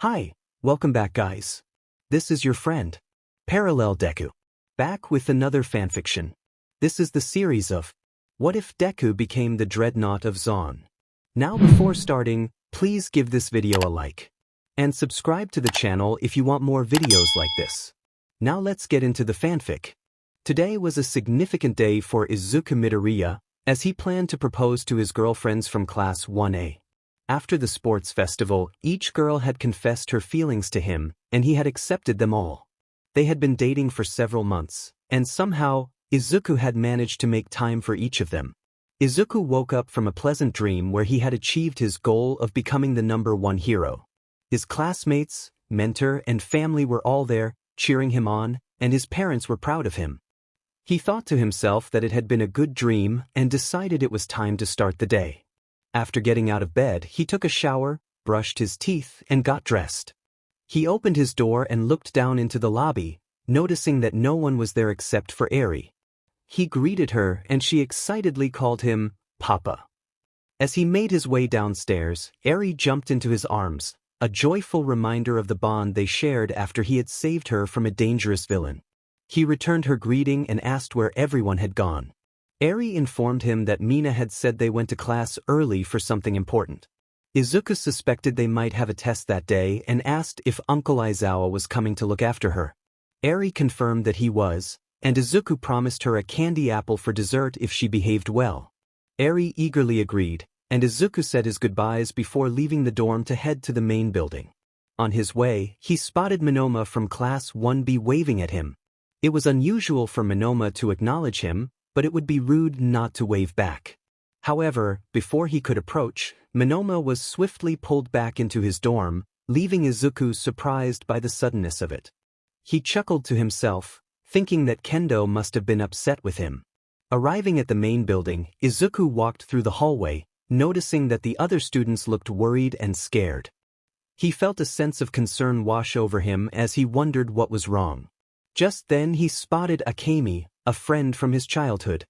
Hi, welcome back guys. This is your friend, Parallel Deku. Back with another fanfiction. This is the series of What If Deku Became the Dreadnaught of Zaun. Now before starting, please give this video a like. And subscribe to the channel if you want more videos like this. Now let's get into the fanfic. Today was a significant day for Izuku Midoriya, as he planned to propose to his girlfriends from Class 1A. After the sports festival, each girl had confessed her feelings to him, and he had accepted them all. They had been dating for several months, and somehow, Izuku had managed to make time for each of them. Izuku woke up from a pleasant dream where he had achieved his goal of becoming the #1 hero. His classmates, mentor, and family were all there, cheering him on, and his parents were proud of him. He thought to himself that it had been a good dream and decided it was time to start the day. After getting out of bed, he took a shower, brushed his teeth, and got dressed. He opened his door and looked down into the lobby, noticing that no one was there except for Eri. He greeted her and she excitedly called him Papa. As he made his way downstairs, Eri jumped into his arms, a joyful reminder of the bond they shared after he had saved her from a dangerous villain. He returned her greeting and asked where everyone had gone. Eri informed him that Mina had said they went to class early for something important. Izuku suspected they might have a test that day and asked if Uncle Aizawa was coming to look after her. Eri confirmed that he was, and Izuku promised her a candy apple for dessert if she behaved well. Eri eagerly agreed, and Izuku said his goodbyes before leaving the dorm to head to the main building. On his way, he spotted Monoma from Class 1B waving at him. It was unusual for Monoma to acknowledge him, but it would be rude not to wave back. However, before he could approach, Monoma was swiftly pulled back into his dorm, leaving Izuku surprised by the suddenness of it. He chuckled to himself, thinking that Kendo must have been upset with him. Arriving at the main building, Izuku walked through the hallway, noticing that the other students looked worried and scared. He felt a sense of concern wash over him as he wondered what was wrong. Just then he spotted Akemi, a friend from his childhood.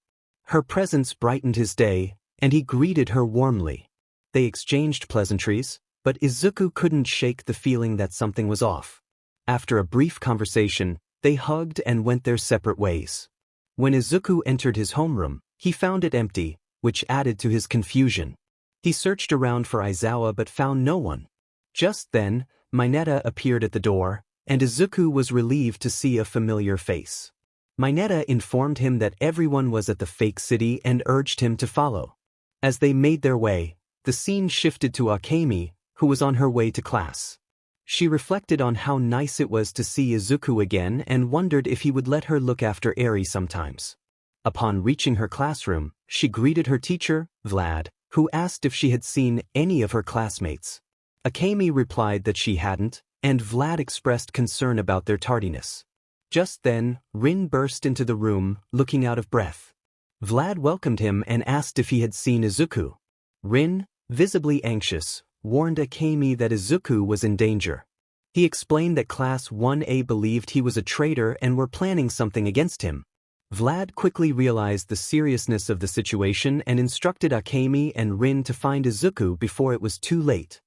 Her presence brightened his day, and he greeted her warmly. They exchanged pleasantries, but Izuku couldn't shake the feeling that something was off. After a brief conversation, they hugged and went their separate ways. When Izuku entered his homeroom, he found it empty, which added to his confusion. He searched around for Aizawa but found no one. Just then, Mineta appeared at the door, and Izuku was relieved to see a familiar face. Mineta informed him that everyone was at the fake city and urged him to follow. As they made their way, the scene shifted to Akemi, who was on her way to class. She reflected on how nice it was to see Izuku again and wondered if he would let her look after Eri sometimes. Upon reaching her classroom, she greeted her teacher, Vlad, who asked if she had seen any of her classmates. Akemi replied that she hadn't, and Vlad expressed concern about their tardiness. Just then, Rin burst into the room, looking out of breath. Vlad welcomed him and asked if he had seen Izuku. Rin, visibly anxious, warned Akemi that Izuku was in danger. He explained that Class 1A believed he was a traitor and were planning something against him. Vlad quickly realized the seriousness of the situation and instructed Akemi and Rin to find Izuku before it was too late.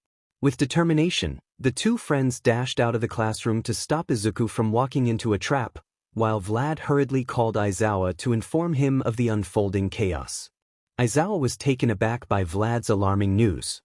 With determination, the two friends dashed out of the classroom to stop Izuku from walking into a trap, while Vlad hurriedly called Aizawa to inform him of the unfolding chaos. Aizawa was taken aback by Vlad's alarming news.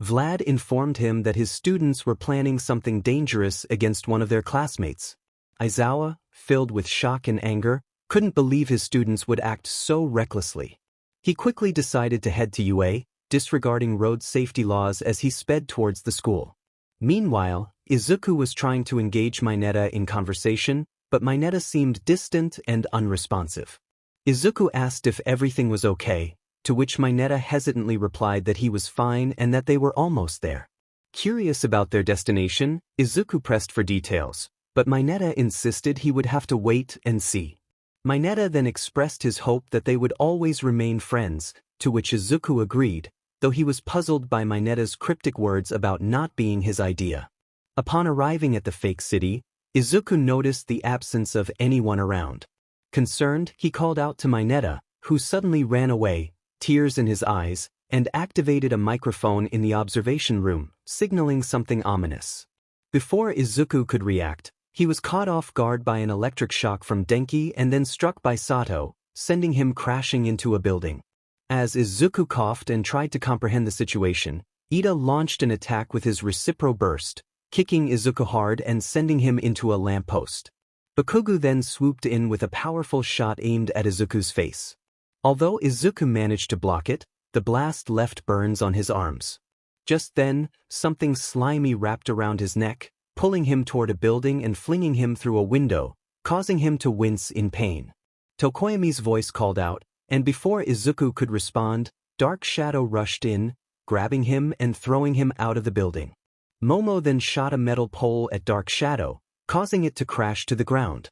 Vlad informed him that his students were planning something dangerous against one of their classmates. Aizawa, filled with shock and anger, couldn't believe his students would act so recklessly. He quickly decided to head to UA, disregarding road safety laws as he sped towards the school. Meanwhile, Izuku was trying to engage Mineta in conversation, but Mineta seemed distant and unresponsive. Izuku asked if everything was okay, to which Mineta hesitantly replied that he was fine and that they were almost there. Curious about their destination, Izuku pressed for details, but Mineta insisted he would have to wait and see. Mineta then expressed his hope that they would always remain friends, to which Izuku agreed, though he was puzzled by Mineta's cryptic words about not being his idea. Upon arriving at the fake city, Izuku noticed the absence of anyone around. Concerned, he called out to Mineta, who suddenly ran away, tears in his eyes, and activated a microphone in the observation room, signaling something ominous. Before Izuku could react, he was caught off guard by an electric shock from Denki and then struck by Sato, sending him crashing into a building. As Izuku coughed and tried to comprehend the situation, Ida launched an attack with his Recipro Burst, kicking Izuku hard and sending him into a lamppost. Bakugo then swooped in with a powerful shot aimed at Izuku's face. Although Izuku managed to block it, the blast left burns on his arms. Just then, something slimy wrapped around his neck, pulling him toward a building and flinging him through a window, causing him to wince in pain. Tokoyami's voice called out, and before Izuku could respond, Dark Shadow rushed in, grabbing him and throwing him out of the building. Momo then shot a metal pole at Dark Shadow, causing it to crash to the ground.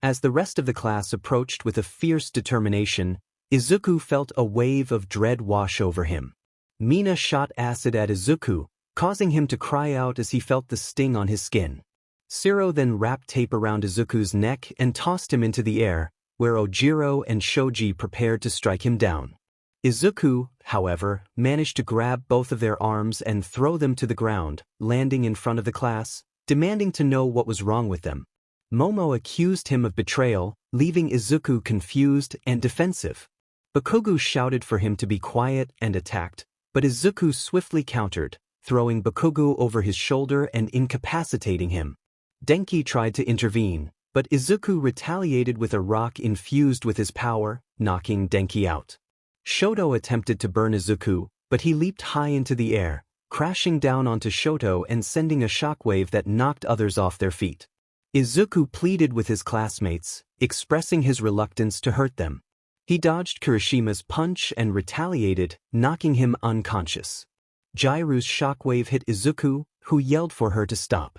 As the rest of the class approached with a fierce determination, Izuku felt a wave of dread wash over him. Mina shot acid at Izuku, causing him to cry out as he felt the sting on his skin. Shiro then wrapped tape around Izuku's neck and tossed him into the air, where Ojiro and Shoji prepared to strike him down. Izuku, however, managed to grab both of their arms and throw them to the ground, landing in front of the class, demanding to know what was wrong with them. Momo accused him of betrayal, leaving Izuku confused and defensive. Bakugo shouted for him to be quiet and attacked, but Izuku swiftly countered, throwing Bakugo over his shoulder and incapacitating him. Denki tried to intervene, but Izuku retaliated with a rock infused with his power, knocking Denki out. Shoto attempted to burn Izuku, but he leaped high into the air, crashing down onto Shoto and sending a shockwave that knocked others off their feet. Izuku pleaded with his classmates, expressing his reluctance to hurt them. He dodged Kirishima's punch and retaliated, knocking him unconscious. Jairu's shockwave hit Izuku, who yelled for her to stop.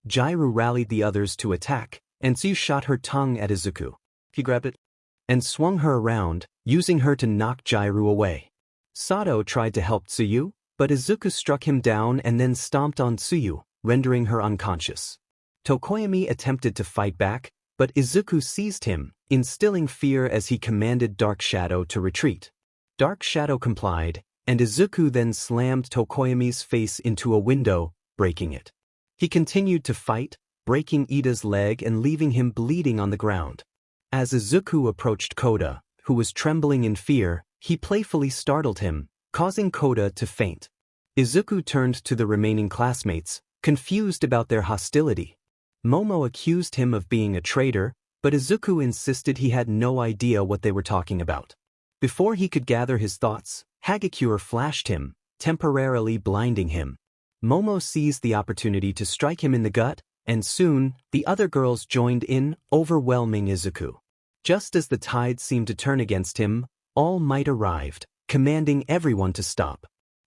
Jairu rallied the others to attack, and Tsuyu shot her tongue at Izuku. He grabbed it and swung her around, using her to knock Jairu away. Sato tried to help Tsuyu, but Izuku struck him down and then stomped on Tsuyu, rendering her unconscious. Tokoyami attempted to fight back, but Izuku seized him, instilling fear as he commanded Dark Shadow to retreat. Dark Shadow complied, and Izuku then slammed Tokoyami's face into a window, breaking it. He continued to fight, breaking Ida's leg and leaving him bleeding on the ground. As Izuku approached Koda, who was trembling in fear, he playfully startled him, causing Koda to faint. Izuku turned to the remaining classmates, confused about their hostility. Momo accused him of being a traitor, but Izuku insisted he had no idea what they were talking about. Before he could gather his thoughts, Hagakure flashed him, temporarily blinding him. Momo seized the opportunity to strike him in the gut, and soon, the other girls joined in, overwhelming Izuku. Just as the tide seemed to turn against him, All Might arrived, commanding everyone to stop.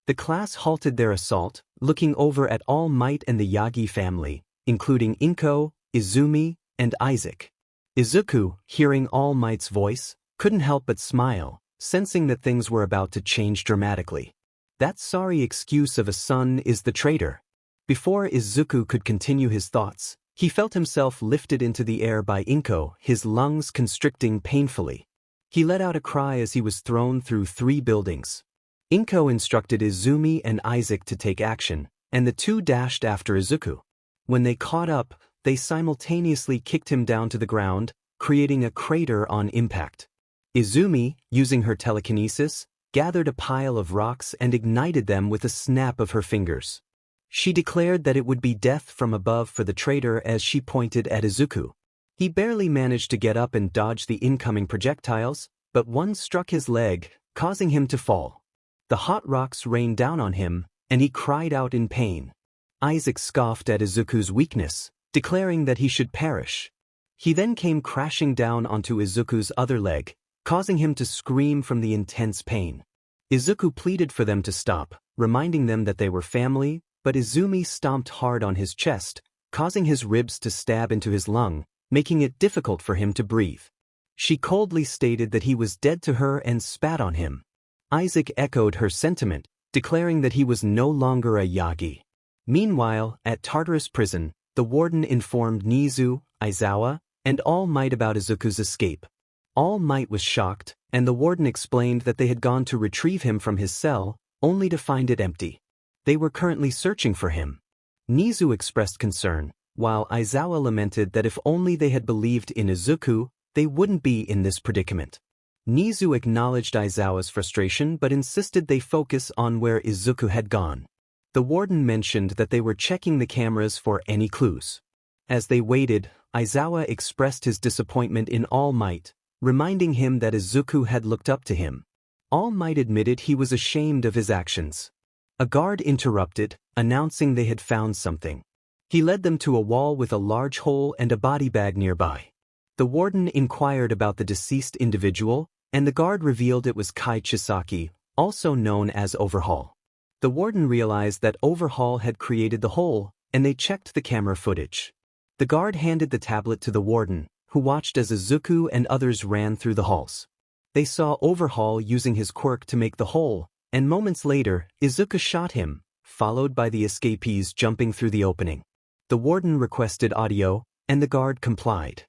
The class halted their assault, looking over at All Might and the Yagi family, including Inko, Izumi, and Isaac. Izuku, hearing All Might's voice, couldn't help but smile, sensing that things were about to change dramatically. That sorry excuse of a son is the traitor. Before Izuku could continue his thoughts, he felt himself lifted into the air by Inko, his lungs constricting painfully. He let out a cry as he was thrown through 3 buildings. Inko instructed Izumi and Isaac to take action, and the two dashed after Izuku. When they caught up, they simultaneously kicked him down to the ground, creating a crater on impact. Izumi, using her telekinesis, gathered a pile of rocks and ignited them with a snap of her fingers. She declared that it would be death from above for the traitor as she pointed at Izuku. He barely managed to get up and dodge the incoming projectiles, but one struck his leg, causing him to fall. The hot rocks rained down on him, and he cried out in pain. Isaac scoffed at Izuku's weakness, declaring that he should perish. He then came crashing down onto Izuku's other leg, causing him to scream from the intense pain. Izuku pleaded for them to stop, reminding them that they were family, but Izumi stomped hard on his chest, causing his ribs to stab into his lung, making it difficult for him to breathe. She coldly stated that he was dead to her and spat on him. Isaac echoed her sentiment, declaring that he was no longer a yagi. Meanwhile, at Tartarus prison, the warden informed Nezu, Aizawa, and All Might about Izuku's escape. All Might was shocked, and the warden explained that they had gone to retrieve him from his cell, only to find it empty. They were currently searching for him. Nezu expressed concern, while Izawa lamented that if only they had believed in Izuku, they wouldn't be in this predicament. Nezu acknowledged Izawa's frustration but insisted they focus on where Izuku had gone. The warden mentioned that they were checking the cameras for any clues. As they waited, Izawa expressed his disappointment in All Might, reminding him that Izuku had looked up to him. All Might admitted he was ashamed of his actions. A guard interrupted, announcing they had found something. He led them to a wall with a large hole and a body bag nearby. The warden inquired about the deceased individual, and the guard revealed it was Kai Chisaki, also known as Overhaul. The warden realized that Overhaul had created the hole, and they checked the camera footage. The guard handed the tablet to the warden, who watched as Izuku and others ran through the halls. They saw Overhaul using his quirk to make the hole, and moments later, Izuku shot him, followed by the escapees jumping through the opening. The warden requested audio, and the guard complied.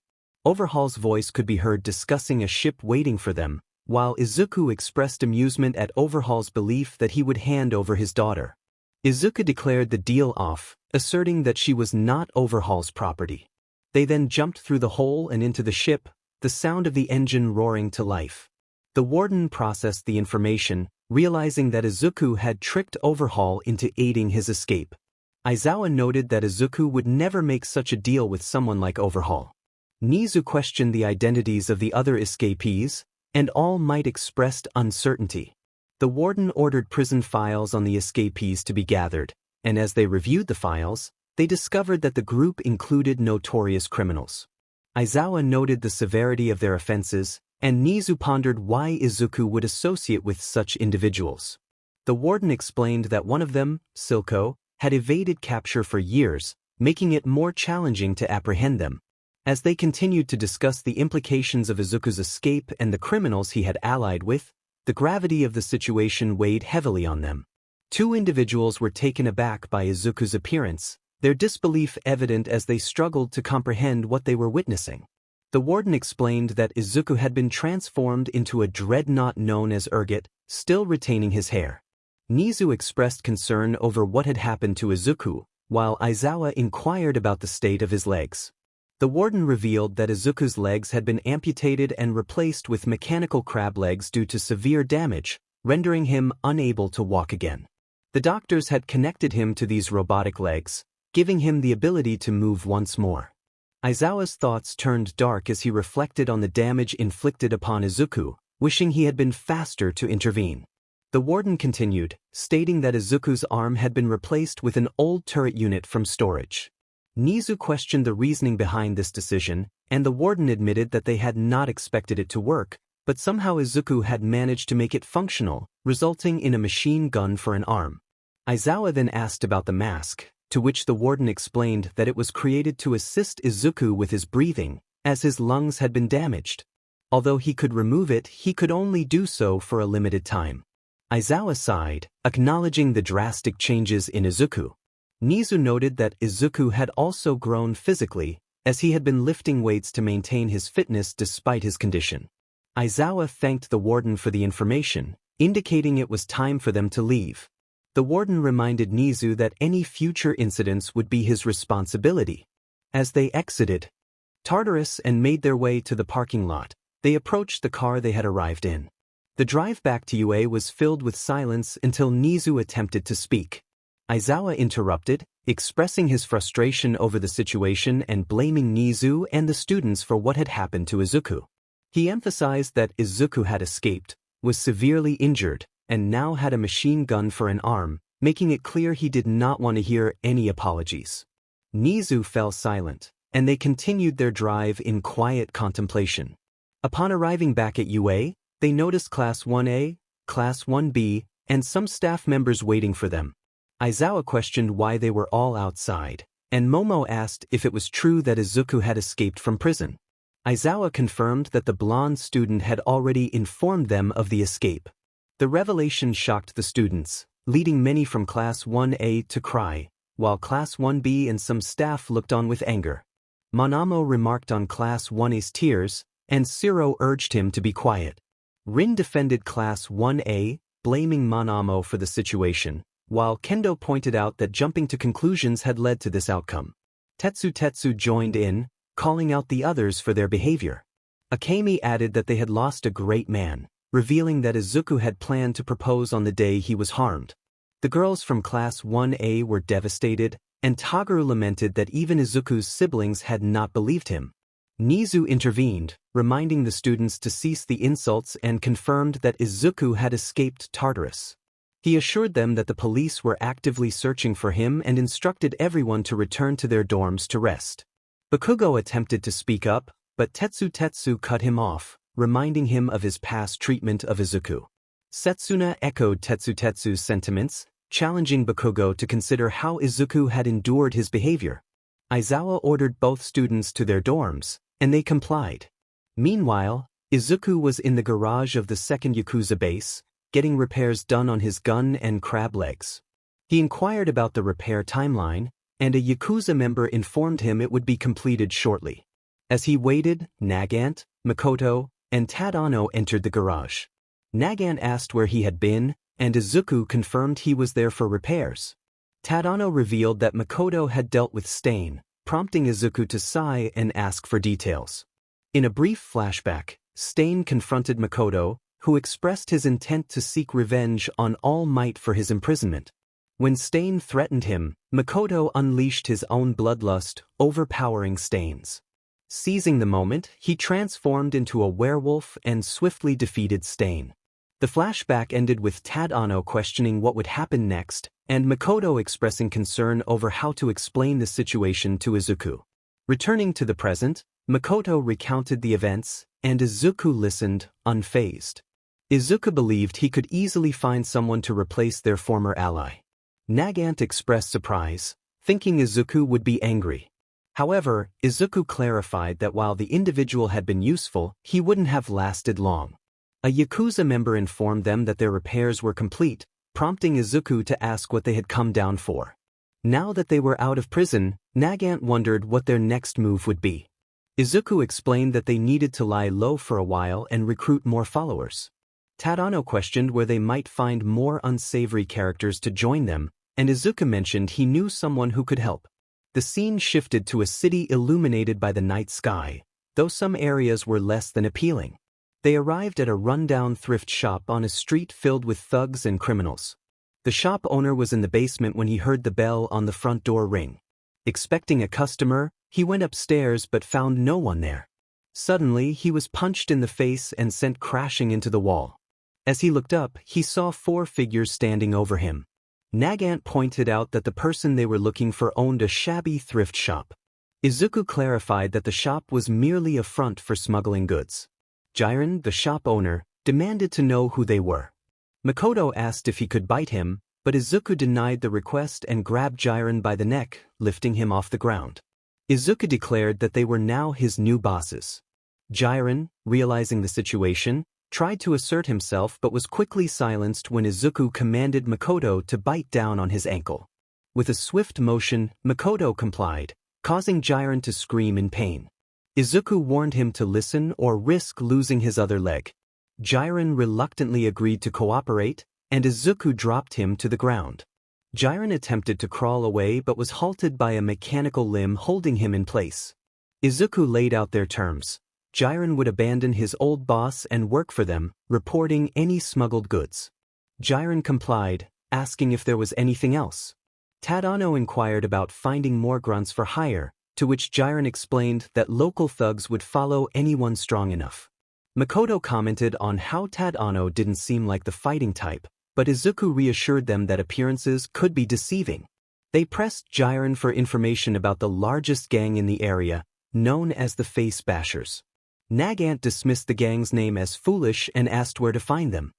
Overhaul's voice could be heard discussing a ship waiting for them, while Izuku expressed amusement at Overhaul's belief that he would hand over his daughter. Izuku declared the deal off, asserting that she was not Overhaul's property. They then jumped through the hole and into the ship, the sound of the engine roaring to life. The warden processed the information, realizing that Izuku had tricked Overhaul into aiding his escape. Izawa noted that Izuku would never make such a deal with someone like Overhaul. Nezu questioned the identities of the other escapees, and All Might expressed uncertainty. The warden ordered prison files on the escapees to be gathered, and as they reviewed the files, they discovered that the group included notorious criminals. Izawa noted the severity of their offenses, and Nezu pondered why Izuku would associate with such individuals. The warden explained that one of them, Silco, had evaded capture for years, making it more challenging to apprehend them. As they continued to discuss the implications of Izuku's escape and the criminals he had allied with, the gravity of the situation weighed heavily on them. Two individuals were taken aback by Izuku's appearance, their disbelief evident as they struggled to comprehend what they were witnessing. The warden explained that Izuku had been transformed into a dreadnought known as Urgot, still retaining his hair. Nezu expressed concern over what had happened to Izuku, while Izawa inquired about the state of his legs. The warden revealed that Izuku's legs had been amputated and replaced with mechanical crab legs due to severe damage, rendering him unable to walk again. The doctors had connected him to these robotic legs, giving him the ability to move once more. Izawa's thoughts turned dark as he reflected on the damage inflicted upon Izuku, wishing he had been faster to intervene. The warden continued, stating that Izuku's arm had been replaced with an old turret unit from storage. Nezu questioned the reasoning behind this decision, and the warden admitted that they had not expected it to work, but somehow Izuku had managed to make it functional, resulting in a machine gun for an arm. Izawa then asked about the mask, to which the warden explained that it was created to assist Izuku with his breathing, as his lungs had been damaged. Although he could remove it, he could only do so for a limited time. Izawa sighed, acknowledging the drastic changes in Izuku. Nezu noted that Izuku had also grown physically, as he had been lifting weights to maintain his fitness despite his condition. Izawa thanked the warden for the information, indicating it was time for them to leave. The warden reminded Nezu that any future incidents would be his responsibility. As they exited Tartarus and made their way to the parking lot, they approached the car they had arrived in. The drive back to UA was filled with silence until Nezu attempted to speak. Izawa interrupted, expressing his frustration over the situation and blaming Nezu and the students for what had happened to Izuku. He emphasized that Izuku had escaped, was severely injured, and now had a machine gun for an arm, making it clear he did not want to hear any apologies. Nezu fell silent, and they continued their drive in quiet contemplation. Upon arriving back at UA, they noticed Class 1A, Class 1B, and some staff members waiting for them. Izawa questioned why they were all outside, and Momo asked if it was true that Izuku had escaped from prison. Izawa confirmed that the blonde student had already informed them of the escape. The revelation shocked the students, leading many from Class 1A to cry, while Class 1B and some staff looked on with anger. Monamo remarked on Class 1A's tears, and Siro urged him to be quiet. Rin defended Class 1A, blaming Monamo for the situation, while Kendo pointed out that jumping to conclusions had led to this outcome. Tetsu joined in, calling out the others for their behavior. Akemi added that they had lost a great man, revealing that Izuku had planned to propose on the day he was harmed. The girls from Class 1A were devastated, and Taguru lamented that even Izuku's siblings had not believed him. Nezu intervened, reminding the students to cease the insults and confirmed that Izuku had escaped Tartarus. He assured them that the police were actively searching for him and instructed everyone to return to their dorms to rest. Bakugo attempted to speak up, but Tetsu cut him off, reminding him of his past treatment of Izuku. Setsuna echoed Tetsu's sentiments, challenging Bakugo to consider how Izuku had endured his behavior. Aizawa ordered both students to their dorms, and they complied. Meanwhile, Izuku was in the garage of the second Yakuza base, getting repairs done on his gun and crab legs. He inquired about the repair timeline, and a Yakuza member informed him it would be completed shortly. As he waited, Nagant, Makoto, and Tadano entered the garage. Nagant asked where he had been, and Izuku confirmed he was there for repairs. Tadano revealed that Makoto had dealt with Stain, prompting Izuku to sigh and ask for details. In a brief flashback, Stain confronted Makoto, who expressed his intent to seek revenge on All Might for his imprisonment. When Stain threatened him, Makoto unleashed his own bloodlust, overpowering Stain's. Seizing the moment, he transformed into a werewolf and swiftly defeated Stain. The flashback ended with Tadano questioning what would happen next, and Makoto expressing concern over how to explain the situation to Izuku. Returning to the present, Makoto recounted the events, and Izuku listened, unfazed. Izuku believed he could easily find someone to replace their former ally. Nagant expressed surprise, thinking Izuku would be angry. However, Izuku clarified that while the individual had been useful, he wouldn't have lasted long. A Yakuza member informed them that their repairs were complete, prompting Izuku to ask what they had come down for. Now that they were out of prison, Nagant wondered what their next move would be. Izuku explained that they needed to lie low for a while and recruit more followers. Tadano questioned where they might find more unsavory characters to join them, and Izuku mentioned he knew someone who could help. The scene shifted to a city illuminated by the night sky, though some areas were less than appealing. They arrived at a rundown thrift shop on a street filled with thugs and criminals. The shop owner was in the basement when he heard the bell on the front door ring. Expecting a customer, he went upstairs but found no one there. Suddenly, he was punched in the face and sent crashing into the wall. As he looked up, he saw 4 figures standing over him. Nagant pointed out that the person they were looking for owned a shabby thrift shop. Izuku clarified that the shop was merely a front for smuggling goods. Jiren, the shop owner, demanded to know who they were. Makoto asked if he could bite him, but Izuku denied the request and grabbed Jiren by the neck, lifting him off the ground. Izuku declared that they were now his new bosses. Jiren, realizing the situation, tried to assert himself but was quickly silenced when Izuku commanded Makoto to bite down on his ankle. With a swift motion, Makoto complied, causing Jiren to scream in pain. Izuku warned him to listen or risk losing his other leg. Jiren reluctantly agreed to cooperate, and Izuku dropped him to the ground. Jiren attempted to crawl away but was halted by a mechanical limb holding him in place. Izuku laid out their terms. Jiren would abandon his old boss and work for them, reporting any smuggled goods. Jiren complied, asking if there was anything else. Tadano inquired about finding more grunts for hire, to which Jiren explained that local thugs would follow anyone strong enough. Makoto commented on how Tadano didn't seem like the fighting type, but Izuku reassured them that appearances could be deceiving. They pressed Jiren for information about the largest gang in the area, known as the Face Bashers. Nagant dismissed the gang's name as foolish and asked where to find them.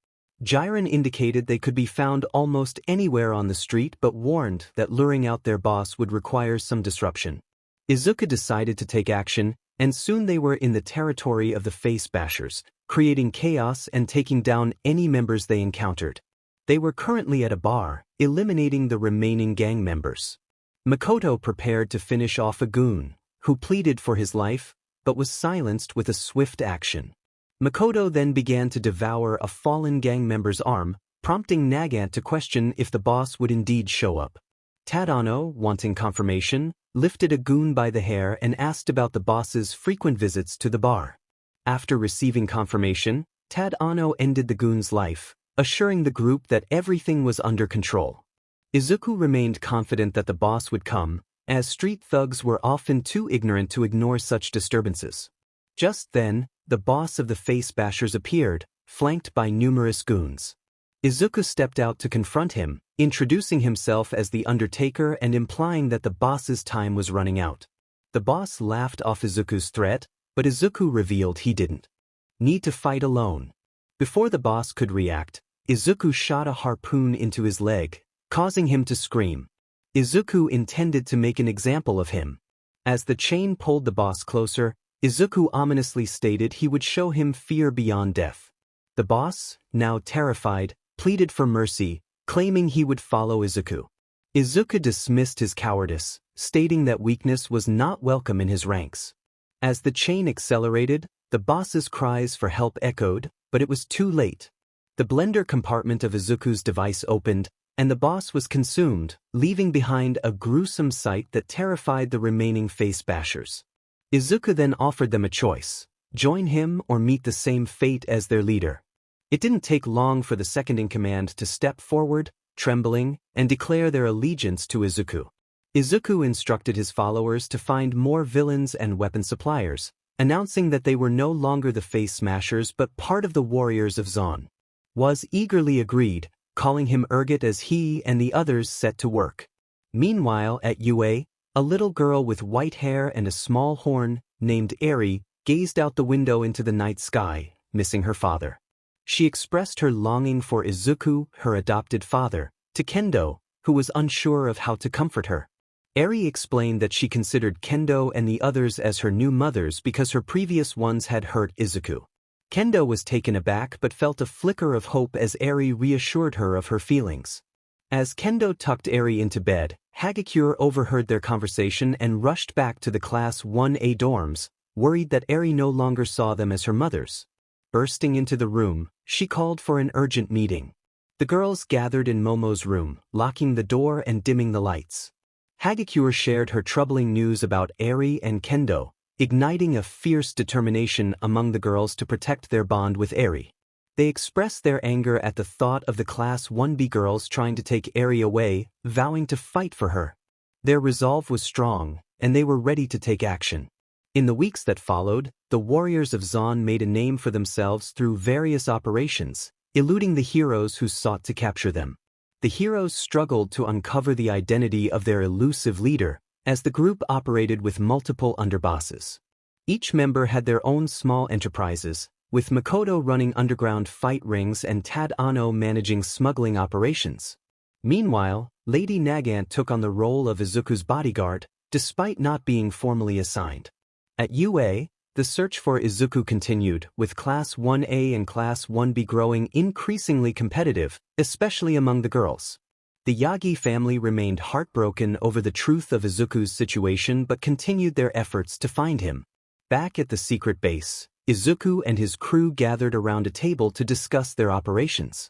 Jiren indicated they could be found almost anywhere on the street but warned that luring out their boss would require some disruption. Izuku decided to take action, and soon they were in the territory of the Face Bashers, creating chaos and taking down any members they encountered. They were currently at a bar, eliminating the remaining gang members. Makoto prepared to finish off a goon, who pleaded for his life, but was silenced with a swift action. Makoto then began to devour a fallen gang member's arm, prompting Nagant to question if the boss would indeed show up. Tadano, wanting confirmation, lifted a goon by the hair and asked about the boss's frequent visits to the bar. After receiving confirmation, Tadano ended the goon's life, assuring the group that everything was under control. Izuku remained confident that the boss would come, as street thugs were often too ignorant to ignore such disturbances. Just then, the boss of the face bashers appeared, flanked by numerous goons. Izuku stepped out to confront him, introducing himself as the Undertaker and implying that the boss's time was running out. The boss laughed off Izuku's threat, but Izuku revealed he didn't need to fight alone. Before the boss could react, Izuku shot a harpoon into his leg, causing him to scream. Izuku intended to make an example of him. As the chain pulled the boss closer, Izuku ominously stated he would show him fear beyond death. The boss, now terrified, pleaded for mercy, claiming he would follow Izuku. Izuku dismissed his cowardice, stating that weakness was not welcome in his ranks. As the chain accelerated, the boss's cries for help echoed, but it was too late. The blender compartment of Izuku's device opened, and the boss was consumed, leaving behind a gruesome sight that terrified the remaining face bashers. Izuku then offered them a choice: join him or meet the same fate as their leader. It didn't take long for the second-in-command to step forward, trembling, and declare their allegiance to Izuku. Izuku instructed his followers to find more villains and weapon suppliers, announcing that they were no longer the face smashers but part of the warriors of Zaun. Was eagerly agreed, calling him Urgot as he and the others set to work. Meanwhile, at UA, a little girl with white hair and a small horn, named Eri, gazed out the window into the night sky, missing her father. She expressed her longing for Izuku, her adopted father, to Kendo, who was unsure of how to comfort her. Eri explained that she considered Kendo and the others as her new mothers because her previous ones had hurt Izuku. Kendo was taken aback but felt a flicker of hope as Eri reassured her of her feelings. As Kendo tucked Eri into bed, Hagakure overheard their conversation and rushed back to the Class 1A dorms, worried that Eri no longer saw them as her mothers. Bursting into the room, she called for an urgent meeting. The girls gathered in Momo's room, locking the door and dimming the lights. Hagakure shared her troubling news about Eri and Kendo, igniting a fierce determination among the girls to protect their bond with Eri. They expressed their anger at the thought of the Class 1B girls trying to take Eri away, vowing to fight for her. Their resolve was strong, and they were ready to take action. In the weeks that followed, the warriors of Zaun made a name for themselves through various operations, eluding the heroes who sought to capture them. The heroes struggled to uncover the identity of their elusive leader, as the group operated with multiple underbosses. Each member had their own small enterprises, with Makoto running underground fight rings and Tadano managing smuggling operations. Meanwhile, Lady Nagant took on the role of Izuku's bodyguard, despite not being formally assigned. At UA, the search for Izuku continued, with Class 1A and Class 1B growing increasingly competitive, especially among the girls. The Yagi family remained heartbroken over the truth of Izuku's situation but continued their efforts to find him. Back at the secret base, Izuku and his crew gathered around a table to discuss their operations.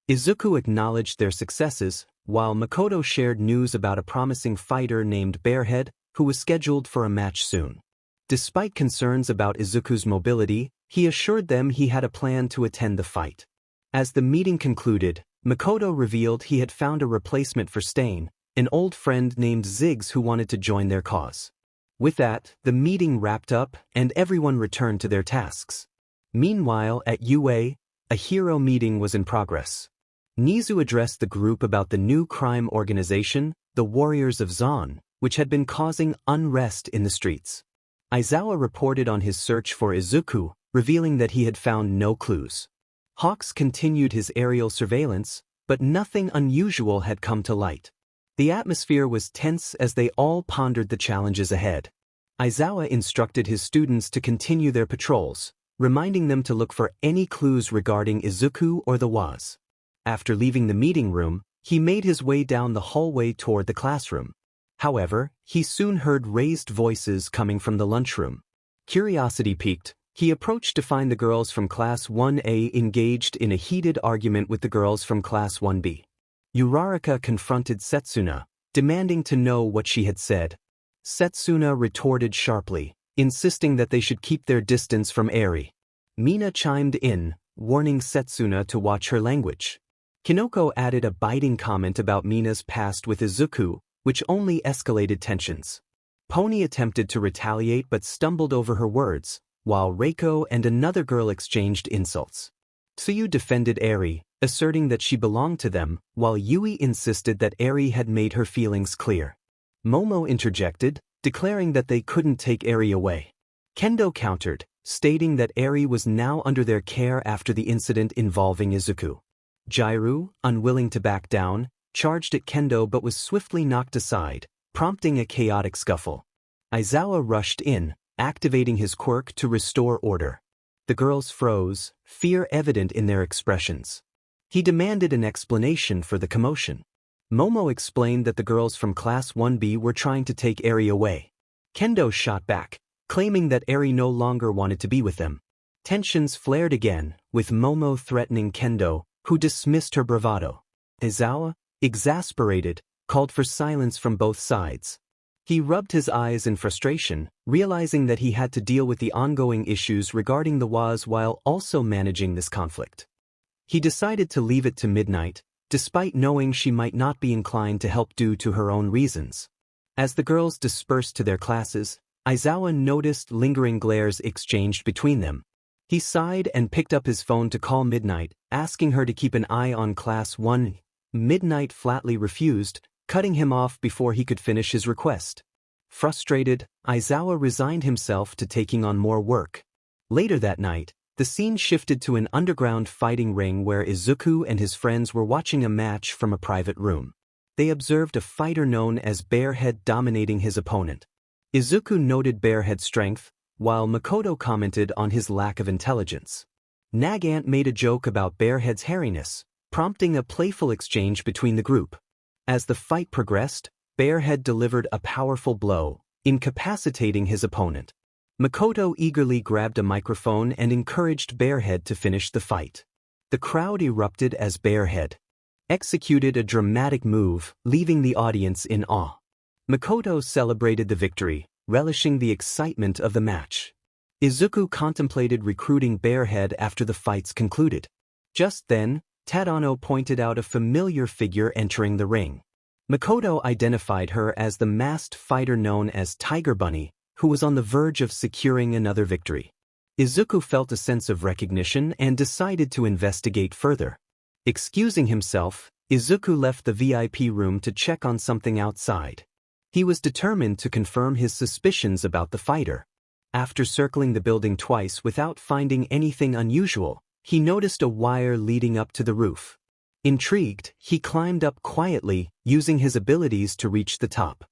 Izuku acknowledged their successes, while Makoto shared news about a promising fighter named Bearhead, who was scheduled for a match soon. Despite concerns about Izuku's mobility, he assured them he had a plan to attend the fight. As the meeting concluded, Makoto revealed he had found a replacement for Stain, an old friend named Ziggs who wanted to join their cause. With that, the meeting wrapped up and everyone returned to their tasks. Meanwhile, at UA, a hero meeting was in progress. Nezu addressed the group about the new crime organization, the Warriors of Zaun, which had been causing unrest in the streets. Aizawa reported on his search for Izuku, revealing that he had found no clues. Hawks continued his aerial surveillance, but nothing unusual had come to light. The atmosphere was tense as they all pondered the challenges ahead. Aizawa instructed his students to continue their patrols, reminding them to look for any clues regarding Izuku or the Waz. After leaving the meeting room, he made his way down the hallway toward the classroom. However, he soon heard raised voices coming from the lunchroom. Curiosity piqued, He approached to find the girls from Class 1A engaged in a heated argument with the girls from Class 1B. Uraraka confronted Setsuna, demanding to know what she had said. Setsuna retorted sharply, insisting that they should keep their distance from Eri. Mina chimed in, warning Setsuna to watch her language. Kinoko added a biting comment about Mina's past with Izuku, which only escalated tensions. Pony attempted to retaliate but stumbled over her words, while Reiko and another girl exchanged insults. Tsuyu defended Eri, asserting that she belonged to them, while Yui insisted that Eri had made her feelings clear. Momo interjected, declaring that they couldn't take Eri away. Kendo countered, stating that Eri was now under their care after the incident involving Izuku. Jairu, unwilling to back down, charged at Kendo but was swiftly knocked aside, prompting a chaotic scuffle. Aizawa rushed in, activating his quirk to restore order. The girls froze, fear evident in their expressions. He demanded an explanation for the commotion. Momo explained that the girls from Class 1B were trying to take Eri away. Kendo shot back, claiming that Eri no longer wanted to be with them. Tensions flared again, with Momo threatening Kendo, who dismissed her bravado. Aizawa, exasperated, called for silence from both sides. He rubbed his eyes in frustration, realizing that he had to deal with the ongoing issues regarding the WAS while also managing this conflict. He decided to leave it to Midnight, despite knowing she might not be inclined to help due to her own reasons. As the girls dispersed to their classes, Aizawa noticed lingering glares exchanged between them. He sighed and picked up his phone to call Midnight, asking her to keep an eye on Class 1. Midnight flatly refused, cutting him off before he could finish his request. Frustrated, Aizawa resigned himself to taking on more work. Later that night, the scene shifted to an underground fighting ring where Izuku and his friends were watching a match from a private room. They observed a fighter known as Bearhead dominating his opponent. Izuku noted Bearhead's strength, while Makoto commented on his lack of intelligence. Nagant made a joke about Bearhead's hairiness, prompting a playful exchange between the group. As the fight progressed, Bearhead delivered a powerful blow, incapacitating his opponent. Makoto eagerly grabbed a microphone and encouraged Bearhead to finish the fight. The crowd erupted as Bearhead executed a dramatic move, leaving the audience in awe. Makoto celebrated the victory, relishing the excitement of the match. Izuku contemplated recruiting Bearhead after the fights concluded. Just then, Tadano pointed out a familiar figure entering the ring. Makoto identified her as the masked fighter known as Tiger Bunny, who was on the verge of securing another victory. Izuku felt a sense of recognition and decided to investigate further. Excusing himself, Izuku left the VIP room to check on something outside. He was determined to confirm his suspicions about the fighter. After circling the building twice without finding anything unusual, he noticed a wire leading up to the roof. Intrigued, he climbed up quietly, using his abilities to reach the top.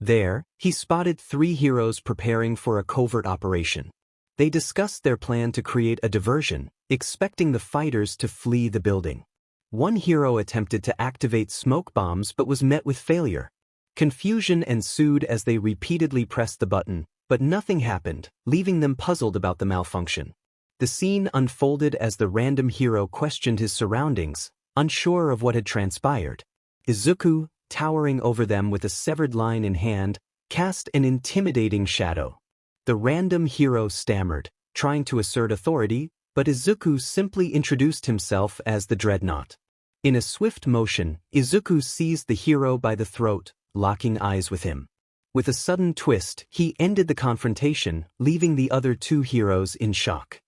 There, he spotted 3 heroes preparing for a covert operation. They discussed their plan to create a diversion, expecting the fighters to flee the building. One hero attempted to activate smoke bombs but was met with failure. Confusion ensued as they repeatedly pressed the button, but nothing happened, leaving them puzzled about the malfunction. The scene unfolded as the random hero questioned his surroundings, unsure of what had transpired. Izuku, towering over them with a severed line in hand, cast an intimidating shadow. The random hero stammered, trying to assert authority, but Izuku simply introduced himself as the Dreadnaught. In a swift motion, Izuku seized the hero by the throat, locking eyes with him. With a sudden twist, he ended the confrontation, leaving the other 2 heroes in shock.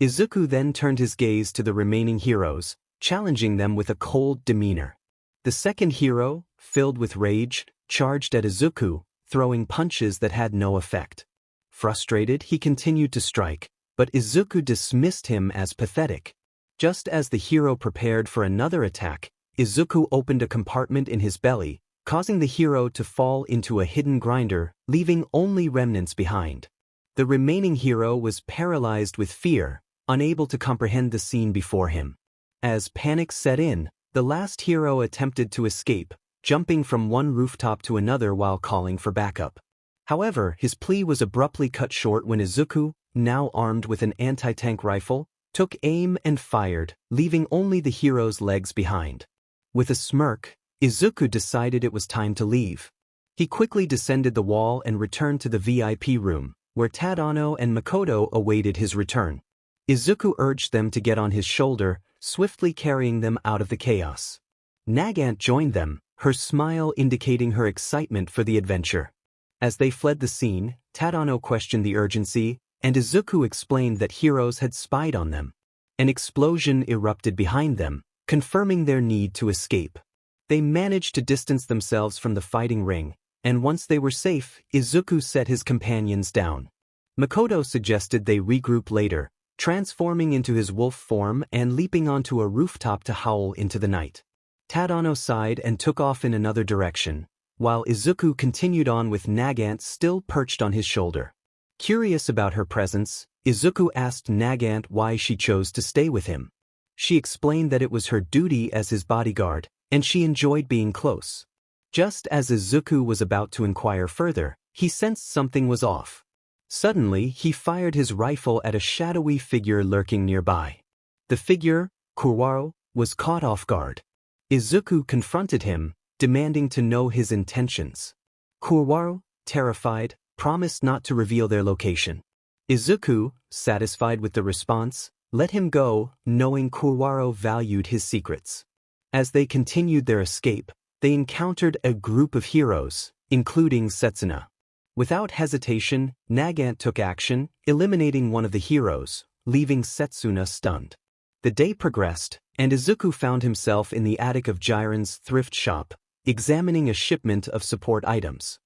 Izuku then turned his gaze to the remaining heroes, challenging them with a cold demeanor. The second hero, filled with rage, charged at Izuku, throwing punches that had no effect. Frustrated, he continued to strike, but Izuku dismissed him as pathetic. Just as the hero prepared for another attack, Izuku opened a compartment in his belly, causing the hero to fall into a hidden grinder, leaving only remnants behind. The remaining hero was paralyzed with fear, unable to comprehend the scene before him. As panic set in, the last hero attempted to escape, jumping from one rooftop to another while calling for backup. However, his plea was abruptly cut short when Izuku, now armed with an anti-tank rifle, took aim and fired, leaving only the hero's legs behind. With a smirk, Izuku decided it was time to leave. He quickly descended the wall and returned to the VIP room, where Tadano and Makoto awaited his return. Izuku urged them to get on his shoulder, swiftly carrying them out of the chaos. Nagant joined them, her smile indicating her excitement for the adventure. As they fled the scene, Tadano questioned the urgency, and Izuku explained that heroes had spied on them. An explosion erupted behind them, confirming their need to escape. They managed to distance themselves from the fighting ring, and once they were safe, Izuku set his companions down. Makoto suggested they regroup later, transforming into his wolf form and leaping onto a rooftop to howl into the night. Tadano sighed and took off in another direction, while Izuku continued on with Nagant still perched on his shoulder. Curious about her presence, Izuku asked Nagant why she chose to stay with him. She explained that it was her duty as his bodyguard, and she enjoyed being close. Just as Izuku was about to inquire further, he sensed something was off. Suddenly, he fired his rifle at a shadowy figure lurking nearby. The figure, Kurwaro, was caught off guard. Izuku confronted him, demanding to know his intentions. Kurwaro, terrified, promised not to reveal their location. Izuku, satisfied with the response, let him go, knowing Kurwaro valued his secrets. As they continued their escape, they encountered a group of heroes, including Setsuna. Without hesitation, Nagant took action, eliminating one of the heroes, leaving Setsuna stunned. The day progressed, and Izuku found himself in the attic of Jiren's thrift shop, examining a shipment of support items.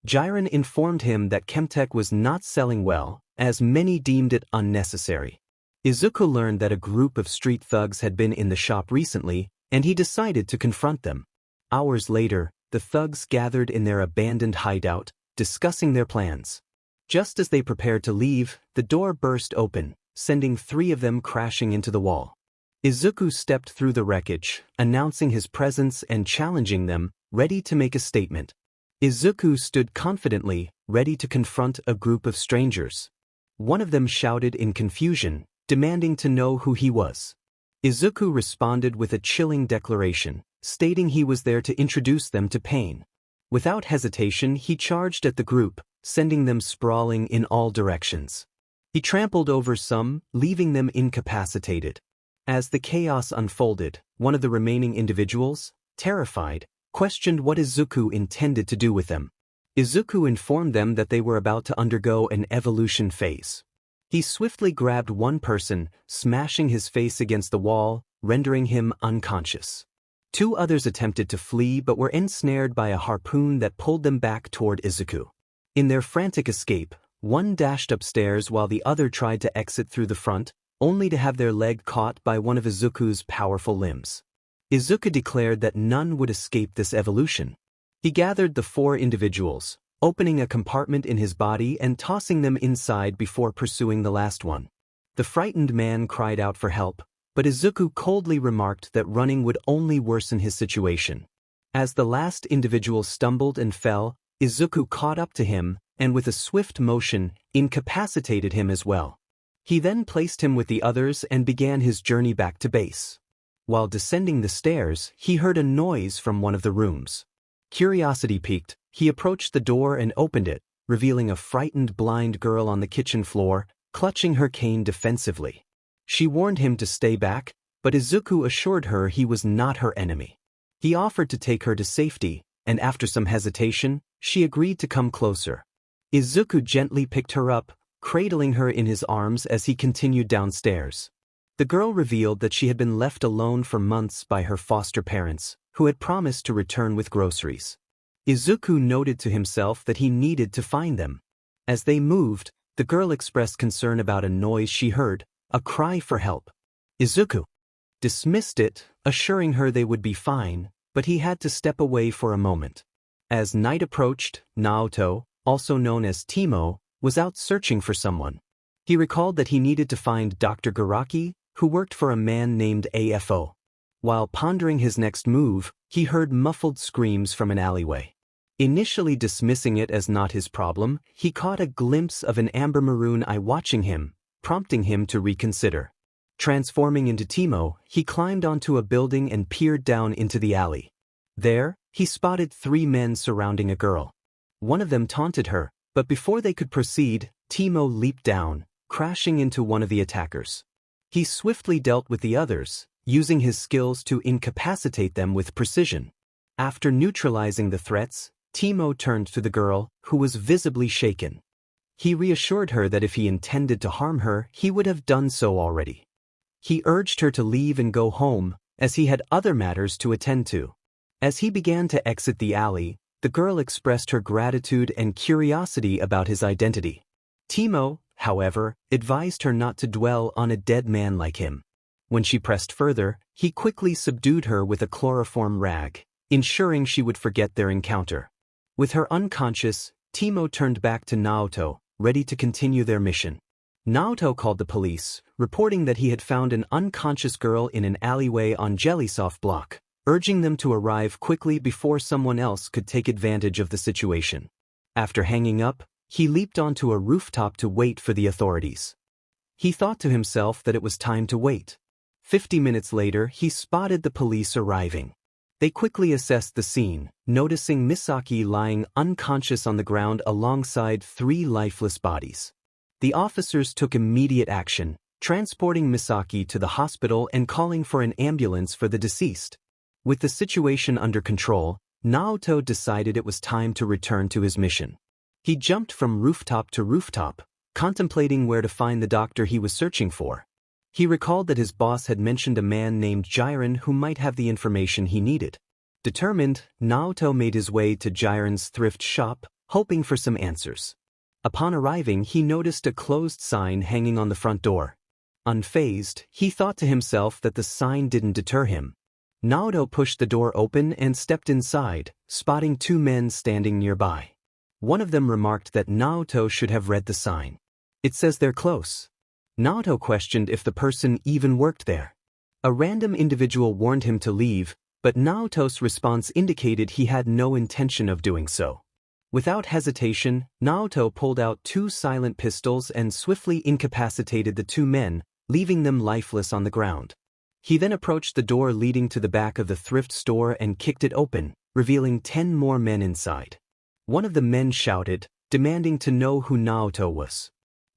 Jiren informed him that Chemtech was not selling well, as many deemed it unnecessary. Izuku learned that a group of street thugs had been in the shop recently, and he decided to confront them. Hours later, the thugs gathered in their abandoned hideout, discussing their plans. Just as they prepared to leave, the door burst open, sending 3 of them crashing into the wall. Izuku stepped through the wreckage, announcing his presence and challenging them, ready to make a statement. Izuku stood confidently, ready to confront a group of strangers. One of them shouted in confusion, demanding to know who he was. Izuku responded with a chilling declaration, stating he was there to introduce them to pain. Without hesitation, he charged at the group, sending them sprawling in all directions. He trampled over some, leaving them incapacitated. As the chaos unfolded, one of the remaining individuals, terrified, questioned what Izuku intended to do with them. Izuku informed them that they were about to undergo an evolution phase. He swiftly grabbed one person, smashing his face against the wall, rendering him unconscious. 2 others attempted to flee but were ensnared by a harpoon that pulled them back toward Izuku. In their frantic escape, one dashed upstairs while the other tried to exit through the front, only to have their leg caught by one of Izuku's powerful limbs. Izuku declared that none would escape this evolution. He gathered the 4 individuals, opening a compartment in his body and tossing them inside before pursuing the last one. The frightened man cried out for help, but Izuku coldly remarked that running would only worsen his situation. As the last individual stumbled and fell, Izuku caught up to him, and with a swift motion, incapacitated him as well. He then placed him with the others and began his journey back to base. While descending the stairs, he heard a noise from one of the rooms. Curiosity piqued, he approached the door and opened it, revealing a frightened blind girl on the kitchen floor, clutching her cane defensively. She warned him to stay back, but Izuku assured her he was not her enemy. He offered to take her to safety, and after some hesitation, she agreed to come closer. Izuku gently picked her up, cradling her in his arms as he continued downstairs. The girl revealed that she had been left alone for months by her foster parents, who had promised to return with groceries. Izuku noted to himself that he needed to find them. As they moved, the girl expressed concern about a noise she heard, a cry for help. Izuku dismissed it, assuring her they would be fine, but he had to step away for a moment. As night approached, Naoto, also known as Timo, was out searching for someone. He recalled that he needed to find Dr. Garaki, who worked for a man named AFO. While pondering his next move, he heard muffled screams from an alleyway. Initially dismissing it as not his problem, he caught a glimpse of an amber maroon eye watching him, prompting him to reconsider. Transforming into Teemo, he climbed onto a building and peered down into the alley. There, he spotted 3 men surrounding a girl. One of them taunted her, but before they could proceed, Teemo leaped down, crashing into one of the attackers. He swiftly dealt with the others, using his skills to incapacitate them with precision. After neutralizing the threats, Teemo turned to the girl, who was visibly shaken. He reassured her that if he intended to harm her, he would have done so already. He urged her to leave and go home, as he had other matters to attend to. As he began to exit the alley, the girl expressed her gratitude and curiosity about his identity. Teemo, however, advised her not to dwell on a dead man like him. When she pressed further, he quickly subdued her with a chloroform rag, ensuring she would forget their encounter. With her unconscious, Teemo turned back to Naoto, ready to continue their mission. Naoto called the police, reporting that he had found an unconscious girl in an alleyway on Jellysoft Block, urging them to arrive quickly before someone else could take advantage of the situation. After hanging up, he leaped onto a rooftop to wait for the authorities. He thought to himself that it was time to wait. 50 minutes later, he spotted the police arriving. They quickly assessed the scene, noticing Misaki lying unconscious on the ground alongside 3 lifeless bodies. The officers took immediate action, transporting Misaki to the hospital and calling for an ambulance for the deceased. With the situation under control, Naoto decided it was time to return to his mission. He jumped from rooftop to rooftop, contemplating where to find the doctor he was searching for. He recalled that his boss had mentioned a man named Jiren who might have the information he needed. Determined, Naoto made his way to Jiren's thrift shop, hoping for some answers. Upon arriving, he noticed a closed sign hanging on the front door. Unfazed, he thought to himself that the sign didn't deter him. Naoto pushed the door open and stepped inside, spotting 2 men standing nearby. One of them remarked that Naoto should have read the sign. "It says they're close." Naoto questioned if the person even worked there. A random individual warned him to leave, but Naoto's response indicated he had no intention of doing so. Without hesitation, Naoto pulled out 2 silent pistols and swiftly incapacitated the 2 men, leaving them lifeless on the ground. He then approached the door leading to the back of the thrift store and kicked it open, revealing 10 more men inside. One of the men shouted, demanding to know who Naoto was.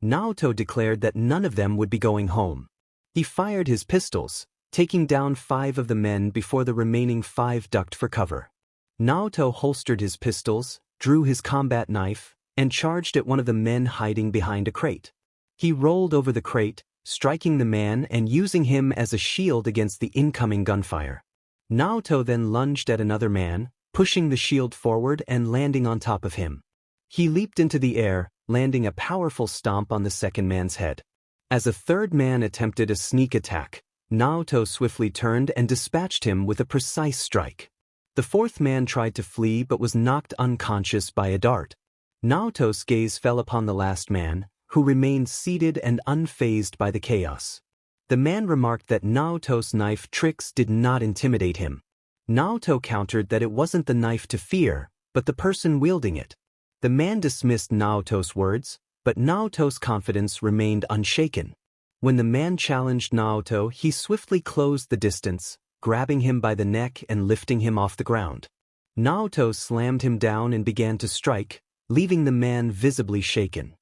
Naoto declared that none of them would be going home. He fired his pistols, taking down 5 of the men before the remaining 5 ducked for cover. Naoto holstered his pistols, drew his combat knife, and charged at one of the men hiding behind a crate. He rolled over the crate, striking the man and using him as a shield against the incoming gunfire. Naoto then lunged at another man, pushing the shield forward and landing on top of him. He leaped into the air, landing a powerful stomp on the second man's head. As a third man attempted a sneak attack, Naoto swiftly turned and dispatched him with a precise strike. The 4th man tried to flee but was knocked unconscious by a dart. Naoto's gaze fell upon the last man, who remained seated and unfazed by the chaos. The man remarked that Naoto's knife tricks did not intimidate him. Naoto countered that it wasn't the knife to fear, but the person wielding it. The man dismissed Naoto's words, but Naoto's confidence remained unshaken. When the man challenged Naoto, he swiftly closed the distance, grabbing him by the neck and lifting him off the ground. Naoto slammed him down and began to strike, leaving the man visibly shaken.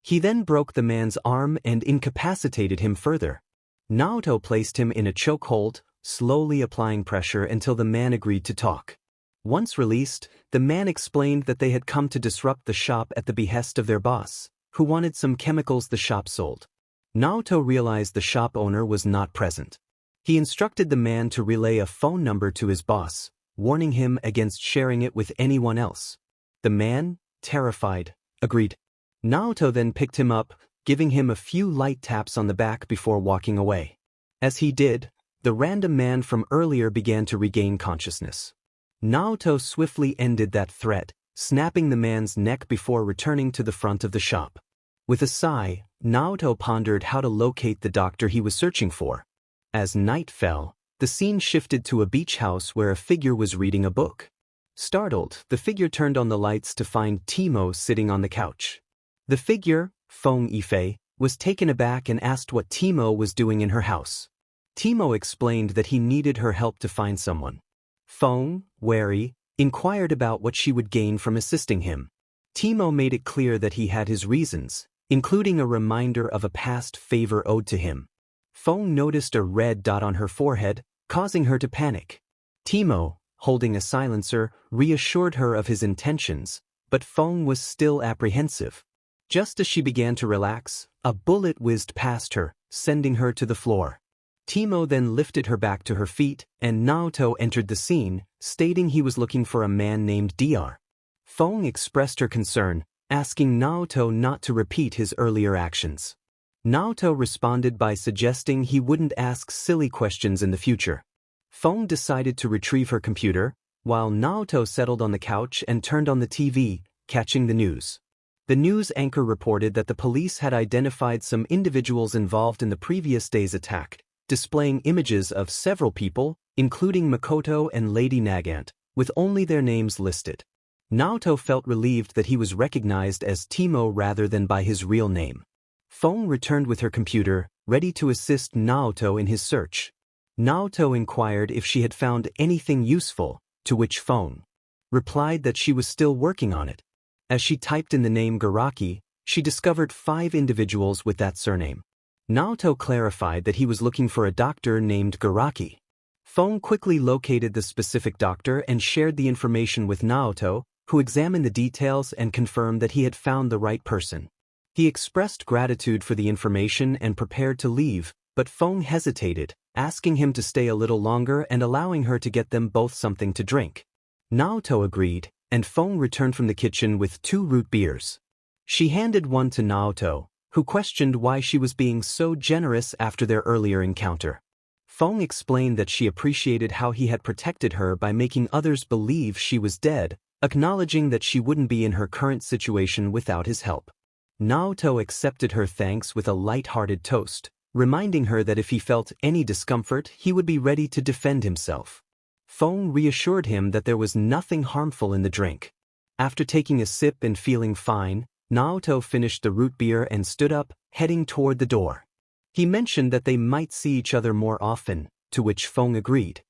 He then broke the man's arm and incapacitated him further. Naoto placed him in a chokehold, slowly applying pressure until the man agreed to talk. Once released, the man explained that they had come to disrupt the shop at the behest of their boss, who wanted some chemicals the shop sold. Naoto realized the shop owner was not present. He instructed the man to relay a phone number to his boss, warning him against sharing it with anyone else. The man, terrified, agreed. Naoto then picked him up, giving him a few light taps on the back before walking away. As he did, the random man from earlier began to regain consciousness. Naoto swiftly ended that threat, snapping the man's neck before returning to the front of the shop. With a sigh, Naoto pondered how to locate the doctor he was searching for. As night fell, the scene shifted to a beach house where a figure was reading a book. Startled, the figure turned on the lights to find Timo sitting on the couch. The figure, Feng Yifei, was taken aback and asked what Timo was doing in her house. Timo explained that he needed her help to find someone. Feng, wary, inquired about what she would gain from assisting him. Timo made it clear that he had his reasons, including a reminder of a past favor owed to him. Feng noticed a red dot on her forehead, causing her to panic. Timo, holding a silencer, reassured her of his intentions, but Feng was still apprehensive. Just as she began to relax, a bullet whizzed past her, sending her to the floor. Timo then lifted her back to her feet, and Naoto entered the scene, stating he was looking for a man named Dr. Feng expressed her concern, asking Naoto not to repeat his earlier actions. Naoto responded by suggesting he wouldn't ask silly questions in the future. Feng decided to retrieve her computer, while Naoto settled on the couch and turned on the TV, catching the news. The news anchor reported that the police had identified some individuals involved in the previous day's attack, displaying images of several people, including Makoto and Lady Nagant, with only their names listed. Naoto felt relieved that he was recognized as Timo rather than by his real name. Feng returned with her computer, ready to assist Naoto in his search. Naoto inquired if she had found anything useful, to which Feng replied that she was still working on it. As she typed in the name Shigaraki, she discovered 5 individuals with that surname. Naoto clarified that he was looking for a doctor named Shigaraki. Feng quickly located the specific doctor and shared the information with Naoto, who examined the details and confirmed that he had found the right person. He expressed gratitude for the information and prepared to leave, but Feng hesitated, asking him to stay a little longer and allowing her to get them both something to drink. Naoto agreed, and Feng returned from the kitchen with 2 root beers. She handed one to Naoto, who questioned why she was being so generous after their earlier encounter. Feng explained that she appreciated how he had protected her by making others believe she was dead, acknowledging that she wouldn't be in her current situation without his help. Naoto accepted her thanks with a light-hearted toast, reminding her that if he felt any discomfort, he would be ready to defend himself. Feng reassured him that there was nothing harmful in the drink. After taking a sip and feeling fine, Naoto finished the root beer and stood up, heading toward the door. He mentioned that they might see each other more often, to which Feng agreed.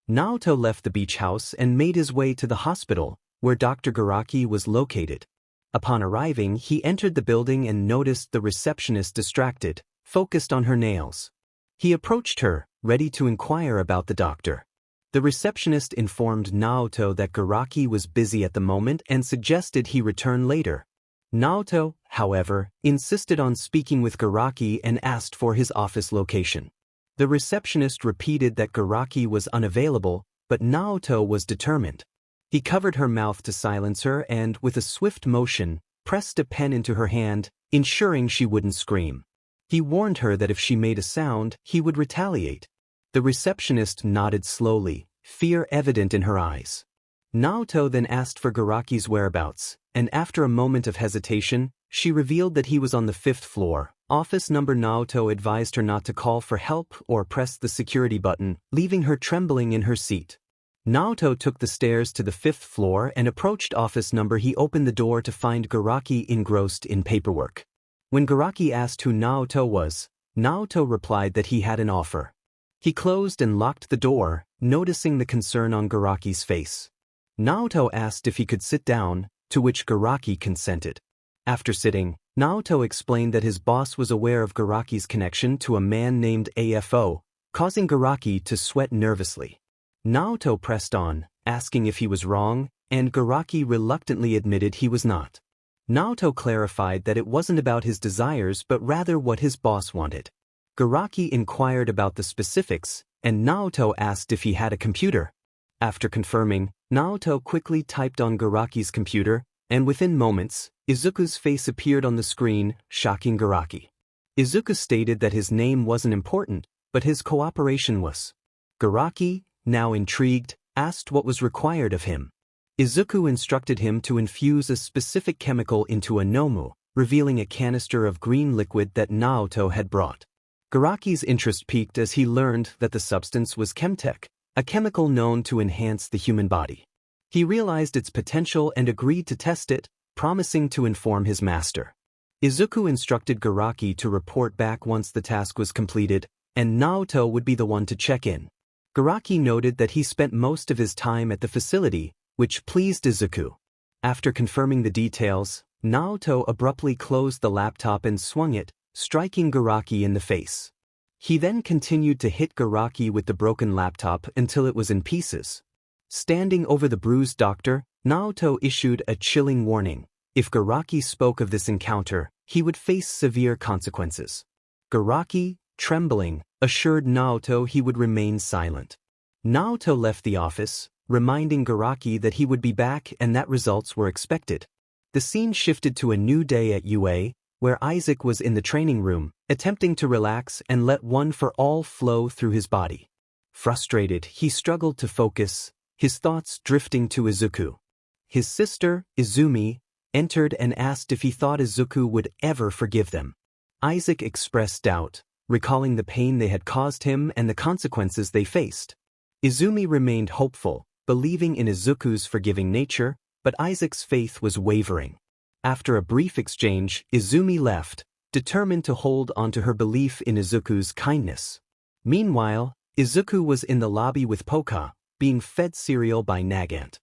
Naoto left the beach house and made his way to the hospital, where Dr. Shigaraki was located. Upon arriving, he entered the building and noticed the receptionist distracted, focused on her nails. He approached her, ready to inquire about the doctor. The receptionist informed Naoto that Shigaraki was busy at the moment and suggested he return later. Naoto, however, insisted on speaking with Shigaraki and asked for his office location. The receptionist repeated that Shigaraki was unavailable, but Naoto was determined. He covered her mouth to silence her and, with a swift motion, pressed a pen into her hand, ensuring she wouldn't scream. He warned her that if she made a sound, he would retaliate. The receptionist nodded slowly, fear evident in her eyes. Naoto then asked for Garaki's whereabouts, and after a moment of hesitation, she revealed that he was on the 5th floor. Office number. Naoto advised her not to call for help or press the security button, leaving her trembling in her seat. Naoto took the stairs to the 5th floor and approached office number. He opened the door to find Shigaraki engrossed in paperwork. When Shigaraki asked who Naoto was, Naoto replied that he had an offer. He closed and locked the door, noticing the concern on Garaki's face. Naoto asked if he could sit down, to which Shigaraki consented. After sitting, Naoto explained that his boss was aware of Garaki's connection to a man named AFO, causing Shigaraki to sweat nervously. Naoto pressed on, asking if he was wrong, and Shigaraki reluctantly admitted he was not. Naoto clarified that it wasn't about his desires but rather what his boss wanted. Shigaraki inquired about the specifics, and Naoto asked if he had a computer. After confirming, Naoto quickly typed on Garaki's computer, and within moments, Izuku's face appeared on the screen, shocking Shigaraki. Izuku stated that his name wasn't important, but his cooperation was. Shigaraki, now intrigued, asked what was required of him. Izuku instructed him to infuse a specific chemical into a nomu, revealing a canister of green liquid that Naoto had brought. Garaki's interest peaked as he learned that the substance was chemtech, a chemical known to enhance the human body. He realized its potential and agreed to test it, promising to inform his master. Izuku instructed Garaki to report back once the task was completed, and Naoto would be the one to check in. Garaki noted that he spent most of his time at the facility, which pleased Izuku. After confirming the details, Naoto abruptly closed the laptop and swung it, striking Garaki in the face. He then continued to hit Garaki with the broken laptop until it was in pieces. Standing over the bruised doctor, Naoto issued a chilling warning. If Garaki spoke of this encounter, he would face severe consequences. Garaki, trembling, assured Naoto he would remain silent. Naoto left the office, reminding Garaki that he would be back and that results were expected. The scene shifted to a new day at UA, where Isaac was in the training room, attempting to relax and let one for all flow through his body. Frustrated, he struggled to focus, his thoughts drifting to Izuku. His sister, Izumi, entered and asked if he thought Izuku would ever forgive them. Isaac expressed doubt, recalling the pain they had caused him and the consequences they faced. Izumi remained hopeful, believing in Izuku's forgiving nature, but Isaac's faith was wavering. After a brief exchange, Izumi left, determined to hold onto her belief in Izuku's kindness. Meanwhile, Izuku was in the lobby with Poka, being fed cereal by Nagant.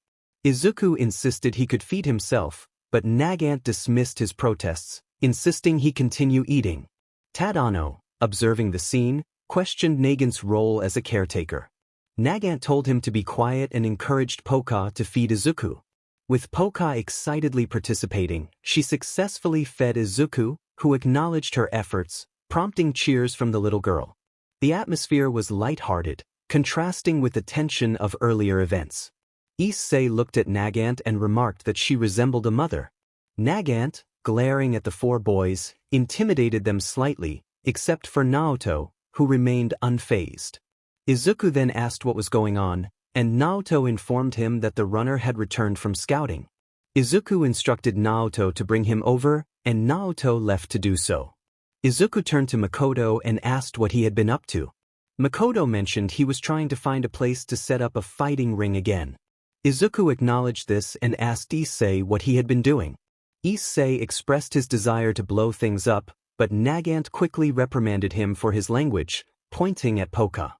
Izuku insisted he could feed himself, but Nagant dismissed his protests, insisting he continue eating. Tadano, observing the scene, questioned Nagant's role as a caretaker. Nagant told him to be quiet and encouraged Poka to feed Izuku. With Poka excitedly participating, she successfully fed Izuku, who acknowledged her efforts, prompting cheers from the little girl. The atmosphere was lighthearted, contrasting with the tension of earlier events. Issei looked at Nagant and remarked that she resembled a mother. Nagant, glaring at the four boys, intimidated them slightly, except for Naoto, who remained unfazed. Izuku then asked what was going on, and Naoto informed him that the runner had returned from scouting. Izuku instructed Naoto to bring him over, and Naoto left to do so. Izuku turned to Makoto and asked what he had been up to. Makoto mentioned he was trying to find a place to set up a fighting ring again. Izuku acknowledged this and asked Issei what he had been doing. Issei expressed his desire to blow things up, but Nagant quickly reprimanded him for his language, pointing at Poka.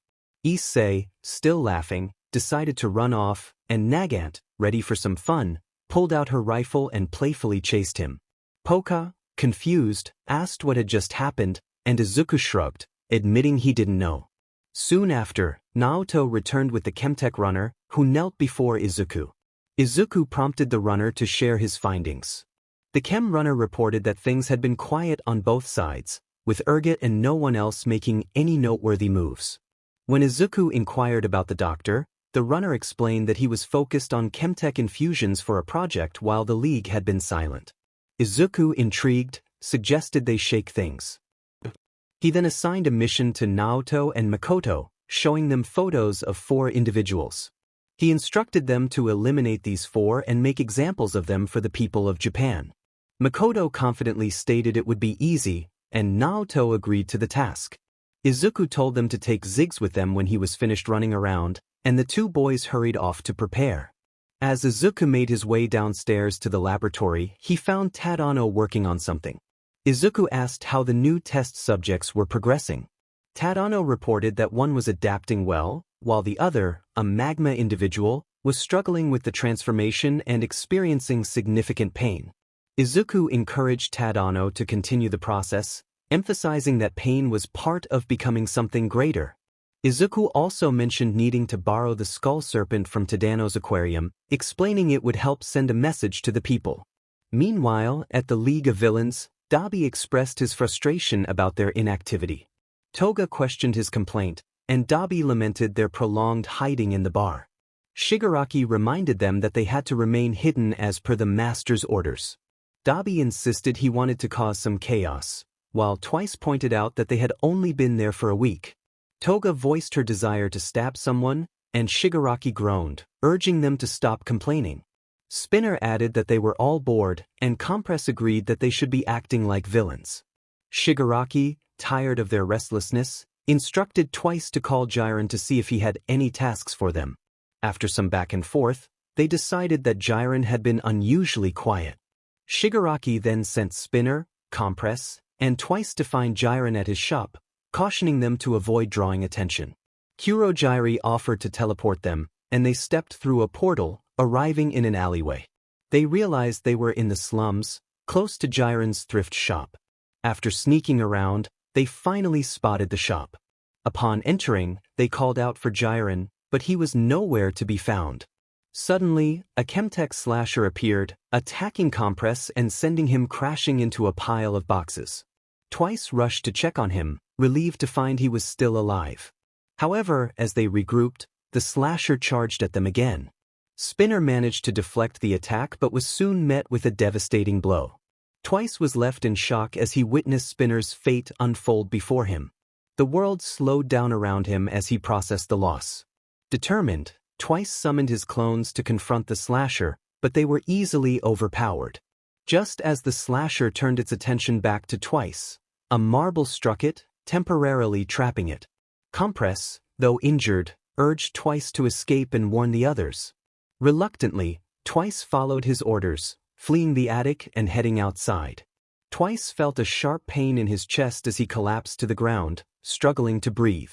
Issei, still laughing, decided to run off, and Nagant, ready for some fun, pulled out her rifle and playfully chased him. Poka, confused, asked what had just happened, and Izuku shrugged, admitting he didn't know. Soon after, Naoto returned with the Chemtech runner, who knelt before Izuku. Izuku prompted the runner to share his findings. The Chem runner reported that things had been quiet on both sides, with Urget and no one else making any noteworthy moves. When Izuku inquired about the doctor, the runner explained that he was focused on Chemtech infusions for a project while the League had been silent. Izuku, intrigued, suggested they shake things. He then assigned a mission to Naoto and Makoto, showing them photos of 4 individuals. He instructed them to eliminate these 4 and make examples of them for the people of Japan. Makoto confidently stated it would be easy, and Naoto agreed to the task. Izuku told them to take Ziggs with them when he was finished running around, and the 2 boys hurried off to prepare. As Izuku made his way downstairs to the laboratory, he found Tadano working on something. Izuku asked how the new test subjects were progressing. Tadano reported that one was adapting well, while the other, a magma individual, was struggling with the transformation and experiencing significant pain. Izuku encouraged Tadano to continue the process, emphasizing that pain was part of becoming something greater. Izuku also mentioned needing to borrow the skull serpent from Tadano's aquarium, explaining it would help send a message to the people. Meanwhile, at the League of Villains, Dabi expressed his frustration about their inactivity. Toga questioned his complaint, and Dabi lamented their prolonged hiding in the bar. Shigaraki reminded them that they had to remain hidden as per the master's orders. Dabi insisted he wanted to cause some chaos, while Twice pointed out that they had only been there for a week. Toga voiced her desire to stab someone, and Shigaraki groaned, urging them to stop complaining. Spinner added that they were all bored, and Compress agreed that they should be acting like villains. Shigaraki, tired of their restlessness, instructed Twice to call Jiren to see if he had any tasks for them. After some back and forth, they decided that Jiren had been unusually quiet. Shigaraki then sent Spinner, Compress, and Twice to find Jiren at his shop, cautioning them to avoid drawing attention. Kurogiri offered to teleport them, and they stepped through a portal, arriving in an alleyway. They realized they were in the slums, close to Jiren's thrift shop. After sneaking around, they finally spotted the shop. Upon entering, they called out for Jiren, but he was nowhere to be found. Suddenly, a Chemtech slasher appeared, attacking Compress and sending him crashing into a pile of boxes. Twice rushed to check on him, relieved to find he was still alive. However, as they regrouped, the slasher charged at them again. Spinner managed to deflect the attack but was soon met with a devastating blow. Twice was left in shock as he witnessed Spinner's fate unfold before him. The world slowed down around him as he processed the loss. Determined, Twice summoned his clones to confront the slasher, but they were easily overpowered. Just as the slasher turned its attention back to Twice, a marble struck it, temporarily trapping it. Compress, though injured, urged Twice to escape and warn the others. Reluctantly, Twice followed his orders, fleeing the attic and heading outside. Twice felt a sharp pain in his chest as he collapsed to the ground, struggling to breathe.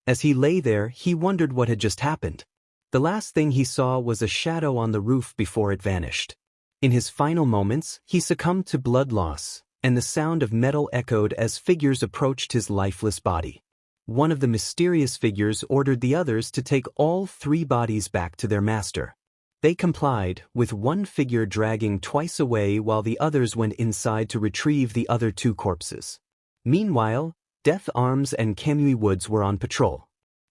As he lay there, he wondered what had just happened. The last thing he saw was a shadow on the roof before it vanished. In his final moments, he succumbed to blood loss, and the sound of metal echoed as figures approached his lifeless body. One of the mysterious figures ordered the others to take all 3 bodies back to their master. They complied, with one figure dragging Twice away while the others went inside to retrieve the other 2 corpses. Meanwhile, Death Arms and Kamui Woods were on patrol.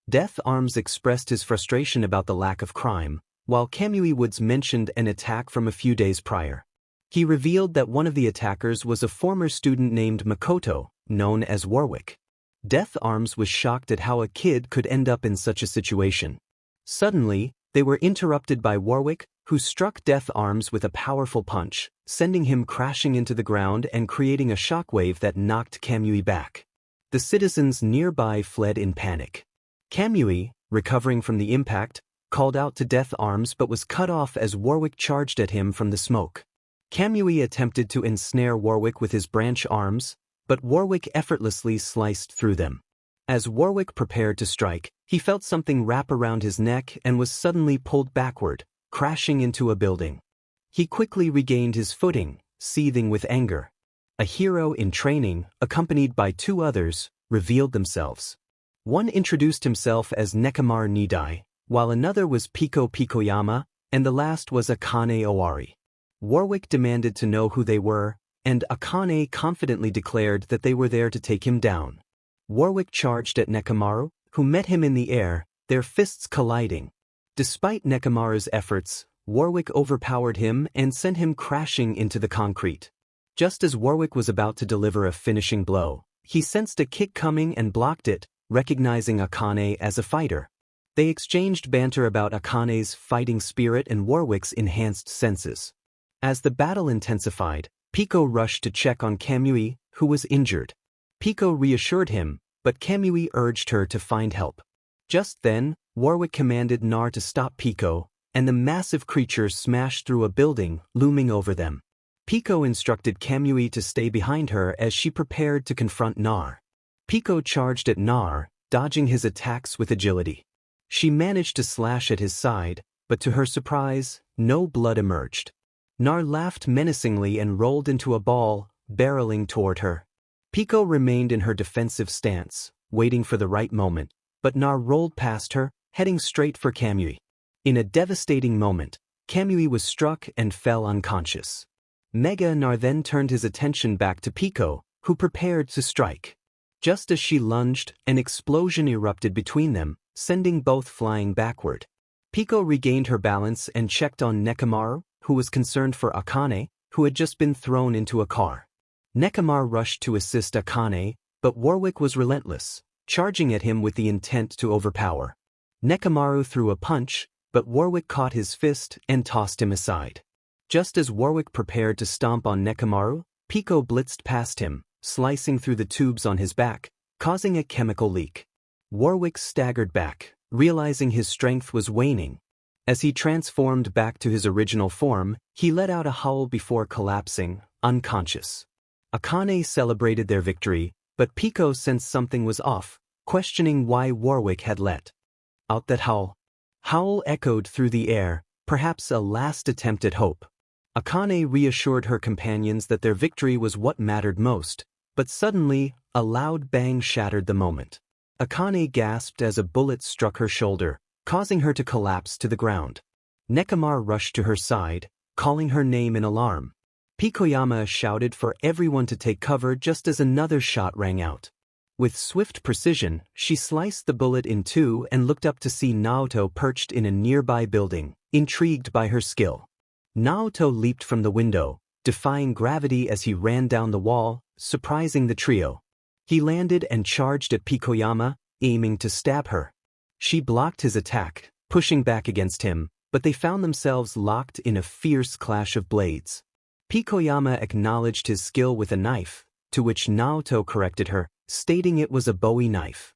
Death Arms expressed his frustration about the lack of crime, while Kamui Woods mentioned an attack from a few days prior. He revealed that one of the attackers was a former student named Makoto, known as Warwick. Death Arms was shocked at how a kid could end up in such a situation. Suddenly, they were interrupted by Warwick, who struck Death Arms with a powerful punch, sending him crashing into the ground and creating a shockwave that knocked Kamui back. The citizens nearby fled in panic. Kamui, recovering from the impact, called out to Death Arms but was cut off as Warwick charged at him from the smoke. Kamui attempted to ensnare Warwick with his branch arms, but Warwick effortlessly sliced through them. As Warwick prepared to strike, he felt something wrap around his neck and was suddenly pulled backward, crashing into a building. He quickly regained his footing, seething with anger. A hero in training, accompanied by 2 others, revealed themselves. One introduced himself as Nekomaru Nidai, while another was Piko Pikoyama, and the last was Akane Owari. Warwick demanded to know who they were, and Akane confidently declared that they were there to take him down. Warwick charged at Nekomaru, who met him in the air, their fists colliding. Despite Nekomaru's efforts, Warwick overpowered him and sent him crashing into the concrete. Just as Warwick was about to deliver a finishing blow, he sensed a kick coming and blocked it, recognizing Akane as a fighter. They exchanged banter about Akane's fighting spirit and Warwick's enhanced senses. As the battle intensified, Piko rushed to check on Kamui, who was injured. Piko reassured him, but Kamui urged her to find help. Just then, Warwick commanded Nar to stop Piko, and the massive creature smashed through a building, looming over them. Piko instructed Kamui to stay behind her as she prepared to confront Nar. Piko charged at Nar, dodging his attacks with agility. She managed to slash at his side, but to her surprise, no blood emerged. Nar laughed menacingly and rolled into a ball, barreling toward her. Piko remained in her defensive stance, waiting for the right moment, but Nar rolled past her, heading straight for Kamui. In a devastating moment, Kamui was struck and fell unconscious. Mega Nar then turned his attention back to Piko, who prepared to strike. Just as she lunged, an explosion erupted between them, sending both flying backward. Piko regained her balance and checked on Nekomaru, who was concerned for Akane, who had just been thrown into a car. Nekomaru rushed to assist Akane, but Warwick was relentless, charging at him with the intent to overpower. Nekomaru threw a punch, but Warwick caught his fist and tossed him aside. Just as Warwick prepared to stomp on Nekomaru, Piko blitzed past him, slicing through the tubes on his back, causing a chemical leak. Warwick staggered back, realizing his strength was waning. As he transformed back to his original form, he let out a howl before collapsing, unconscious. Akane celebrated their victory, but Pico sensed something was off, questioning why Warwick had let out that howl. Howl echoed through the air, perhaps a last attempt at hope. Akane reassured her companions that their victory was what mattered most, but suddenly, a loud bang shattered the moment. Akane gasped as a bullet struck her shoulder, causing her to collapse to the ground. Nekomaru rushed to her side, calling her name in alarm. Pikoyama shouted for everyone to take cover just as another shot rang out. With swift precision, she sliced the bullet in two and looked up to see Naoto perched in a nearby building, intrigued by her skill. Naoto leaped from the window, defying gravity as he ran down the wall, surprising the trio. He landed and charged at Pikoyama, aiming to stab her. She blocked his attack, pushing back against him, but they found themselves locked in a fierce clash of blades. Pikoyama acknowledged his skill with a knife, to which Naoto corrected her, stating it was a Bowie knife.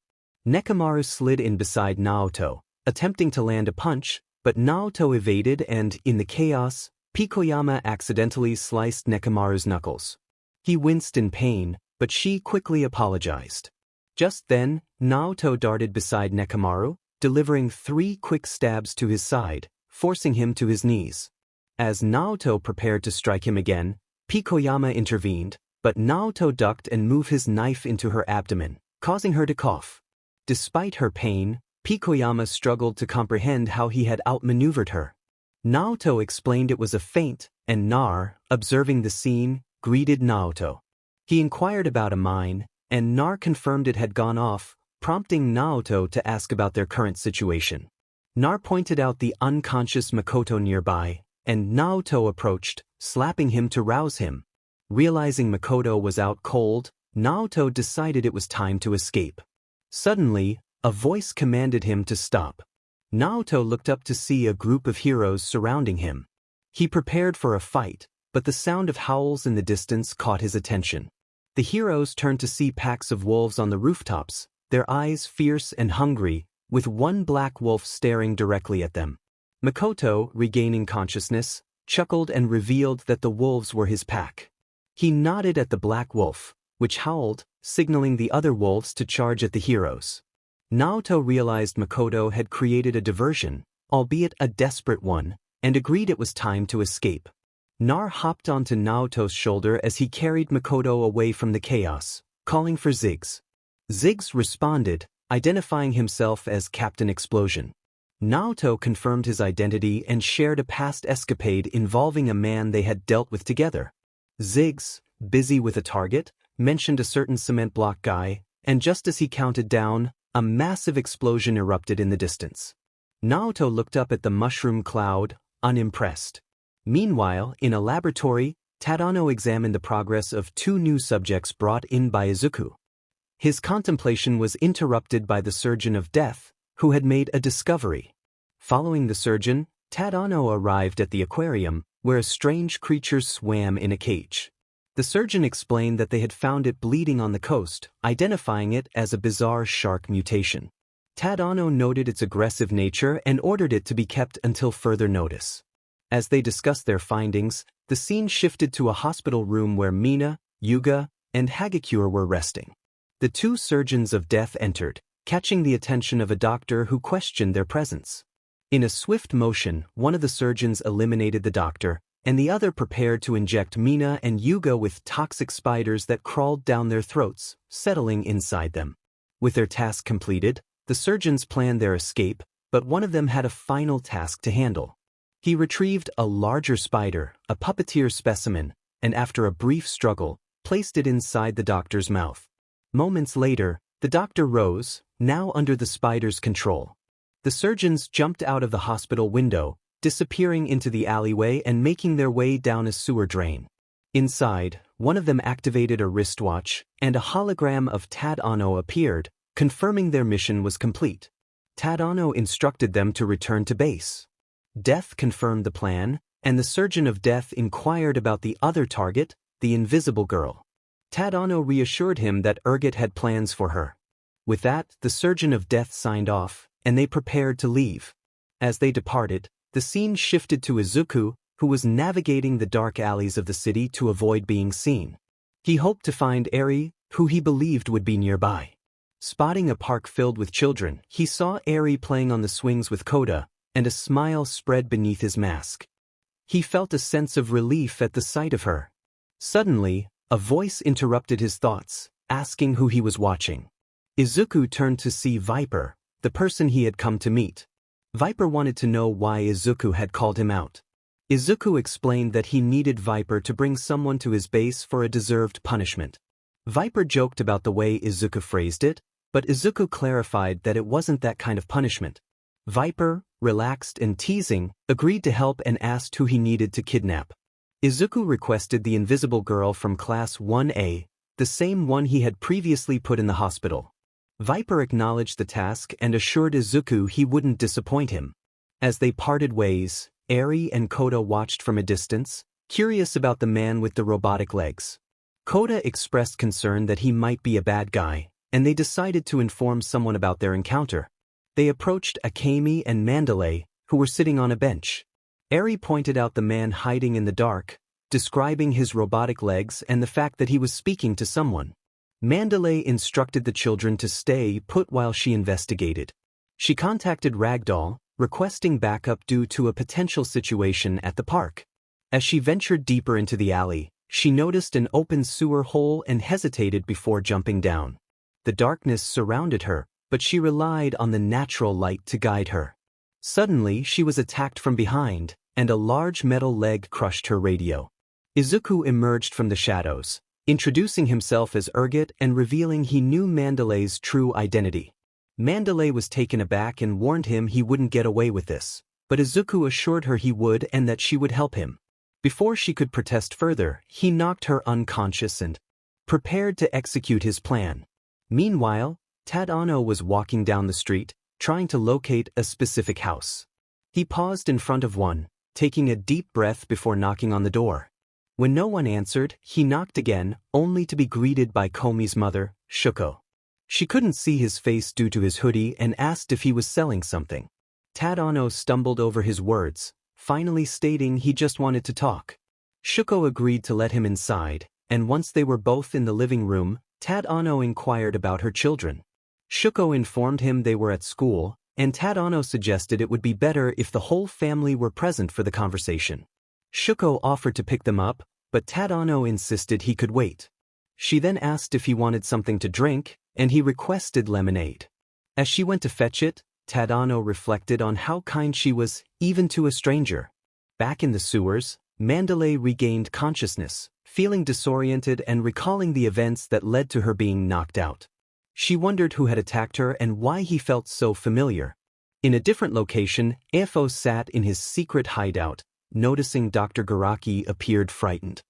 Nekomaru slid in beside Naoto, attempting to land a punch, but Naoto evaded and, in the chaos, Pikoyama accidentally sliced Nekomaru's knuckles. He winced in pain, but she quickly apologized. Just then, Naoto darted beside Nekomaru, delivering 3 quick stabs to his side, forcing him to his knees. As Naoto prepared to strike him again, Pikoyama intervened, but Naoto ducked and moved his knife into her abdomen, causing her to cough. Despite her pain, Pikoyama struggled to comprehend how he had outmaneuvered her. Naoto explained it was a feint, and Nar, observing the scene, greeted Naoto. He inquired about a mine, and Nar confirmed it had gone off, prompting Naoto to ask about their current situation. Nar pointed out the unconscious Makoto nearby, and Naoto approached, slapping him to rouse him. Realizing Makoto was out cold, Naoto decided it was time to escape. Suddenly, a voice commanded him to stop. Naoto looked up to see a group of heroes surrounding him. He prepared for a fight, but the sound of howls in the distance caught his attention. The heroes turned to see packs of wolves on the rooftops, their eyes fierce and hungry, with one black wolf staring directly at them. Makoto, regaining consciousness, chuckled and revealed that the wolves were his pack. He nodded at the black wolf, which howled, signaling the other wolves to charge at the heroes. Naoto realized Makoto had created a diversion, albeit a desperate one, and agreed it was time to escape. Nar hopped onto Naoto's shoulder as he carried Makoto away from the chaos, calling for Ziggs. Ziggs responded, identifying himself as Captain Explosion. Naoto confirmed his identity and shared a past escapade involving a man they had dealt with together. Ziggs, busy with a target, mentioned a certain cement block guy, and just as he counted down, a massive explosion erupted in the distance. Naoto looked up at the mushroom cloud, unimpressed. Meanwhile, in a laboratory, Tadano examined the progress of 2 new subjects brought in by Izuku. His contemplation was interrupted by the Surgeon of Death, who had made a discovery. Following the surgeon, Tadano arrived at the aquarium, where a strange creature swam in a cage. The surgeon explained that they had found it bleeding on the coast, identifying it as a bizarre shark mutation. Tadano noted its aggressive nature and ordered it to be kept until further notice. As they discussed their findings, the scene shifted to a hospital room where Mina, Yuga, and Hagakure were resting. The 2 surgeons of death entered, catching the attention of a doctor who questioned their presence. In a swift motion, one of the surgeons eliminated the doctor, and the other prepared to inject Mina and Yuga with toxic spiders that crawled down their throats, settling inside them. With their task completed, the surgeons planned their escape, but one of them had a final task to handle. He retrieved a larger spider, a puppeteer specimen, and after a brief struggle, placed it inside the doctor's mouth. Moments later, the doctor rose, now under the spider's control. The surgeons jumped out of the hospital window, disappearing into the alleyway and making their way down a sewer drain. Inside, one of them activated a wristwatch, and a hologram of Tadano appeared, confirming their mission was complete. Tadano instructed them to return to base. Death confirmed the plan, and the Surgeon of Death inquired about the other target, the Invisible Girl. Tadano reassured him that Urgot had plans for her. With that, the Surgeon of Death signed off, and they prepared to leave. As they departed, The scene shifted to Izuku, who was navigating the dark alleys of the city to avoid being seen. He hoped to find Eri, who he believed would be nearby. Spotting a park filled with children, he saw Eri playing on the swings with Koda, and a smile spread beneath his mask. He felt a sense of relief at the sight of her. Suddenly, a voice interrupted his thoughts, asking who he was watching. Izuku turned to see Viper, the person he had come to meet. Viper wanted to know why Izuku had called him out. Izuku explained that he needed Viper to bring someone to his base for a deserved punishment. Viper joked about the way Izuku phrased it, but Izuku clarified that it wasn't that kind of punishment. Viper, relaxed and teasing, agreed to help and asked who he needed to kidnap. Izuku requested the invisible girl from Class 1A, the same one he had previously put in the hospital. Viper acknowledged the task and assured Izuku he wouldn't disappoint him. As they parted ways, Eri and Koda watched from a distance, curious about the man with the robotic legs. Koda expressed concern that he might be a bad guy, and they decided to inform someone about their encounter. They approached Akemi and Mandalay, who were sitting on a bench. Eri pointed out the man hiding in the dark, describing his robotic legs and the fact that he was speaking to someone. Mandalay instructed the children to stay put while she investigated. She contacted Ragdoll, requesting backup due to a potential situation at the park. As she ventured deeper into the alley, she noticed an open sewer hole and hesitated before jumping down. The darkness surrounded her, but she relied on the natural light to guide her. Suddenly, she was attacked from behind, and a large metal leg crushed her radio. Izuku emerged from the shadows, introducing himself as Urgot and revealing he knew Mandalay's true identity. Mandalay was taken aback and warned him he wouldn't get away with this, but Izuku assured her he would and that she would help him. Before she could protest further, he knocked her unconscious and prepared to execute his plan. Meanwhile, Tadano was walking down the street, trying to locate a specific house. He paused in front of one, taking a deep breath before knocking on the door. When no one answered, he knocked again, only to be greeted by Komi's mother, Shuko. She couldn't see his face due to his hoodie and asked if he was selling something. Tadano stumbled over his words, finally stating he just wanted to talk. Shuko agreed to let him inside, and once they were both in the living room, Tadano inquired about her children. Shuko informed him they were at school, and Tadano suggested it would be better if the whole family were present for the conversation. Shuko offered to pick them up, but Tadano insisted he could wait. She then asked if he wanted something to drink, and he requested lemonade. As she went to fetch it, Tadano reflected on how kind she was, even to a stranger. Back in the sewers, Mandalay regained consciousness, feeling disoriented and recalling the events that led to her being knocked out. She wondered who had attacked her and why he felt so familiar. In a different location, Afo sat in his secret hideout, noticing Dr. Garaki appeared frightened.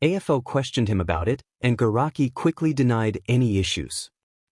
AFO questioned him about it, and Garaki quickly denied any issues.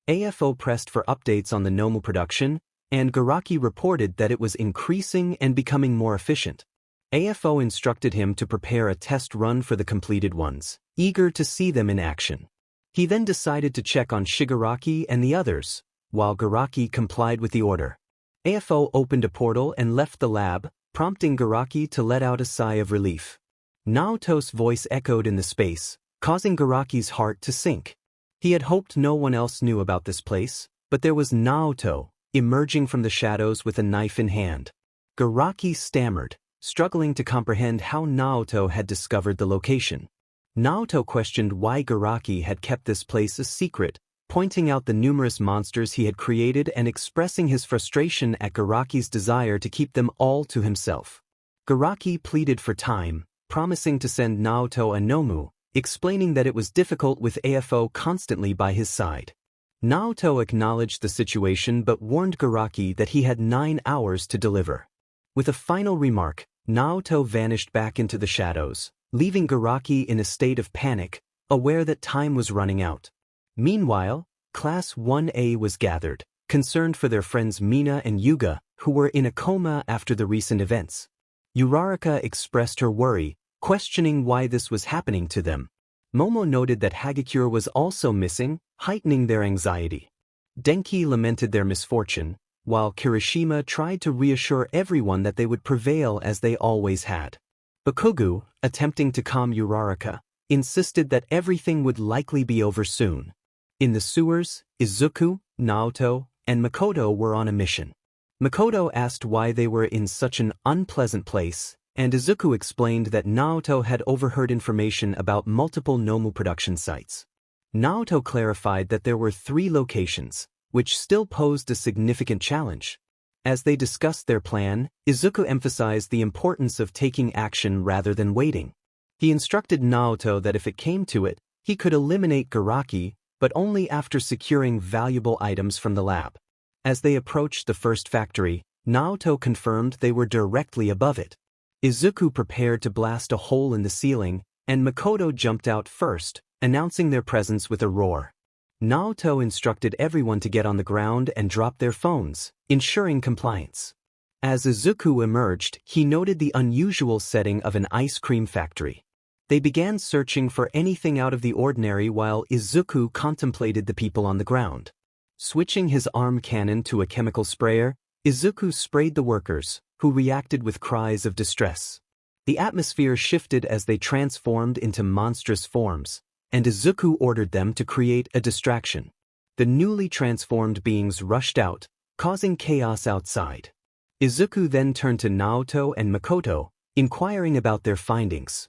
AFO pressed for updates on the Nomu production, and Garaki reported that it was increasing and becoming more efficient. AFO instructed him to prepare a test run for the completed ones, eager to see them in action. He then decided to check on Shigaraki and the others, while Garaki complied with the order. AFO opened a portal and left the lab, prompting Garaki to let out a sigh of relief. Naoto's voice echoed in the space, causing Garaki's heart to sink. He had hoped no one else knew about this place, but there was Naoto, emerging from the shadows with a knife in hand. Garaki stammered, struggling to comprehend how Naoto had discovered the location. Naoto questioned why Garaki had kept this place a secret, pointing out the numerous monsters he had created and expressing his frustration at Garaki's desire to keep them all to himself. Garaki pleaded for time, promising to send Naoto a Nomu, explaining that it was difficult with AFO constantly by his side. Naoto acknowledged the situation but warned Garaki that he had 9 hours to deliver. With a final remark, Naoto vanished back into the shadows, leaving Garaki in a state of panic, aware that time was running out. Meanwhile, Class 1A was gathered, concerned for their friends Mina and Yuga, who were in a coma after the recent events. Uraraka expressed her worry, questioning why this was happening to them. Momo noted that Hagakure was also missing, heightening their anxiety. Denki lamented their misfortune, while Kirishima tried to reassure everyone that they would prevail as they always had. Bakugo, attempting to calm Uraraka, insisted that everything would likely be over soon. In the sewers, Izuku, Naoto, and Makoto were on a mission. Makoto asked why they were in such an unpleasant place, and Izuku explained that Naoto had overheard information about multiple Nomu production sites. Naoto clarified that there were 3 locations, which still posed a significant challenge. As they discussed their plan, Izuku emphasized the importance of taking action rather than waiting. He instructed Naoto that if it came to it, he could eliminate Shigaraki, but only after securing valuable items from the lab. As they approached the first factory, Naoto confirmed they were directly above it. Izuku prepared to blast a hole in the ceiling, and Makoto jumped out first, announcing their presence with a roar. Naoto instructed everyone to get on the ground and drop their phones, ensuring compliance. As Izuku emerged, he noted the unusual setting of an ice cream factory. They began searching for anything out of the ordinary while Izuku contemplated the people on the ground. Switching his arm cannon to a chemical sprayer, Izuku sprayed the workers, who reacted with cries of distress. The atmosphere shifted as they transformed into monstrous forms, and Izuku ordered them to create a distraction. The newly transformed beings rushed out, causing chaos outside. Izuku then turned to Naoto and Makoto, inquiring about their findings.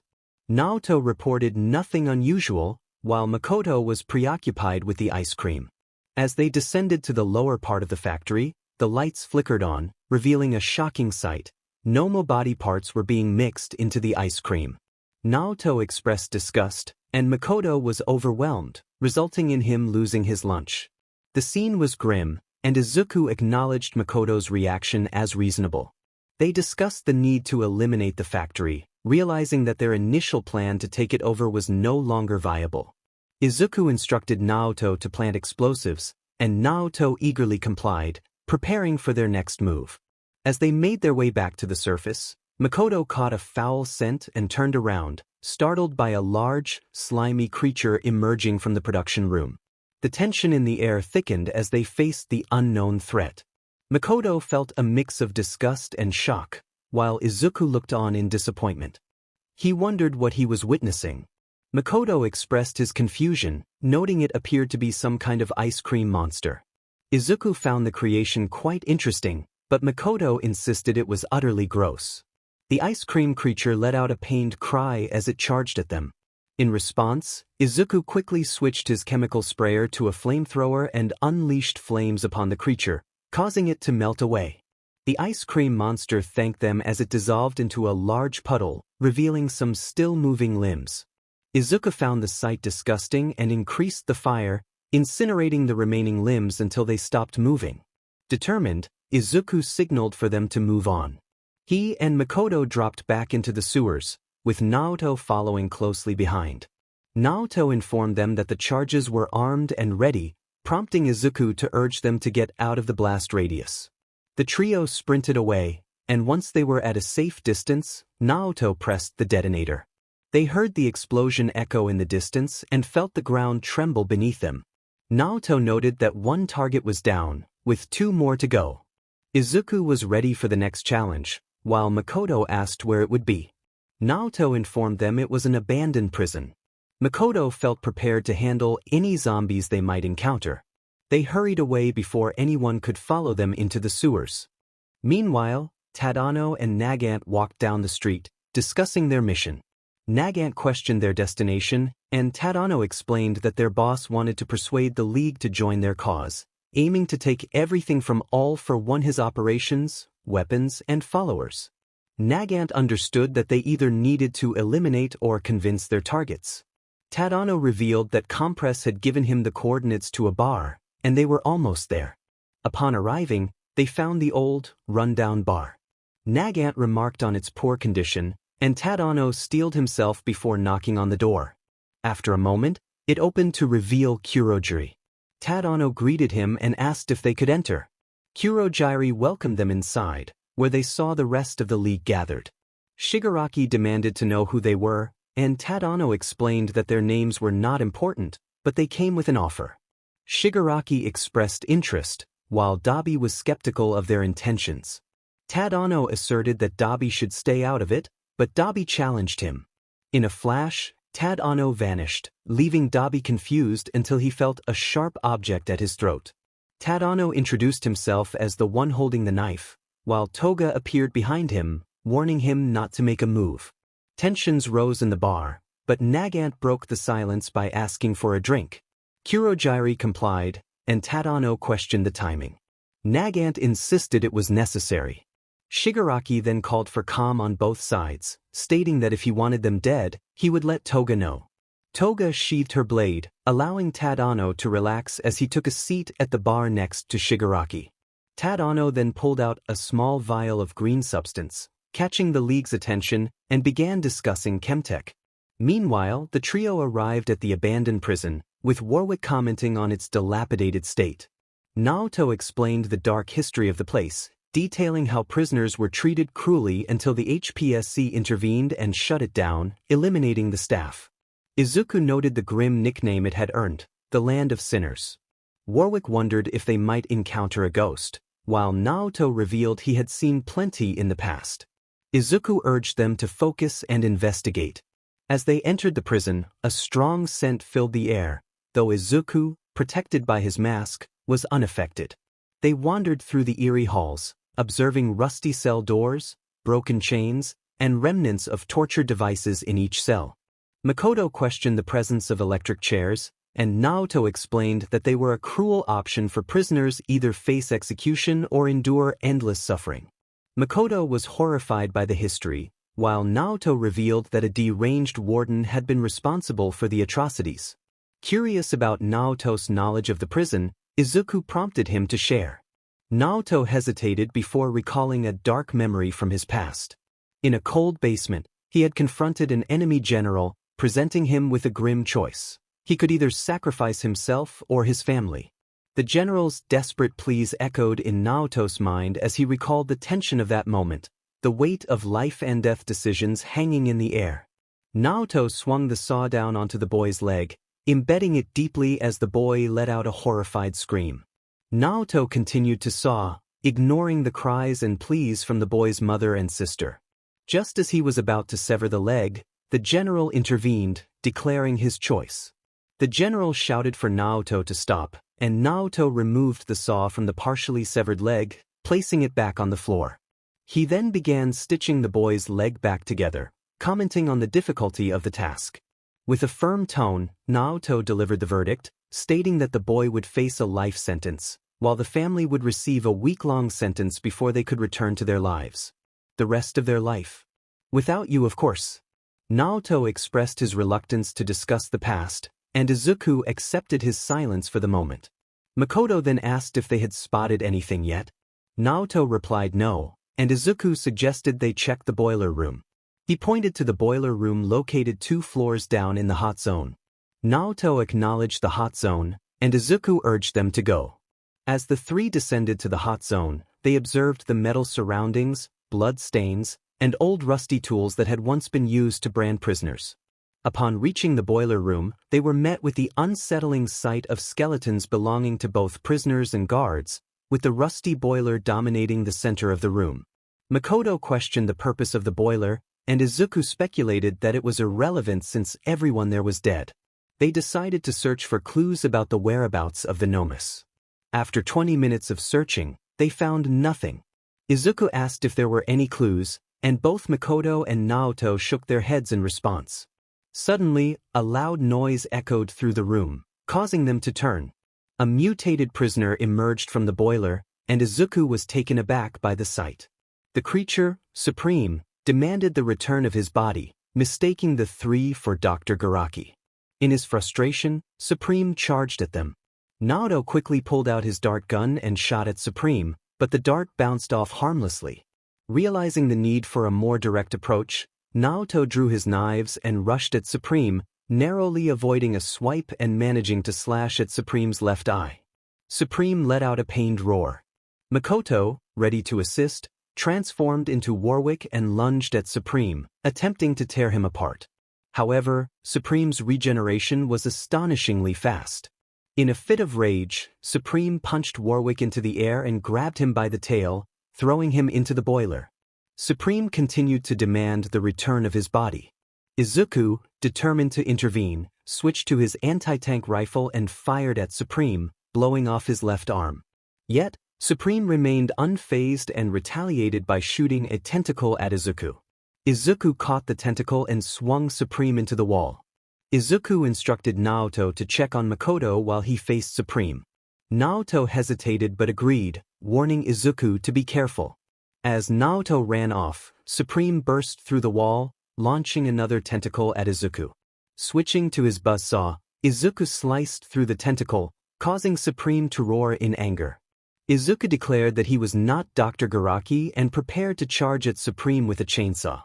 Naoto reported nothing unusual, while Makoto was preoccupied with the ice cream. As they descended to the lower part of the factory, the lights flickered on, revealing a shocking sight. Nomu body parts were being mixed into the ice cream. Naoto expressed disgust, and Makoto was overwhelmed, resulting in him losing his lunch. The scene was grim, and Izuku acknowledged Makoto's reaction as reasonable. They discussed the need to eliminate the factory, realizing that their initial plan to take it over was no longer viable. Izuku instructed Naoto to plant explosives, and Naoto eagerly complied, preparing for their next move. As they made their way back to the surface, Makoto caught a foul scent and turned around, startled by a large, slimy creature emerging from the production room. The tension in the air thickened as they faced the unknown threat. Makoto felt a mix of disgust and shock, while Izuku looked on in disappointment. He wondered what he was witnessing. Makoto expressed his confusion, noting it appeared to be some kind of ice cream monster. Izuku found the creation quite interesting, but Makoto insisted it was utterly gross. The ice cream creature let out a pained cry as it charged at them. In response, Izuku quickly switched his chemical sprayer to a flamethrower and unleashed flames upon the creature, causing it to melt away. The ice cream monster thanked them as it dissolved into a large puddle, revealing some still-moving limbs. Izuku found the sight disgusting and increased the fire, incinerating the remaining limbs until they stopped moving. Determined, Izuku signaled for them to move on. He and Makoto dropped back into the sewers, with Naoto following closely behind. Naoto informed them that the charges were armed and ready, prompting Izuku to urge them to get out of the blast radius. The trio sprinted away, and once they were at a safe distance, Naoto pressed the detonator. They heard the explosion echo in the distance and felt the ground tremble beneath them. Naoto noted that one target was down, with 2 more to go. Izuku was ready for the next challenge, while Makoto asked where it would be. Naoto informed them it was an abandoned prison. Makoto felt prepared to handle any zombies they might encounter. They hurried away before anyone could follow them into the sewers. Meanwhile, Tadano and Nagant walked down the street, discussing their mission. Nagant questioned their destination, and Tadano explained that their boss wanted to persuade the League to join their cause, aiming to take everything from All for One: his operations, weapons, and followers. Nagant understood that they either needed to eliminate or convince their targets. Tadano revealed that Compress had given him the coordinates to a bar, and they were almost there. Upon arriving, they found the old, run-down bar. Nagant remarked on its poor condition, and Tadano steeled himself before knocking on the door. After a moment, it opened to reveal Kurogiri. Tadano greeted him and asked if they could enter. Kurogiri welcomed them inside, where they saw the rest of the League gathered. Shigaraki demanded to know who they were, and Tadano explained that their names were not important, but they came with an offer. Shigaraki expressed interest, while Dabi was skeptical of their intentions. Tadano asserted that Dabi should stay out of it, but Dabi challenged him. In a flash, Tadano vanished, leaving Dabi confused until he felt a sharp object at his throat. Tadano introduced himself as the one holding the knife, while Toga appeared behind him, warning him not to make a move. Tensions rose in the bar, but Nagant broke the silence by asking for a drink. Kurogiri complied, and Tadano questioned the timing. Nagant insisted it was necessary. Shigaraki then called for calm on both sides, stating that if he wanted them dead, he would let Toga know. Toga sheathed her blade, allowing Tadano to relax as he took a seat at the bar next to Shigaraki. Tadano then pulled out a small vial of green substance, catching the League's attention, and began discussing Chemtech. Meanwhile, the trio arrived at the abandoned prison, with Warwick commenting on its dilapidated state. Naoto explained the dark history of the place, detailing how prisoners were treated cruelly until the HPSC intervened and shut it down, eliminating the staff. Izuku noted the grim nickname it had earned, the Land of Sinners. Warwick wondered if they might encounter a ghost, while Naoto revealed he had seen plenty in the past. Izuku urged them to focus and investigate. As they entered the prison, a strong scent filled the air, though Izuku, protected by his mask, was unaffected. They wandered through the eerie halls, observing rusty cell doors, broken chains, and remnants of torture devices in each cell. Makoto questioned the presence of electric chairs, and Naoto explained that they were a cruel option for prisoners either face execution or endure endless suffering. Makoto was horrified by the history, while Naoto revealed that a deranged warden had been responsible for the atrocities. Curious about Naoto's knowledge of the prison, Izuku prompted him to share. Naoto hesitated before recalling a dark memory from his past. In a cold basement, he had confronted an enemy general, presenting him with a grim choice. He could either sacrifice himself or his family. The general's desperate pleas echoed in Naoto's mind as he recalled the tension of that moment, the weight of life and death decisions hanging in the air. Naoto swung the saw down onto the boy's leg, embedding it deeply as the boy let out a horrified scream. Naoto continued to saw, ignoring the cries and pleas from the boy's mother and sister. Just as he was about to sever the leg, the general intervened, declaring his choice. The general shouted for Naoto to stop, and Naoto removed the saw from the partially severed leg, placing it back on the floor. He then began stitching the boy's leg back together, commenting on the difficulty of the task. With a firm tone, Naoto delivered the verdict, stating that the boy would face a life sentence, while the family would receive a week-long sentence before they could return to their lives. The rest of their life. Without you, of course. Naoto expressed his reluctance to discuss the past, and Izuku accepted his silence for the moment. Makoto then asked if they had spotted anything yet. Naoto replied no, and Izuku suggested they check the boiler room. He pointed to the boiler room located 2 floors down in the hot zone. Naoto acknowledged the hot zone, and Izuku urged them to go. As the 3 descended to the hot zone, they observed the metal surroundings, blood stains, and old rusty tools that had once been used to brand prisoners. Upon reaching the boiler room, they were met with the unsettling sight of skeletons belonging to both prisoners and guards, with the rusty boiler dominating the center of the room. Makoto questioned the purpose of the boiler, and Izuku speculated that it was irrelevant since everyone there was dead. They decided to search for clues about the whereabouts of the Nomus. After 20 minutes of searching, they found nothing. Izuku asked if there were any clues, and both Makoto and Naoto shook their heads in response. Suddenly, a loud noise echoed through the room, causing them to turn. A mutated prisoner emerged from the boiler, and Izuku was taken aback by the sight. The creature, Supreme, demanded the return of his body, mistaking the 3 for Dr. Garaki. In his frustration, Supreme charged at them. Naoto quickly pulled out his dart gun and shot at Supreme, but the dart bounced off harmlessly. Realizing the need for a more direct approach, Naoto drew his knives and rushed at Supreme, narrowly avoiding a swipe and managing to slash at Supreme's left eye. Supreme let out a pained roar. Makoto, ready to assist, transformed into Warwick and lunged at Supreme, attempting to tear him apart. However, Supreme's regeneration was astonishingly fast. In a fit of rage, Supreme punched Warwick into the air and grabbed him by the tail, throwing him into the boiler. Supreme continued to demand the return of his body. Izuku, determined to intervene, switched to his anti-tank rifle and fired at Supreme, blowing off his left arm. Yet, Supreme remained unfazed and retaliated by shooting a tentacle at Izuku. Izuku caught the tentacle and swung Supreme into the wall. Izuku instructed Naoto to check on Makoto while he faced Supreme. Naoto hesitated but agreed, warning Izuku to be careful. As Naoto ran off, Supreme burst through the wall, launching another tentacle at Izuku. Switching to his buzzsaw, Izuku sliced through the tentacle, causing Supreme to roar in anger. Izuku declared that he was not Dr. Garaki and prepared to charge at Supreme with a chainsaw.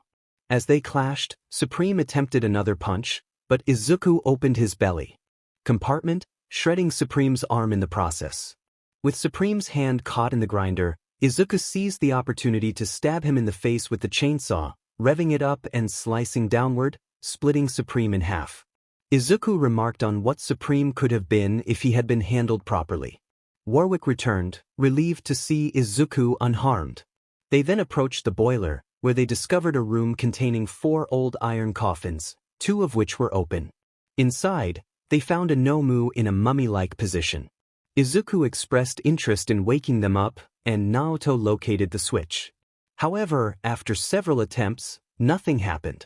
As they clashed, Supreme attempted another punch, but Izuku opened his belly compartment, shredding Supreme's arm in the process. With Supreme's hand caught in the grinder, Izuku seized the opportunity to stab him in the face with the chainsaw, revving it up and slicing downward, splitting Supreme in half. Izuku remarked on what Supreme could have been if he had been handled properly. Warwick returned, relieved to see Izuku unharmed. They then approached the boiler, where they discovered a room containing 4 old iron coffins, 2 of which were open. Inside, they found a Nomu in a mummy-like position. Izuku expressed interest in waking them up, and Naoto located the switch. However, after several attempts, nothing happened.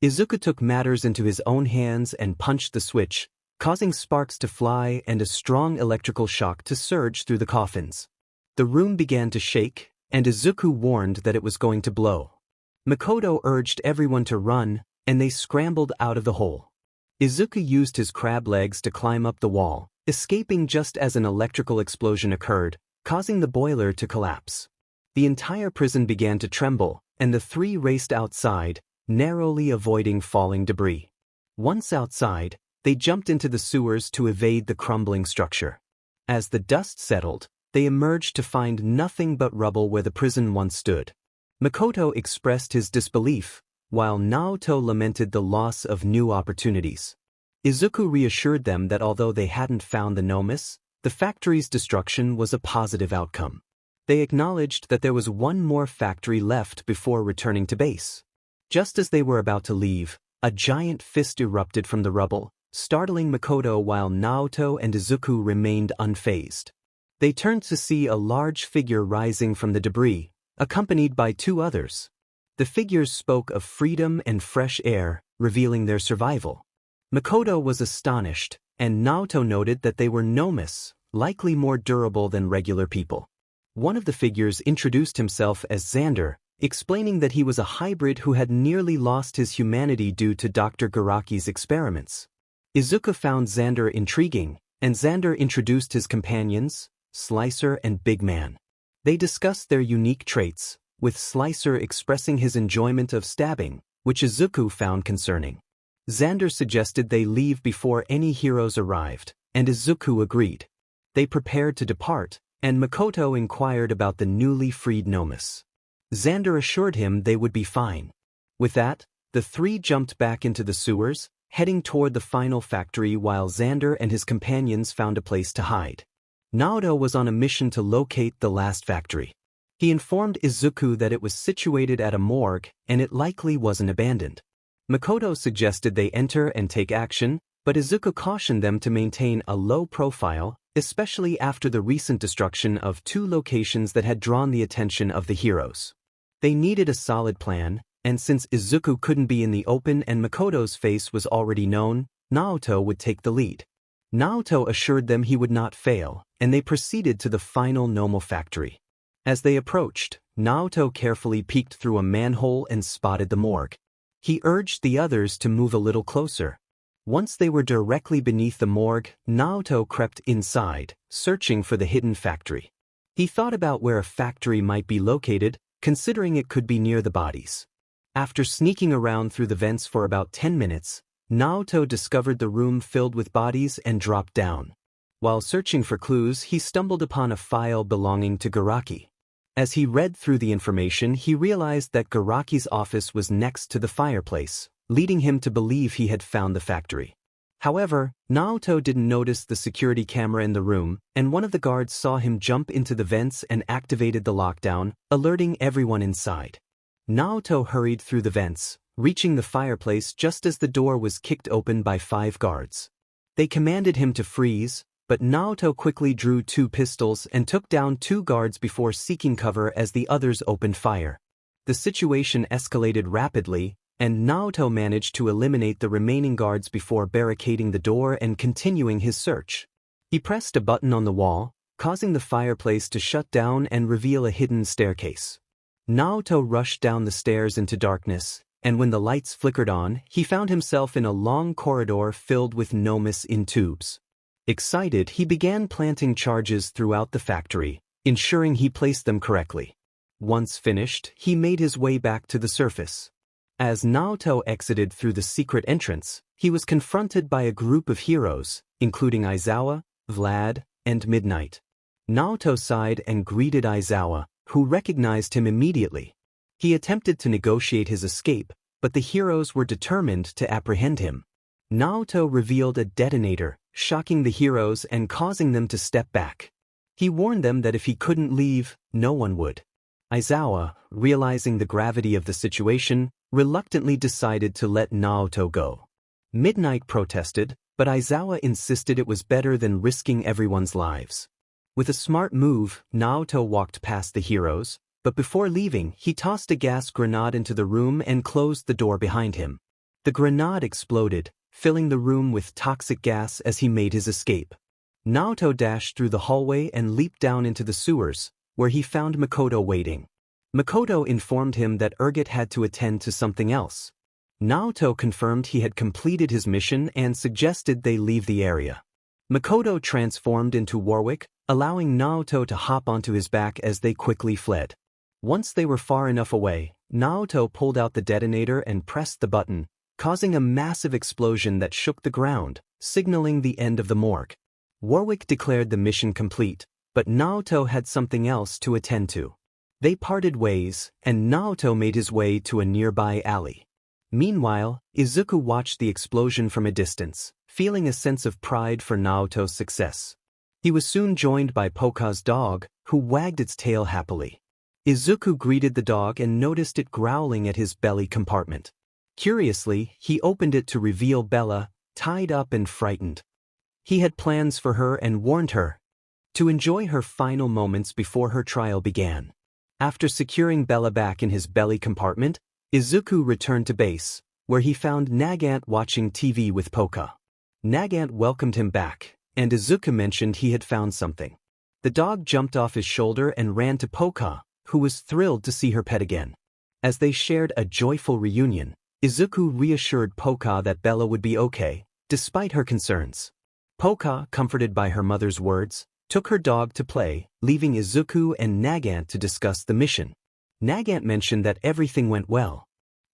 Izuku took matters into his own hands and punched the switch, causing sparks to fly and a strong electrical shock to surge through the coffins. The room began to shake, and Izuku warned that it was going to blow. Makoto urged everyone to run, and they scrambled out of the hole. Izuku used his crab legs to climb up the wall, escaping just as an electrical explosion occurred, causing the boiler to collapse. The entire prison began to tremble, and the 3 raced outside, narrowly avoiding falling debris. Once outside, they jumped into the sewers to evade the crumbling structure. As the dust settled, they emerged to find nothing but rubble where the prison once stood. Makoto expressed his disbelief, while Naoto lamented the loss of new opportunities. Izuku reassured them that although they hadn't found the Nomus, the factory's destruction was a positive outcome. They acknowledged that there was one more factory left before returning to base. Just as they were about to leave, a giant fist erupted from the rubble, startling Makoto while Naoto and Izuku remained unfazed. They turned to see a large figure rising from the debris, accompanied by 2 others. The figures spoke of freedom and fresh air, revealing their survival. Makoto was astonished, and Naoto noted that they were Nomus, likely more durable than regular people. One of the figures introduced himself as Xander, explaining that he was a hybrid who had nearly lost his humanity due to Dr. Garaki's experiments. Izuku found Xander intriguing, and Xander introduced his companions, Slicer and Big Man. They discussed their unique traits, with Slicer expressing his enjoyment of stabbing, which Izuku found concerning. Xander suggested they leave before any heroes arrived, and Izuku agreed. They prepared to depart, and Makoto inquired about the newly freed Nomus. Xander assured him they would be fine. With that, the 3 jumped back into the sewers, heading toward the final factory while Xander and his companions found a place to hide. Naoto was on a mission to locate the last factory. He informed Izuku that it was situated at a morgue and it likely wasn't abandoned. Makoto suggested they enter and take action, but Izuku cautioned them to maintain a low profile, especially after the recent destruction of 2 locations that had drawn the attention of the heroes. They needed a solid plan, and since Izuku couldn't be in the open and Makoto's face was already known, Naoto would take the lead. Naoto assured them he would not fail, and they proceeded to the final Nomo factory. As they approached, Naoto carefully peeked through a manhole and spotted the morgue. He urged the others to move a little closer. Once they were directly beneath the morgue, Naoto crept inside, searching for the hidden factory. He thought about where a factory might be located, considering it could be near the bodies. After sneaking around through the vents for about 10 minutes, Naoto discovered the room filled with bodies and dropped down. While searching for clues, he stumbled upon a file belonging to Garaki. As he read through the information, he realized that Garaki's office was next to the fireplace, leading him to believe he had found the factory. However, Naoto didn't notice the security camera in the room, and one of the guards saw him jump into the vents and activated the lockdown, alerting everyone inside. Naoto hurried through the vents, reaching the fireplace just as the door was kicked open by 5 guards. They commanded him to freeze, but Naoto quickly drew 2 pistols and took down 2 guards before seeking cover as the others opened fire. The situation escalated rapidly, and Naoto managed to eliminate the remaining guards before barricading the door and continuing his search. He pressed a button on the wall, causing the fireplace to shut down and reveal a hidden staircase. Naoto rushed down the stairs into darkness, and when the lights flickered on, he found himself in a long corridor filled with gnomes in tubes. Excited, he began planting charges throughout the factory, ensuring he placed them correctly. Once finished, he made his way back to the surface. As Naoto exited through the secret entrance, he was confronted by a group of heroes, including Aizawa, Vlad, and Midnight. Naoto sighed and greeted Aizawa, who recognized him immediately. He attempted to negotiate his escape, but the heroes were determined to apprehend him. Naoto revealed a detonator, shocking the heroes and causing them to step back. He warned them that if he couldn't leave, no one would. Aizawa, realizing the gravity of the situation, reluctantly decided to let Naoto go. Midnight protested, but Aizawa insisted it was better than risking everyone's lives. With a smart move, Naoto walked past the heroes, but before leaving, he tossed a gas grenade into the room and closed the door behind him. The grenade exploded, filling the room with toxic gas as he made his escape. Naoto dashed through the hallway and leaped down into the sewers, where he found Makoto waiting. Makoto informed him that Urget had to attend to something else. Naoto confirmed he had completed his mission and suggested they leave the area. Makoto transformed into Warwick, allowing Naoto to hop onto his back as they quickly fled. Once they were far enough away, Naoto pulled out the detonator and pressed the button, causing a massive explosion that shook the ground, signaling the end of the morgue. Warwick declared the mission complete, but Naoto had something else to attend to. They parted ways, and Naoto made his way to a nearby alley. Meanwhile, Izuku watched the explosion from a distance, feeling a sense of pride for Naoto's success. He was soon joined by Poka's dog, who wagged its tail happily. Izuku greeted the dog and noticed it growling at his belly compartment. Curiously, he opened it to reveal Bella, tied up and frightened. He had plans for her and warned her to enjoy her final moments before her trial began. After securing Bella back in his belly compartment, Izuku returned to base, where he found Nagant watching TV with Poka. Nagant welcomed him back, and Izuku mentioned he had found something. The dog jumped off his shoulder and ran to Poka, who was thrilled to see her pet again. As they shared a joyful reunion, Izuku reassured Poka that Bella would be okay, despite her concerns. Poka, comforted by her mother's words, took her dog to play, leaving Izuku and Nagant to discuss the mission. Nagant mentioned that everything went well.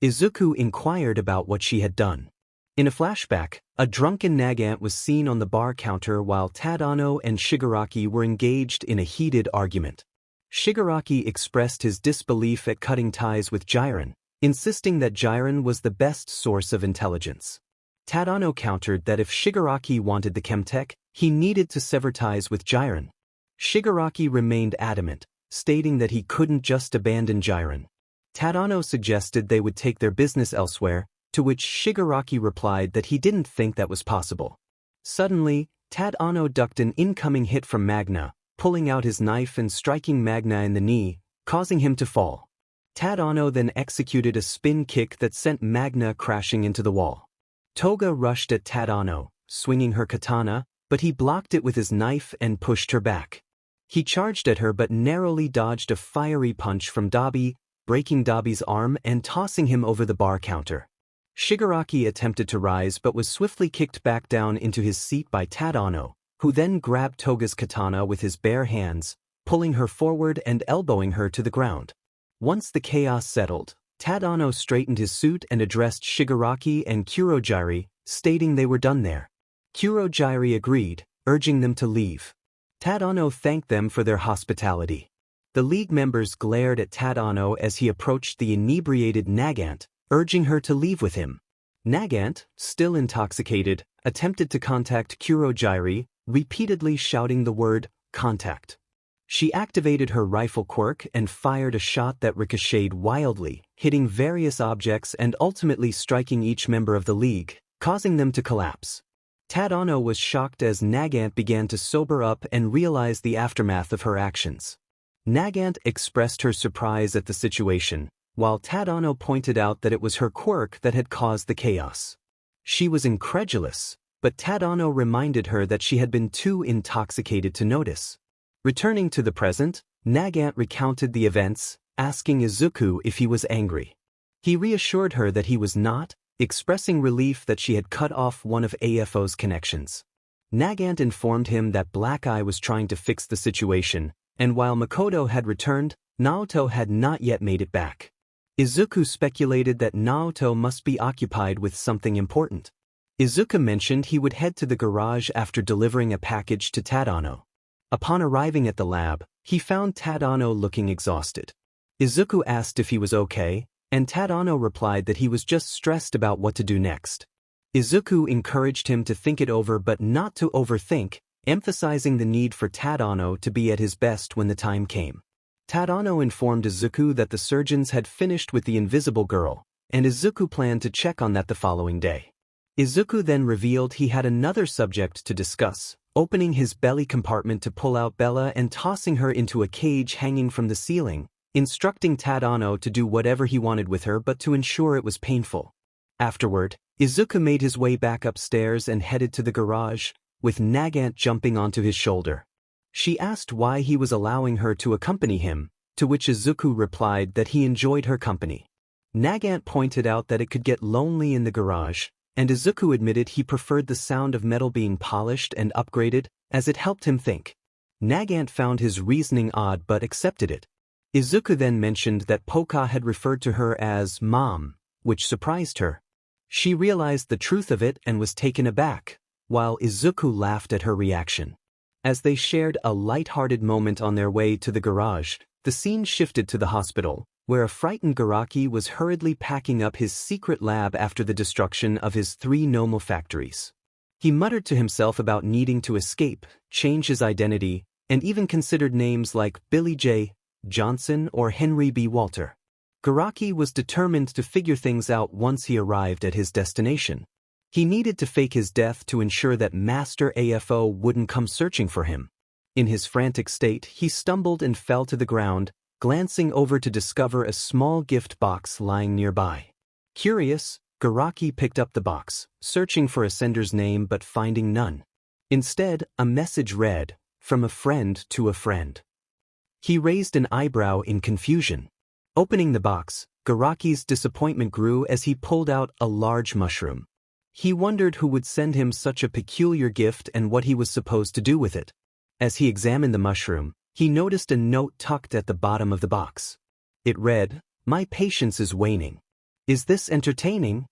Izuku inquired about what she had done. In a flashback, a drunken Nagant was seen on the bar counter while Tadano and Shigaraki were engaged in a heated argument. Shigaraki expressed his disbelief at cutting ties with Jiren, insisting that Jiren was the best source of intelligence. Tadano countered that if Shigaraki wanted the Chemtech, he needed to sever ties with Jiren. Shigaraki remained adamant, stating that he couldn't just abandon Jiren. Tadano suggested they would take their business elsewhere, to which Shigaraki replied that he didn't think that was possible. Suddenly, Tadano ducked an incoming hit from Magna, pulling out his knife and striking Magna in the knee, causing him to fall. Tadano then executed a spin kick that sent Magna crashing into the wall. Toga rushed at Tadano, swinging her katana, but he blocked it with his knife and pushed her back. He charged at her but narrowly dodged a fiery punch from Dabi, breaking Dabi's arm and tossing him over the bar counter. Shigaraki attempted to rise but was swiftly kicked back down into his seat by Tadano, who then grabbed Toga's katana with his bare hands, pulling her forward and elbowing her to the ground. Once the chaos settled, Tadano straightened his suit and addressed Shigaraki and Kurojairi, stating they were done there. Kurojairi agreed, urging them to leave. Tadano thanked them for their hospitality. The League members glared at Tadano as he approached the inebriated Nagant, urging her to leave with him. Nagant, still intoxicated, attempted to contact Kurogiri, repeatedly shouting the word, contact. She activated her rifle quirk and fired a shot that ricocheted wildly, hitting various objects and ultimately striking each member of the League, causing them to collapse. Tadano was shocked as Nagant began to sober up and realize the aftermath of her actions. Nagant expressed her surprise at the situation, while Tadano pointed out that it was her quirk that had caused the chaos. She was incredulous, but Tadano reminded her that she had been too intoxicated to notice. Returning to the present, Nagant recounted the events, asking Izuku if he was angry. He reassured her that he was not, expressing relief that she had cut off one of AFO's connections. Nagant informed him that Black Eye was trying to fix the situation, and while Makoto had returned, Naoto had not yet made it back. Izuku speculated that Naoto must be occupied with something important. Izuku mentioned he would head to the garage after delivering a package to Tadano. Upon arriving at the lab, he found Tadano looking exhausted. Izuku asked if he was okay, and Tadano replied that he was just stressed about what to do next. Izuku encouraged him to think it over but not to overthink, emphasizing the need for Tadano to be at his best when the time came. Tadano informed Izuku that the surgeons had finished with the invisible girl, and Izuku planned to check on that the following day. Izuku then revealed he had another subject to discuss, opening his belly compartment to pull out Bella and tossing her into a cage hanging from the ceiling, instructing Tadano to do whatever he wanted with her but to ensure it was painful. Afterward, Izuku made his way back upstairs and headed to the garage, with Nagant jumping onto his shoulder. She asked why he was allowing her to accompany him, to which Izuku replied that he enjoyed her company. Nagant pointed out that it could get lonely in the garage, and Izuku admitted he preferred the sound of metal being polished and upgraded, as it helped him think. Nagant found his reasoning odd but accepted it. Izuku then mentioned that Poka had referred to her as Mom, which surprised her. She realized the truth of it and was taken aback, while Izuku laughed at her reaction. As they shared a light-hearted moment on their way to the garage, the scene shifted to the hospital, where a frightened Garaki was hurriedly packing up his secret lab after the destruction of his 3 normal factories. He muttered to himself about needing to escape, change his identity, and even considered names like Billy J. Johnson or Henry B. Walter. Garaki was determined to figure things out once he arrived at his destination. He needed to fake his death to ensure that Master AFO wouldn't come searching for him. In his frantic state, he stumbled and fell to the ground, glancing over to discover a small gift box lying nearby. Curious, Garaki picked up the box, searching for a sender's name but finding none. Instead, a message read, "From a friend to a friend." He raised an eyebrow in confusion. Opening the box, Garaki's disappointment grew as he pulled out a large mushroom. He wondered who would send him such a peculiar gift and what he was supposed to do with it. As he examined the mushroom, he noticed a note tucked at the bottom of the box. It read, "My patience is waning. Is this entertaining?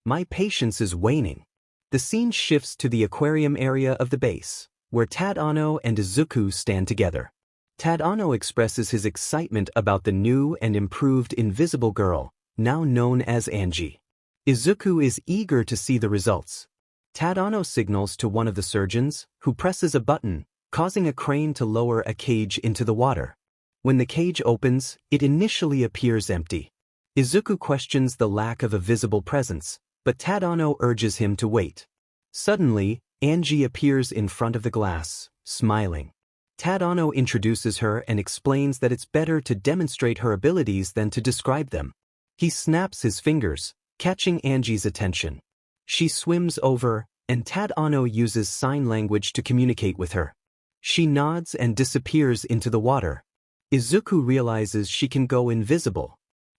My patience is waning." The scene shifts to the aquarium area of the base, where Tadano and Izuku stand together. Tadano expresses his excitement about the new and improved invisible girl, now known as Angie. Izuku is eager to see the results. Tadano signals to one of the surgeons, who presses a button, causing a crane to lower a cage into the water. When the cage opens, it initially appears empty. Izuku questions the lack of a visible presence, but Tadano urges him to wait. Suddenly, Angie appears in front of the glass, smiling. Tadano introduces her and explains that it's better to demonstrate her abilities than to describe them. He snaps his fingers, catching Angie's attention. She swims over, and Tadano uses sign language to communicate with her. She nods and disappears into the water. Izuku realizes she can go invisible.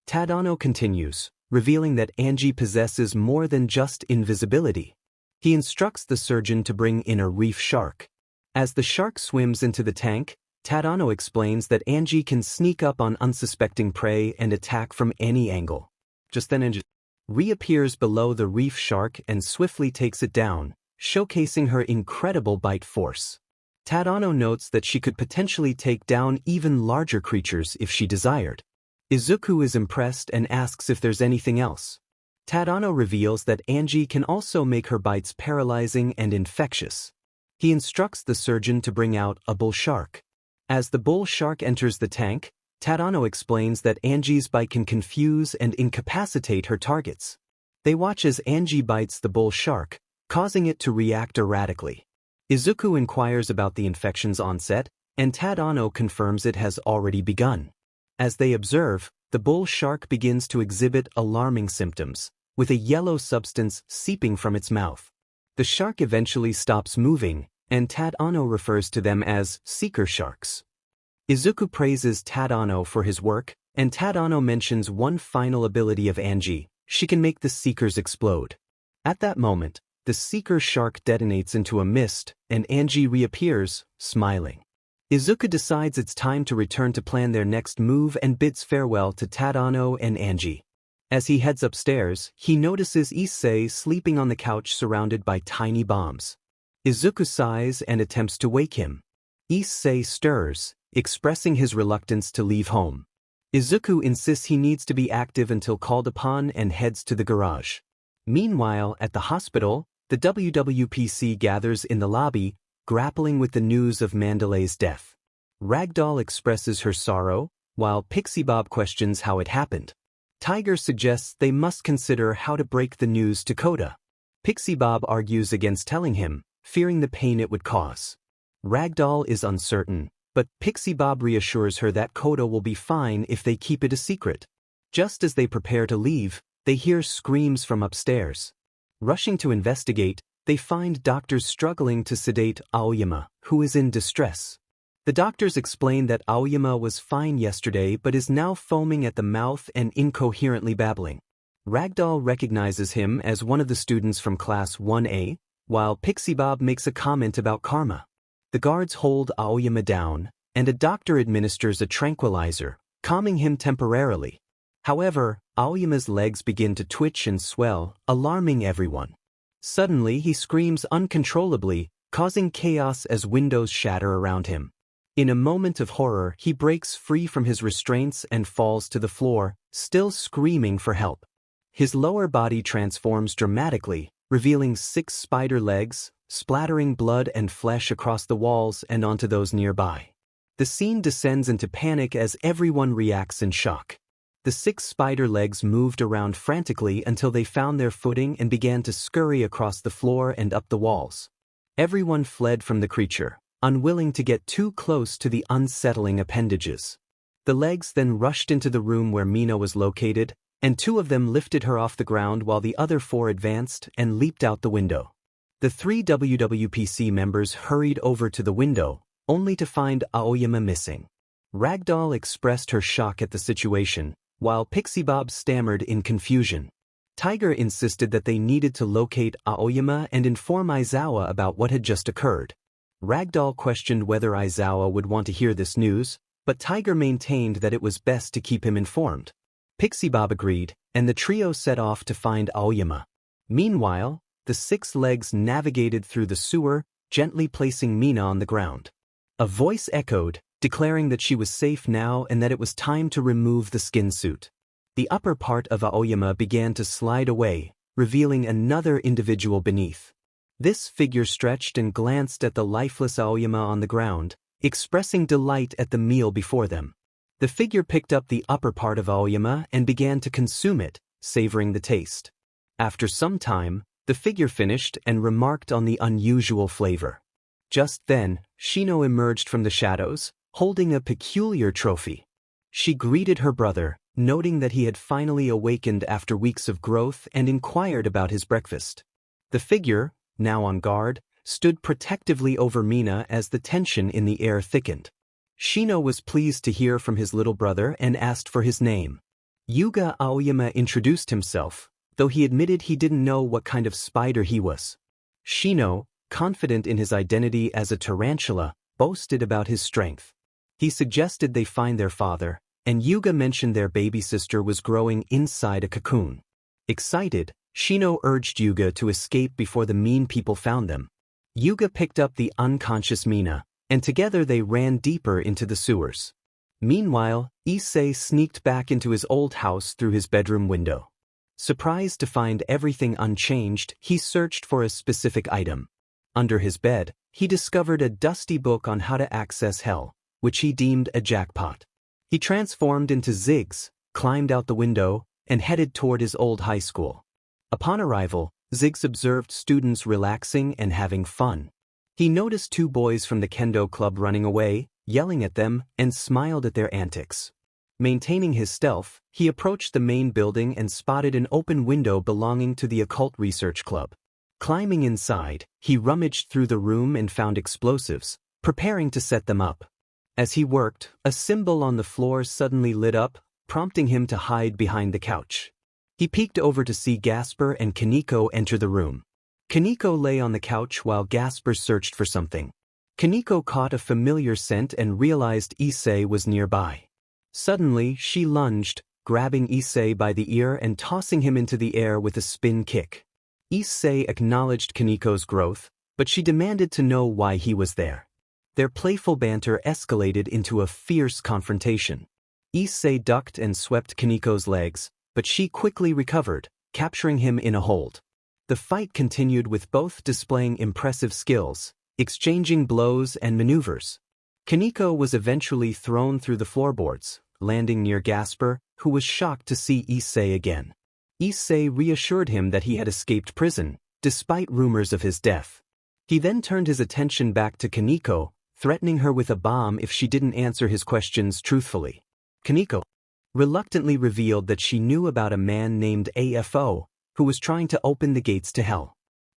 Tadano continues, revealing that Angie possesses more than just invisibility. He instructs the surgeon to bring in a reef shark. As the shark swims into the tank, Tadano explains that Angie can sneak up on unsuspecting prey and attack from any angle. Just then Angie reappears below the reef shark and swiftly takes it down, showcasing her incredible bite force. Tadano notes that she could potentially take down even larger creatures if she desired. Izuku is impressed and asks if there's anything else. Tadano reveals that Angie can also make her bites paralyzing and infectious. He instructs the surgeon to bring out a bull shark. As the bull shark enters the tank, Tadano explains that Angie's bite can confuse and incapacitate her targets. They watch as Angie bites the bull shark, causing it to react erratically. Izuku inquires about the infection's onset, and Tadano confirms it has already begun. As they observe, the bull shark begins to exhibit alarming symptoms, with a yellow substance seeping from its mouth. The shark eventually stops moving, and Tadano refers to them as seeker sharks. Izuku praises Tadano for his work, and Tadano mentions one final ability of Angie: she can make the seekers explode. At that moment, the seeker shark detonates into a mist, and Angie reappears, smiling. Izuku decides it's time to return to plan their next move and bids farewell to Tadano and Angie. As he heads upstairs, he notices Issei sleeping on the couch surrounded by tiny bombs. Izuku sighs and attempts to wake him. Issei stirs, expressing his reluctance to leave home. Izuku insists he needs to be active until called upon and heads to the garage. Meanwhile, at the hospital, the WWPC gathers in the lobby, grappling with the news of Mandalay's death. Ragdoll expresses her sorrow, while Pixie Bob questions how it happened. Tiger suggests they must consider how to break the news to Koda. Pixie Bob argues against telling him, fearing the pain it would cause. Ragdoll is uncertain, but Pixie Bob reassures her that Koda will be fine if they keep it a secret. Just as they prepare to leave, they hear screams from upstairs. Rushing to investigate, they find doctors struggling to sedate Aoyama, who is in distress. The doctors explain that Aoyama was fine yesterday but is now foaming at the mouth and incoherently babbling. Ragdoll recognizes him as one of the students from Class 1A, while Pixie Bob makes a comment about karma. The guards hold Aoyama down, and a doctor administers a tranquilizer, calming him temporarily. However, Aoyama's legs begin to twitch and swell, alarming everyone. Suddenly he screams uncontrollably, causing chaos as windows shatter around him. In a moment of horror, he breaks free from his restraints and falls to the floor, still screaming for help. His lower body transforms dramatically, revealing 6 spider legs, splattering blood and flesh across the walls and onto those nearby. The scene descends into panic as everyone reacts in shock. The 6 spider legs moved around frantically until they found their footing and began to scurry across the floor and up the walls. Everyone fled from the creature, unwilling to get too close to the unsettling appendages. The legs then rushed into the room where Mina was located, and 2 of them lifted her off the ground while the other 4 advanced and leaped out the window. The 3 WWPC members hurried over to the window, only to find Aoyama missing. Ragdoll expressed her shock at the situation, while Pixie Bob stammered in confusion. Tiger insisted that they needed to locate Aoyama and inform Aizawa about what had just occurred. Ragdoll questioned whether Aizawa would want to hear this news, but Tiger maintained that it was best to keep him informed. Pixie Bob agreed, and the trio set off to find Aoyama. Meanwhile, the 6 legs navigated through the sewer, gently placing Mina on the ground. A voice echoed, declaring that she was safe now and that it was time to remove the skin suit. The upper part of Aoyama began to slide away, revealing another individual beneath. This figure stretched and glanced at the lifeless Aoyama on the ground, expressing delight at the meal before them. The figure picked up the upper part of Aoyama and began to consume it, savoring the taste. After some time, the figure finished and remarked on the unusual flavor. Just then, Shino emerged from the shadows, holding a peculiar trophy. She greeted her brother, noting that he had finally awakened after weeks of growth, and inquired about his breakfast. The figure, now on guard, stood protectively over Mina as the tension in the air thickened. Shino was pleased to hear from his little brother and asked for his name. Yuga Aoyama introduced himself, though he admitted he didn't know what kind of spider he was. Shino, confident in his identity as a tarantula, boasted about his strength. He suggested they find their father, and Yuga mentioned their baby sister was growing inside a cocoon. Excited, Shino urged Yuga to escape before the mean people found them. Yuga picked up the unconscious Mina, and together they ran deeper into the sewers. Meanwhile, Issei sneaked back into his old house through his bedroom window. Surprised to find everything unchanged, he searched for a specific item. Under his bed, he discovered a dusty book on how to access hell, which he deemed a jackpot. He transformed into Ziggs, climbed out the window, and headed toward his old high school. Upon arrival, Ziggs observed students relaxing and having fun. He noticed two boys from the kendo club running away, yelling at them, and smiled at their antics. Maintaining his stealth, he approached the main building and spotted an open window belonging to the Occult Research Club. Climbing inside, he rummaged through the room and found explosives, preparing to set them up. As he worked, a symbol on the floor suddenly lit up, prompting him to hide behind the couch. He peeked over to see Gasper and Kaneko enter the room. Kaneko lay on the couch while Gasper searched for something. Kaneko caught a familiar scent and realized Issei was nearby. Suddenly, she lunged, grabbing Issei by the ear and tossing him into the air with a spin kick. Issei acknowledged Kaneko's growth, but she demanded to know why he was there. Their playful banter escalated into a fierce confrontation. Issei ducked and swept Kaneko's legs, but she quickly recovered, capturing him in a hold. The fight continued with both displaying impressive skills, exchanging blows and maneuvers. Kaneko was eventually thrown through the floorboards, landing near Gasper, who was shocked to see Issei again. Issei reassured him that he had escaped prison, despite rumors of his death. He then turned his attention back to Kaneko, threatening her with a bomb if she didn't answer his questions truthfully. Kaneko reluctantly revealed that she knew about a man named AFO, who was trying to open the gates to hell.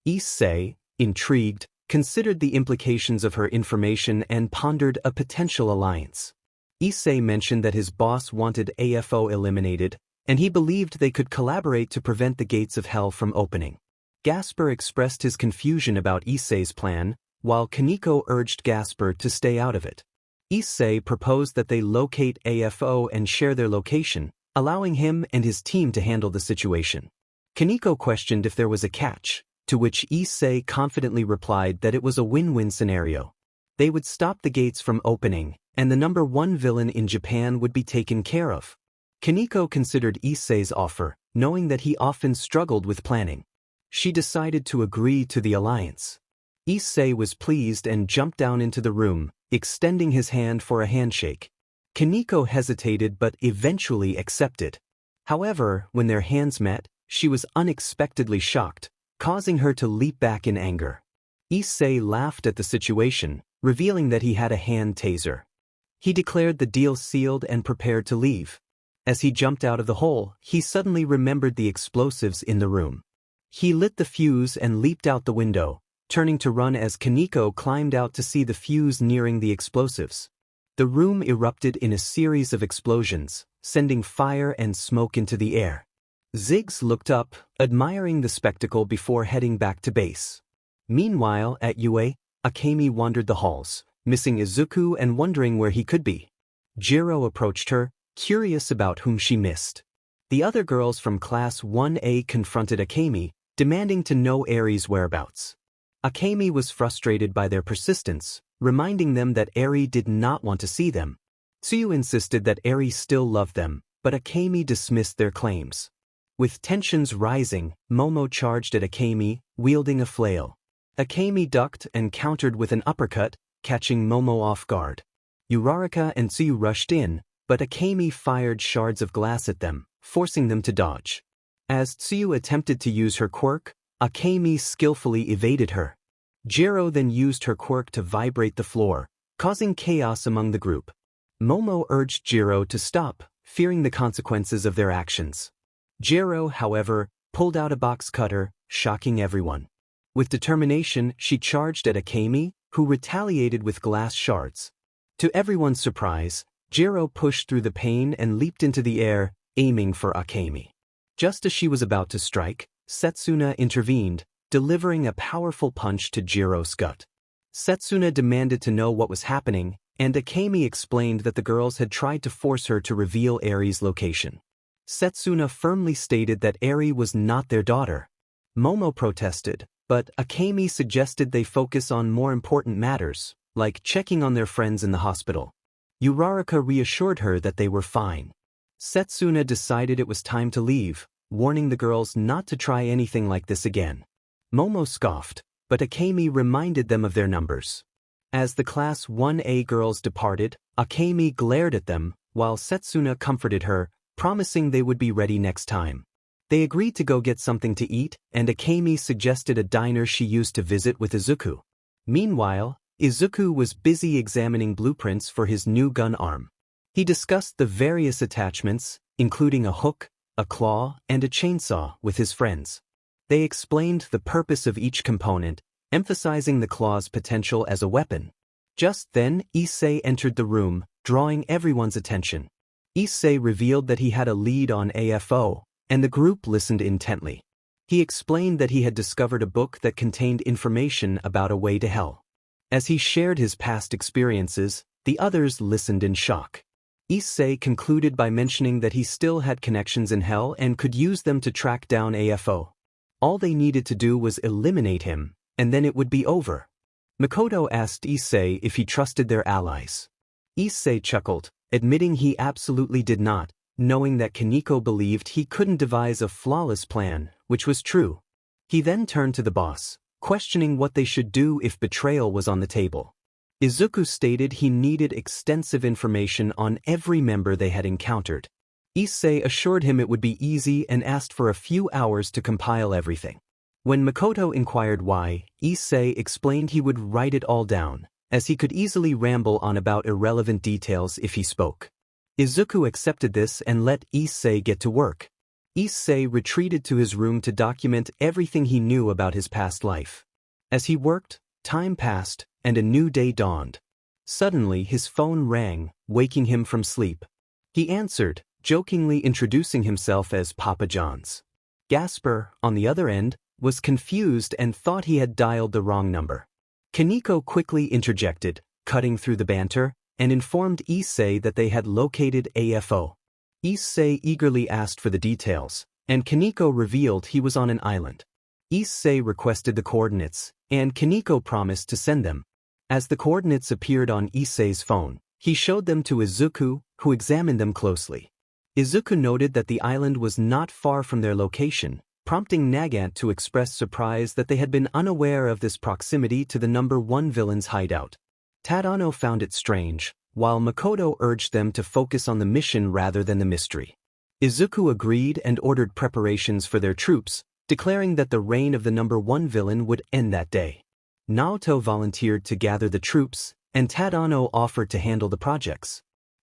Issei, intrigued, considered the implications of her information and pondered a potential alliance. Issei mentioned that his boss wanted AFO eliminated, and he believed they could collaborate to prevent the gates of hell from opening. Gasper expressed his confusion about Issei's plan, while Kaneko urged Gasper to stay out of it. Issei proposed that they locate AFO and share their location, allowing him and his team to handle the situation. Kaneko questioned if there was a catch, to which Issei confidently replied that it was a win-win scenario. They would stop the gates from opening, and the #1 villain in Japan would be taken care of. Kaneko considered Issei's offer, knowing that he often struggled with planning. She decided to agree to the alliance. Issei was pleased and jumped down into the room, extending his hand for a handshake. Kaneko hesitated but eventually accepted. However, when their hands met, she was unexpectedly shocked, causing her to leap back in anger. Issei laughed at the situation, revealing that he had a hand taser. He declared the deal sealed and prepared to leave. As he jumped out of the hole, he suddenly remembered the explosives in the room. He lit the fuse and leaped out the window, turning to run as Kaneko climbed out to see the fuse nearing the explosives. The room erupted in a series of explosions, sending fire and smoke into the air. Ziggs looked up, admiring the spectacle before heading back to base. Meanwhile, at UA, Akemi wandered the halls, missing Izuku and wondering where he could be. Jiro approached her, curious about whom she missed. The other girls from Class 1A confronted Akemi, demanding to know Eri's whereabouts. Akemi was frustrated by their persistence, reminding them that Eri did not want to see them. Tsuyu insisted that Eri still loved them, but Akemi dismissed their claims. With tensions rising, Momo charged at Akemi, wielding a flail. Akemi ducked and countered with an uppercut, catching Momo off guard. Uraraka and Tsuyu rushed in, but Akemi fired shards of glass at them, forcing them to dodge. As Tsuyu attempted to use her quirk, Akemi skillfully evaded her. Jiro then used her quirk to vibrate the floor, causing chaos among the group. Momo urged Jiro to stop, fearing the consequences of their actions. Jiro, however, pulled out a box cutter, shocking everyone. With determination, she charged at Akemi, who retaliated with glass shards. To everyone's surprise, Jiro pushed through the pane and leaped into the air, aiming for Akemi. Just as she was about to strike, Setsuna intervened, delivering a powerful punch to Jiro's gut. Setsuna demanded to know what was happening, and Akemi explained that the girls had tried to force her to reveal Eri's location. Setsuna firmly stated that Eri was not their daughter. Momo protested, but Akemi suggested they focus on more important matters, like checking on their friends in the hospital. Uraraka reassured her that they were fine. Setsuna decided it was time to leave, warning the girls not to try anything like this again. Momo scoffed, but Akemi reminded them of their numbers. As the Class 1A girls departed, Akemi glared at them, while Setsuna comforted her, promising they would be ready next time. They agreed to go get something to eat, and Akemi suggested a diner she used to visit with Izuku. Meanwhile, Izuku was busy examining blueprints for his new gun arm. He discussed the various attachments, including a hook, a claw, and a chainsaw, with his friends. They explained the purpose of each component, emphasizing the claw's potential as a weapon. Just then, Issei entered the room, drawing everyone's attention. Issei revealed that he had a lead on AFO, and the group listened intently. He explained that he had discovered a book that contained information about a way to hell. As he shared his past experiences, the others listened in shock. Issei concluded by mentioning that he still had connections in hell and could use them to track down AFO. All they needed to do was eliminate him, and then it would be over. Makoto asked Issei if he trusted their allies. Issei chuckled, admitting he absolutely did not, knowing that Kaneko believed he couldn't devise a flawless plan, which was true. He then turned to the boss, questioning what they should do if betrayal was on the table. Izuku stated he needed extensive information on every member they had encountered. Issei assured him it would be easy and asked for a few hours to compile everything. When Makoto inquired why, Issei explained he would write it all down, as he could easily ramble on about irrelevant details if he spoke. Izuku accepted this and let Issei get to work. Issei retreated to his room to document everything he knew about his past life. As he worked, time passed, and a new day dawned. Suddenly his phone rang, waking him from sleep. He answered, jokingly introducing himself as Papa John's. Gasper, on the other end, was confused and thought he had dialed the wrong number. Kaneko quickly interjected, cutting through the banter, and informed Issei that they had located AFO. Issei eagerly asked for the details, and Kaneko revealed he was on an island. Issei requested the coordinates, and Kaneko promised to send them. As the coordinates appeared on Issei's phone, he showed them to Izuku, who examined them closely. Izuku noted that the island was not far from their location, prompting Nagant to express surprise that they had been unaware of this proximity to the number 1 villain's hideout. Tadano found it strange, while Makoto urged them to focus on the mission rather than the mystery. Izuku agreed and ordered preparations for their troops, declaring that the reign of the number 1 villain would end that day. Naoto volunteered to gather the troops, and Tadano offered to handle the projects.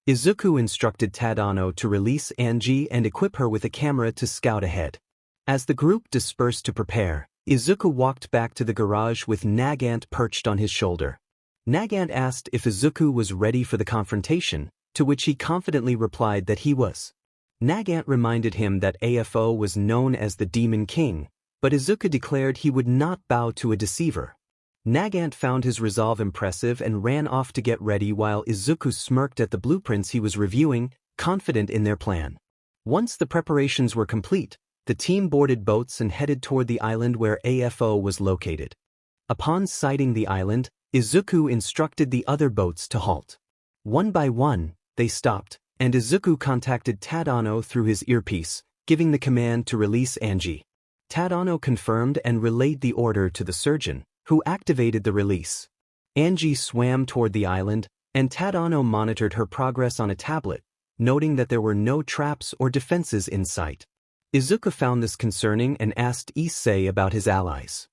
Izuku instructed Tadano to release Angie and equip her with a camera to scout ahead. As the group dispersed to prepare, Izuku walked back to the garage with Nagant perched on his shoulder. Nagant asked if Izuku was ready for the confrontation, to which he confidently replied that he was. Nagant reminded him that AFO was known as the Demon King, but Izuku declared he would not bow to a deceiver. Nagant found his resolve impressive and ran off to get ready while Izuku smirked at the blueprints he was reviewing, confident in their plan. Once the preparations were complete, the team boarded boats and headed toward the island where AFO was located. Upon sighting the island, Izuku instructed the other boats to halt. One by one, they stopped, and Izuku contacted Tadano through his earpiece, giving the command to release Angie. Tadano confirmed and relayed the order to the surgeon, who activated the release. Angie swam toward the island, and Tadano monitored her progress on a tablet, noting that there were no traps or defenses in sight. Izuku found this concerning and asked Issei about his allies.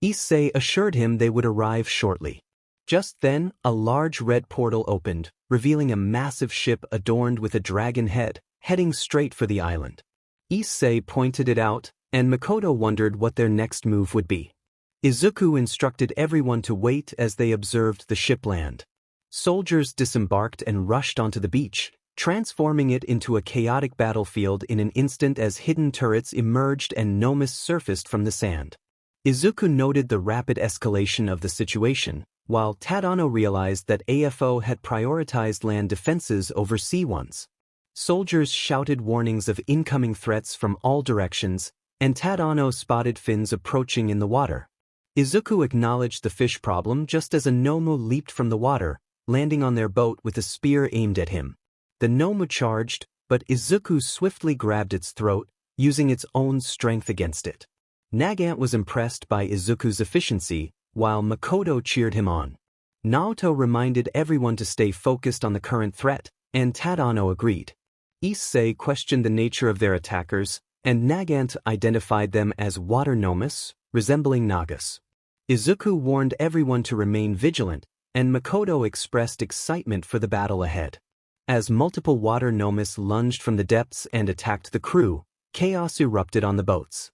Issei assured him they would arrive shortly. Just then, a large red portal opened, revealing a massive ship adorned with a dragon head, heading straight for the island. Issei pointed it out, and Makoto wondered what their next move would be. Izuku instructed everyone to wait as they observed the ship land. Soldiers disembarked and rushed onto the beach, transforming it into a chaotic battlefield in an instant as hidden turrets emerged and Nomus surfaced from the sand. Izuku noted the rapid escalation of the situation, while Tadano realized that AFO had prioritized land defenses over sea ones. Soldiers shouted warnings of incoming threats from all directions, and Tadano spotted fins approaching in the water. Izuku acknowledged the fish problem just as a Nomu leaped from the water, landing on their boat with a spear aimed at him. The Nomu charged, but Izuku swiftly grabbed its throat, using its own strength against it. Nagant was impressed by Izuku's efficiency, while Makoto cheered him on. Naoto reminded everyone to stay focused on the current threat, and Tadano agreed. Issei questioned the nature of their attackers, and Nagant identified them as water gnomes, resembling Nagas. Izuku warned everyone to remain vigilant, and Makoto expressed excitement for the battle ahead. As multiple water gnomes lunged from the depths and attacked the crew, chaos erupted on the boats.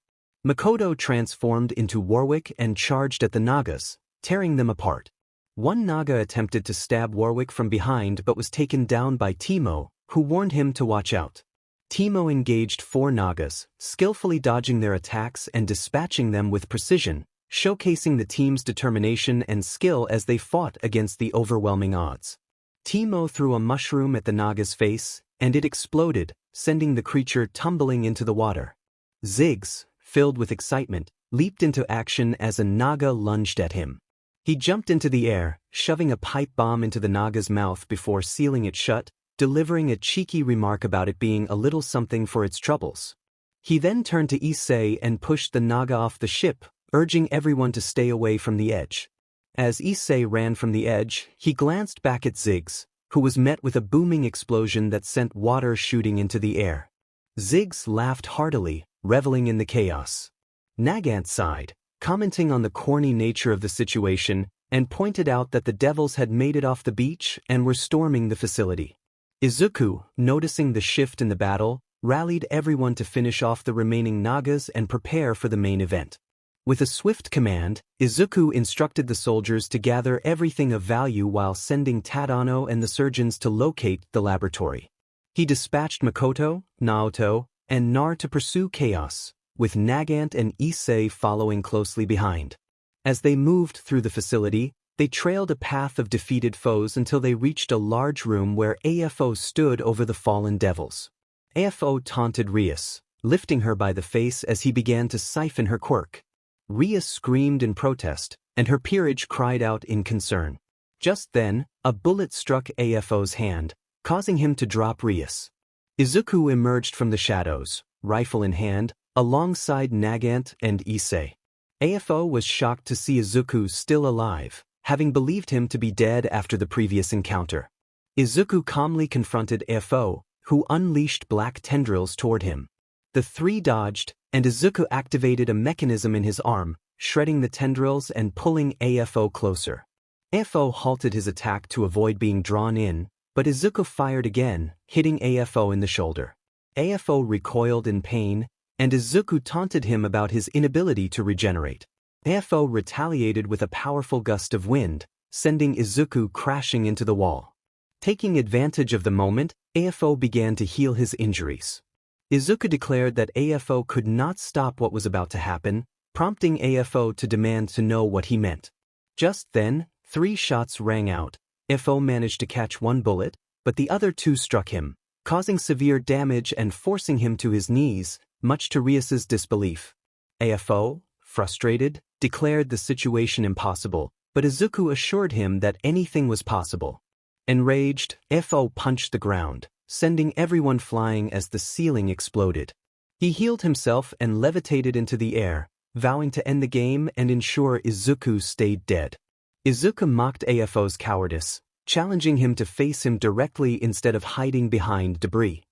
Makoto transformed into Warwick and charged at the Nagas, tearing them apart. One Naga attempted to stab Warwick from behind but was taken down by Teemo, who warned him to watch out. Teemo engaged 4 Nagas, skillfully dodging their attacks and dispatching them with precision, showcasing the team's determination and skill as they fought against the overwhelming odds. Teemo threw a mushroom at the Naga's face, and it exploded, sending the creature tumbling into the water. Ziggs, filled with excitement, leaped into action as a Naga lunged at him. He jumped into the air, shoving a pipe bomb into the Naga's mouth before sealing it shut, delivering a cheeky remark about it being a little something for its troubles. He then turned to Issei and pushed the Naga off the ship, urging everyone to stay away from the edge. As Issei ran from the edge, he glanced back at Ziggs, who was met with a booming explosion that sent water shooting into the air. Ziggs laughed heartily, reveling in the chaos. Nagant sighed, commenting on the corny nature of the situation, and pointed out that the devils had made it off the beach and were storming the facility. Izuku, noticing the shift in the battle, rallied everyone to finish off the remaining Nagas and prepare for the main event. With a swift command, Izuku instructed the soldiers to gather everything of value while sending Tadano and the surgeons to locate the laboratory. He dispatched Makoto, Naoto, and Nar to pursue chaos, with Nagant and Issei following closely behind. As they moved through the facility, they trailed a path of defeated foes until they reached a large room where AFO stood over the fallen devils. AFO taunted Rias, lifting her by the face as he began to siphon her quirk. Rias screamed in protest, and her peerage cried out in concern. Just then, a bullet struck AFO's hand, causing him to drop Rias. Izuku emerged from the shadows, rifle in hand, alongside Nagant and Issei. AFO was shocked to see Izuku still alive, having believed him to be dead after the previous encounter. Izuku calmly confronted AFO, who unleashed black tendrils toward him. The 3 dodged, and Izuku activated a mechanism in his arm, shredding the tendrils and pulling AFO closer. AFO halted his attack to avoid being drawn in, but Izuku fired again, hitting AFO in the shoulder. AFO recoiled in pain, and Izuku taunted him about his inability to regenerate. AFO retaliated with a powerful gust of wind, sending Izuku crashing into the wall. Taking advantage of the moment, AFO began to heal his injuries. Izuku declared that AFO could not stop what was about to happen, prompting AFO to demand to know what he meant. Just then, 3 shots rang out. AFO managed to catch 1 bullet, but the other 2 struck him, causing severe damage and forcing him to his knees, much to Rias's disbelief. AFO, frustrated, declared the situation impossible, but Izuku assured him that anything was possible. Enraged, AFO punched the ground, sending everyone flying as the ceiling exploded. He healed himself and levitated into the air, vowing to end the game and ensure Izuku stayed dead. Izuku mocked AFO's cowardice, challenging him to face him directly instead of hiding behind debris.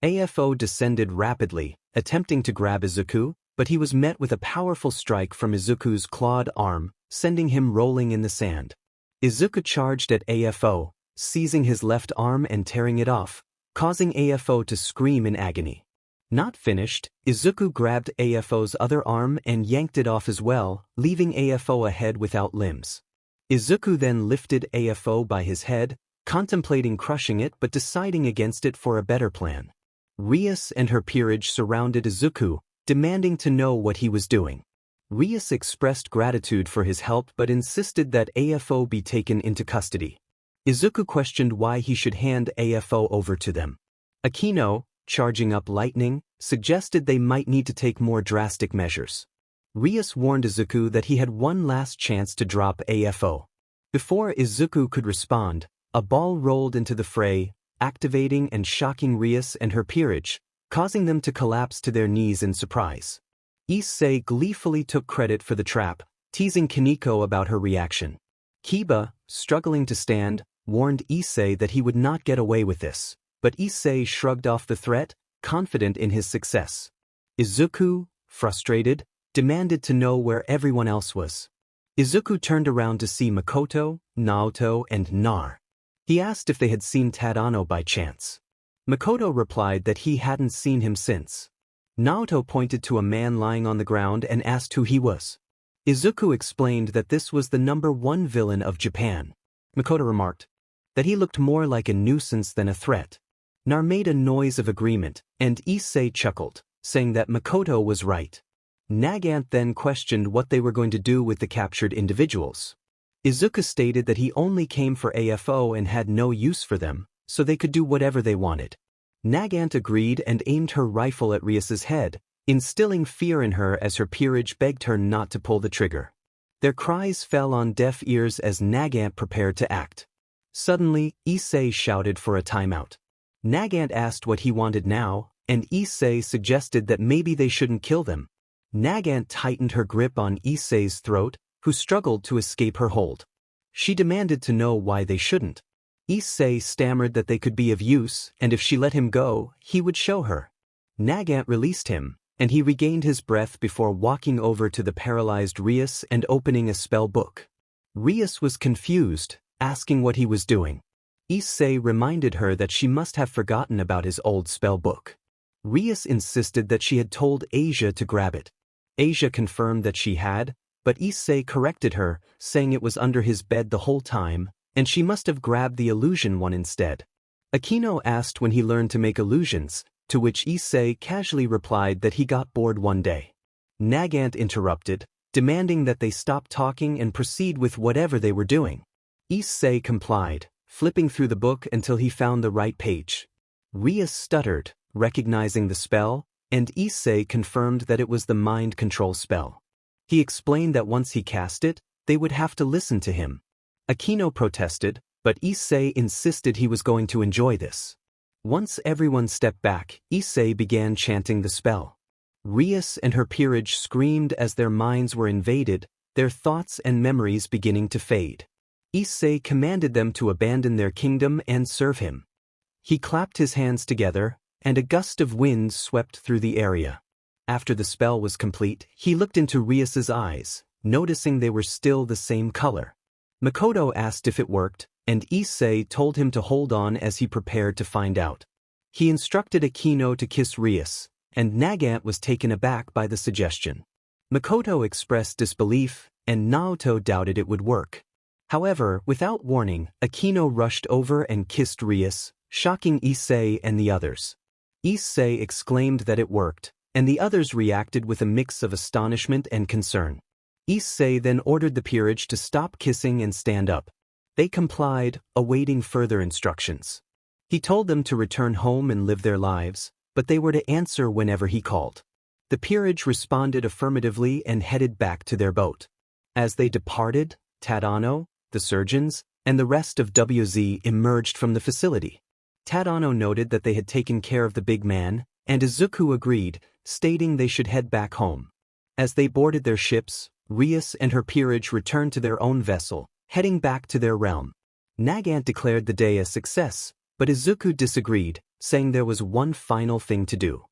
AFO descended rapidly, attempting to grab Izuku, but he was met with a powerful strike from Izuku's clawed arm, sending him rolling in the sand. Izuku charged at AFO, seizing his left arm and tearing it off, causing AFO to scream in agony. Not finished, Izuku grabbed AFO's other arm and yanked it off as well, leaving AFO a head without limbs. Izuku then lifted AFO by his head, contemplating crushing it but deciding against it for a better plan. Rias and her peerage surrounded Izuku, demanding to know what he was doing. Rias expressed gratitude for his help but insisted that AFO be taken into custody. Izuku questioned why he should hand AFO over to them. Akino, charging up lightning, suggested they might need to take more drastic measures. Rias warned Izuku that he had one last chance to drop AFO. Before Izuku could respond, a ball rolled into the fray, activating and shocking Rias and her peerage, causing them to collapse to their knees in surprise. Issei gleefully took credit for the trap, teasing Kaneko about her reaction. Kiba, struggling to stand, warned Issei that he would not get away with this, but Issei shrugged off the threat, confident in his success. Izuku, frustrated, demanded to know where everyone else was. Izuku turned around to see Makoto, Naoto, and Nar. He asked if they had seen Tadano by chance. Makoto replied that he hadn't seen him since. Naoto pointed to a man lying on the ground and asked who he was. Izuku explained that this was the #1 villain of Japan. Makoto remarked that he looked more like a nuisance than a threat. Nar made a noise of agreement, and Issei chuckled, saying that Makoto was right. Nagant then questioned what they were going to do with the captured individuals. Izuku stated that he only came for AFO and had no use for them, so they could do whatever they wanted. Nagant agreed and aimed her rifle at Rias's head, instilling fear in her as her peerage begged her not to pull the trigger. Their cries fell on deaf ears as Nagant prepared to act. Suddenly, Issei shouted for a timeout. Nagant asked what he wanted now, and Issei suggested that maybe they shouldn't kill them. Nagant tightened her grip on Issei's throat, who struggled to escape her hold. She demanded to know why they shouldn't. Issei stammered that they could be of use, and if she let him go, he would show her. Nagant released him, and he regained his breath before walking over to the paralyzed Rias and opening a spell book. Rias was confused, asking what he was doing. Issei reminded her that she must have forgotten about his old spell book. Rias insisted that she had told Asia to grab it. Asia confirmed that she had, but Issei corrected her, saying it was under his bed the whole time, and she must have grabbed the illusion one instead. Akino asked when he learned to make illusions, to which Issei casually replied that he got bored one day. Nagant interrupted, demanding that they stop talking and proceed with whatever they were doing. Issei complied, flipping through the book until he found the right page. Rias stuttered, recognizing the spell, and Issei confirmed that it was the mind control spell. He explained that once he cast it, they would have to listen to him. Akino protested, but Issei insisted he was going to enjoy this. Once everyone stepped back, Issei began chanting the spell. Rias and her peerage screamed as their minds were invaded, their thoughts and memories beginning to fade. Issei commanded them to abandon their kingdom and serve him. He clapped his hands together, and a gust of wind swept through the area. After the spell was complete, he looked into Rias's eyes, noticing they were still the same color. Makoto asked if it worked, and Issei told him to hold on as he prepared to find out. He instructed Akino to kiss Rias, and Nagant was taken aback by the suggestion. Makoto expressed disbelief, and Naoto doubted it would work. However, without warning, Akino rushed over and kissed Rias, shocking Issei and the others. Issei exclaimed that it worked, and the others reacted with a mix of astonishment and concern. Issei then ordered the peerage to stop kissing and stand up. They complied, awaiting further instructions. He told them to return home and live their lives, but they were to answer whenever he called. The peerage responded affirmatively and headed back to their boat. As they departed, Tadano, the surgeons, and the rest of WZ emerged from the facility. Tadano noted that they had taken care of the big man, and Izuku agreed, stating they should head back home. As they boarded their ships, Rias and her peerage returned to their own vessel, heading back to their realm. Nagant declared the day a success, but Izuku disagreed, saying there was one final thing to do.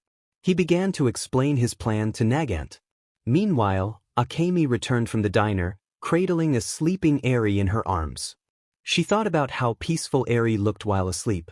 He began to explain his plan to Nagant. Meanwhile, Akemi returned from the diner, cradling a sleeping Eri in her arms. She thought about how peaceful Eri looked while asleep.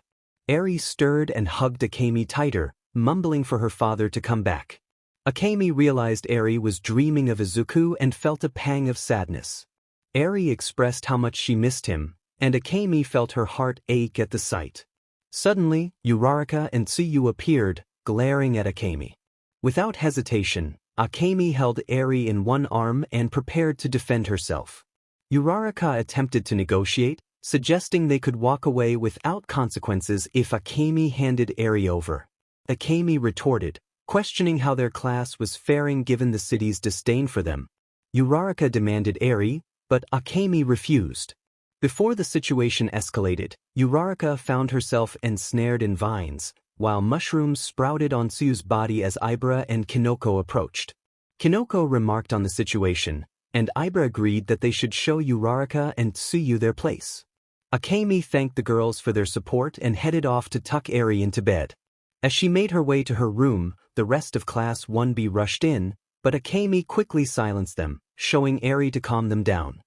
Eri stirred and hugged Akemi tighter, mumbling for her father to come back. Akemi realized Eri was dreaming of Izuku and felt a pang of sadness. Eri expressed how much she missed him, and Akemi felt her heart ache at the sight. Suddenly, Uraraka and Tsuyu appeared, glaring at Akemi. Without hesitation, Akemi held Eri in one arm and prepared to defend herself. Uraraka attempted to negotiate, suggesting they could walk away without consequences if Akemi handed Eri over. Akemi retorted, questioning how their class was faring given the city's disdain for them. Uraraka demanded Eri, but Akemi refused. Before the situation escalated, Uraraka found herself ensnared in vines, while mushrooms sprouted on Tsu's body as Ibra and Kinoko approached. Kinoko remarked on the situation, and Ibra agreed that they should show Uraraka and Tsuyu their place. Akemi thanked the girls for their support and headed off to tuck Eri into bed. As she made her way to her room, the rest of Class 1B rushed in, but Akemi quickly silenced them, showing Eri to calm them down.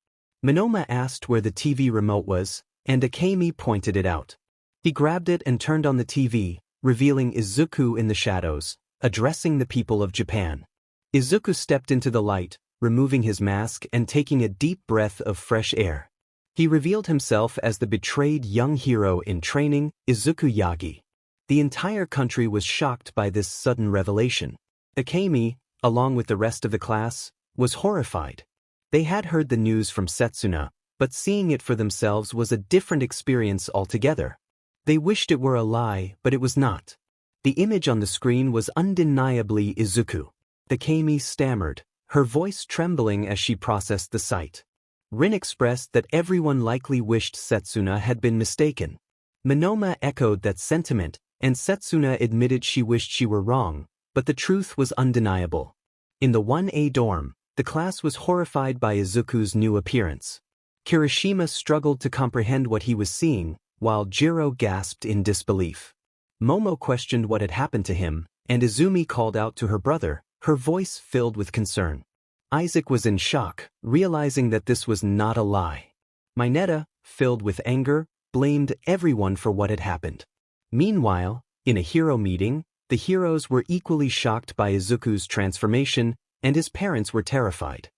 Monoma asked where the TV remote was, and Akemi pointed it out. He grabbed it and turned on the TV, revealing Izuku in the shadows, addressing the people of Japan. Izuku stepped into the light, removing his mask and taking a deep breath of fresh air. He revealed himself as the betrayed young hero in training, Izuku Yagi. The entire country was shocked by this sudden revelation. Akemi, along with the rest of the class, was horrified. They had heard the news from Setsuna, but seeing it for themselves was a different experience altogether. They wished it were a lie, but it was not. The image on the screen was undeniably Izuku. Akemi stammered, her voice trembling as she processed the sight. Rin expressed that everyone likely wished Setsuna had been mistaken. Monoma echoed that sentiment, and Setsuna admitted she wished she were wrong, but the truth was undeniable. In the 1A dorm, the class was horrified by Izuku's new appearance. Kirishima struggled to comprehend what he was seeing, while Jiro gasped in disbelief. Momo questioned what had happened to him, and Izumi called out to her brother, her voice filled with concern. Isaac was in shock, realizing that this was not a lie. Mineta, filled with anger, blamed everyone for what had happened. Meanwhile, in a hero meeting, the heroes were equally shocked by Izuku's transformation, and his parents were terrified.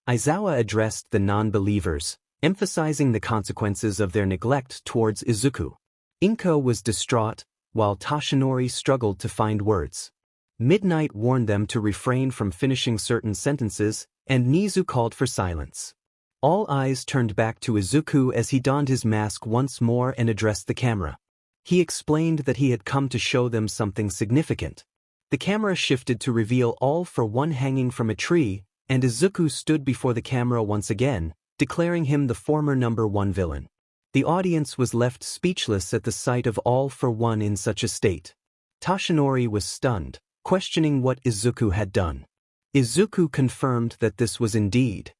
Aizawa addressed the non-believers, emphasizing the consequences of their neglect towards Izuku. Inko was distraught, while Toshinori struggled to find words. Midnight warned them to refrain from finishing certain sentences, and Nezu called for silence. All eyes turned back to Izuku as he donned his mask once more and addressed the camera. He explained that he had come to show them something significant. The camera shifted to reveal All for One hanging from a tree, and Izuku stood before the camera once again, declaring him the former number 1 villain. The audience was left speechless at the sight of All for One in such a state. Toshinori was stunned, questioning what Izuku had done. Izuku confirmed that this was indeed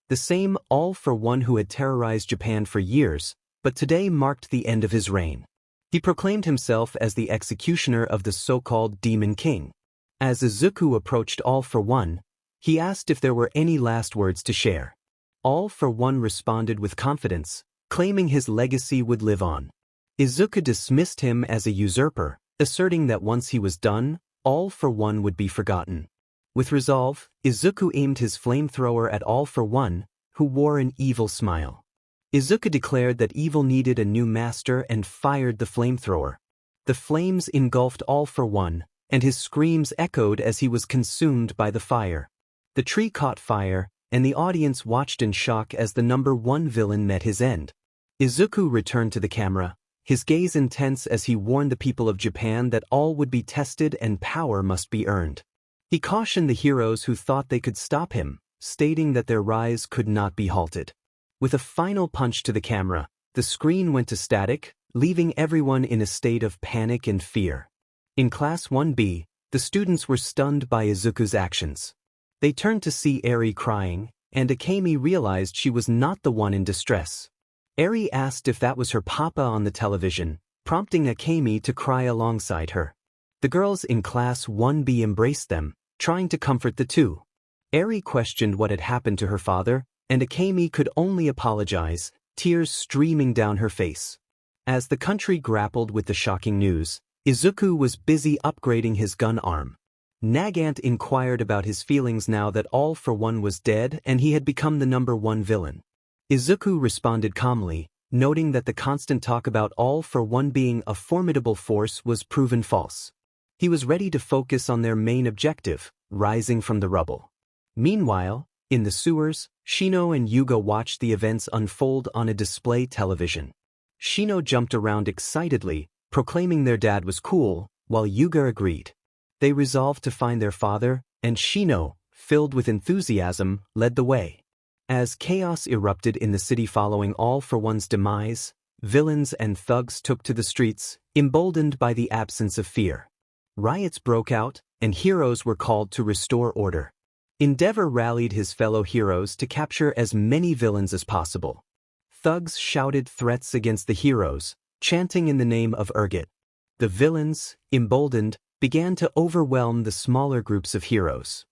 the same All for One who had terrorized Japan for years, but today marked the end of his reign. He proclaimed himself as the executioner of the so-called Demon King. As Izuku approached All for One, he asked if there were any last words to share. All for One responded with confidence, claiming his legacy would live on. Izuku dismissed him as a usurper, asserting that once he was done, All for One would be forgotten. With resolve, Izuku aimed his flamethrower at All for One, who wore an evil smile. Izuku declared that evil needed a new master and fired the flamethrower. The flames engulfed All for One, and his screams echoed as he was consumed by the fire. The tree caught fire, and the audience watched in shock as the number 1 villain met his end. Izuku returned to the camera, his gaze intense as he warned the people of Japan that all would be tested and power must be earned. He cautioned the heroes who thought they could stop him, stating that their rise could not be halted. With a final punch to the camera, the screen went to static, leaving everyone in a state of panic and fear. In Class 1B, the students were stunned by Izuku's actions. They turned to see Eri crying, and Akemi realized she was not the one in distress. Eri asked if that was her papa on the television, prompting Akemi to cry alongside her. The girls in Class 1B embraced them, trying to comfort the two. Eri questioned what had happened to her father, and Akemi could only apologize, tears streaming down her face. As the country grappled with the shocking news, Izuku was busy upgrading his gun arm. Nagant inquired about his feelings now that All for One was dead and he had become the number 1 villain. Izuku responded calmly, noting that the constant talk about All for One being a formidable force was proven false. He was ready to focus on their main objective, rising from the rubble. Meanwhile, in the sewers, Shino and Yuga watched the events unfold on a display television. Shino jumped around excitedly, proclaiming their dad was cool, while Yuga agreed. They resolved to find their father, and Shino, filled with enthusiasm, led the way. As chaos erupted in the city following All for One's demise, Villains and thugs took to the streets, emboldened by the absence of fear. Riots broke out, and heroes were called to restore order. Endeavor rallied his fellow heroes to capture as many villains as possible. Thugs shouted threats against the heroes, chanting in the name of Urgot. The villains, emboldened, began to overwhelm the smaller groups of heroes.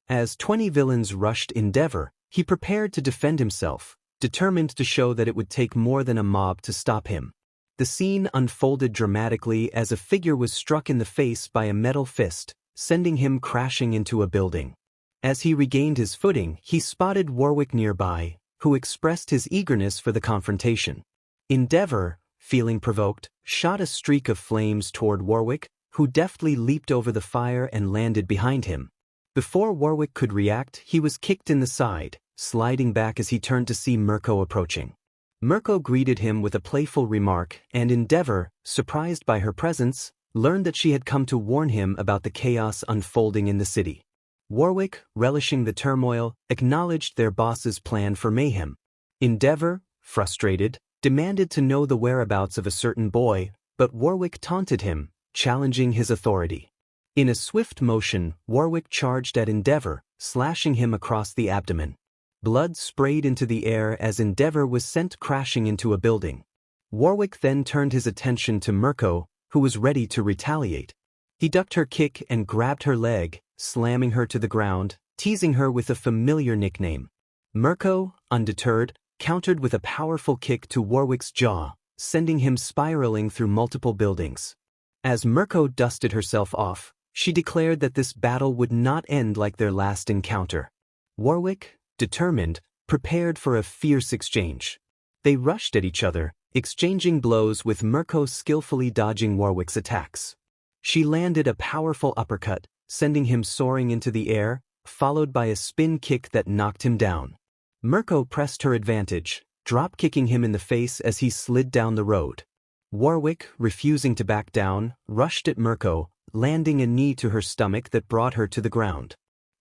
As 20 villains rushed Endeavor, he prepared to defend himself, determined to show that it would take more than a mob to stop him. The scene unfolded dramatically as a figure was struck in the face by a metal fist, sending him crashing into a building. As he regained his footing, he spotted Warwick nearby, who expressed his eagerness for the confrontation. Endeavor, feeling provoked, shot a streak of flames toward Warwick, who deftly leaped over the fire and landed behind him. Before Warwick could react, he was kicked in the side, sliding back as he turned to see Mirko approaching. Mirko greeted him with a playful remark, and Endeavor, surprised by her presence, learned that she had come to warn him about the chaos unfolding in the city. Warwick, relishing the turmoil, acknowledged their boss's plan for mayhem. Endeavor, frustrated, demanded to know the whereabouts of a certain boy, but Warwick taunted him, challenging his authority. In a swift motion, Warwick charged at Endeavor, slashing him across the abdomen. Blood sprayed into the air as Endeavor was sent crashing into a building. Warwick then turned his attention to Mirko, who was ready to retaliate. He ducked her kick and grabbed her leg, slamming her to the ground, teasing her with a familiar nickname. Mirko, undeterred, countered with a powerful kick to Warwick's jaw, sending him spiraling through multiple buildings. As Mirko dusted herself off, she declared that this battle would not end like their last encounter. Warwick, determined, prepared for a fierce exchange. They rushed at each other, exchanging blows with Mirko skillfully dodging Warwick's attacks. She landed a powerful uppercut, sending him soaring into the air, followed by a spin kick that knocked him down. Mirko pressed her advantage, drop-kicking him in the face as he slid down the road. Warwick, refusing to back down, rushed at Mirko, landing a knee to her stomach that brought her to the ground.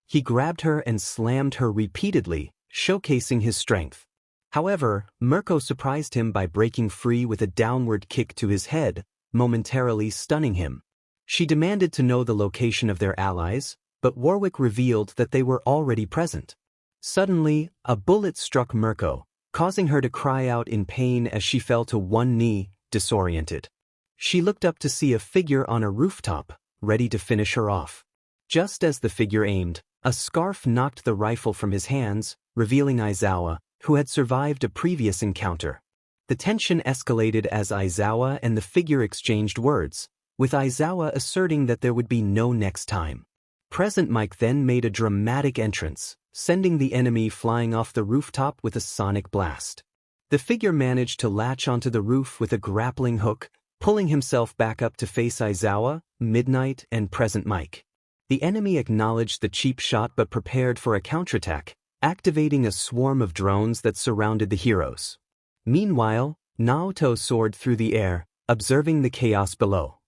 He grabbed her and slammed her repeatedly, showcasing his strength. However, Mirko surprised him by breaking free with a downward kick to his head, momentarily stunning him. She demanded to know the location of their allies, but Warwick revealed that they were already present. Suddenly, a bullet struck Mirko, causing her to cry out in pain as she fell to one knee, disoriented. She looked up to see a figure on a rooftop, ready to finish her off. Just as the figure aimed, a scarf knocked the rifle from his hands, revealing Aizawa, who had survived a previous encounter. The tension escalated as Aizawa and the figure exchanged words, with Aizawa asserting that there would be no next time. Present Mike then made a dramatic entrance, sending the enemy flying off the rooftop with a sonic blast. The figure managed to latch onto the roof with a grappling hook, pulling himself back up to face Aizawa, Midnight, and Present Mike. The enemy acknowledged the cheap shot but prepared for a counterattack, activating a swarm of drones that surrounded the heroes. Meanwhile, Naoto soared through the air, observing the chaos below.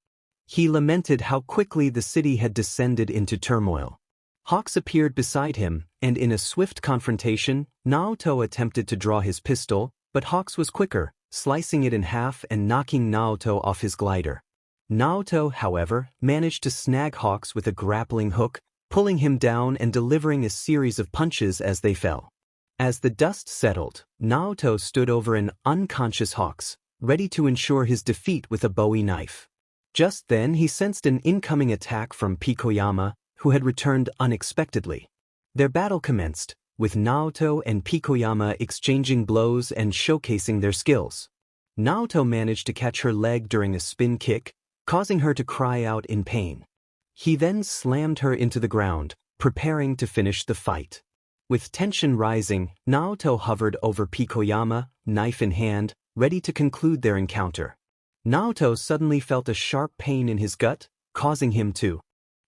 He lamented how quickly the city had descended into turmoil. Hawks appeared beside him, and in a swift confrontation, Naoto attempted to draw his pistol, but Hawks was quicker, slicing it in half and knocking Naoto off his glider. Naoto, however, managed to snag Hawks with a grappling hook, pulling him down and delivering a series of punches as they fell. As the dust settled, Naoto stood over an unconscious Hawks, ready to ensure his defeat with a Bowie knife. Just then he sensed an incoming attack from Pikoyama, who had returned unexpectedly. Their battle commenced, with Naoto and Pikoyama exchanging blows and showcasing their skills. Naoto managed to catch her leg during a spin kick, causing her to cry out in pain. He then slammed her into the ground, preparing to finish the fight. With tension rising, Naoto hovered over Pikoyama, knife in hand, ready to conclude their encounter. Naoto suddenly felt a sharp pain in his gut, causing him to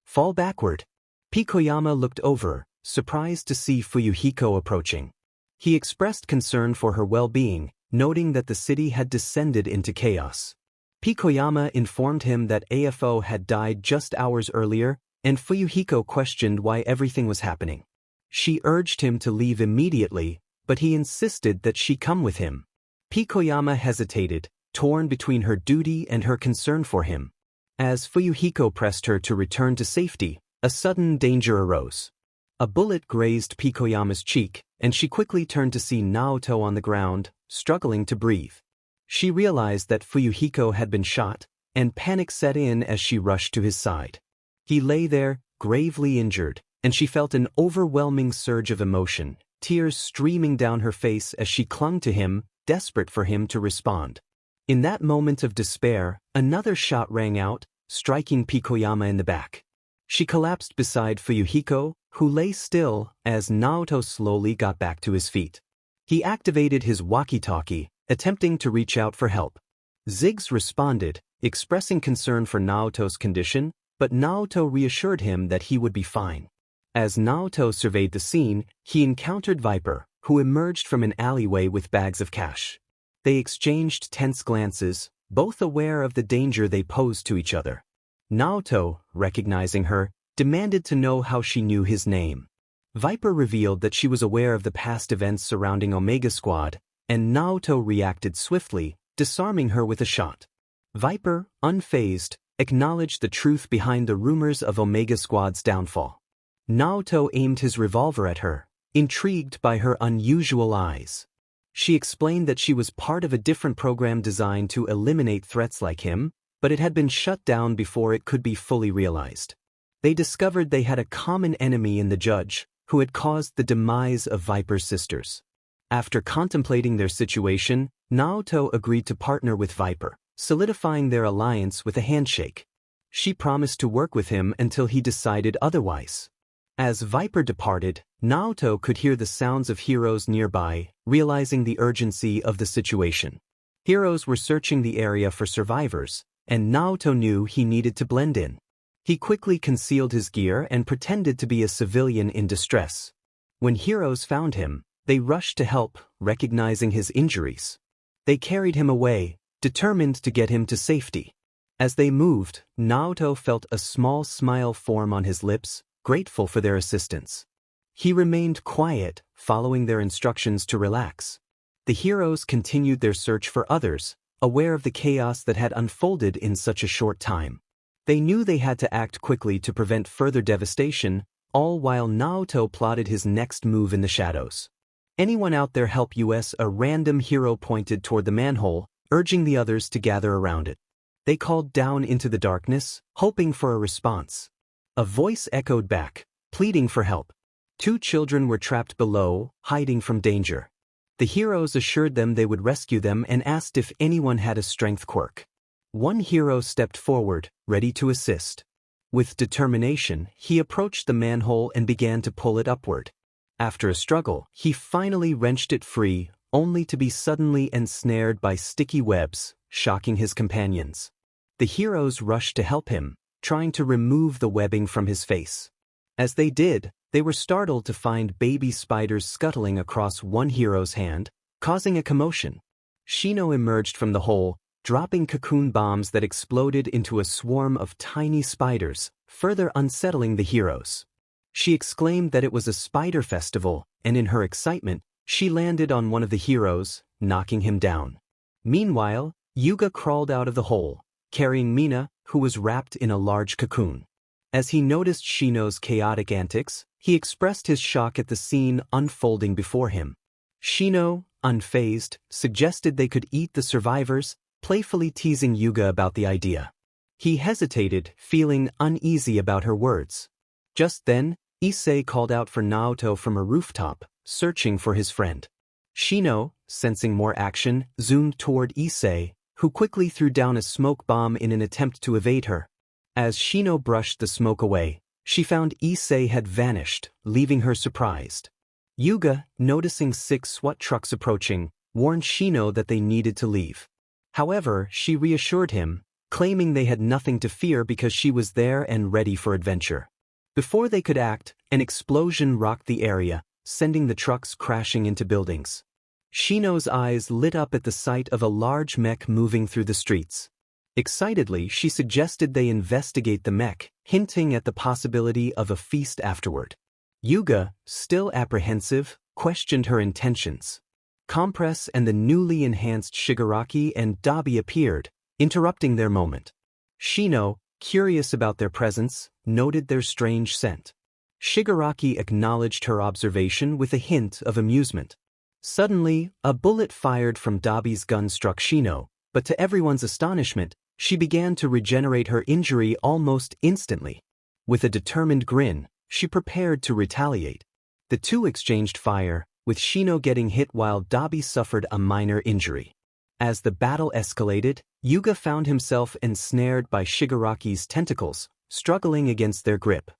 fall backward. Pikoyama looked over, surprised to see Fuyuhiko approaching. He expressed concern for her well-being, noting that the city had descended into chaos. Pikoyama informed him that AFO had died just hours earlier, and Fuyuhiko questioned why everything was happening. She urged him to leave immediately, but he insisted that she come with him. Pikoyama hesitated, torn between her duty and her concern for him. As Fuyuhiko pressed her to return to safety, a sudden danger arose. A bullet grazed Pikoyama's cheek, and she quickly turned to see Naoto on the ground, struggling to breathe. She realized that Fuyuhiko had been shot, and panic set in as she rushed to his side. He lay there, gravely injured, and she felt an overwhelming surge of emotion, tears streaming down her face as she clung to him, desperate for him to respond. In that moment of despair, another shot rang out, striking Pikoyama in the back. She collapsed beside Fuyuhiko, who lay still as Naoto slowly got back to his feet. He activated his walkie-talkie, attempting to reach out for help. Ziggs responded, expressing concern for Naoto's condition, but Naoto reassured him that he would be fine. As Naoto surveyed the scene, he encountered Viper, who emerged from an alleyway with bags of cash. They exchanged tense glances, both aware of the danger they posed to each other. Naoto, recognizing her, demanded to know how she knew his name. Viper revealed that she was aware of the past events surrounding Omega Squad, and Naoto reacted swiftly, disarming her with a shot. Viper, unfazed, acknowledged the truth behind the rumors of Omega Squad's downfall. Naoto aimed his revolver at her, intrigued by her unusual eyes. She explained that she was part of a different program designed to eliminate threats like him, but it had been shut down before it could be fully realized. They discovered they had a common enemy in the judge, who had caused the demise of Viper's sisters. After contemplating their situation, Naoto agreed to partner with Viper, solidifying their alliance with a handshake. She promised to work with him until he decided otherwise. As Viper departed, Naoto could hear the sounds of heroes nearby, realizing the urgency of the situation. Heroes were searching the area for survivors, and Naoto knew he needed to blend in. He quickly concealed his gear and pretended to be a civilian in distress. When heroes found him, they rushed to help, recognizing his injuries. They carried him away, determined to get him to safety. As they moved, Naoto felt a small smile form on his lips, grateful for their assistance. He remained quiet, following their instructions to relax. The heroes continued their search for others, aware of the chaos that had unfolded in such a short time. They knew they had to act quickly to prevent further devastation, all while Naoto plotted his next move in the shadows. "Anyone out there help us?" A random hero pointed toward the manhole, urging the others to gather around it. They called down into the darkness, hoping for a response. A voice echoed back, pleading for help. 2 children were trapped below, hiding from danger. The heroes assured them they would rescue them and asked if anyone had a strength quirk. One hero stepped forward, ready to assist. With determination, he approached the manhole and began to pull it upward. After a struggle, he finally wrenched it free, only to be suddenly ensnared by sticky webs, shocking his companions. The heroes rushed to help him, trying to remove the webbing from his face. As they did, they were startled to find baby spiders scuttling across one hero's hand, causing a commotion. Shino emerged from the hole, dropping cocoon bombs that exploded into a swarm of tiny spiders, further unsettling the heroes. She exclaimed that it was a spider festival, and in her excitement, she landed on one of the heroes, knocking him down. Meanwhile, Yuga crawled out of the hole, carrying Mina, who was wrapped in a large cocoon. As he noticed Shino's chaotic antics, he expressed his shock at the scene unfolding before him. Shino, unfazed, suggested they could eat the survivors, playfully teasing Yuga about the idea. He hesitated, feeling uneasy about her words. Just then, Issei called out for Naoto from a rooftop, searching for his friend. Shino, sensing more action, zoomed toward Issei, who quickly threw down a smoke bomb in an attempt to evade her. As Shino brushed the smoke away, she found Issei had vanished, leaving her surprised. Yuga, noticing 6 SWAT trucks approaching, warned Shino that they needed to leave. However, she reassured him, claiming they had nothing to fear because she was there and ready for adventure. Before they could act, an explosion rocked the area, sending the trucks crashing into buildings. Shino's eyes lit up at the sight of a large mech moving through the streets. Excitedly, she suggested they investigate the mech, hinting at the possibility of a feast afterward. Yuga, still apprehensive, questioned her intentions. Compress and the newly enhanced Shigaraki and Dabi appeared, interrupting their moment. Shino, curious about their presence, noted their strange scent. Shigaraki acknowledged her observation with a hint of amusement. Suddenly, a bullet fired from Dabi's gun struck Shino, but to everyone's astonishment, she began to regenerate her injury almost instantly. With a determined grin, she prepared to retaliate. The two exchanged fire, with Shino getting hit while Dabi suffered a minor injury. As the battle escalated, Yuga found himself ensnared by Shigaraki's tentacles, struggling against their grip.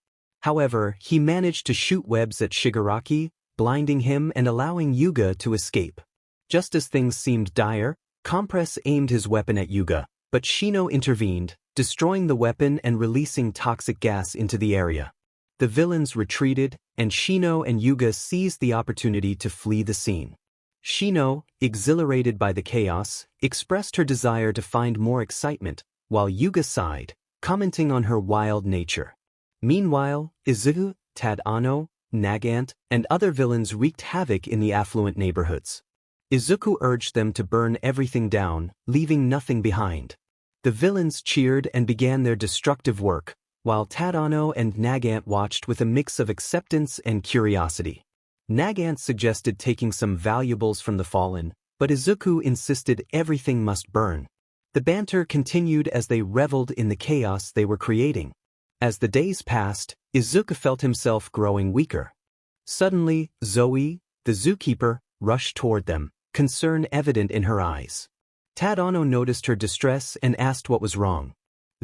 However, he managed to shoot webs at Shigaraki, blinding him and allowing Yuga to escape. Just as things seemed dire, Compress aimed his weapon at Yuga, but Shino intervened, destroying the weapon and releasing toxic gas into the area. The villains retreated, and Shino and Yuga seized the opportunity to flee the scene. Shino, exhilarated by the chaos, expressed her desire to find more excitement, while Yuga sighed, commenting on her wild nature. Meanwhile, Izuku, Tadano, Nagant, and other villains wreaked havoc in the affluent neighborhoods. Izuku urged them to burn everything down, leaving nothing behind. The villains cheered and began their destructive work, while Tadano and Nagant watched with a mix of acceptance and curiosity. Nagant suggested taking some valuables from the fallen, but Izuku insisted everything must burn. The banter continued as they reveled in the chaos they were creating. As the days passed, Izuku felt himself growing weaker. Suddenly, Zoe, the zookeeper, rushed toward them, concern evident in her eyes. Tadano noticed her distress and asked what was wrong.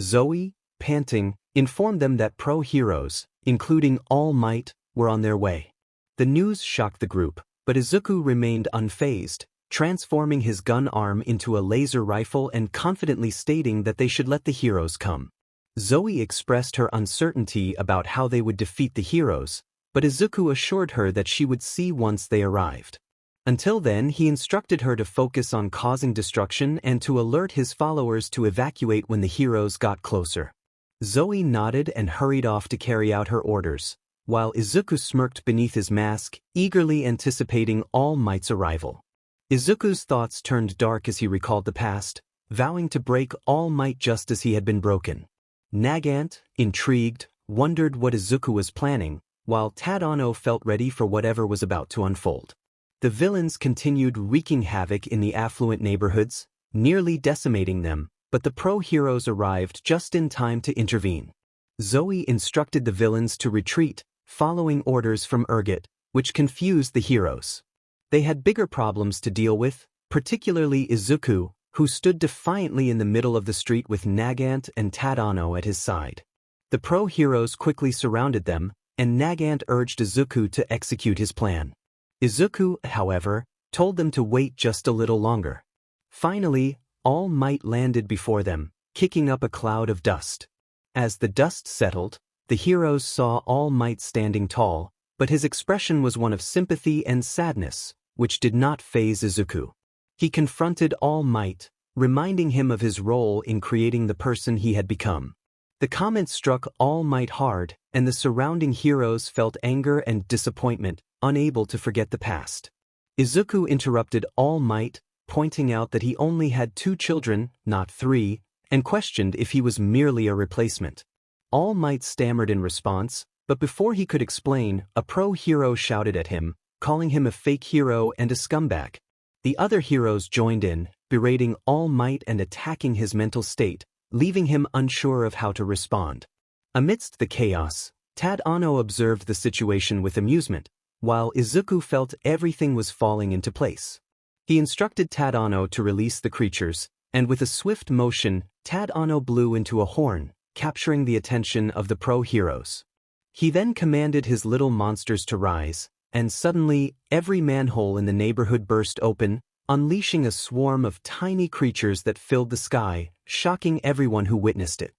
Zoe, panting, informed them that pro-heroes, including All Might, were on their way. The news shocked the group, but Izuku remained unfazed, transforming his gun arm into a laser rifle and confidently stating that they should let the heroes come. Zoe expressed her uncertainty about how they would defeat the heroes, but Izuku assured her that she would see once they arrived. Until then, he instructed her to focus on causing destruction and to alert his followers to evacuate when the heroes got closer. Zoe nodded and hurried off to carry out her orders, while Izuku smirked beneath his mask, eagerly anticipating All Might's arrival. Izuku's thoughts turned dark as he recalled the past, vowing to break All Might just as he had been broken. Nagant, intrigued, wondered what Izuku was planning, while Tadano felt ready for whatever was about to unfold. The villains continued wreaking havoc in the affluent neighborhoods, nearly decimating them, but the pro-heroes arrived just in time to intervene. Zoe instructed the villains to retreat, following orders from Urgot, which confused the heroes. They had bigger problems to deal with, particularly Izuku, who stood defiantly in the middle of the street with Nagant and Tadano at his side. The pro-heroes quickly surrounded them, and Nagant urged Izuku to execute his plan. Izuku, however, told them to wait just a little longer. Finally, All Might landed before them, kicking up a cloud of dust. As the dust settled, the heroes saw All Might standing tall, but his expression was one of sympathy and sadness, which did not faze Izuku. He confronted All Might, reminding him of his role in creating the person he had become. The comment struck All Might hard, and the surrounding heroes felt anger and disappointment, unable to forget the past. Izuku interrupted All Might, pointing out that he only had 2 children, not 3, and questioned if he was merely a replacement. All Might stammered in response, but before he could explain, a pro-hero shouted at him, calling him a fake hero and a scumbag. The other heroes joined in, berating All Might and attacking his mental state, leaving him unsure of how to respond. Amidst the chaos, Tadano observed the situation with amusement, while Izuku felt everything was falling into place. He instructed Tadano to release the creatures, and with a swift motion, Tadano blew into a horn, capturing the attention of the pro-heroes. He then commanded his little monsters to rise, and suddenly, every manhole in the neighborhood burst open, unleashing a swarm of tiny creatures that filled the sky, shocking everyone who witnessed it.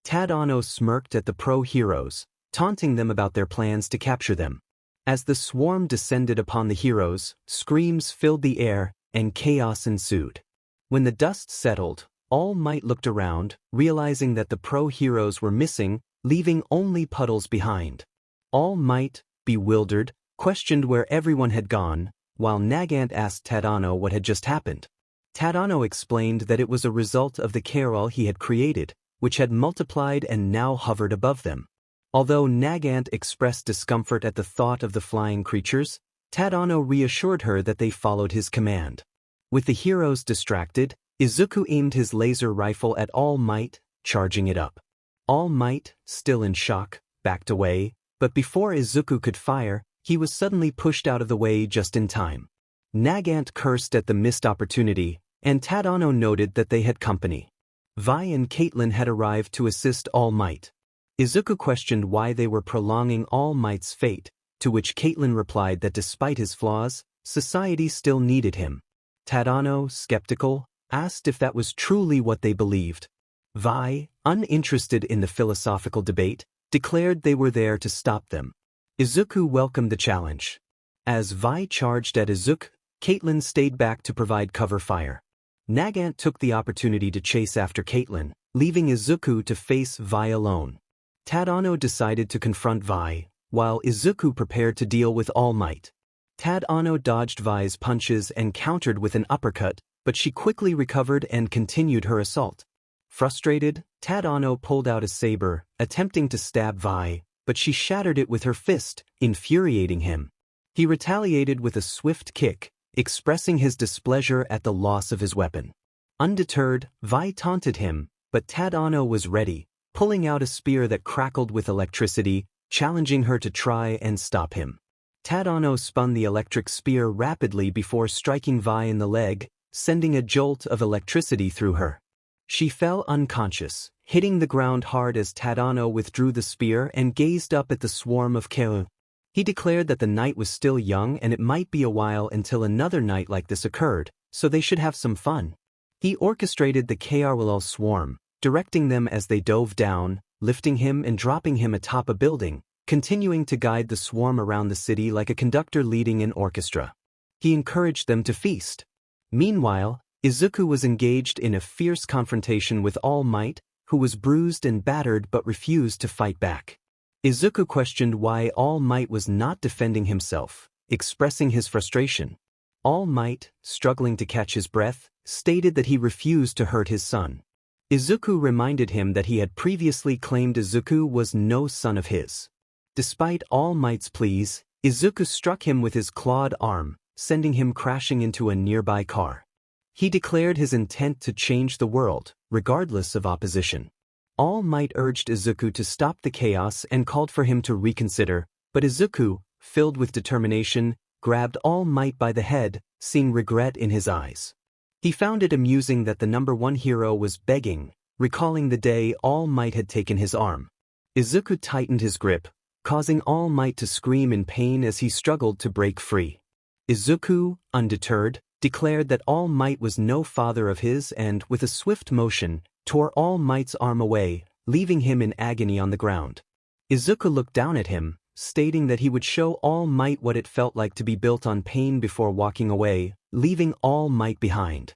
Tadano smirked at the pro-heroes, taunting them about their plans to capture them. As the swarm descended upon the heroes, screams filled the air, and chaos ensued. When the dust settled, All Might looked around, realizing that the pro-heroes were missing, leaving only puddles behind. All Might, bewildered, questioned where everyone had gone, while Nagant asked Tadano what had just happened. Tadano explained that it was a result of the Carol he had created, which had multiplied and now hovered above them. Although Nagant expressed discomfort at the thought of the flying creatures, Tadano reassured her that they followed his command. With the heroes distracted, Izuku aimed his laser rifle at All Might, charging it up. All Might, still in shock, backed away, but before Izuku could fire, he was suddenly pushed out of the way just in time. Nagant cursed at the missed opportunity, and Tadano noted that they had company. Vi and Caitlin had arrived to assist All Might. Izuku questioned why they were prolonging All Might's fate, to which Caitlin replied that despite his flaws, society still needed him. Tadano, skeptical, asked if that was truly what they believed. Vi, uninterested in the philosophical debate, declared they were there to stop them. Izuku welcomed the challenge. As Vi charged at Izuku, Caitlin stayed back to provide cover fire. Nagant took the opportunity to chase after Caitlin, leaving Izuku to face Vi alone. Tadano decided to confront Vi, while Izuku prepared to deal with All Might. Tadano dodged Vi's punches and countered with an uppercut, but she quickly recovered and continued her assault. Frustrated, Tadano pulled out a saber, attempting to stab Vi, but she shattered it with her fist, infuriating him. He retaliated with a swift kick, expressing his displeasure at the loss of his weapon. Undeterred, Vi taunted him, but Tadano was ready, pulling out a spear that crackled with electricity, challenging her to try and stop him. Tadano spun the electric spear rapidly before striking Vi in the leg, sending a jolt of electricity through her. She fell unconscious, hitting the ground hard as Tadano withdrew the spear and gazed up at the swarm of Keu. He declared that the night was still young and it might be a while until another night like this occurred, so they should have some fun. He orchestrated the Kaarwalal swarm, directing them as they dove down, lifting him and dropping him atop a building, continuing to guide the swarm around the city like a conductor leading an orchestra. He encouraged them to feast. Meanwhile, Izuku was engaged in a fierce confrontation with All Might, who was bruised and battered but refused to fight back. Izuku questioned why All Might was not defending himself, expressing his frustration. All Might, struggling to catch his breath, stated that he refused to hurt his son. Izuku reminded him that he had previously claimed Izuku was no son of his. Despite All Might's pleas, Izuku struck him with his clawed arm, sending him crashing into a nearby car. He declared his intent to change the world, regardless of opposition. All Might urged Izuku to stop the chaos and called for him to reconsider, but Izuku, filled with determination, grabbed All Might by the head, seeing regret in his eyes. He found it amusing that the number one hero was begging, recalling the day All Might had taken his arm. Izuku tightened his grip, causing All Might to scream in pain as he struggled to break free. Izuku, undeterred, declared that All Might was no father of his and, with a swift motion, tore All Might's arm away, leaving him in agony on the ground. Izuku looked down at him, stating that he would show All Might what it felt like to be built on pain before walking away, leaving All Might behind.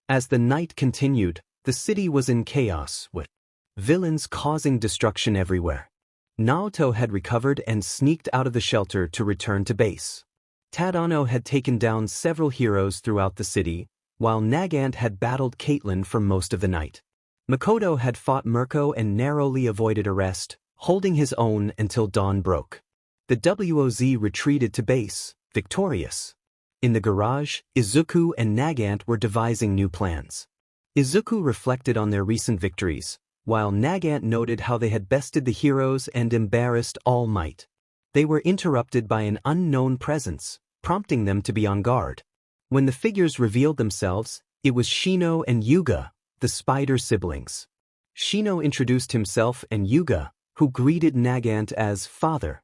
As the night continued, the city was in chaos, with villains causing destruction everywhere. Naoto had recovered and sneaked out of the shelter to return to base. Tadano had taken down several heroes throughout the city, while Nagant had battled Caitlin for most of the night. Makoto had fought Mirko and narrowly avoided arrest, holding his own until dawn broke. The WOZ retreated to base, victorious. In the garage, Izuku and Nagant were devising new plans. Izuku reflected on their recent victories, while Nagant noted how they had bested the heroes and embarrassed All Might. They were interrupted by an unknown presence, prompting them to be on guard. When the figures revealed themselves, it was Shino and Yuga, the spider siblings. Shino introduced himself and Yuga, who greeted Nagant as father.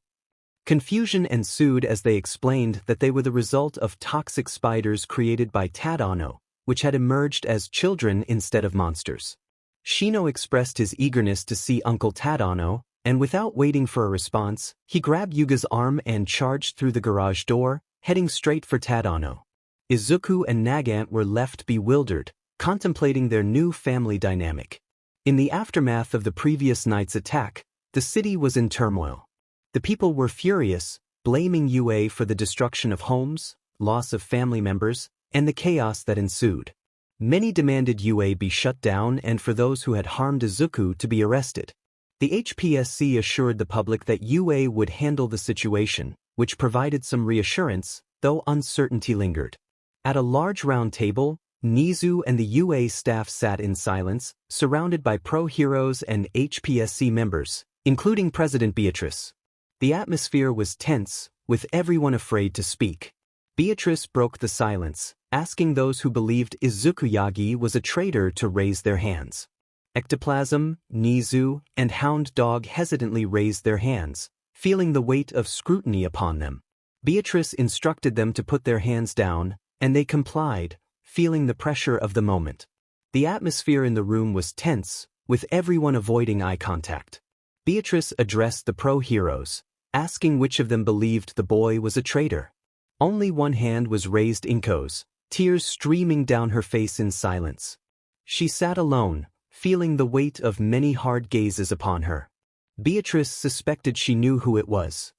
Confusion ensued as they explained that they were the result of toxic spiders created by Tadano, which had emerged as children instead of monsters. Shino expressed his eagerness to see Uncle Tadano, and without waiting for a response, he grabbed Yuga's arm and charged through the garage door, heading straight for Tadano. Izuku and Nagant were left bewildered, contemplating their new family dynamic. In the aftermath of the previous night's attack, the city was in turmoil. The people were furious, blaming UA for the destruction of homes, loss of family members, and the chaos that ensued. Many demanded UA be shut down and for those who had harmed Izuku to be arrested. The HPSC assured the public that UA would handle the situation, which provided some reassurance, though uncertainty lingered. At a large round table, Nezu and the UA staff sat in silence, surrounded by pro-heroes and HPSC members, including President Beatrice. The atmosphere was tense, with everyone afraid to speak. Beatrice broke the silence, asking those who believed Izuku Yagi was a traitor to raise their hands. Ectoplasm, Nezu, and Hound Dog hesitantly raised their hands, feeling the weight of scrutiny upon them. Beatrice instructed them to put their hands down, and they complied, feeling the pressure of the moment. The atmosphere in the room was tense, with everyone avoiding eye contact. Beatrice addressed the pro-heroes, asking which of them believed the boy was a traitor. Only one hand was raised, Inko's, tears streaming down her face in silence. She sat alone, feeling the weight of many hard gazes upon her. Beatrice suspected she knew who it was.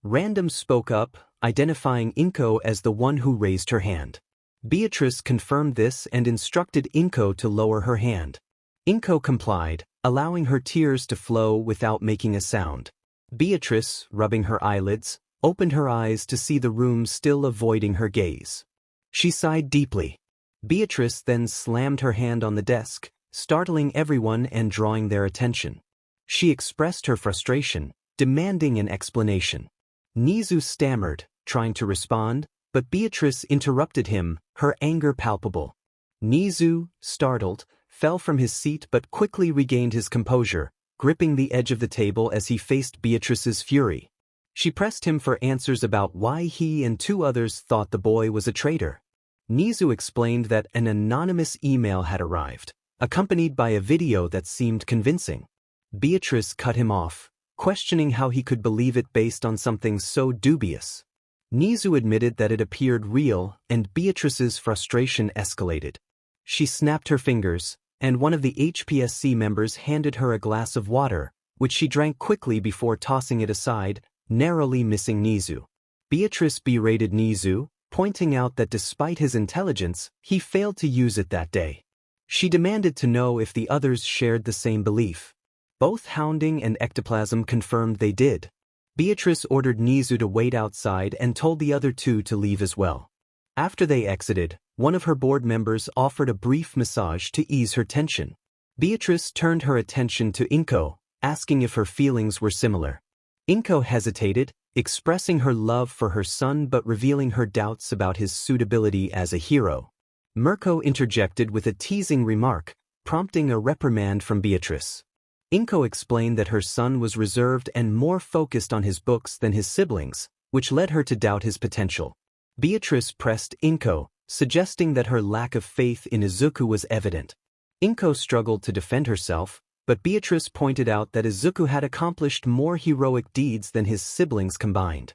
Random spoke up, identifying Inko as the one who raised her hand. Beatrice confirmed this and instructed Inko to lower her hand. Inko complied, allowing her tears to flow without making a sound. Beatrice, rubbing her eyelids, opened her eyes to see the room still avoiding her gaze. She sighed deeply. Beatrice then slammed her hand on the desk, startling everyone and drawing their attention. She expressed her frustration, demanding an explanation. Nezu stammered, trying to respond, but Beatrice interrupted him, her anger palpable. Nezu, startled, fell from his seat but quickly regained his composure, gripping the edge of the table as he faced Beatrice's fury. She pressed him for answers about why he and two others thought the boy was a traitor. Nezu explained that an anonymous email had arrived, accompanied by a video that seemed convincing. Beatrice cut him off, questioning how he could believe it based on something so dubious. Nezu admitted that it appeared real, and Beatrice's frustration escalated. She snapped her fingers, and one of the HPSC members handed her a glass of water, which she drank quickly before tossing it aside, narrowly missing Nezu. Beatrice berated Nezu, pointing out that despite his intelligence, he failed to use it that day. She demanded to know if the others shared the same belief. Both Hounding and Ectoplasm confirmed they did. Beatrice ordered Nezu to wait outside and told the other two to leave as well. After they exited, one of her board members offered a brief massage to ease her tension. Beatrice turned her attention to Inko, asking if her feelings were similar. Inko hesitated, expressing her love for her son but revealing her doubts about his suitability as a hero. Mirko interjected with a teasing remark, prompting a reprimand from Beatrice. Inko explained that her son was reserved and more focused on his books than his siblings, which led her to doubt his potential. Beatrice pressed Inko, suggesting that her lack of faith in Izuku was evident. Inko struggled to defend herself, but Beatrice pointed out that Izuku had accomplished more heroic deeds than his siblings combined.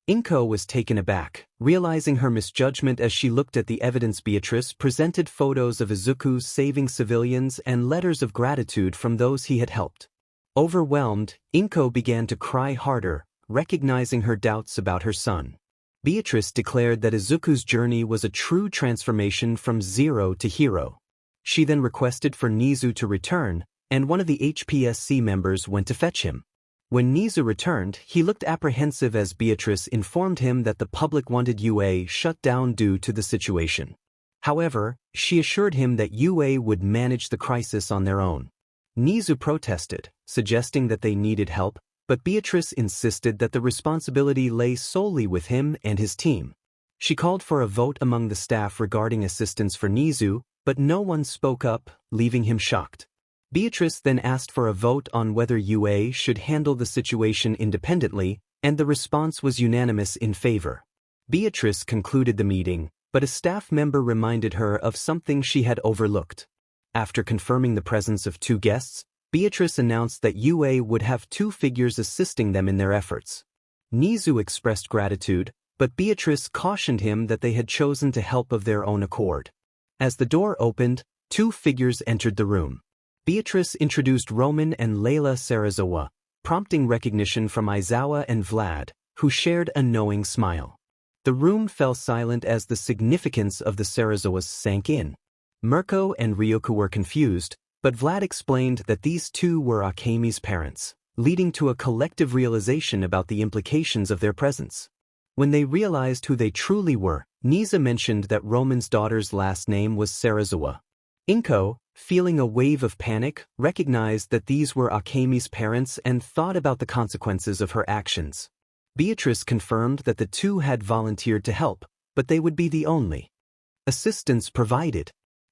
Inko was taken aback, realizing her misjudgment as she looked at the evidence. Beatrice presented photos of Izuku saving civilians and letters of gratitude from those he had helped. Overwhelmed, Inko began to cry harder, recognizing her doubts about her son. Beatrice declared that Izuku's journey was a true transformation from zero to hero. She then requested for Nezu to return, and one of the HPSC members went to fetch him. When Nezu returned, he looked apprehensive as Beatrice informed him that the public wanted UA shut down due to the situation. However, she assured him that UA would manage the crisis on their own. Nezu protested, suggesting that they needed help, but Beatrice insisted that the responsibility lay solely with him and his team. She called for a vote among the staff regarding assistance for Nezu, but no one spoke up, leaving him shocked. Beatrice then asked for a vote on whether UA should handle the situation independently, and the response was unanimous in favor. Beatrice concluded the meeting, but a staff member reminded her of something she had overlooked. After confirming the presence of two guests, Beatrice announced that UA would have two figures assisting them in their efforts. Nezu expressed gratitude, but Beatrice cautioned him that they had chosen to help of their own accord. As the door opened, two figures entered the room. Beatrice introduced Roman and Layla Sarazawa, prompting recognition from Aizawa and Vlad, who shared a knowing smile. The room fell silent as the significance of the Sarazawas sank in. Mirko and Ryuko were confused, but Vlad explained that these two were Akemi's parents, leading to a collective realization about the implications of their presence. When they realized who they truly were, Niza mentioned that Roman's daughter's last name was Sarazawa. Inko, feeling a wave of panic, recognized that these were Akemi's parents and thought about the consequences of her actions. Beatrice confirmed that the two had volunteered to help, but they would be the only assistance provided.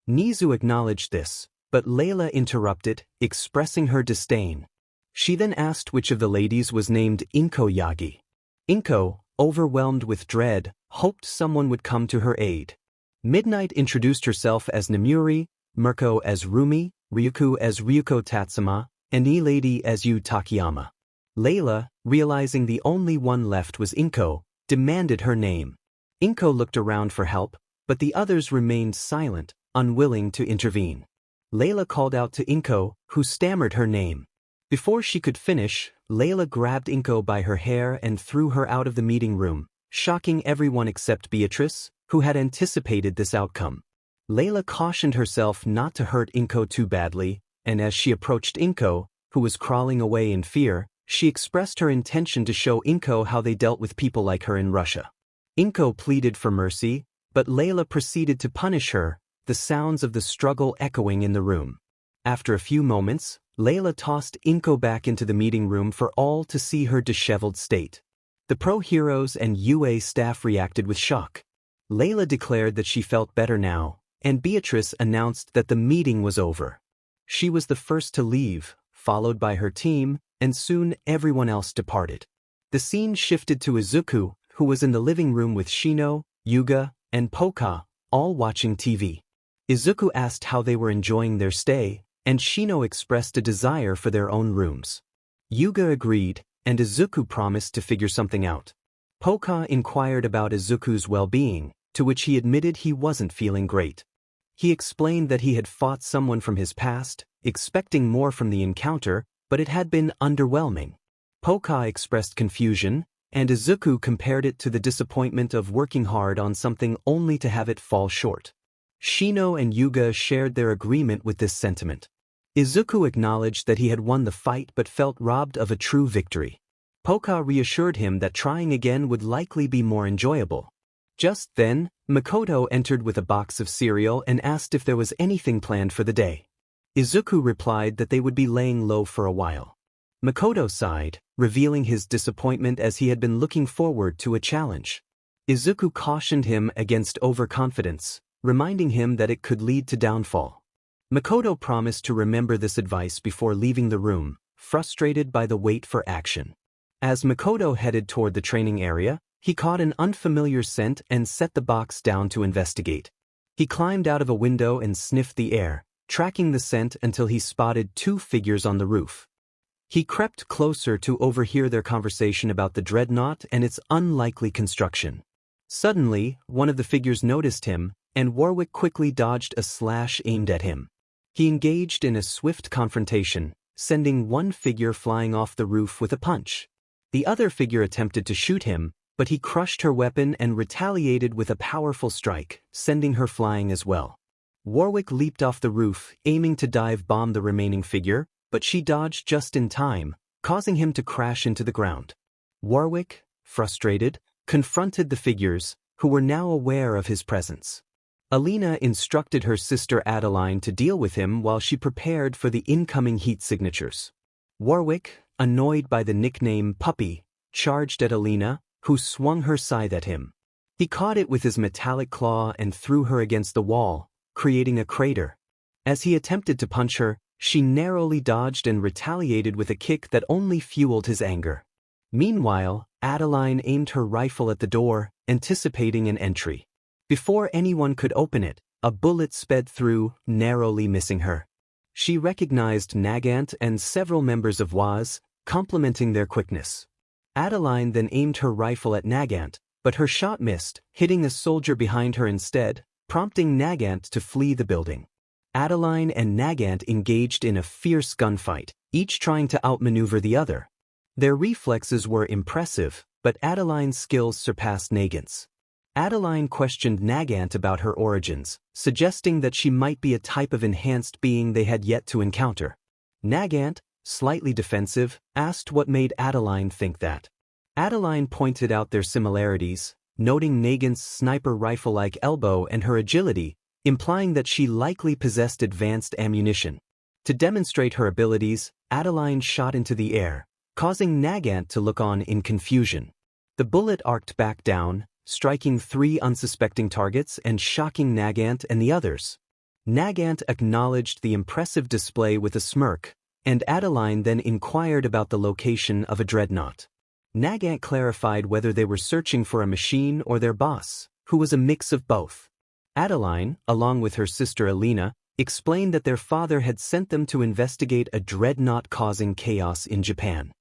Nezu acknowledged this, but Layla interrupted, expressing her disdain. She then asked which of the ladies was named Inko Yagi. Inko, overwhelmed with dread, hoped someone would come to her aid. Midnight introduced herself as Namuri, Mirko as Rumi, Ryuko as Ryuko Tatsuma, and E-Lady as Yu Takayama. Layla, realizing the only one left was Inko, demanded her name. Inko looked around for help, but the others remained silent, unwilling to intervene. Layla called out to Inko, who stammered her name. Before she could finish, Layla grabbed Inko by her hair and threw her out of the meeting room, shocking everyone except Beatrice, who had anticipated this outcome. Layla cautioned herself not to hurt Inko too badly, and as she approached Inko, who was crawling away in fear, she expressed her intention to show Inko how they dealt with people like her in Russia. Inko pleaded for mercy, but Layla proceeded to punish her, the sounds of the struggle echoing in the room. After a few moments, Layla tossed Inko back into the meeting room for all to see her disheveled state. The pro-heroes and UA staff reacted with shock. Layla declared that she felt better now, and Beatrice announced that the meeting was over. She was the first to leave, followed by her team, and soon everyone else departed. The scene shifted to Izuku, who was in the living room with Shino, Yuga, and Poka, all watching TV. Izuku asked how they were enjoying their stay, and Shino expressed a desire for their own rooms. Yuga agreed, and Izuku promised to figure something out. Poka inquired about Izuku's well-being, to which he admitted he wasn't feeling great. He explained that he had fought someone from his past, expecting more from the encounter, but it had been underwhelming. Poka expressed confusion, and Izuku compared it to the disappointment of working hard on something only to have it fall short. Shino and Yuga shared their agreement with this sentiment. Izuku acknowledged that he had won the fight but felt robbed of a true victory. Poka reassured him that trying again would likely be more enjoyable. Just then, Makoto entered with a box of cereal and asked if there was anything planned for the day. Izuku replied that they would be laying low for a while. Makoto sighed, revealing his disappointment as he had been looking forward to a challenge. Izuku cautioned him against overconfidence, reminding him that it could lead to downfall. Makoto promised to remember this advice before leaving the room, frustrated by the wait for action. As Makoto headed toward the training area, he caught an unfamiliar scent and set the box down to investigate. He climbed out of a window and sniffed the air, tracking the scent until he spotted two figures on the roof. He crept closer to overhear their conversation about the Dreadnaught and its unlikely construction. Suddenly, one of the figures noticed him, and Warwick quickly dodged a slash aimed at him. He engaged in a swift confrontation, sending one figure flying off the roof with a punch. The other figure attempted to shoot him, but he crushed her weapon and retaliated with a powerful strike, sending her flying as well. Warwick leaped off the roof, aiming to dive-bomb the remaining figure, but she dodged just in time, causing him to crash into the ground. Warwick, frustrated, confronted the figures, who were now aware of his presence. Alina instructed her sister Adeline to deal with him while she prepared for the incoming heat signatures. Warwick, annoyed by the nickname Puppy, charged at Alina, who swung her scythe at him. He caught it with his metallic claw and threw her against the wall, creating a crater. As he attempted to punch her, she narrowly dodged and retaliated with a kick that only fueled his anger. Meanwhile, Adeline aimed her rifle at the door, anticipating an entry. Before anyone could open it, a bullet sped through, narrowly missing her. She recognized Nagant and several members of WAZ, complimenting their quickness. Adeline then aimed her rifle at Nagant, but her shot missed, hitting a soldier behind her instead, prompting Nagant to flee the building. Adeline and Nagant engaged in a fierce gunfight, each trying to outmaneuver the other. Their reflexes were impressive, but Adeline's skills surpassed Nagant's. Adeline questioned Nagant about her origins, suggesting that she might be a type of enhanced being they had yet to encounter. Nagant, slightly defensive, asked what made Adeline think that. Adeline pointed out their similarities, noting Nagant's sniper rifle-like elbow and her agility, implying that she likely possessed advanced ammunition. To demonstrate her abilities, Adeline shot into the air, causing Nagant to look on in confusion. The bullet arced back down, striking 3 unsuspecting targets and shocking Nagant and the others. Nagant acknowledged the impressive display with a smirk, and Adeline then inquired about the location of a dreadnought. Nagant clarified whether they were searching for a machine or their boss, who was a mix of both. Adeline, along with her sister Alina, explained that their father had sent them to investigate a dreadnought causing chaos in Japan.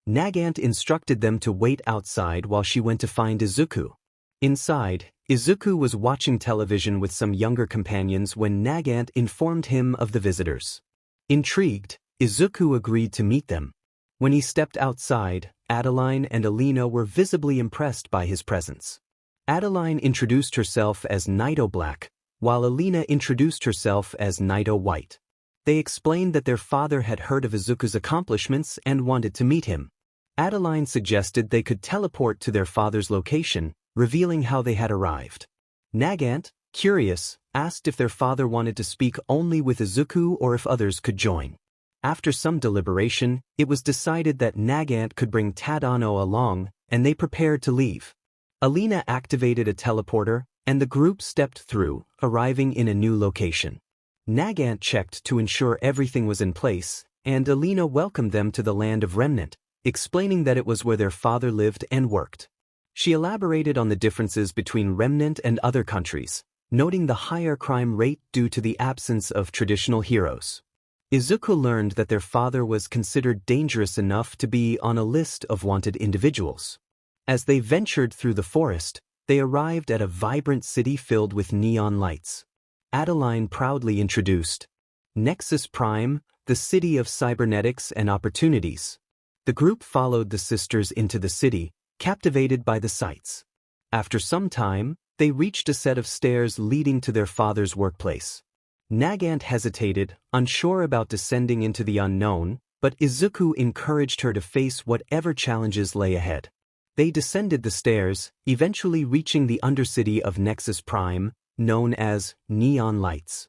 Nagant instructed them to wait outside while she went to find Izuku. Inside, Izuku was watching television with some younger companions when Nagant informed him of the visitors. Intrigued, Izuku agreed to meet them. When he stepped outside, Adeline and Alina were visibly impressed by his presence. Adeline introduced herself as Naito Black, while Alina introduced herself as Naito White. They explained that their father had heard of Izuku's accomplishments and wanted to meet him. Adeline suggested they could teleport to their father's location, revealing how they had arrived. Nagant, curious, asked if their father wanted to speak only with Izuku or if others could join. After some deliberation, it was decided that Nagant could bring Tadano along, and they prepared to leave. Alina activated a teleporter, and the group stepped through, arriving in a new location. Nagant checked to ensure everything was in place, and Alina welcomed them to the land of Remnant, explaining that it was where their father lived and worked. She elaborated on the differences between Remnant and other countries, noting the higher crime rate due to the absence of traditional heroes. Izuku learned that their father was considered dangerous enough to be on a list of wanted individuals. As they ventured through the forest, they arrived at a vibrant city filled with neon lights. Adeline proudly introduced Nexus Prime, the city of cybernetics and opportunities. The group followed the sisters into the city, captivated by the sights. After some time, they reached a set of stairs leading to their father's workplace. Nagant hesitated, unsure about descending into the unknown, but Izuku encouraged her to face whatever challenges lay ahead. They descended the stairs, eventually reaching the undercity of Nexus Prime, known as Neon Lights.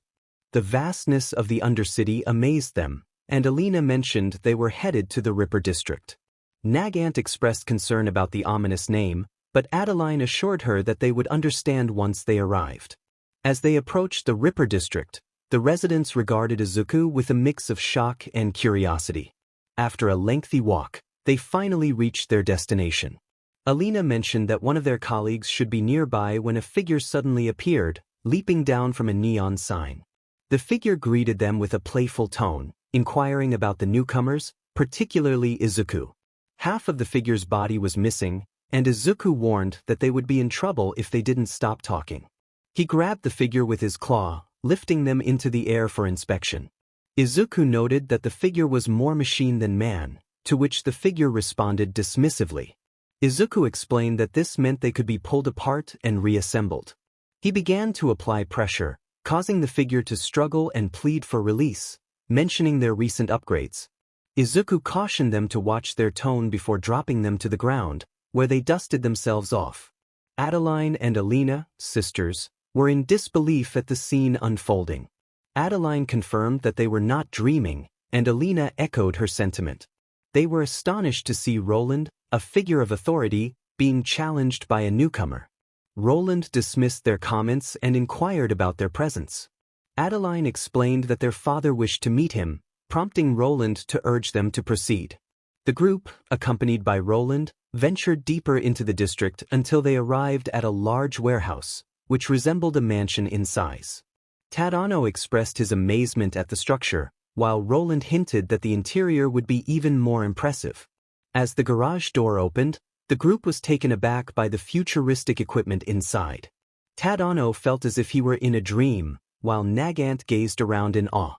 The vastness of the undercity amazed them, and Alina mentioned they were headed to the Ripper District. Nagant expressed concern about the ominous name, but Adeline assured her that they would understand once they arrived. As they approached the Ripper District, the residents regarded Izuku with a mix of shock and curiosity. After a lengthy walk, they finally reached their destination. Alina mentioned that one of their colleagues should be nearby when a figure suddenly appeared, leaping down from a neon sign. The figure greeted them with a playful tone, inquiring about the newcomers, particularly Izuku. Half of the figure's body was missing, and Izuku warned that they would be in trouble if they didn't stop talking. He grabbed the figure with his claw, lifting them into the air for inspection. Izuku noted that the figure was more machine than man, to which the figure responded dismissively. Izuku explained that this meant they could be pulled apart and reassembled. He began to apply pressure, causing the figure to struggle and plead for release, mentioning their recent upgrades. Izuku cautioned them to watch their tone before dropping them to the ground, where they dusted themselves off. Adeline and Alina, sisters, were in disbelief at the scene unfolding. Adeline confirmed that they were not dreaming, and Alina echoed her sentiment. They were astonished to see Roland, a figure of authority, being challenged by a newcomer. Roland dismissed their comments and inquired about their presence. Adeline explained that their father wished to meet him, prompting Roland to urge them to proceed. The group, accompanied by Roland, ventured deeper into the district until they arrived at a large warehouse, which resembled a mansion in size. Tadano expressed his amazement at the structure, while Roland hinted that the interior would be even more impressive. As the garage door opened, the group was taken aback by the futuristic equipment inside. Tadano felt as if he were in a dream, while Nagant gazed around in awe.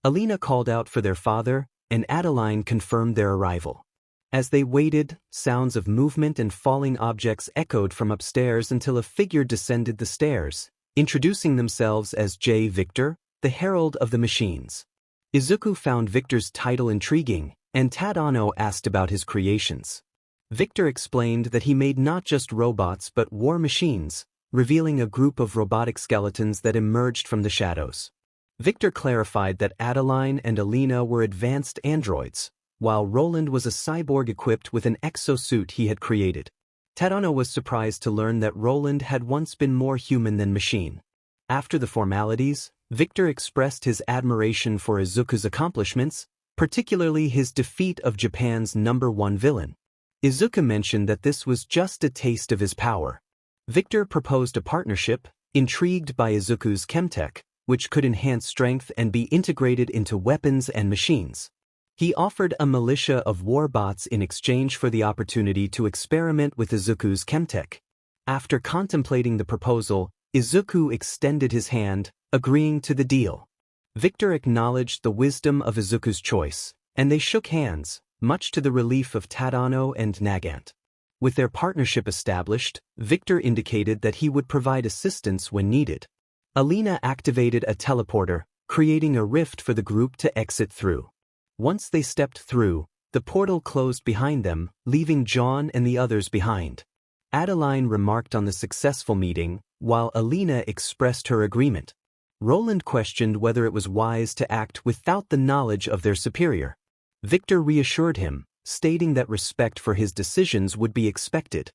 Alina called out for their father, and Adeline confirmed their arrival. As they waited, sounds of movement and falling objects echoed from upstairs until a figure descended the stairs, introducing themselves as J. Victor, the Herald of the Machines. Izuku found Victor's title intriguing, and Tadano asked about his creations. Victor explained that he made not just robots but war machines, revealing a group of robotic skeletons that emerged from the shadows. Victor clarified that Adeline and Alina were advanced androids, while Roland was a cyborg equipped with an exosuit he had created. Tadano was surprised to learn that Roland had once been more human than machine. After the formalities, Victor expressed his admiration for Izuku's accomplishments, particularly his defeat of Japan's #1 villain. Izuku mentioned that this was just a taste of his power. Victor proposed a partnership, intrigued by Izuku's chemtech, which could enhance strength and be integrated into weapons and machines. He offered a militia of warbots in exchange for the opportunity to experiment with Izuku's chemtech. After contemplating the proposal, Izuku extended his hand, agreeing to the deal. Victor acknowledged the wisdom of Izuku's choice, and they shook hands, much to the relief of Tadano and Nagant. With their partnership established, Victor indicated that he would provide assistance when needed. Alina activated a teleporter, creating a rift for the group to exit through. Once they stepped through, the portal closed behind them, leaving John and the others behind. Adeline remarked on the successful meeting, while Alina expressed her agreement. Roland questioned whether it was wise to act without the knowledge of their superior. Victor reassured him, stating that respect for his decisions would be expected.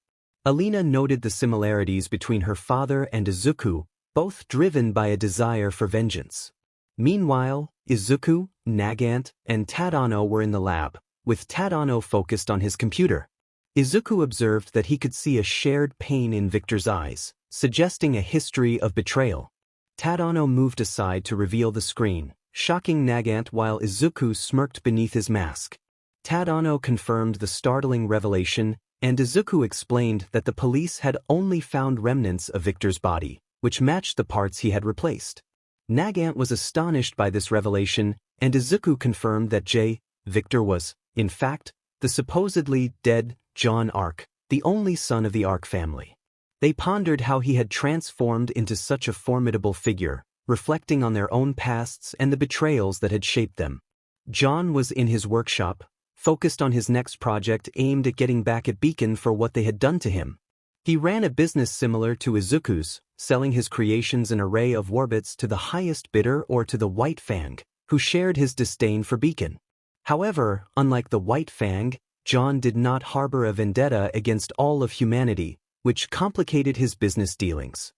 Alina noted the similarities between her father and Izuku, both driven by a desire for vengeance. Meanwhile, Izuku, Nagant, and Tadano were in the lab, with Tadano focused on his computer. Izuku observed that he could see a shared pain in Victor's eyes, suggesting a history of betrayal. Tadano moved aside to reveal the screen, shocking Nagant while Izuku smirked beneath his mask. Tadano confirmed the startling revelation, and Izuku explained that the police had only found remnants of Victor's body, which matched the parts he had replaced. Nagant was astonished by this revelation, and Izuku confirmed that J. Victor was, in fact, the supposedly dead John Arc, the only son of the Arc family. They pondered how he had transformed into such a formidable figure, reflecting on their own pasts and the betrayals that had shaped them. John was in his workshop, focused on his next project aimed at getting back at Beacon for what they had done to him. He ran a business similar to Izuku's, selling his creations an array of warbits to the highest bidder or to the White Fang, who shared his disdain for Beacon. However, unlike the White Fang, John did not harbor a vendetta against all of humanity, which complicated his business dealings.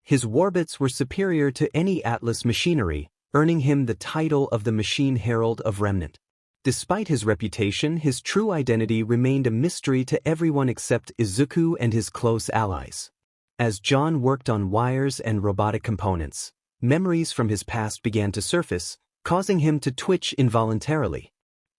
His warbits were superior to any Atlas machinery, earning him the title of the Machine Herald of Remnant. Despite his reputation, his true identity remained a mystery to everyone except Izuku and his close allies. As John worked on wires and robotic components, memories from his past began to surface, causing him to twitch involuntarily.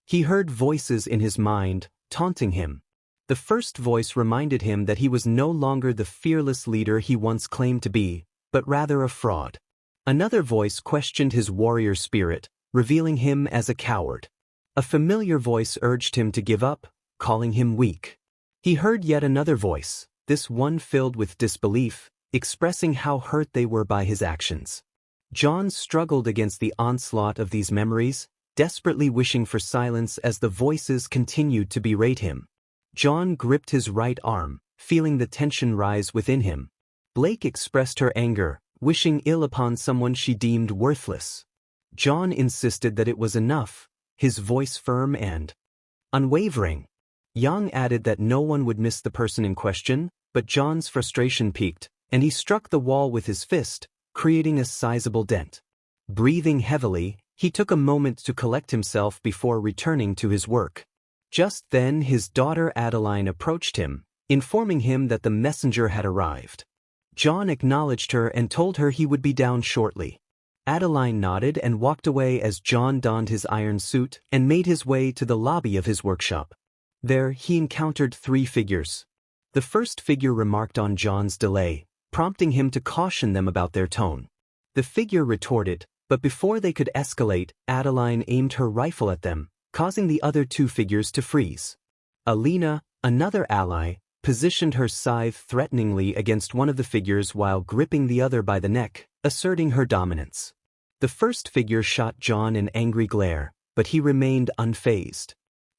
He heard voices in his mind, taunting him. The first voice reminded him that he was no longer the fearless leader he once claimed to be, but rather a fraud. Another voice questioned his warrior spirit, revealing him as a coward. A familiar voice urged him to give up, calling him weak. He heard yet another voice, this one filled with disbelief, expressing how hurt they were by his actions. John struggled against the onslaught of these memories, desperately wishing for silence as the voices continued to berate him. John gripped his right arm, feeling the tension rise within him. Blake expressed her anger, wishing ill upon someone she deemed worthless. John insisted that it was enough, his voice firm and unwavering. Yang added that no one would miss the person in question, but John's frustration peaked, and he struck the wall with his fist, creating a sizable dent. Breathing heavily, he took a moment to collect himself before returning to his work. Just then his daughter Adeline approached him, informing him that the messenger had arrived. John acknowledged her and told her he would be down shortly. Adeline nodded and walked away as John donned his iron suit and made his way to the lobby of his workshop. There he encountered three figures. The first figure remarked on John's delay, prompting him to caution them about their tone. The figure retorted, but before they could escalate, Adeline aimed her rifle at them, causing the other two figures to freeze. Alina, another ally, positioned her scythe threateningly against one of the figures while gripping the other by the neck, asserting her dominance. The first figure shot John an angry glare, but he remained unfazed.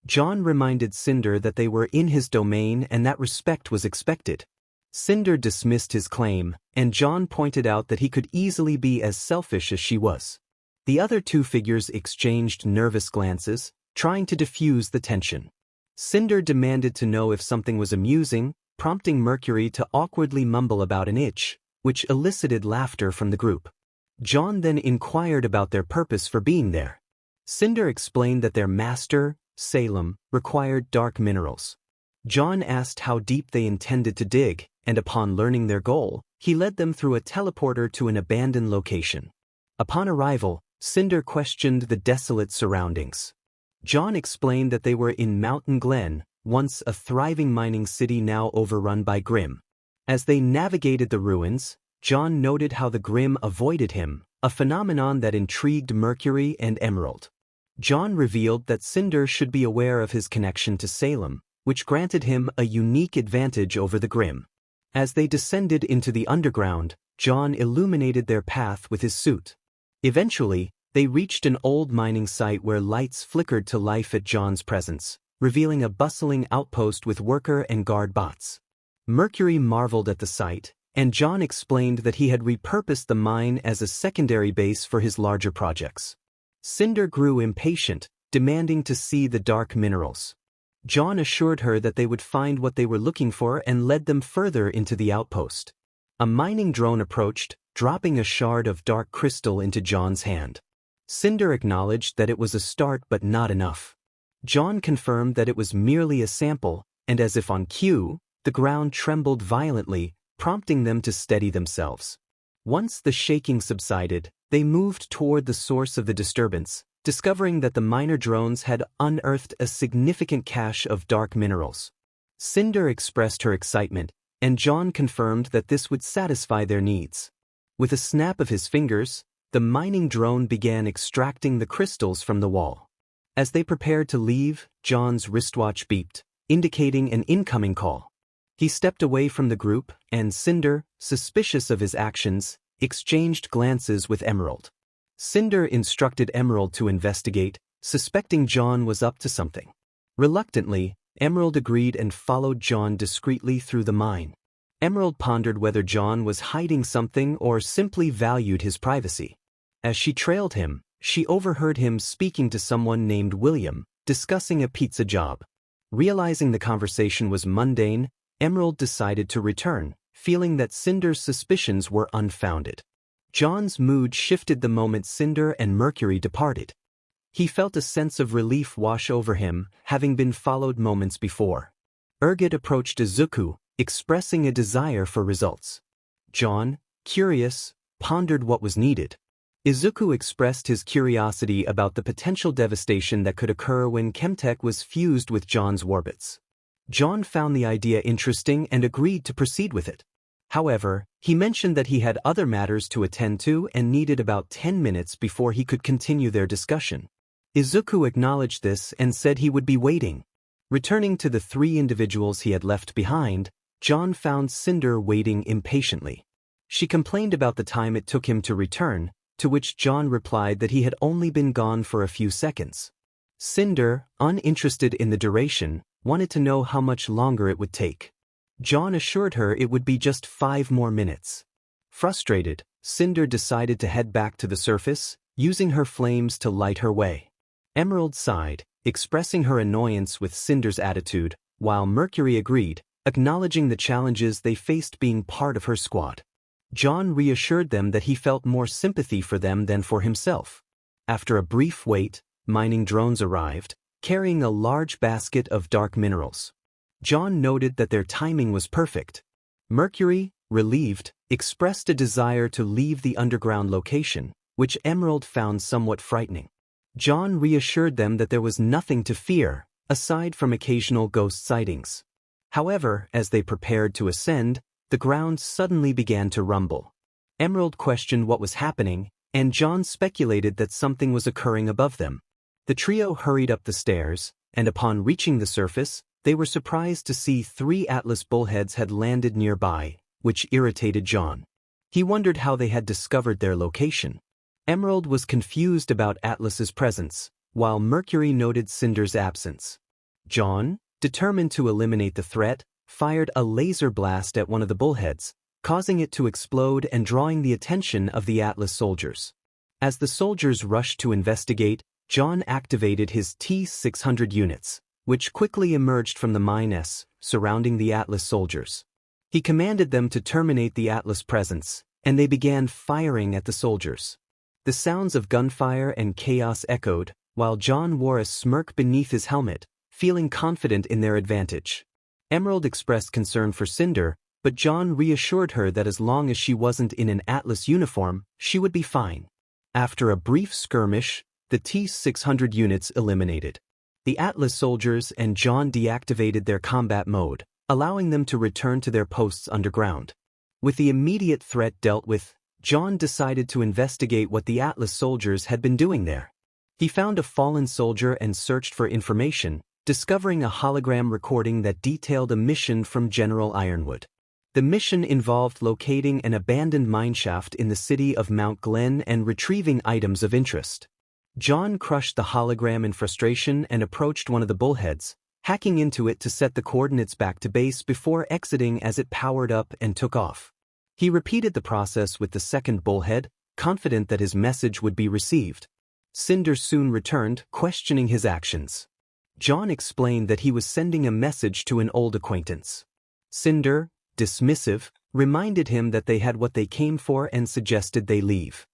John reminded Cinder that they were in his domain and that respect was expected. Cinder dismissed his claim, and John pointed out that he could easily be as selfish as she was. The other two figures exchanged nervous glances, trying to diffuse the tension. Cinder demanded to know if something was amusing, prompting Mercury to awkwardly mumble about an itch, which elicited laughter from the group. John then inquired about their purpose for being there. Cinder explained that their master, Salem, required dark minerals. John asked how deep they intended to dig, and upon learning their goal, he led them through a teleporter to an abandoned location. Upon arrival, Cinder questioned the desolate surroundings. John explained that they were in Mountain Glen, once a thriving mining city now overrun by Grimm. As they navigated the ruins, John noted how the Grimm avoided him, a phenomenon that intrigued Mercury and Emerald. John revealed that Cinder should be aware of his connection to Salem, which granted him a unique advantage over the Grimm. As they descended into the underground, John illuminated their path with his suit. Eventually, they reached an old mining site where lights flickered to life at John's presence, revealing a bustling outpost with worker and guard bots. Mercury marveled at the sight, and John explained that he had repurposed the mine as a secondary base for his larger projects. Cinder grew impatient, demanding to see the dark minerals. John assured her that they would find what they were looking for and led them further into the outpost. A mining drone approached, dropping a shard of dark crystal into John's hand. Cinder acknowledged that it was a start but not enough. John confirmed that it was merely a sample, and as if on cue, the ground trembled violently, prompting them to steady themselves. Once the shaking subsided, they moved toward the source of the disturbance, discovering that the miner drones had unearthed a significant cache of dark minerals. Cinder expressed her excitement, and John confirmed that this would satisfy their needs. With a snap of his fingers, the mining drone began extracting the crystals from the wall. As they prepared to leave, John's wristwatch beeped, indicating an incoming call. He stepped away from the group, and Cinder, suspicious of his actions, exchanged glances with Emerald. Cinder instructed Emerald to investigate, suspecting John was up to something. Reluctantly, Emerald agreed and followed John discreetly through the mine. Emerald pondered whether John was hiding something or simply valued his privacy. As she trailed him, she overheard him speaking to someone named William, discussing a pizza job. Realizing the conversation was mundane, Emerald decided to return, feeling that Cinder's suspicions were unfounded. John's mood shifted the moment Cinder and Mercury departed. He felt a sense of relief wash over him, having been followed moments before. Urgot approached Izuku, expressing a desire for results. John, curious, pondered what was needed. Izuku expressed his curiosity about the potential devastation that could occur when Chemtech was fused with John's warbits. John found the idea interesting and agreed to proceed with it. However, he mentioned that he had other matters to attend to and needed about 10 minutes before he could continue their discussion. Izuku acknowledged this and said he would be waiting. Returning to the three individuals he had left behind, John found Cinder waiting impatiently. She complained about the time it took him to return, to which John replied that he had only been gone for a few seconds. Cinder, uninterested in the duration, wanted to know how much longer it would take. John assured her it would be just 5 more minutes. Frustrated, Cinder decided to head back to the surface, using her flames to light her way. Emerald sighed, expressing her annoyance with Cinder's attitude, while Mercury agreed, acknowledging the challenges they faced being part of her squad. John reassured them that he felt more sympathy for them than for himself. After a brief wait, mining drones arrived, carrying a large basket of dark minerals. John noted that their timing was perfect. Mercury, relieved, expressed a desire to leave the underground location, which Emerald found somewhat frightening. John reassured them that there was nothing to fear, aside from occasional ghost sightings. However, as they prepared to ascend, the ground suddenly began to rumble. Emerald questioned what was happening, and John speculated that something was occurring above them. The trio hurried up the stairs, and upon reaching the surface, They were surprised to see 3 Atlas bullheads had landed nearby, which irritated John. He wondered how they had discovered their location. Emerald was confused about Atlas's presence, while Mercury noted Cinder's absence. John, determined to eliminate the threat, fired a laser blast at one of the bullheads, causing it to explode and drawing the attention of the Atlas soldiers. As the soldiers rushed to investigate, John activated his T-600 units, which quickly emerged from the mines surrounding the Atlas soldiers. He commanded them to terminate the Atlas presence, and they began firing at the soldiers. The sounds of gunfire and chaos echoed, while John wore a smirk beneath his helmet, feeling confident in their advantage. Emerald expressed concern for Cinder, but John reassured her that as long as she wasn't in an Atlas uniform, she would be fine. After a brief skirmish, the T-600 units eliminated. The Atlas soldiers and John deactivated their combat mode, allowing them to return to their posts underground. With the immediate threat dealt with, John decided to investigate what the Atlas soldiers had been doing there. He found a fallen soldier and searched for information, discovering a hologram recording that detailed a mission from General Ironwood. The mission involved locating an abandoned mineshaft in the city of Mount Glen and retrieving items of interest. John crushed the hologram in frustration and approached one of the bullheads, hacking into it to set the coordinates back to base before exiting as it powered up and took off. He repeated the process with the second bullhead, confident that his message would be received. Cinder soon returned, questioning his actions. John explained that he was sending a message to an old acquaintance. Cinder, dismissive, reminded him that they had what they came for and suggested they leave.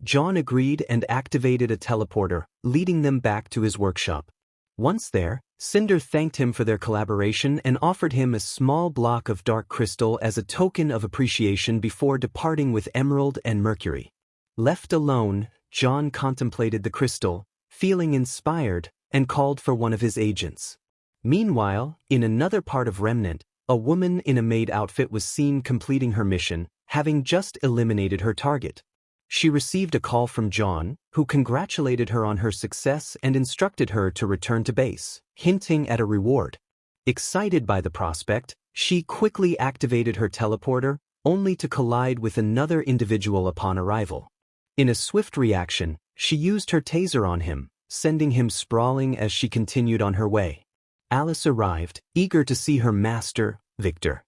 John agreed and activated a teleporter, leading them back to his workshop. Once there, Cinder thanked him for their collaboration and offered him a small block of dark crystal as a token of appreciation before departing with Emerald and Mercury. Left alone, John contemplated the crystal, feeling inspired, and called for one of his agents. Meanwhile, in another part of Remnant, a woman in a maid outfit was seen completing her mission, having just eliminated her target. She received a call from John, who congratulated her on her success and instructed her to return to base, hinting at a reward. Excited by the prospect, she quickly activated her teleporter, only to collide with another individual upon arrival. In a swift reaction, she used her taser on him, sending him sprawling as she continued on her way. Alice arrived, eager to see her master, Victor.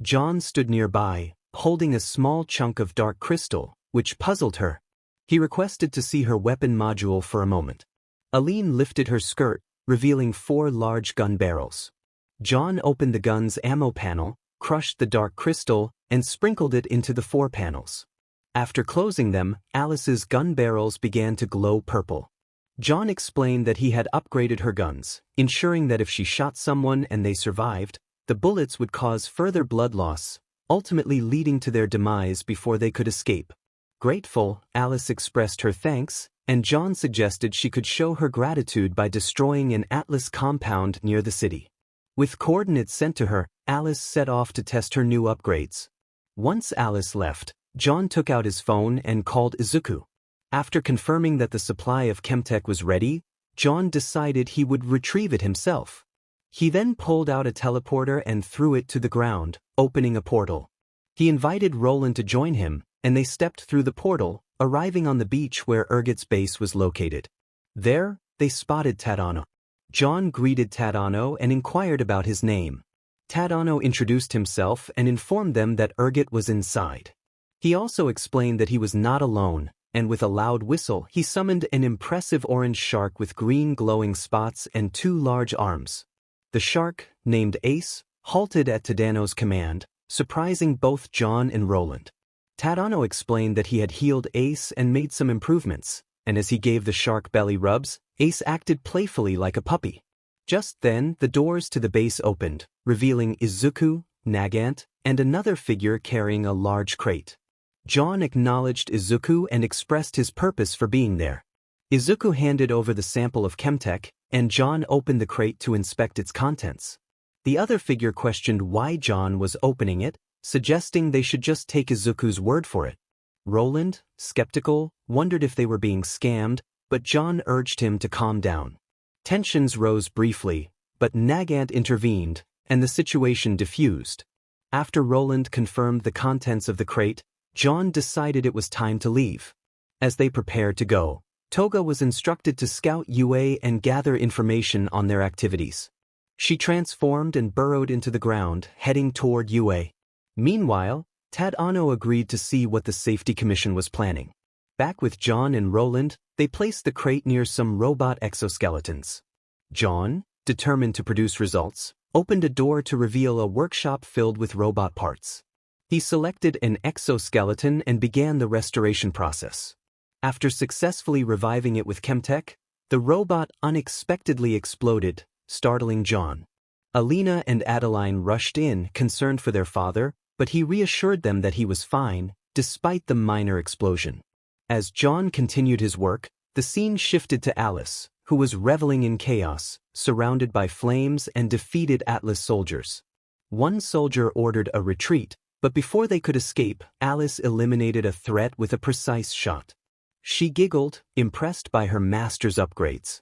John stood nearby, holding a small chunk of dark crystal, which puzzled her. He requested to see her weapon module for a moment. Aline lifted her skirt, revealing 4 large gun barrels. John opened the gun's ammo panel, crushed the dark crystal, and sprinkled it into the 4 panels. After closing them, Alice's gun barrels began to glow purple. John explained that he had upgraded her guns, ensuring that if she shot someone and they survived, the bullets would cause further blood loss, ultimately leading to their demise before they could escape. Grateful, Alice expressed her thanks, and John suggested she could show her gratitude by destroying an Atlas compound near the city. With coordinates sent to her, Alice set off to test her new upgrades. Once Alice left, John took out his phone and called Izuku. After confirming that the supply of Chemtech was ready, John decided he would retrieve it himself. He then pulled out a teleporter and threw it to the ground, opening a portal. He invited Roland to join him, and they stepped through the portal, arriving on the beach where Urget's base was located. There, they spotted Tadano. John greeted Tadano and inquired about his name. Tadano introduced himself and informed them that Urget was inside. He also explained that he was not alone, and with a loud whistle he summoned an impressive orange shark with green glowing spots and 2 large arms. The shark, named Ace, halted at Tadano's command, surprising both John and Roland. Tadano explained that he had healed Ace and made some improvements, and as he gave the shark belly rubs, Ace acted playfully like a puppy. Just then, the doors to the base opened, revealing Izuku, Nagant, and another figure carrying a large crate. John acknowledged Izuku and expressed his purpose for being there. Izuku handed over the sample of Chemtech, and John opened the crate to inspect its contents. The other figure questioned why John was opening it, suggesting they should just take Izuku's word for it. Roland, skeptical, wondered if they were being scammed, but John urged him to calm down. Tensions rose briefly, but Nagant intervened, and the situation diffused. After Roland confirmed the contents of the crate, John decided it was time to leave. As they prepared to go, Toga was instructed to scout UA and gather information on their activities. She transformed and burrowed into the ground, heading toward UA. Meanwhile, Tadano agreed to see what the Safety Commission was planning. Back with John and Roland, they placed the crate near some robot exoskeletons. John, determined to produce results, opened a door to reveal a workshop filled with robot parts. He selected an exoskeleton and began the restoration process. After successfully reviving it with Chemtech, the robot unexpectedly exploded, startling John. Alina and Adeline rushed in, concerned for their father, but he reassured them that he was fine, despite the minor explosion. As John continued his work, the scene shifted to Alice, who was reveling in chaos, surrounded by flames and defeated Atlas soldiers. One soldier ordered a retreat, but before they could escape, Alice eliminated a threat with a precise shot. She giggled, impressed by her master's upgrades.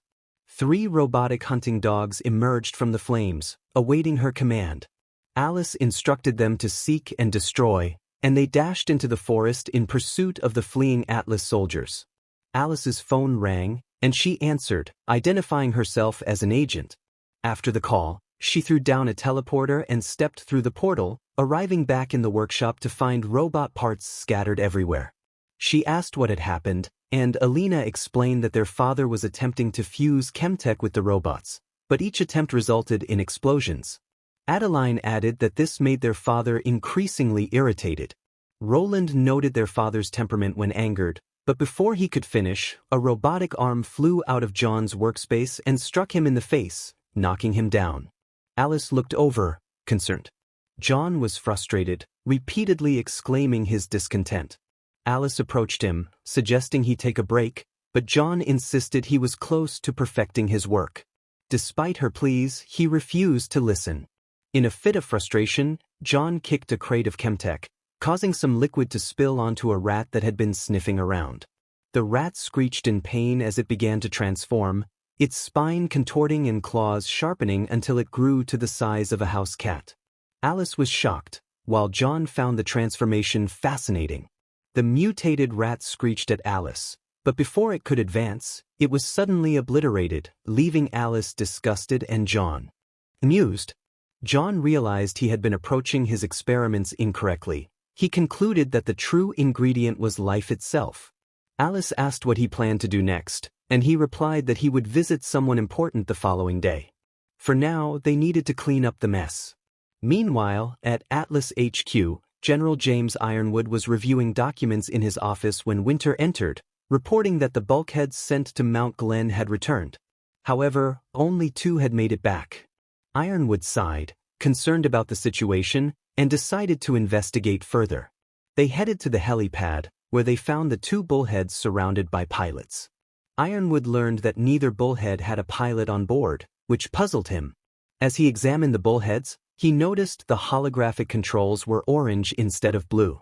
3 robotic hunting dogs emerged from the flames, awaiting her command. Alice instructed them to seek and destroy, and they dashed into the forest in pursuit of the fleeing Atlas soldiers. Alice's phone rang, and she answered, identifying herself as an agent. After the call, she threw down a teleporter and stepped through the portal, arriving back in the workshop to find robot parts scattered everywhere. She asked what had happened, and Alina explained that their father was attempting to fuse Chemtech with the robots, but each attempt resulted in explosions. Adeline added that this made their father increasingly irritated. Roland noted their father's temperament when angered, but before he could finish, a robotic arm flew out of John's workspace and struck him in the face, knocking him down. Alice looked over, concerned. John was frustrated, repeatedly exclaiming his discontent. Alice approached him, suggesting he take a break, but John insisted he was close to perfecting his work. Despite her pleas, he refused to listen. In a fit of frustration, John kicked a crate of Chemtech, causing some liquid to spill onto a rat that had been sniffing around. The rat screeched in pain as it began to transform, its spine contorting and claws sharpening until it grew to the size of a house cat. Alice was shocked, while John found the transformation fascinating. The mutated rat screeched at Alice, but before it could advance, it was suddenly obliterated, leaving Alice disgusted and John amused. John realized he had been approaching his experiments incorrectly. He concluded that the true ingredient was life itself. Alice asked what he planned to do next, and he replied that he would visit someone important the following day. For now, they needed to clean up the mess. Meanwhile, at Atlas HQ, General James Ironwood was reviewing documents in his office when Winter entered, reporting that the bulkheads sent to Mount Glen had returned. However, only 2 had made it back. Ironwood sighed, concerned about the situation, and decided to investigate further. They headed to the helipad, where they found the 2 bullheads surrounded by pilots. Ironwood learned that neither bullhead had a pilot on board, which puzzled him. As he examined the bullheads, he noticed the holographic controls were orange instead of blue.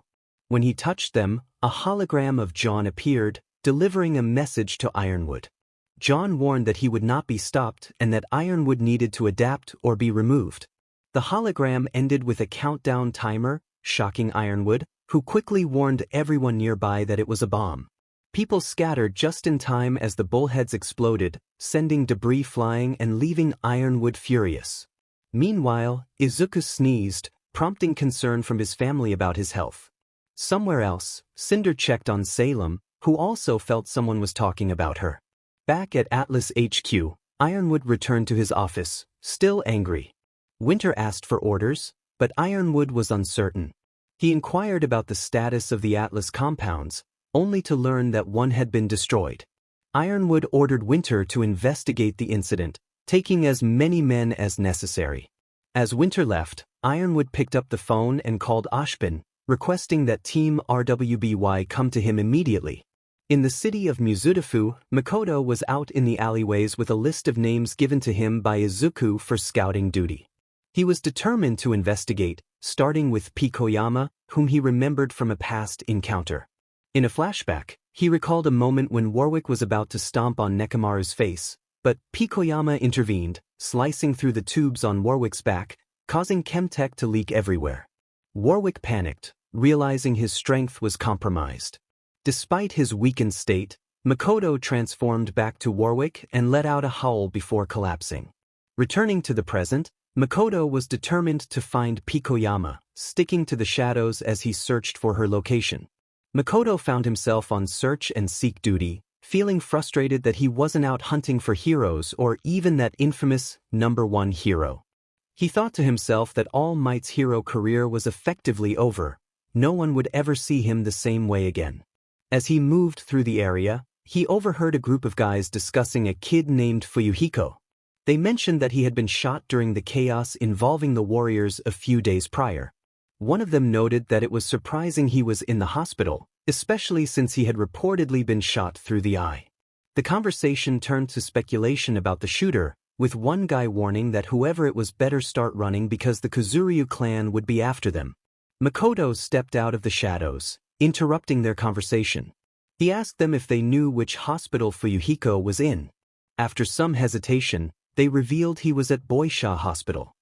When he touched them, a hologram of John appeared, delivering a message to Ironwood. John warned that he would not be stopped and that Ironwood needed to adapt or be removed. The hologram ended with a countdown timer, shocking Ironwood, who quickly warned everyone nearby that it was a bomb. People scattered just in time as the bullheads exploded, sending debris flying and leaving Ironwood furious. Meanwhile, Izuku sneezed, prompting concern from his family about his health. Somewhere else, Cinder checked on Salem, who also felt someone was talking about her. Back at Atlas HQ, Ironwood returned to his office, still angry. Winter asked for orders, but Ironwood was uncertain. He inquired about the status of the Atlas compounds, only to learn that one had been destroyed. Ironwood ordered Winter to investigate the incident, taking as many men as necessary. As Winter left, Ironwood picked up the phone and called Ashbin, requesting that Team RWBY come to him immediately. In the city of Mizudafu, Makoto was out in the alleyways with a list of names given to him by Izuku for scouting duty. He was determined to investigate, starting with Pikoyama, whom he remembered from a past encounter. In a flashback, he recalled a moment when Warwick was about to stomp on Nekomaru's face, But Pikoyama intervened, slicing through the tubes on Warwick's back, causing Chemtech to leak everywhere. Warwick panicked, realizing his strength was compromised. Despite his weakened state, Makoto transformed back to Warwick and let out a howl before collapsing. Returning to the present, Makoto was determined to find Pikoyama, sticking to the shadows as he searched for her location. Makoto found himself on search and seek duty, feeling frustrated that he wasn't out hunting for heroes or even that infamous #1 hero. He thought to himself that All Might's hero career was effectively over. No one would ever see him the same way again. As he moved through the area, he overheard a group of guys discussing a kid named Fuyuhiko. They mentioned that he had been shot during the chaos involving the warriors a few days prior. One of them noted that it was surprising he was in the hospital, especially since he had reportedly been shot through the eye. The conversation turned to speculation about the shooter, with one guy warning that whoever it was better start running because the Kuzuryu clan would be after them. Makoto stepped out of the shadows, interrupting their conversation. He asked them if they knew which hospital Fuyuhiko was in. After some hesitation, they revealed he was at Boisha Hospital.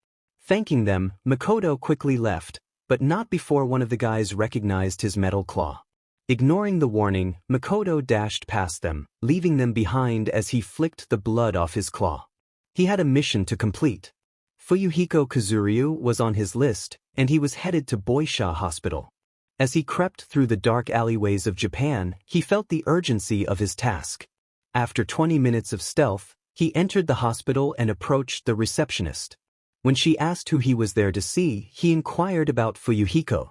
Thanking them, Makoto quickly left, but not before one of the guys recognized his metal claw. Ignoring the warning, Makoto dashed past them, leaving them behind as he flicked the blood off his claw. He had a mission to complete. Fuyuhiko Kuzuryu was on his list, and he was headed to Boisha Hospital. As he crept through the dark alleyways of Japan, he felt the urgency of his task. After 20 minutes of stealth, he entered the hospital and approached the receptionist. When she asked who he was there to see, he inquired about Fuyuhiko.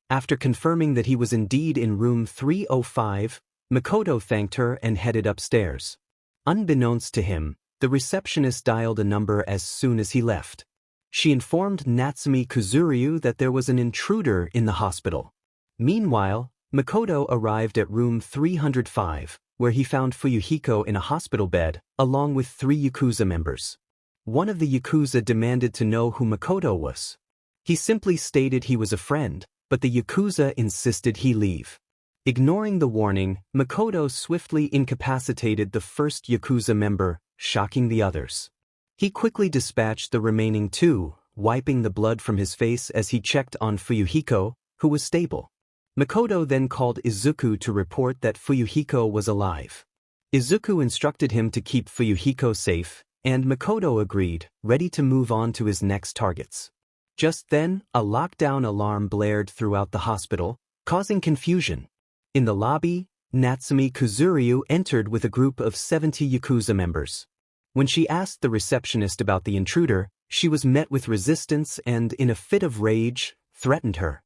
After confirming that he was indeed in room 305, Makoto thanked her and headed upstairs. Unbeknownst to him, the receptionist dialed a number as soon as he left. She informed Natsumi Kuzuryu that there was an intruder in the hospital. Meanwhile, Makoto arrived at room 305, where he found Fuyuhiko in a hospital bed, along with 3 Yakuza members. One of the Yakuza demanded to know who Makoto was. He simply stated he was a friend, but the Yakuza insisted he leave. Ignoring the warning, Makoto swiftly incapacitated the first Yakuza member, shocking the others. He quickly dispatched the remaining 2, wiping the blood from his face as he checked on Fuyuhiko, who was stable. Makoto then called Izuku to report that Fuyuhiko was alive. Izuku instructed him to keep Fuyuhiko safe, and Makoto agreed, ready to move on to his next targets. Just then, a lockdown alarm blared throughout the hospital, causing confusion. In the lobby, Natsumi Kuzuryu entered with a group of 70 Yakuza members. When she asked the receptionist about the intruder, she was met with resistance and, in a fit of rage, threatened her.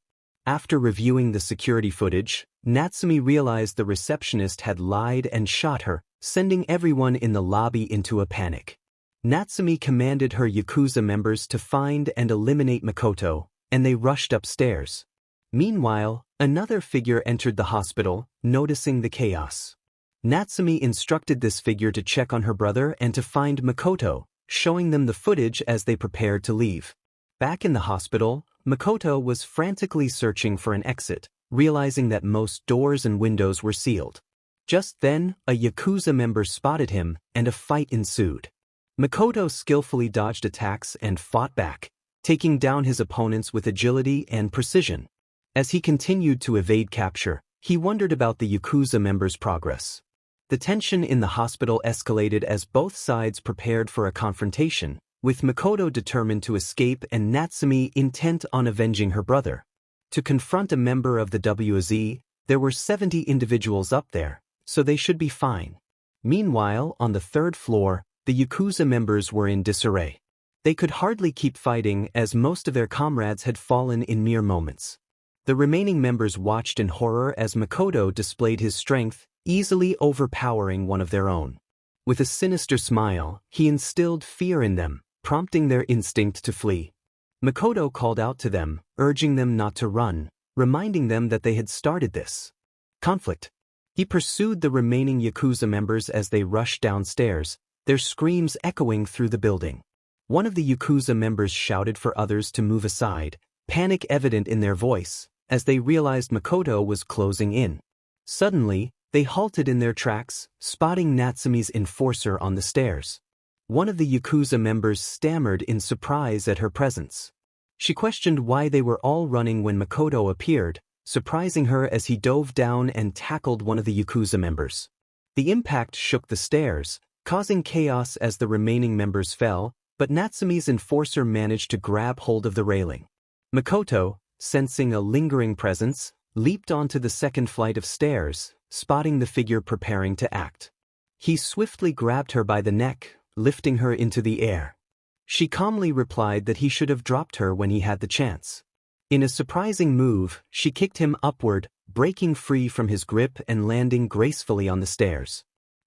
After reviewing the security footage, Natsumi realized the receptionist had lied and shot her, sending everyone in the lobby into a panic. Natsumi commanded her Yakuza members to find and eliminate Makoto, and they rushed upstairs. Meanwhile, another figure entered the hospital, noticing the chaos. Natsumi instructed this figure to check on her brother and to find Makoto, showing them the footage as they prepared to leave. Back in the hospital, Makoto was frantically searching for an exit, realizing that most doors and windows were sealed. Just then, a Yakuza member spotted him, and a fight ensued. Makoto skillfully dodged attacks and fought back, taking down his opponents with agility and precision. As he continued to evade capture, he wondered about the Yakuza members' progress. The tension in the hospital escalated as both sides prepared for a confrontation, with Makoto determined to escape and Natsumi intent on avenging her brother. To confront a member of the WZ, there were 70 individuals up there, so they should be fine. Meanwhile, on the 3rd floor, the Yakuza members were in disarray. They could hardly keep fighting as most of their comrades had fallen in mere moments. The remaining members watched in horror as Makoto displayed his strength, easily overpowering one of their own. With a sinister smile, he instilled fear in them, prompting their instinct to flee. Makoto called out to them, urging them not to run, reminding them that they had started this conflict. He pursued the remaining Yakuza members as they rushed downstairs, their screams echoing through the building. One of the Yakuza members shouted for others to move aside, panic evident in their voice, as they realized Makoto was closing in. Suddenly, they halted in their tracks, spotting Natsumi's enforcer on the stairs. One of the Yakuza members stammered in surprise at her presence. She questioned why they were all running when Makoto appeared, surprising her as he dove down and tackled one of the Yakuza members. The impact shook the stairs, causing chaos as the remaining members fell, but Natsume's enforcer managed to grab hold of the railing. Makoto, sensing a lingering presence, leaped onto the second flight of stairs, spotting the figure preparing to act. He swiftly grabbed her by the neck, lifting her into the air. She calmly replied that he should have dropped her when he had the chance. In a surprising move, she kicked him upward, breaking free from his grip and landing gracefully on the stairs.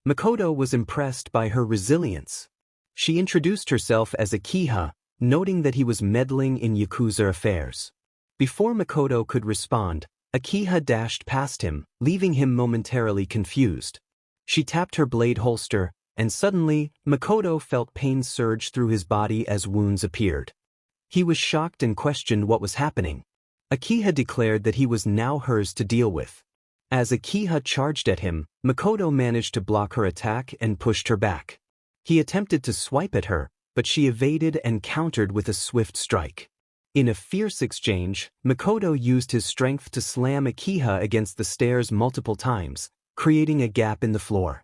Makoto was impressed by her resilience. She introduced herself as Akiha, noting that he was meddling in Yakuza affairs. Before Makoto could respond, Akiha dashed past him, leaving him momentarily confused. She tapped her blade holster, and suddenly, Makoto felt pain surge through his body as wounds appeared. He was shocked and questioned what was happening. Akiha declared that he was now hers to deal with. As Akiha charged at him, Makoto managed to block her attack and pushed her back. He attempted to swipe at her, but she evaded and countered with a swift strike. In a fierce exchange, Makoto used his strength to slam Akiha against the stairs multiple times, creating a gap in the floor.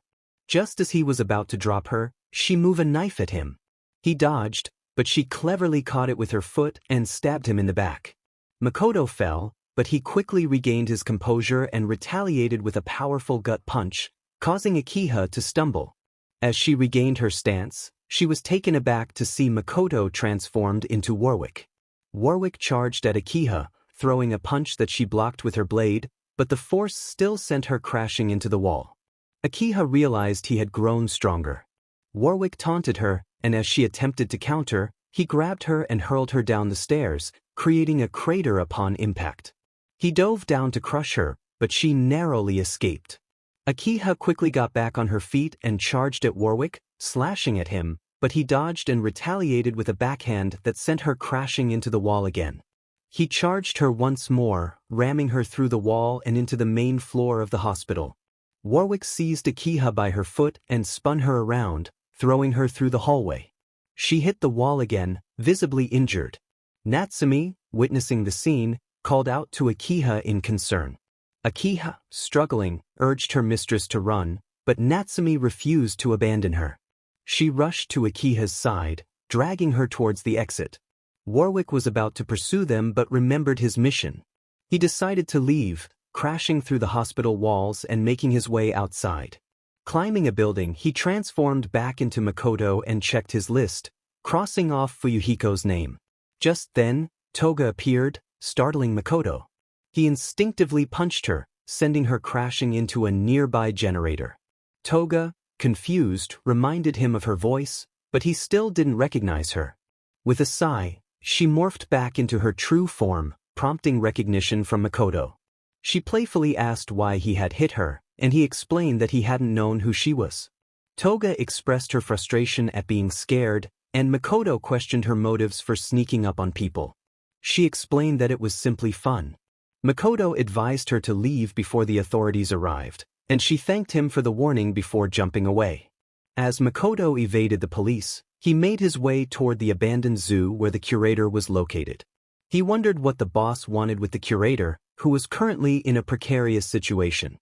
Just as he was about to drop her, she moved a knife at him. He dodged, but she cleverly caught it with her foot and stabbed him in the back. Makoto fell, but he quickly regained his composure and retaliated with a powerful gut punch, causing Akiha to stumble. As she regained her stance, she was taken aback to see Makoto transformed into Warwick. Warwick charged at Akiha, throwing a punch that she blocked with her blade, but the force still sent her crashing into the wall. Akiha realized he had grown stronger. Warwick taunted her, and as she attempted to counter, he grabbed her and hurled her down the stairs, creating a crater upon impact. He dove down to crush her, but she narrowly escaped. Akiha quickly got back on her feet and charged at Warwick, slashing at him, but he dodged and retaliated with a backhand that sent her crashing into the wall again. He charged her once more, ramming her through the wall and into the main floor of the hospital. Warwick seized Akiha by her foot and spun her around, throwing her through the hallway. She hit the wall again, visibly injured. Natsume, witnessing the scene, called out to Akiha in concern. Akiha, struggling, urged her mistress to run, but Natsume refused to abandon her. She rushed to Akiha's side, dragging her towards the exit. Warwick was about to pursue them but remembered his mission. He decided to leave, crashing through the hospital walls and making his way outside. Climbing a building, he transformed back into Makoto and checked his list, crossing off Fuyuhiko's name. Just then, Toga appeared, startling Makoto. He instinctively punched her, sending her crashing into a nearby generator. Toga, confused, reminded him of her voice, but he still didn't recognize her. With a sigh, she morphed back into her true form, prompting recognition from Makoto. She playfully asked why he had hit her, and he explained that he hadn't known who she was. Toga expressed her frustration at being scared, and Makoto questioned her motives for sneaking up on people. She explained that it was simply fun. Makoto advised her to leave before the authorities arrived, and she thanked him for the warning before jumping away. As Makoto evaded the police, he made his way toward the abandoned zoo where the curator was located. He wondered what the boss wanted with the curator, who was currently in a precarious situation.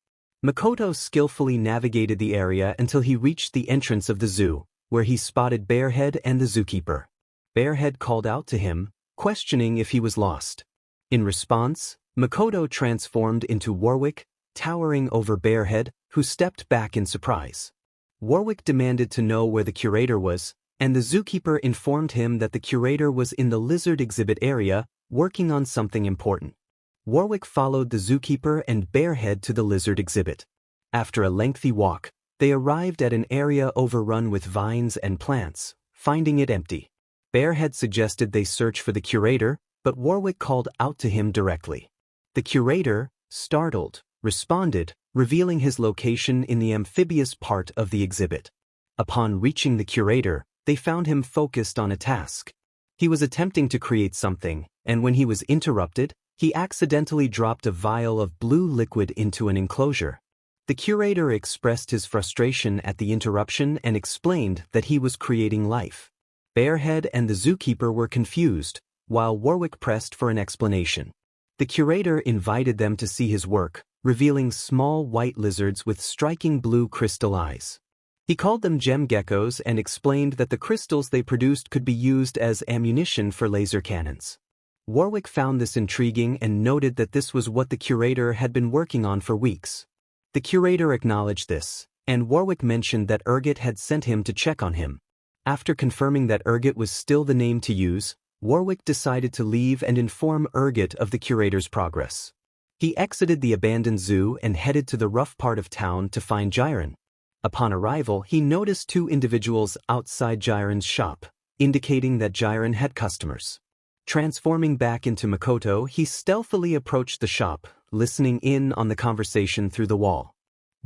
Makoto skillfully navigated the area until he reached the entrance of the zoo, where he spotted Bearhead and the zookeeper. Bearhead called out to him, questioning if he was lost. In response, Makoto transformed into Warwick, towering over Bearhead, who stepped back in surprise. Warwick demanded to know where the curator was, and the zookeeper informed him that the curator was in the lizard exhibit area, working on something important. Warwick followed the zookeeper and Bearhead to the lizard exhibit. After a lengthy walk, they arrived at an area overrun with vines and plants, finding it empty. Bearhead suggested they search for the curator, but Warwick called out to him directly. The curator, startled, responded, revealing his location in the amphibious part of the exhibit. Upon reaching the curator, they found him focused on a task. He was attempting to create something, and when he was interrupted, he accidentally dropped a vial of blue liquid into an enclosure. The curator expressed his frustration at the interruption and explained that he was creating life. Bearhead and the zookeeper were confused, while Warwick pressed for an explanation. The curator invited them to see his work, revealing small white lizards with striking blue crystal eyes. He called them gem geckos and explained that the crystals they produced could be used as ammunition for laser cannons. Warwick found this intriguing and noted that this was what the curator had been working on for weeks. The curator acknowledged this, and Warwick mentioned that Urgot had sent him to check on him. After confirming that Urgot was still the name to use, Warwick decided to leave and inform Urgot of the curator's progress. He exited the abandoned zoo and headed to the rough part of town to find Jiren. Upon arrival, he noticed two individuals outside Jiren's shop, indicating that Jiren had customers. Transforming back into Makoto, he stealthily approached the shop, listening in on the conversation through the wall.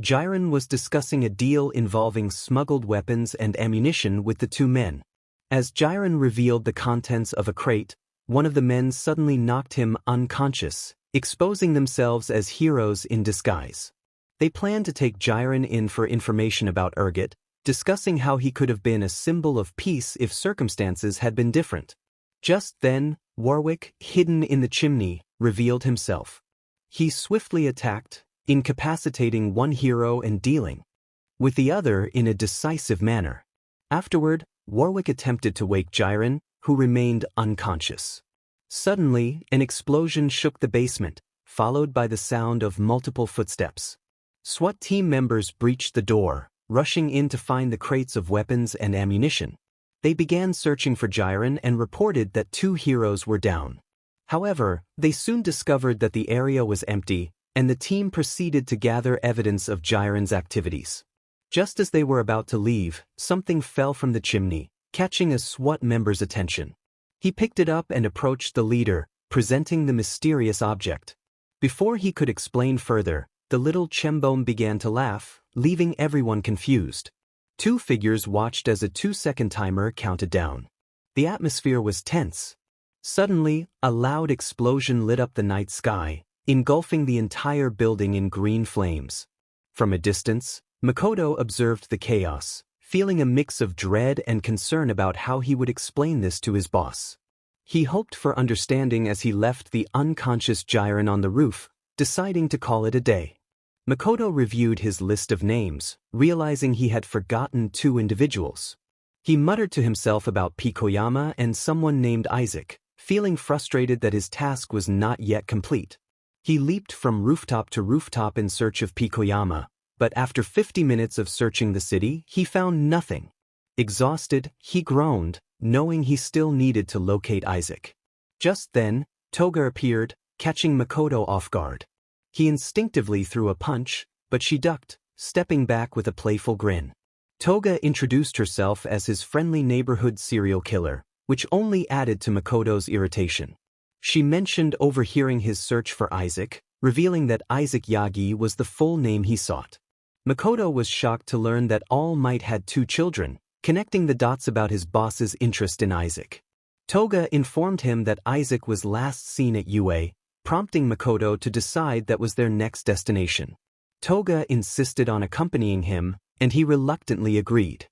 Jiren was discussing a deal involving smuggled weapons and ammunition with the two men. As Jiren revealed the contents of a crate, one of the men suddenly knocked him unconscious, exposing themselves as heroes in disguise. They planned to take Jiren in for information about Urgot, discussing how he could have been a symbol of peace if circumstances had been different. Just then, Warwick, hidden in the chimney, revealed himself. He swiftly attacked, incapacitating one hero and dealing with the other in a decisive manner. Afterward, Warwick attempted to wake Jiren, who remained unconscious. Suddenly, an explosion shook the basement, followed by the sound of multiple footsteps. SWAT team members breached the door, rushing in to find the crates of weapons and ammunition. They began searching for Jiren and reported that two heroes were down. However, they soon discovered that the area was empty, and the team proceeded to gather evidence of Jiren's activities. Just as they were about to leave, something fell from the chimney, catching a SWAT member's attention. He picked it up and approached the leader, presenting the mysterious object. Before he could explain further, the little Chembome began to laugh, leaving everyone confused. Two figures watched as a 2-second timer counted down. The atmosphere was tense. Suddenly, a loud explosion lit up the night sky, engulfing the entire building in green flames. From a distance, Makoto observed the chaos, feeling a mix of dread and concern about how he would explain this to his boss. He hoped for understanding as he left the unconscious Jiren on the roof, deciding to call it a day. Makoto reviewed his list of names, realizing he had forgotten two individuals. He muttered to himself about Pikoyama and someone named Isaac, feeling frustrated that his task was not yet complete. He leaped from rooftop to rooftop in search of Pikoyama, but after 50 minutes of searching the city, he found nothing. Exhausted, he groaned, knowing he still needed to locate Isaac. Just then, Toga appeared, catching Makoto off guard. He instinctively threw a punch, but she ducked, stepping back with a playful grin. Toga introduced herself as his friendly neighborhood serial killer, which only added to Makoto's irritation. She mentioned overhearing his search for Isaac, revealing that Isaac Yagi was the full name he sought. Makoto was shocked to learn that All Might had two children, connecting the dots about his boss's interest in Isaac. Toga informed him that Isaac was last seen at UA, prompting Makoto to decide that was their next destination. Toga insisted on accompanying him, and he reluctantly agreed.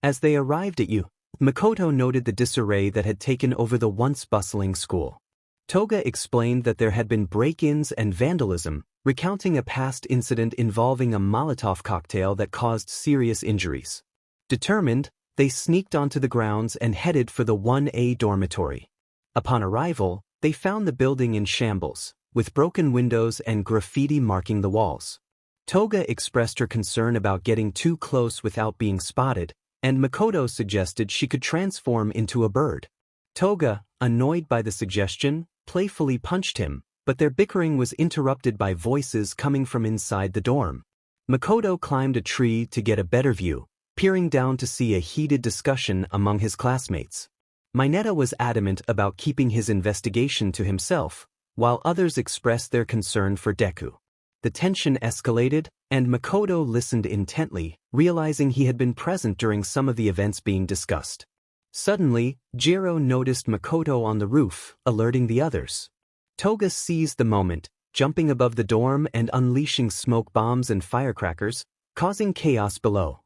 As they arrived at UA, Makoto noted the disarray that had taken over the once bustling school. Toga explained that there had been break-ins and vandalism, recounting a past incident involving a Molotov cocktail that caused serious injuries. Determined, they sneaked onto the grounds and headed for the 1A dormitory. Upon arrival, they found the building in shambles, with broken windows and graffiti marking the walls. Toga expressed her concern about getting too close without being spotted, and Makoto suggested she could transform into a bird. Toga, annoyed by the suggestion, playfully punched him, but their bickering was interrupted by voices coming from inside the dorm. Makoto climbed a tree to get a better view, peering down to see a heated discussion among his classmates. Mineta was adamant about keeping his investigation to himself, while others expressed their concern for Deku. The tension escalated, and Makoto listened intently, realizing he had been present during some of the events being discussed. Suddenly, Jiro noticed Makoto on the roof, alerting the others. Toga seized the moment, jumping above the dorm and unleashing smoke bombs and firecrackers, causing chaos below.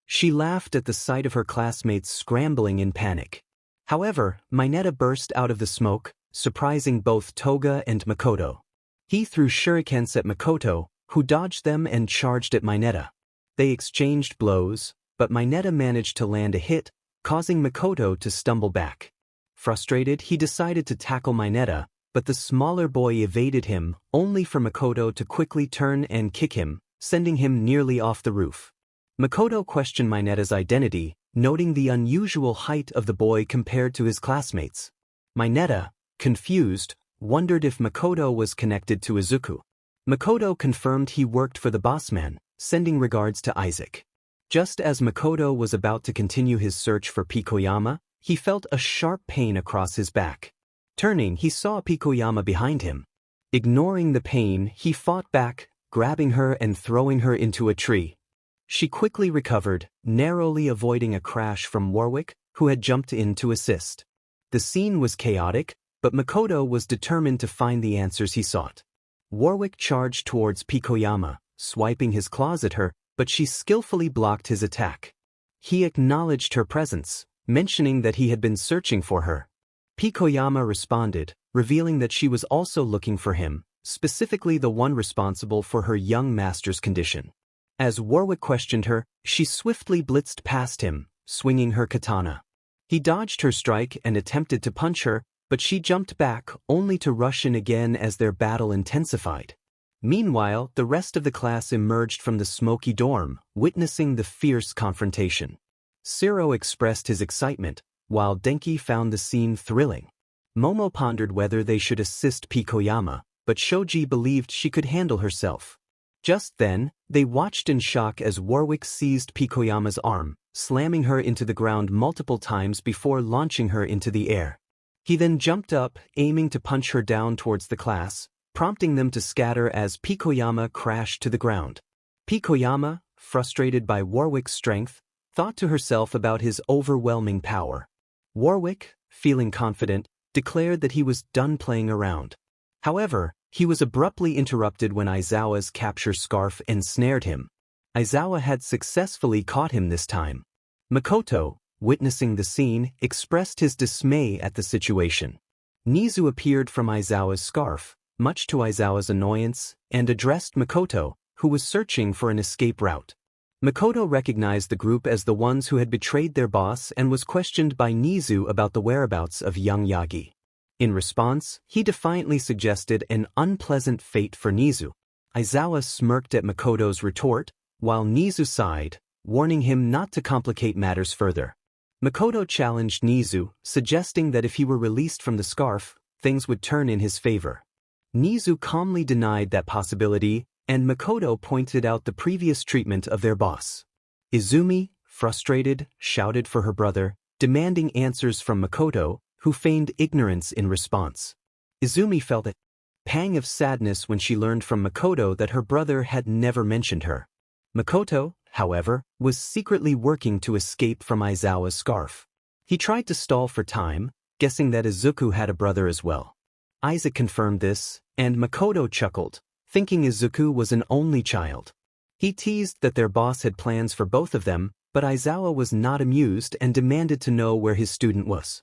She laughed at the sight of her classmates scrambling in panic. However, Mineta burst out of the smoke, surprising both Toga and Makoto. He threw shurikens at Makoto, who dodged them and charged at Mineta. They exchanged blows, but Mineta managed to land a hit, causing Makoto to stumble back. Frustrated, he decided to tackle Mineta, but the smaller boy evaded him, only for Makoto to quickly turn and kick him, sending him nearly off the roof. Makoto questioned Mineta's identity, noting the unusual height of the boy compared to his classmates. Mineta, confused, wondered if Makoto was connected to Izuku. Makoto confirmed he worked for the bossman, sending regards to Isaac. Just as Makoto was about to continue his search for Pikoyama, he felt a sharp pain across his back. Turning, he saw Pikoyama behind him. Ignoring the pain, he fought back, grabbing her and throwing her into a tree. She quickly recovered, narrowly avoiding a crash from Warwick, who had jumped in to assist. The scene was chaotic, but Makoto was determined to find the answers he sought. Warwick charged towards Pikoyama, swiping his claws at her, but she skillfully blocked his attack. He acknowledged her presence, mentioning that he had been searching for her. Pikoyama responded, revealing that she was also looking for him, specifically the one responsible for her young master's condition. As Warwick questioned her, she swiftly blitzed past him, swinging her katana. He dodged her strike and attempted to punch her, but she jumped back, only to rush in again as their battle intensified. Meanwhile, the rest of the class emerged from the smoky dorm, witnessing the fierce confrontation. Siro expressed his excitement, while Denki found the scene thrilling. Momo pondered whether they should assist Pikoyama, but Shoji believed she could handle herself. Just then, they watched in shock as Warwick seized Pikoyama's arm, slamming her into the ground multiple times before launching her into the air. He then jumped up, aiming to punch her down towards the class, prompting them to scatter as Pikoyama crashed to the ground. Pikoyama, frustrated by Warwick's strength, thought to herself about his overwhelming power. Warwick, feeling confident, declared that he was done playing around. However, he was abruptly interrupted when Aizawa's capture scarf ensnared him. Aizawa had successfully caught him this time. Makoto, witnessing the scene, expressed his dismay at the situation. Nezu appeared from Aizawa's scarf, much to Aizawa's annoyance, and addressed Makoto, who was searching for an escape route. Makoto recognized the group as the ones who had betrayed their boss and was questioned by Nezu about the whereabouts of young Yagi. In response, he defiantly suggested an unpleasant fate for Nezu. Aizawa smirked at Makoto's retort, while Nezu sighed, warning him not to complicate matters further. Makoto challenged Nezu, suggesting that if he were released from the scarf, things would turn in his favor. Nezu calmly denied that possibility, and Makoto pointed out the previous treatment of their boss. Izumi, frustrated, shouted for her brother, demanding answers from Makoto, who feigned ignorance in response. Izumi felt a pang of sadness when she learned from Makoto that her brother had never mentioned her. Makoto, however, was secretly working to escape from Aizawa's scarf. He tried to stall for time, guessing that Izuku had a brother as well. Isaac confirmed this, and Makoto chuckled, thinking Izuku was an only child. He teased that their boss had plans for both of them, but Aizawa was not amused and demanded to know where his student was.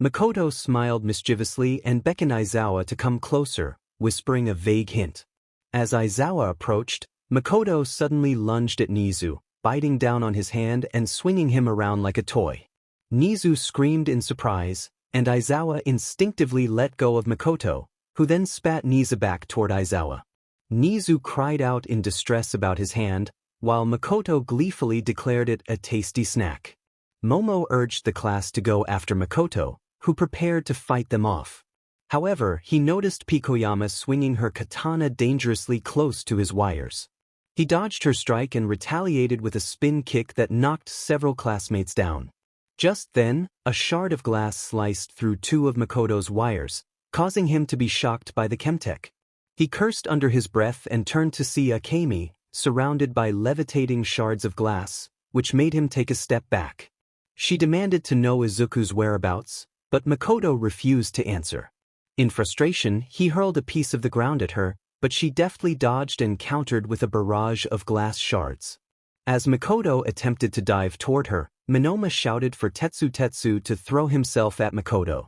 Makoto smiled mischievously and beckoned Aizawa to come closer, whispering a vague hint. As Aizawa approached, Makoto suddenly lunged at Nezu, biting down on his hand and swinging him around like a toy. Nezu screamed in surprise, and Aizawa instinctively let go of Makoto, who then spat Nezu back toward Aizawa. Nezu cried out in distress about his hand, while Makoto gleefully declared it a tasty snack. Momo urged the class to go after Makoto, who prepared to fight them off. However, he noticed Pikoyama swinging her katana dangerously close to his wires. He dodged her strike and retaliated with a spin kick that knocked several classmates down. Just then, a shard of glass sliced through two of Makoto's wires, causing him to be shocked by the chemtech. He cursed under his breath and turned to see Akemi, surrounded by levitating shards of glass, which made him take a step back. She demanded to know Izuku's whereabouts, but Makoto refused to answer. In frustration, he hurled a piece of the ground at her, but she deftly dodged and countered with a barrage of glass shards. As Makoto attempted to dive toward her, Minoma shouted for Tetsu to throw himself at Makoto.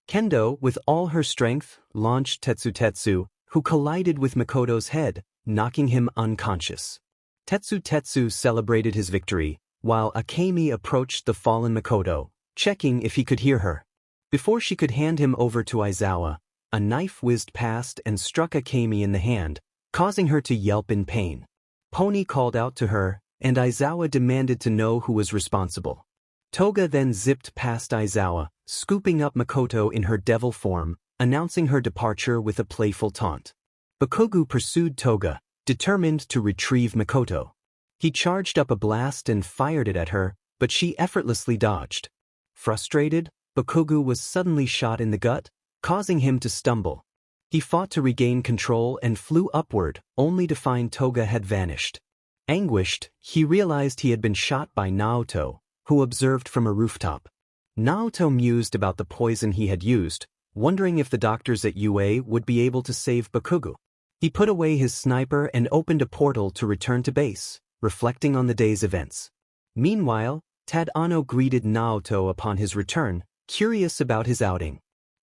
Kendo, with all her strength, launched Tetsu, who collided with Makoto's head, knocking him unconscious. Tetsu celebrated his victory, while Akemi approached the fallen Makoto, checking if he could hear her. Before she could hand him over to Aizawa, a knife whizzed past and struck Akemi in the hand, causing her to yelp in pain. Pony called out to her, and Aizawa demanded to know who was responsible. Toga then zipped past Aizawa, scooping up Makoto in her devil form, announcing her departure with a playful taunt. Bakugo pursued Toga, determined to retrieve Makoto. He charged up a blast and fired it at her, but she effortlessly dodged. Frustrated, Bakugo was suddenly shot in the gut, causing him to stumble. He fought to regain control and flew upward, only to find Toga had vanished. Anguished, he realized he had been shot by Naoto, who observed from a rooftop. Naoto mused about the poison he had used, wondering if the doctors at UA would be able to save Bakugo. He put away his sniper and opened a portal to return to base, reflecting on the day's events. Meanwhile, Tadano greeted Naoto upon his return, curious about his outing.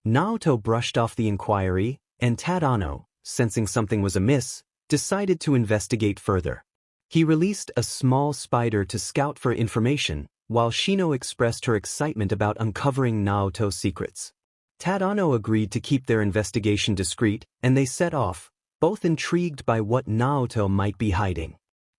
Naoto brushed off the inquiry, and Tadano, sensing something was amiss, decided to investigate further. He released a small spider to scout for information, while Shino expressed her excitement about uncovering Naoto's secrets. Tadano agreed to keep their investigation discreet, and they set off, both intrigued by what Naoto might be hiding.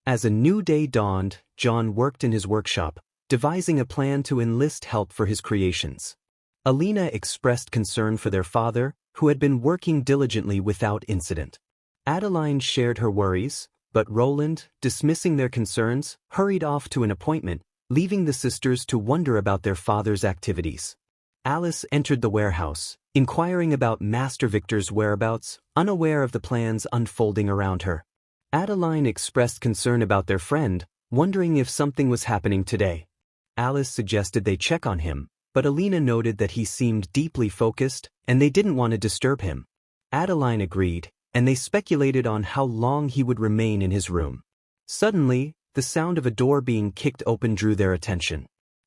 As a new day dawned, John worked in his workshop, devising a plan to enlist help for his creations. Alina expressed concern for their father, who had been working diligently without incident. Adeline shared her worries, but Roland, dismissing their concerns, hurried off to an appointment, leaving the sisters to wonder about their father's activities. Alice entered the warehouse, inquiring about Master Victor's whereabouts, unaware of the plans unfolding around her. Adeline expressed concern about their friend, wondering if something was happening today. Alice suggested they check on him, but Alina noted that he seemed deeply focused, and they didn't want to disturb him. Adeline agreed, and they speculated on how long he would remain in his room. Suddenly, the sound of a door being kicked open drew their attention.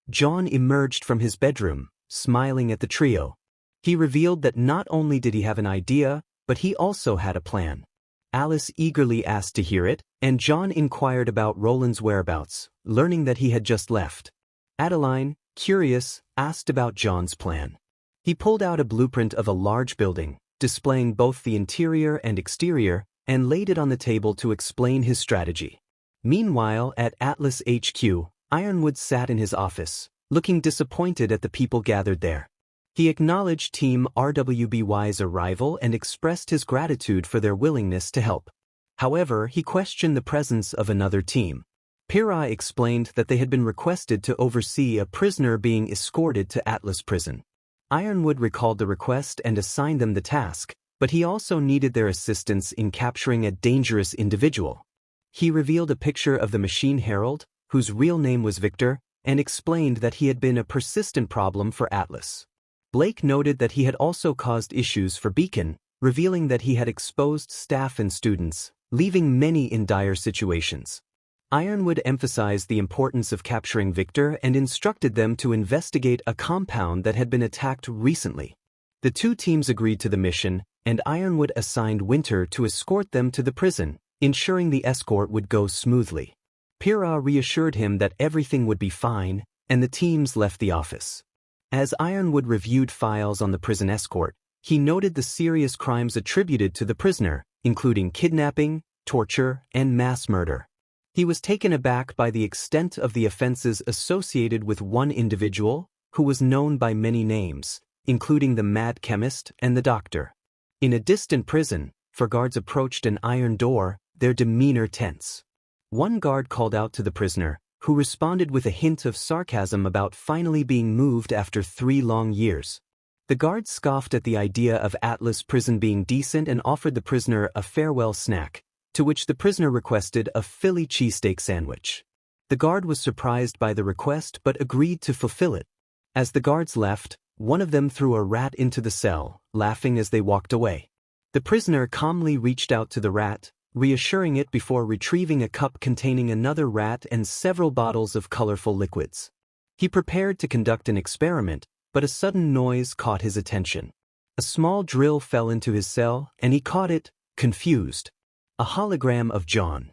John emerged from his bedroom, smiling at the trio. He revealed that not only did he have an idea, but he also had a plan. Alice eagerly asked to hear it, and John inquired about Roland's whereabouts, learning that he had just left. Adeline, curious, asked about John's plan. He pulled out a blueprint of a large building, displaying both the interior and exterior, and laid it on the table to explain his strategy. Meanwhile, at Atlas HQ, Ironwood sat in his office, looking disappointed at the people gathered there. He acknowledged Team RWBY's arrival and expressed his gratitude for their willingness to help. However, he questioned the presence of another team. Pyrrha explained that they had been requested to oversee a prisoner being escorted to Atlas Prison. Ironwood recalled the request and assigned them the task, but he also needed their assistance in capturing a dangerous individual. He revealed a picture of the Machine Herald, whose real name was Victor, and explained that he had been a persistent problem for Atlas. Blake noted that he had also caused issues for Beacon, revealing that he had exposed staff and students, leaving many in dire situations. Ironwood emphasized the importance of capturing Victor and instructed them to investigate a compound that had been attacked recently. The two teams agreed to the mission, and Ironwood assigned Winter to escort them to the prison, ensuring the escort would go smoothly. Pyrrha reassured him that everything would be fine, and the teams left the office. As Ironwood reviewed files on the prison escort, he noted the serious crimes attributed to the prisoner, including kidnapping, torture, and mass murder. He was taken aback by the extent of the offenses associated with one individual, who was known by many names, including the Mad Chemist and the Doctor. In a distant prison, four guards approached an iron door, their demeanor tense. One guard called out to the prisoner, who responded with a hint of sarcasm about finally being moved after 3 long years. The guard scoffed at the idea of Atlas Prison being decent and offered the prisoner a farewell snack, to which the prisoner requested a Philly cheesesteak sandwich. The guard was surprised by the request but agreed to fulfill it. As the guards left, one of them threw a rat into the cell, laughing as they walked away. The prisoner calmly reached out to the rat, reassuring it before retrieving a cup containing another rat and several bottles of colorful liquids. He prepared to conduct an experiment, but a sudden noise caught his attention. A small drill fell into his cell, and he caught it, confused. A hologram of John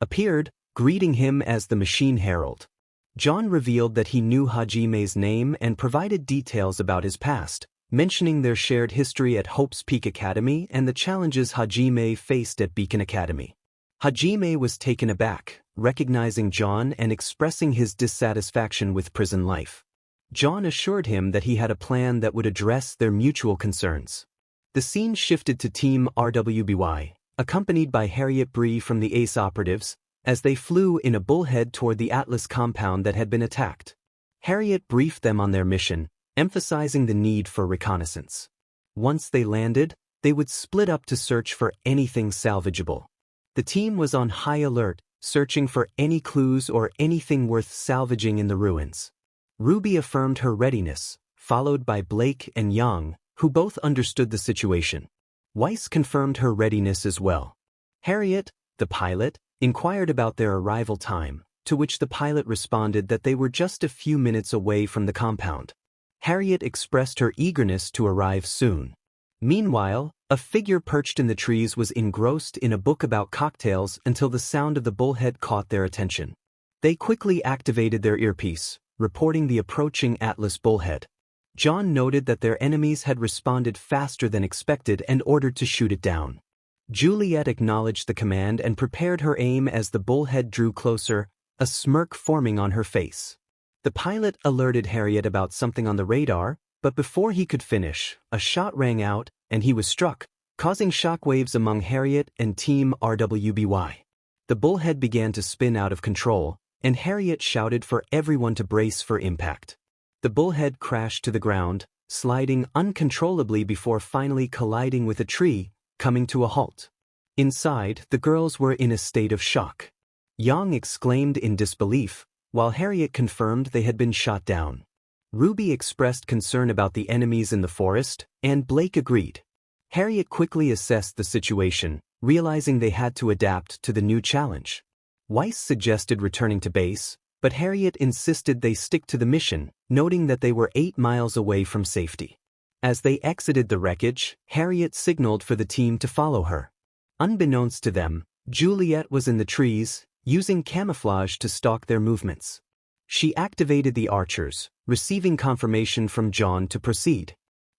appeared, greeting him as the Machine Herald. John revealed that he knew Hajime's name and provided details about his past, mentioning their shared history at Hope's Peak Academy and the challenges Hajime faced at Beacon Academy. Hajime was taken aback, recognizing John and expressing his dissatisfaction with prison life. John assured him that he had a plan that would address their mutual concerns. The scene shifted to Team RWBY, accompanied by Harriet Bree from the Ace Operatives, as they flew in a bullhead toward the Atlas compound that had been attacked. Harriet briefed them on their mission, emphasizing the need for reconnaissance. Once they landed, they would split up to search for anything salvageable. The team was on high alert, searching for any clues or anything worth salvaging in the ruins. Ruby affirmed her readiness, followed by Blake and Young, who both understood the situation. Weiss confirmed her readiness as well. Harriet, the pilot, inquired about their arrival time, to which the pilot responded that they were just a few minutes away from the compound. Harriet expressed her eagerness to arrive soon. Meanwhile, a figure perched in the trees was engrossed in a book about cocktails until the sound of the bullhead caught their attention. They quickly activated their earpiece, reporting the approaching Atlas bullhead. John noted that their enemies had responded faster than expected and ordered to shoot it down. Juliet acknowledged the command and prepared her aim as the bullhead drew closer, a smirk forming on her face. The pilot alerted Harriet about something on the radar, but before he could finish, a shot rang out, and he was struck, causing shockwaves among Harriet and Team RWBY. The bullhead began to spin out of control, and Harriet shouted for everyone to brace for impact. The bullhead crashed to the ground, sliding uncontrollably before finally colliding with a tree, coming to a halt. Inside, the girls were in a state of shock. Young exclaimed in disbelief, while Harriet confirmed they had been shot down. Ruby expressed concern about the enemies in the forest, and Blake agreed. Harriet quickly assessed the situation, realizing they had to adapt to the new challenge. Weiss suggested returning to base, but Harriet insisted they stick to the mission, noting that they were 8 miles away from safety. As they exited the wreckage, Harriet signaled for the team to follow her. Unbeknownst to them, Juliet was in the trees, using camouflage to stalk their movements. She activated the archers, receiving confirmation from John to proceed.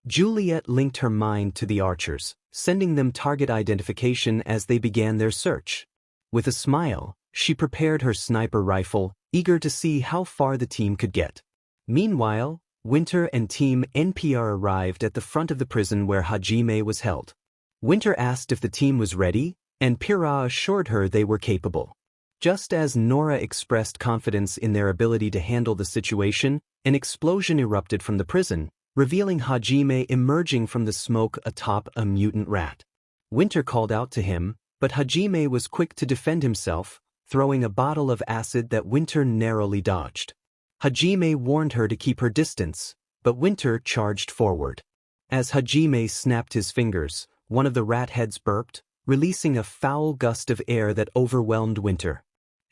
Juliet linked her mind to the archers, sending them target identification as they began their search. With a smile, she prepared her sniper rifle, eager to see how far the team could get. Meanwhile, Winter and Team NPR arrived at the front of the prison where Hajime was held. Winter asked if the team was ready, and Pyrrha assured her they were capable. Just as Nora expressed confidence in their ability to handle the situation, an explosion erupted from the prison, revealing Hajime emerging from the smoke atop a mutant rat. Winter called out to him, but Hajime was quick to defend himself, throwing a bottle of acid that Winter narrowly dodged. Hajime warned her to keep her distance, but Winter charged forward. As Hajime snapped his fingers, one of the rat heads burped, releasing a foul gust of air that overwhelmed Winter.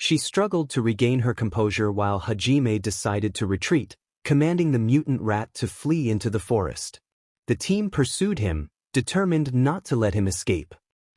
She struggled to regain her composure while Hajime decided to retreat, commanding the mutant rat to flee into the forest. The team pursued him, determined not to let him escape.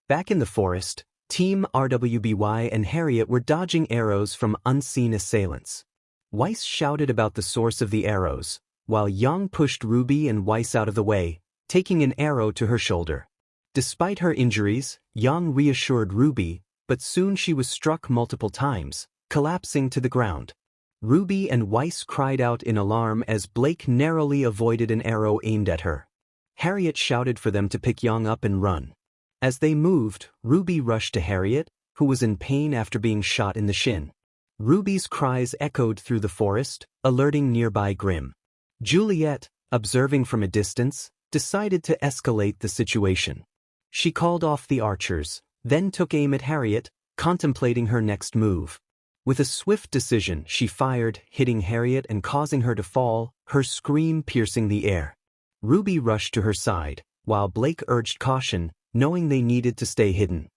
Back in the forest, Team RWBY and Harriet were dodging arrows from unseen assailants. Weiss shouted about the source of the arrows, while Young pushed Ruby and Weiss out of the way, taking an arrow to her shoulder. Despite her injuries, Young reassured Ruby, but soon she was struck multiple times, collapsing to the ground. Ruby and Weiss cried out in alarm as Blake narrowly avoided an arrow aimed at her. Harriet shouted for them to pick Young up and run. As they moved, Ruby rushed to Harriet, who was in pain after being shot in the shin. Ruby's cries echoed through the forest, alerting nearby Grimm. Juliet, observing from a distance, decided to escalate the situation. She called off the archers, then took aim at Harriet, contemplating her next move. With a swift decision, she fired, hitting Harriet and causing her to fall, her scream piercing the air. Ruby rushed to her side, while Blake urged caution, knowing they needed to stay hidden.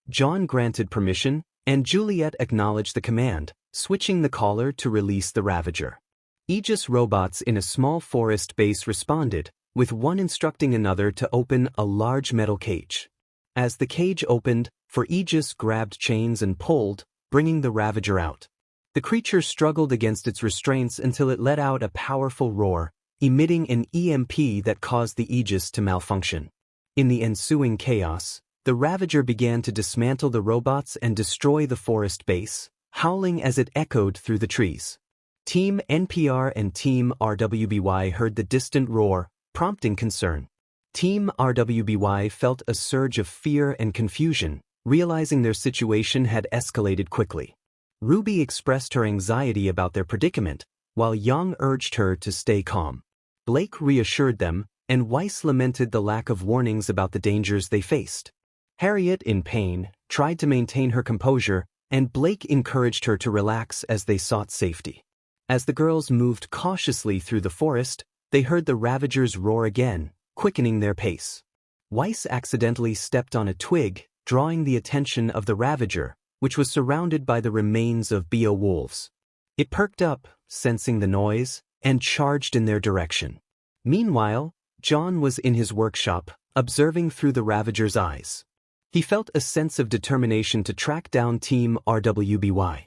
John granted permission, and Juliet acknowledged the command, switching the caller to release the Ravager. Aegis robots in a small forest base responded, with one instructing another to open a large metal cage. As the cage opened, Aegis grabbed chains and pulled, bringing the Ravager out. The creature struggled against its restraints until it let out a powerful roar, emitting an EMP that caused the Aegis to malfunction. In the ensuing chaos, the Ravager began to dismantle the robots and destroy the forest base, howling as it echoed through the trees. Team NPR and Team RWBY heard the distant roar, prompting concern. Team RWBY felt a surge of fear and confusion, realizing their situation had escalated quickly. Ruby expressed her anxiety about their predicament, while Young urged her to stay calm. Blake reassured them, and Weiss lamented the lack of warnings about the dangers they faced. Harriet, in pain, tried to maintain her composure, and Blake encouraged her to relax as they sought safety. As the girls moved cautiously through the forest, they heard the Ravagers roar again, quickening their pace. Weiss accidentally stepped on a twig, drawing the attention of the Ravager, which was surrounded by the remains of Beowulfs. It perked up, sensing the noise, and charged in their direction. Meanwhile, John was in his workshop, observing through the Ravager's eyes. He felt a sense of determination to track down Team RWBY.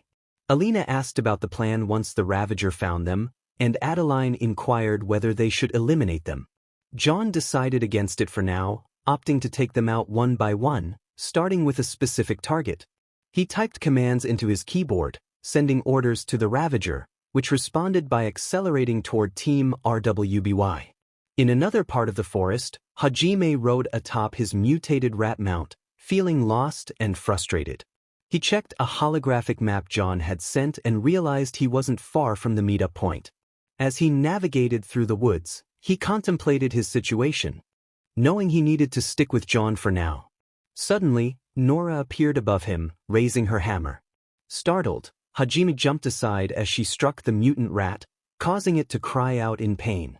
Alina asked about the plan once the Ravager found them, and Adeline inquired whether they should eliminate them. John decided against it for now, opting to take them out one by one, starting with a specific target. He typed commands into his keyboard, sending orders to the Ravager, which responded by accelerating toward Team RWBY. In another part of the forest, Hajime rode atop his mutated rat mount, feeling lost and frustrated. He checked a holographic map John had sent and realized he wasn't far from the meetup point. As he navigated through the woods, he contemplated his situation, knowing he needed to stick with John for now. Suddenly, Nora appeared above him, raising her hammer. Startled, Hajime jumped aside as she struck the mutant rat, causing it to cry out in pain.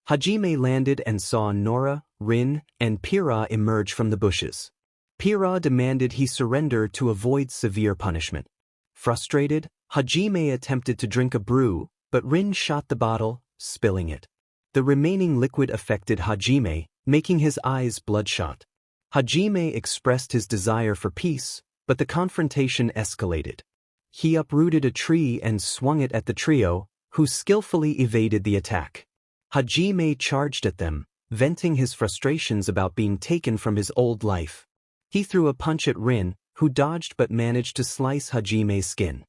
Hajime landed and saw Nora, Rin, and Pyrrha emerge from the bushes. Pyrrha demanded he surrender to avoid severe punishment. Frustrated, Hajime attempted to drink a brew, but Rin shot the bottle, spilling it. The remaining liquid affected Hajime, making his eyes bloodshot. Hajime expressed his desire for peace, but the confrontation escalated. He uprooted a tree and swung it at the trio, who skillfully evaded the attack. Hajime charged at them, venting his frustrations about being taken from his old life. He threw a punch at Rin, who dodged but managed to slice Hajime's skin.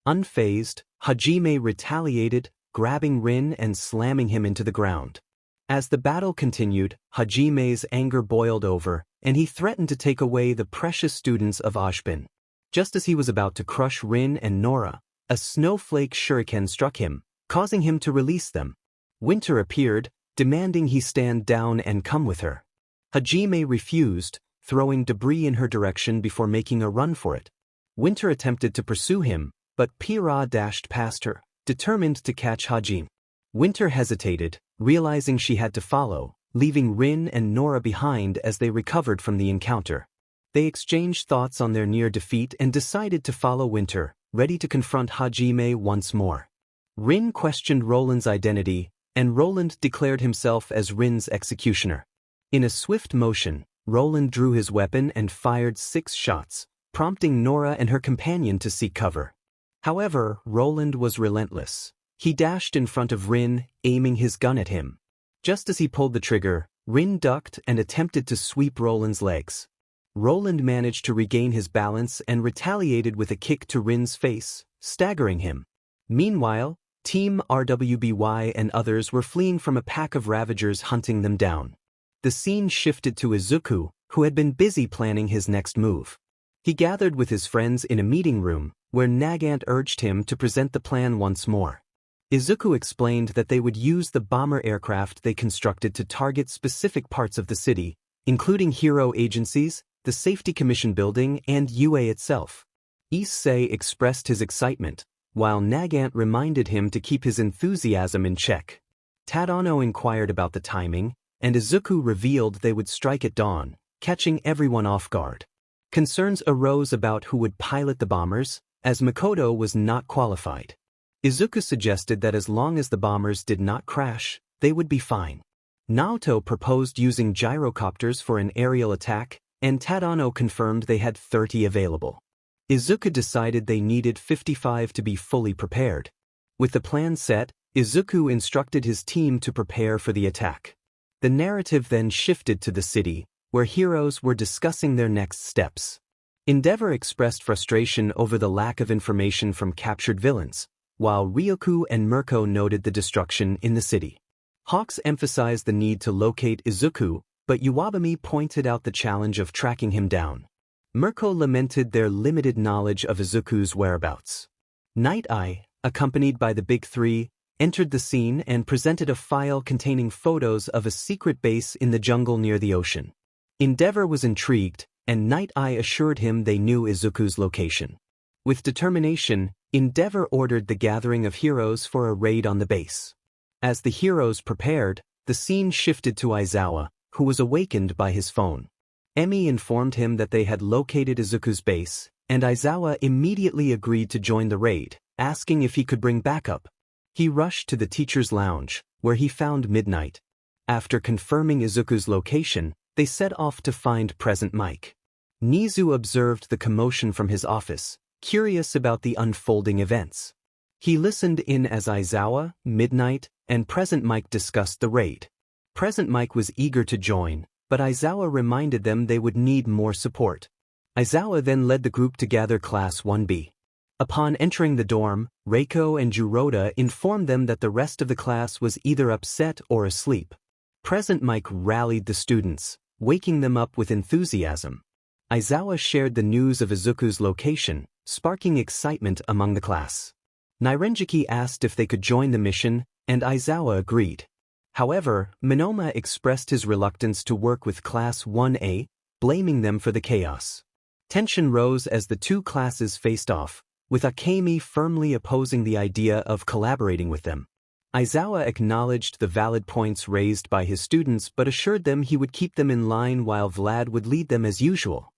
Unfazed, Hajime retaliated, grabbing Rin and slamming him into the ground. As the battle continued, Hajime's anger boiled over, and he threatened to take away the precious students of Ashbin. Just as he was about to crush Rin and Nora, a snowflake shuriken struck him, causing him to release them. Winter appeared, demanding he stand down and come with her. Hajime refused, throwing debris in her direction before making a run for it. Winter attempted to pursue him, but Pyrrha dashed past her, determined to catch Hajime. Winter hesitated, realizing she had to follow, leaving Rin and Nora behind as they recovered from the encounter. They exchanged thoughts on their near defeat and decided to follow Winter, ready to confront Hajime once more. Rin questioned Roland's identity, and Roland declared himself as Rin's executioner. In a swift motion, Roland drew his weapon and fired 6 shots, prompting Nora and her companion to seek cover. However, Roland was relentless. He dashed in front of Rin, aiming his gun at him. Just as he pulled the trigger, Rin ducked and attempted to sweep Roland's legs. Roland managed to regain his balance and retaliated with a kick to Rin's face, staggering him. Meanwhile, Team RWBY and others were fleeing from a pack of Ravagers hunting them down. The scene shifted to Izuku, who had been busy planning his next move. He gathered with his friends in a meeting room, where Nagant urged him to present the plan once more. Izuku explained that they would use the bomber aircraft they constructed to target specific parts of the city, including hero agencies, the Safety Commission building, and UA itself. Issei expressed his excitement, while Nagant reminded him to keep his enthusiasm in check. Tadano inquired about the timing, and Izuku revealed they would strike at dawn, catching everyone off guard. Concerns arose about who would pilot the bombers, as Makoto was not qualified. Izuku suggested that as long as the bombers did not crash, they would be fine. Naoto proposed using gyrocopters for an aerial attack, and Tadano confirmed they had 30 available. Izuku decided they needed 55 to be fully prepared. With the plan set, Izuku instructed his team to prepare for the attack. The narrative then shifted to the city, where heroes were discussing their next steps. Endeavor expressed frustration over the lack of information from captured villains, while Ryoku and Mirko noted the destruction in the city. Hawks emphasized the need to locate Izuku, but Iwabami pointed out the challenge of tracking him down. Mirko lamented their limited knowledge of Izuku's whereabouts. Night Eye, accompanied by the Big Three, entered the scene and presented a file containing photos of a secret base in the jungle near the ocean. Endeavor was intrigued, and Night Eye assured him they knew Izuku's location. With determination, Endeavor ordered the gathering of heroes for a raid on the base. As the heroes prepared, the scene shifted to Aizawa, who was awakened by his phone. Emi informed him that they had located Izuku's base, and Aizawa immediately agreed to join the raid, asking if he could bring backup. He rushed to the teacher's lounge, where he found Midnight. After confirming Izuku's location, they set off to find Present Mike. Nezu observed the commotion from his office, curious about the unfolding events. He listened in as Aizawa, Midnight, and Present Mike discussed the raid. Present Mike was eager to join, but Aizawa reminded them they would need more support. Aizawa then led the group to gather Class 1B. Upon entering the dorm, Reiko and Juroda informed them that the rest of the class was either upset or asleep. Present Mike rallied the students, waking them up with enthusiasm. Aizawa shared the news of Izuku's location, sparking excitement among the class. Nairenjiki asked if they could join the mission, and Aizawa agreed. However, Minoma expressed his reluctance to work with Class 1A, blaming them for the chaos. Tension rose as the two classes faced off, with Akemi firmly opposing the idea of collaborating with them. Aizawa acknowledged the valid points raised by his students but assured them he would keep them in line while Vlad would lead them as usual.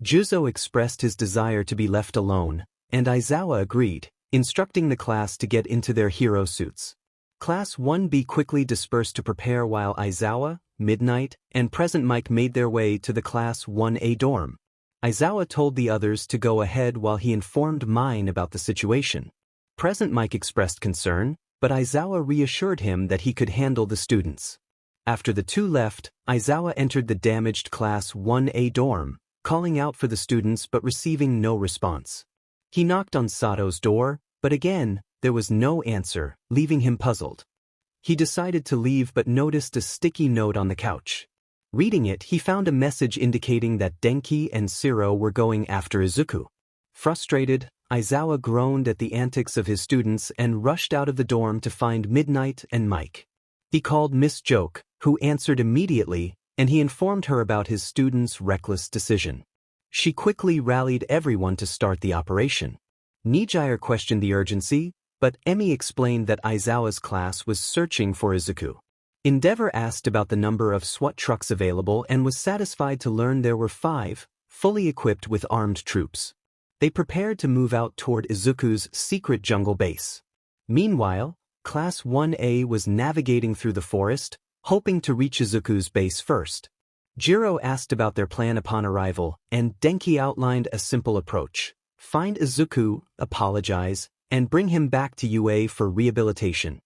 Juzo expressed his desire to be left alone, and Aizawa agreed, instructing the class to get into their hero suits. Class 1B quickly dispersed to prepare while Aizawa, Midnight, and Present Mike made their way to the Class 1A dorm. Aizawa told the others to go ahead while he informed Mine about the situation. Present Mike expressed concern, but Aizawa reassured him that he could handle the students. After the two left, Aizawa entered the damaged Class 1A dorm, calling out for the students but receiving no response. He knocked on Sato's door, but again, there was no answer, leaving him puzzled. He decided to leave but noticed a sticky note on the couch. Reading it, he found a message indicating that Denki and Shiro were going after Izuku. Frustrated, Aizawa groaned at the antics of his students and rushed out of the dorm to find Midnight and Mike. He called Miss Joke, who answered immediately, and he informed her about his students' reckless decision. She quickly rallied everyone to start the operation. Nijire questioned the urgency, but Emi explained that Aizawa's class was searching for Izuku. Endeavor asked about the number of SWAT trucks available and was satisfied to learn there were 5, fully equipped with armed troops. They prepared to move out toward Izuku's secret jungle base. Meanwhile, Class 1A was navigating through the forest, hoping to reach Izuku's base first. Jiro asked about their plan upon arrival, and Denki outlined a simple approach. Find Izuku, apologize, and bring him back to UA for rehabilitation.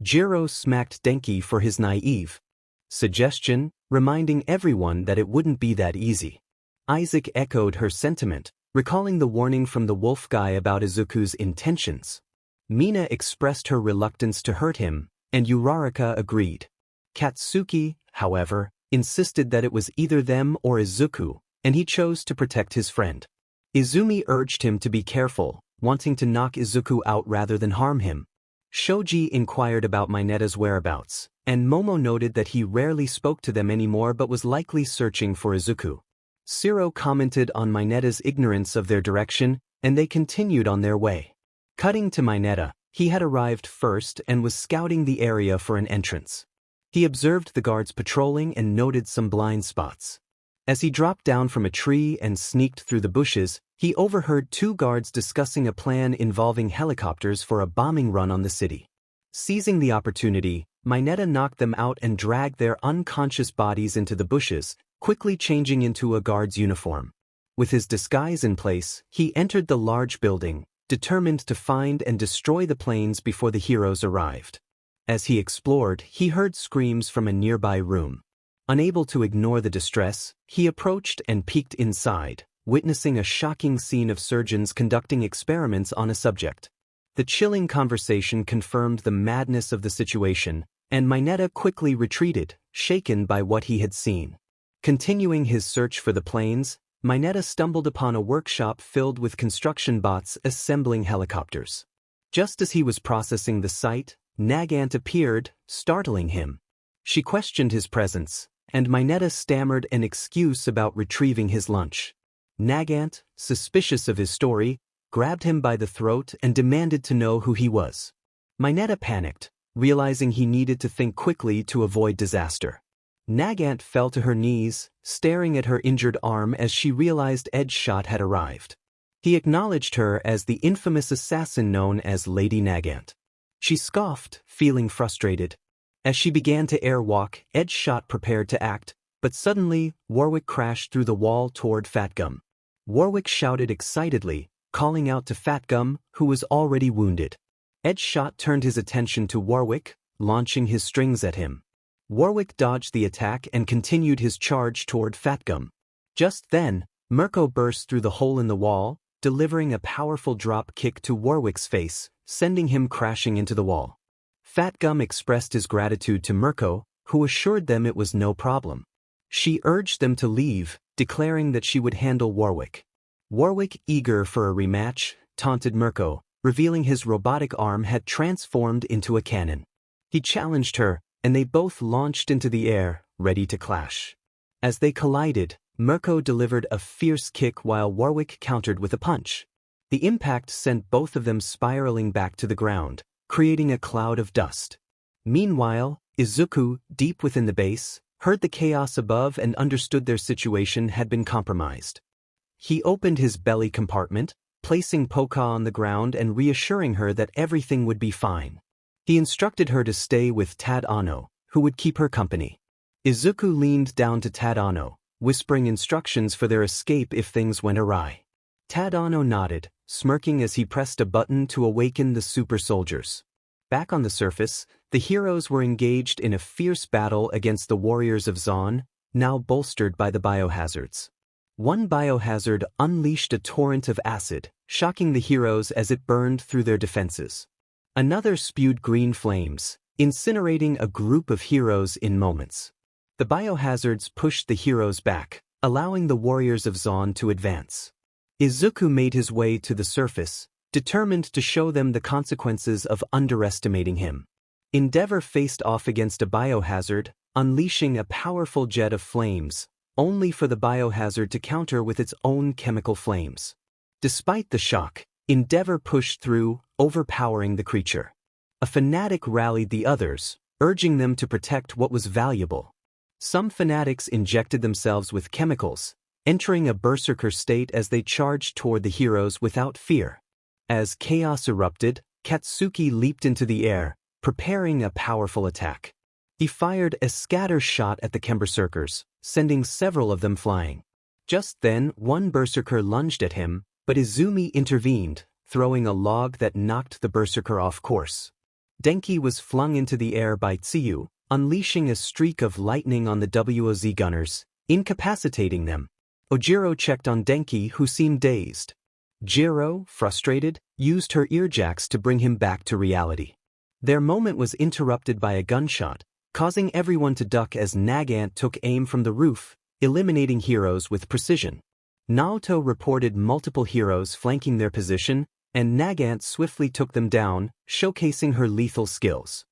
Jiro smacked Denki for his naive suggestion, reminding everyone that it wouldn't be that easy. Isaac echoed her sentiment, recalling the warning from the wolf guy about Izuku's intentions. Mina expressed her reluctance to hurt him, and Uraraka agreed. Katsuki, however, insisted that it was either them or Izuku, and he chose to protect his friend. Izumi urged him to be careful, wanting to knock Izuku out rather than harm him. Shoji inquired about Minetta's whereabouts, and Momo noted that he rarely spoke to them anymore but was likely searching for Izuku. Shiro commented on Minetta's ignorance of their direction, and they continued on their way. Cutting to Minetta, he had arrived first and was scouting the area for an entrance. He observed the guards patrolling and noted some blind spots. As he dropped down from a tree and sneaked through the bushes, he overheard two guards discussing a plan involving helicopters for a bombing run on the city. Seizing the opportunity, Mineta knocked them out and dragged their unconscious bodies into the bushes, quickly changing into a guard's uniform. With his disguise in place, he entered the large building, determined to find and destroy the planes before the heroes arrived. As he explored, he heard screams from a nearby room. Unable to ignore the distress, he approached and peeked inside, witnessing a shocking scene of surgeons conducting experiments on a subject. The chilling conversation confirmed the madness of the situation, and Mineta quickly retreated, shaken by what he had seen. Continuing his search for the planes, Mineta stumbled upon a workshop filled with construction bots assembling helicopters. Just as he was processing the sight, Nagant appeared, startling him. She questioned his presence, and Mineta stammered an excuse about retrieving his lunch. Nagant, suspicious of his story, grabbed him by the throat and demanded to know who he was. Mineta panicked, realizing he needed to think quickly to avoid disaster. Nagant fell to her knees, staring at her injured arm as she realized Edgeshot had arrived. He acknowledged her as the infamous assassin known as Lady Nagant. She scoffed, feeling frustrated. As she began to airwalk, Edgeshot prepared to act, but suddenly, Warwick crashed through the wall toward Fatgum. Warwick shouted excitedly, calling out to Fatgum, who was already wounded. Edgeshot turned his attention to Warwick, launching his strings at him. Warwick dodged the attack and continued his charge toward Fatgum. Just then, Mirko burst through the hole in the wall, delivering a powerful drop kick to Warwick's face, sending him crashing into the wall. Fatgum expressed his gratitude to Mirko, who assured them it was no problem. She urged them to leave, declaring that she would handle Warwick. Warwick, eager for a rematch, taunted Mirko, revealing his robotic arm had transformed into a cannon. He challenged her, and they both launched into the air, ready to clash. As they collided, Mirko delivered a fierce kick while Warwick countered with a punch. The impact sent both of them spiraling back to the ground, creating a cloud of dust. Meanwhile, Izuku, deep within the base, heard the chaos above and understood their situation had been compromised. He opened his belly compartment, placing Poka on the ground and reassuring her that everything would be fine. He instructed her to stay with Tadano, who would keep her company. Izuku leaned down to Tadano, whispering instructions for their escape if things went awry. Tadano nodded, smirking as he pressed a button to awaken the super soldiers. Back on the surface, the heroes were engaged in a fierce battle against the warriors of Zaun, now bolstered by the biohazards. One biohazard unleashed a torrent of acid, shocking the heroes as it burned through their defenses. Another spewed green flames, incinerating a group of heroes in moments. The biohazards pushed the heroes back, allowing the warriors of Zaun to advance. Izuku made his way to the surface, determined to show them the consequences of underestimating him. Endeavor faced off against a biohazard, unleashing a powerful jet of flames, only for the biohazard to counter with its own chemical flames. Despite the shock, Endeavor pushed through, overpowering the creature. A fanatic rallied the others, urging them to protect what was valuable. Some fanatics injected themselves with chemicals, entering a berserker state as they charged toward the heroes without fear. As chaos erupted, Katsuki leaped into the air, preparing a powerful attack. He fired a scatter shot at the berserkers, sending several of them flying. Just then, one berserker lunged at him, but Izumi intervened, throwing a log that knocked the berserker off course. Denki was flung into the air by Tsuyu, unleashing a streak of lightning on the WOZ gunners, incapacitating them. Ojiro checked on Denki, who seemed dazed. Jiro, frustrated, used her earjacks to bring him back to reality. Their moment was interrupted by a gunshot, causing everyone to duck as Nagant took aim from the roof, eliminating heroes with precision. Naoto reported multiple heroes flanking their position, and Nagant swiftly took them down, showcasing her lethal skills.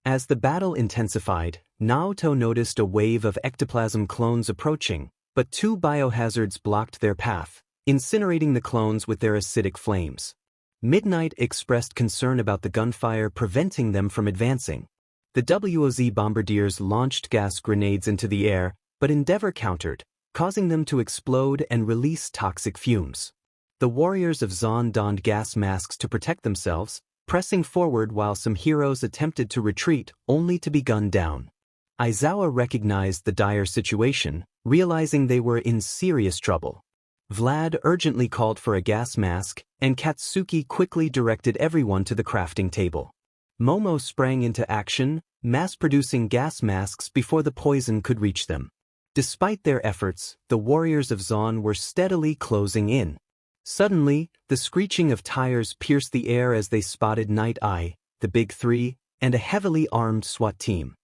As the battle intensified, Naoto noticed a wave of ectoplasm clones approaching, but two biohazards blocked their path, incinerating the clones with their acidic flames. Midnight expressed concern about the gunfire preventing them from advancing. The WOZ bombardiers launched gas grenades into the air, but Endeavor countered, causing them to explode and release toxic fumes. The warriors of Zaun donned gas masks to protect themselves, pressing forward while some heroes attempted to retreat only to be gunned down. Aizawa recognized the dire situation, realizing they were in serious trouble. Vlad urgently called for a gas mask, and Katsuki quickly directed everyone to the crafting table. Momo sprang into action, mass-producing gas masks before the poison could reach them. Despite their efforts, the warriors of Zaun were steadily closing in. Suddenly, the screeching of tires pierced the air as they spotted Night Eye, the Big Three, and a heavily armed SWAT team.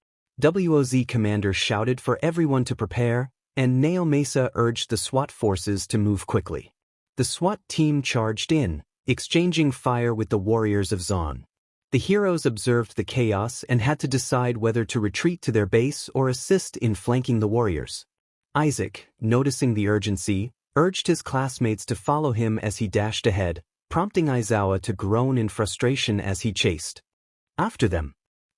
WOZ commander shouted for everyone to prepare, and Nao Mesa urged the SWAT forces to move quickly. The SWAT team charged in, exchanging fire with the warriors of Zaun. The heroes observed the chaos and had to decide whether to retreat to their base or assist in flanking the warriors. Isaac, noticing the urgency, urged his classmates to follow him as he dashed ahead, prompting Aizawa to groan in frustration as he chased after them.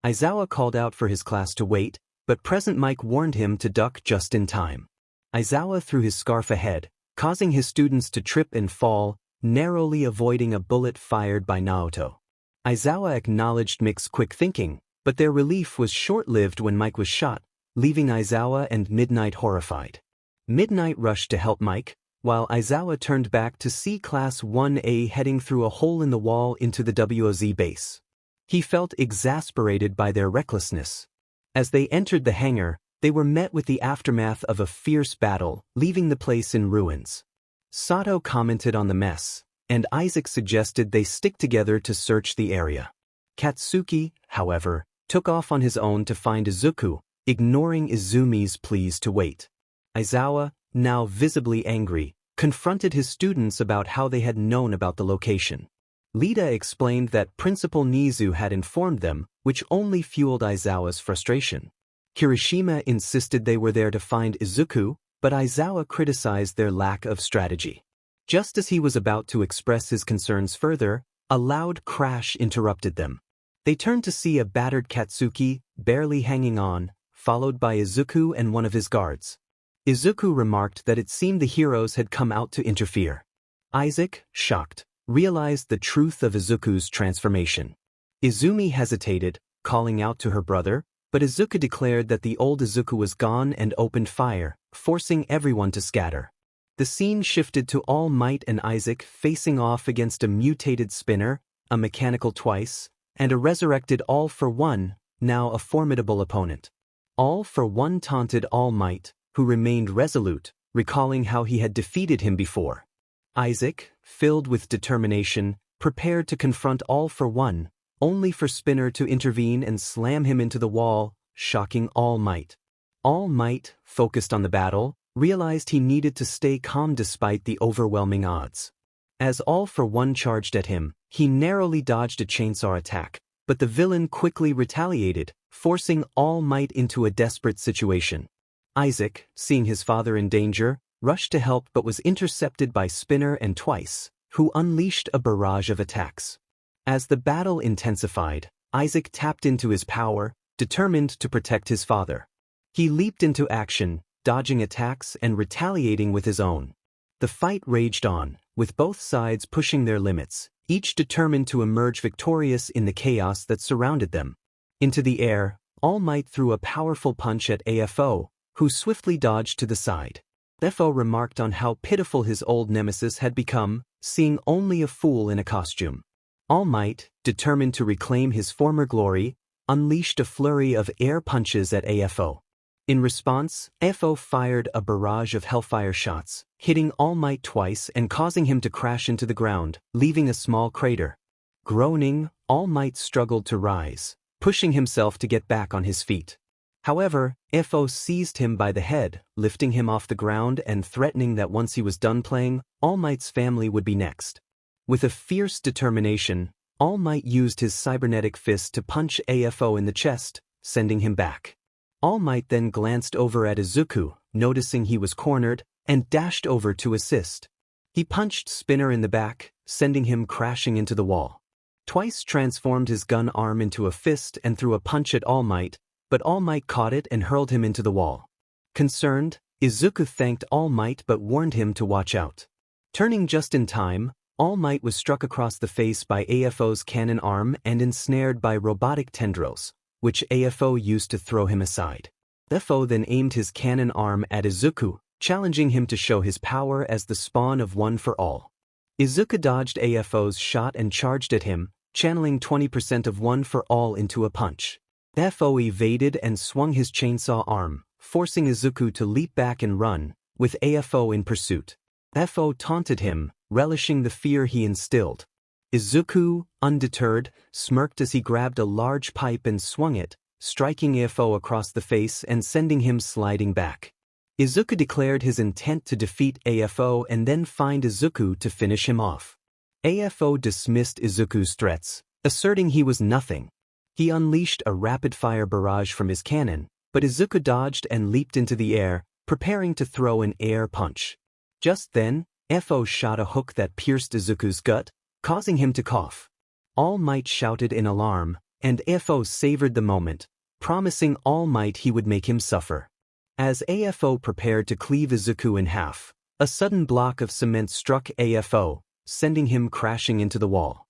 Aizawa called out for his class to wait, but Present Mike warned him to duck just in time. Aizawa threw his scarf ahead, causing his students to trip and fall, narrowly avoiding a bullet fired by Naoto. Aizawa acknowledged Mick's quick thinking, but their relief was short-lived when Mike was shot, leaving Aizawa and Midnight horrified. Midnight rushed to help Mike, while Aizawa turned back to see Class 1A heading through a hole in the wall into the WOZ base. He felt exasperated by their recklessness. As they entered the hangar, they were met with the aftermath of a fierce battle, leaving the place in ruins. Sato commented on the mess, and Isaac suggested they stick together to search the area. Katsuki, however, took off on his own to find Izuku, ignoring Izumi's pleas to wait. Aizawa, now visibly angry, confronted his students about how they had known about the location. Lita explained that Principal Nezu had informed them, which only fueled Aizawa's frustration. Kirishima insisted they were there to find Izuku, but Aizawa criticized their lack of strategy. Just as he was about to express his concerns further, a loud crash interrupted them. They turned to see a battered Katsuki, barely hanging on, followed by Izuku and one of his guards. Izuku remarked that it seemed the heroes had come out to interfere. Isaac, shocked, realized the truth of Izuku's transformation. Izumi hesitated, calling out to her brother, but Izuku declared that the old Izuku was gone and opened fire, forcing everyone to scatter. The scene shifted to All Might and Isaac facing off against a mutated spinner, a mechanical twice, and a resurrected All for One, now a formidable opponent. All for One taunted All Might, who remained resolute, recalling how he had defeated him before. Isaac, filled with determination, prepared to confront All for One, only for Spinner to intervene and slam him into the wall, shocking All Might. All Might, focused on the battle, realized he needed to stay calm despite the overwhelming odds. As All for One charged at him, he narrowly dodged a chainsaw attack, but the villain quickly retaliated, forcing All Might into a desperate situation. Isaac, seeing his father in danger, rushed to help but was intercepted by Spinner and Twice, who unleashed a barrage of attacks. As the battle intensified, Isaac tapped into his power, determined to protect his father. He leaped into action, dodging attacks and retaliating with his own. The fight raged on, with both sides pushing their limits, each determined to emerge victorious in the chaos that surrounded them. Into the air, All Might threw a powerful punch at AFO, who swiftly dodged to the side. AFO remarked on how pitiful his old nemesis had become, seeing only a fool in a costume. All Might, determined to reclaim his former glory, unleashed a flurry of air punches at AFO. In response, AFO fired a barrage of hellfire shots, hitting All Might twice and causing him to crash into the ground, leaving a small crater. Groaning, All Might struggled to rise, pushing himself to get back on his feet. However, AFO seized him by the head, lifting him off the ground and threatening that once he was done playing, All Might's family would be next. With a fierce determination, All Might used his cybernetic fist to punch AFO in the chest, sending him back. All Might then glanced over at Izuku, noticing he was cornered, and dashed over to assist. He punched Spinner in the back, sending him crashing into the wall. Twice transformed his gun arm into a fist and threw a punch at All Might, but All Might caught it and hurled him into the wall. Concerned, Izuku thanked All Might but warned him to watch out. Turning just in time, All Might was struck across the face by AFO's cannon arm and ensnared by robotic tendrils, which AFO used to throw him aside. AFO then aimed his cannon arm at Izuku, challenging him to show his power as the spawn of One for All. Izuku dodged AFO's shot and charged at him, channeling 20% of One for All into a punch. AFO evaded and swung his chainsaw arm, forcing Izuku to leap back and run, with AFO in pursuit. AFO taunted him, relishing the fear he instilled. Izuku, undeterred, smirked as he grabbed a large pipe and swung it, striking AFO across the face and sending him sliding back. Izuku declared his intent to defeat AFO and then find Izuku to finish him off. AFO dismissed Izuku's threats, asserting he was nothing. He unleashed a rapid-fire barrage from his cannon, but Izuku dodged and leaped into the air, preparing to throw an air punch. Just then, AFO shot a hook that pierced Izuku's gut, causing him to cough. All Might shouted in alarm, and AFO savored the moment, promising All Might he would make him suffer. As AFO prepared to cleave Izuku in half, a sudden block of cement struck AFO, sending him crashing into the wall.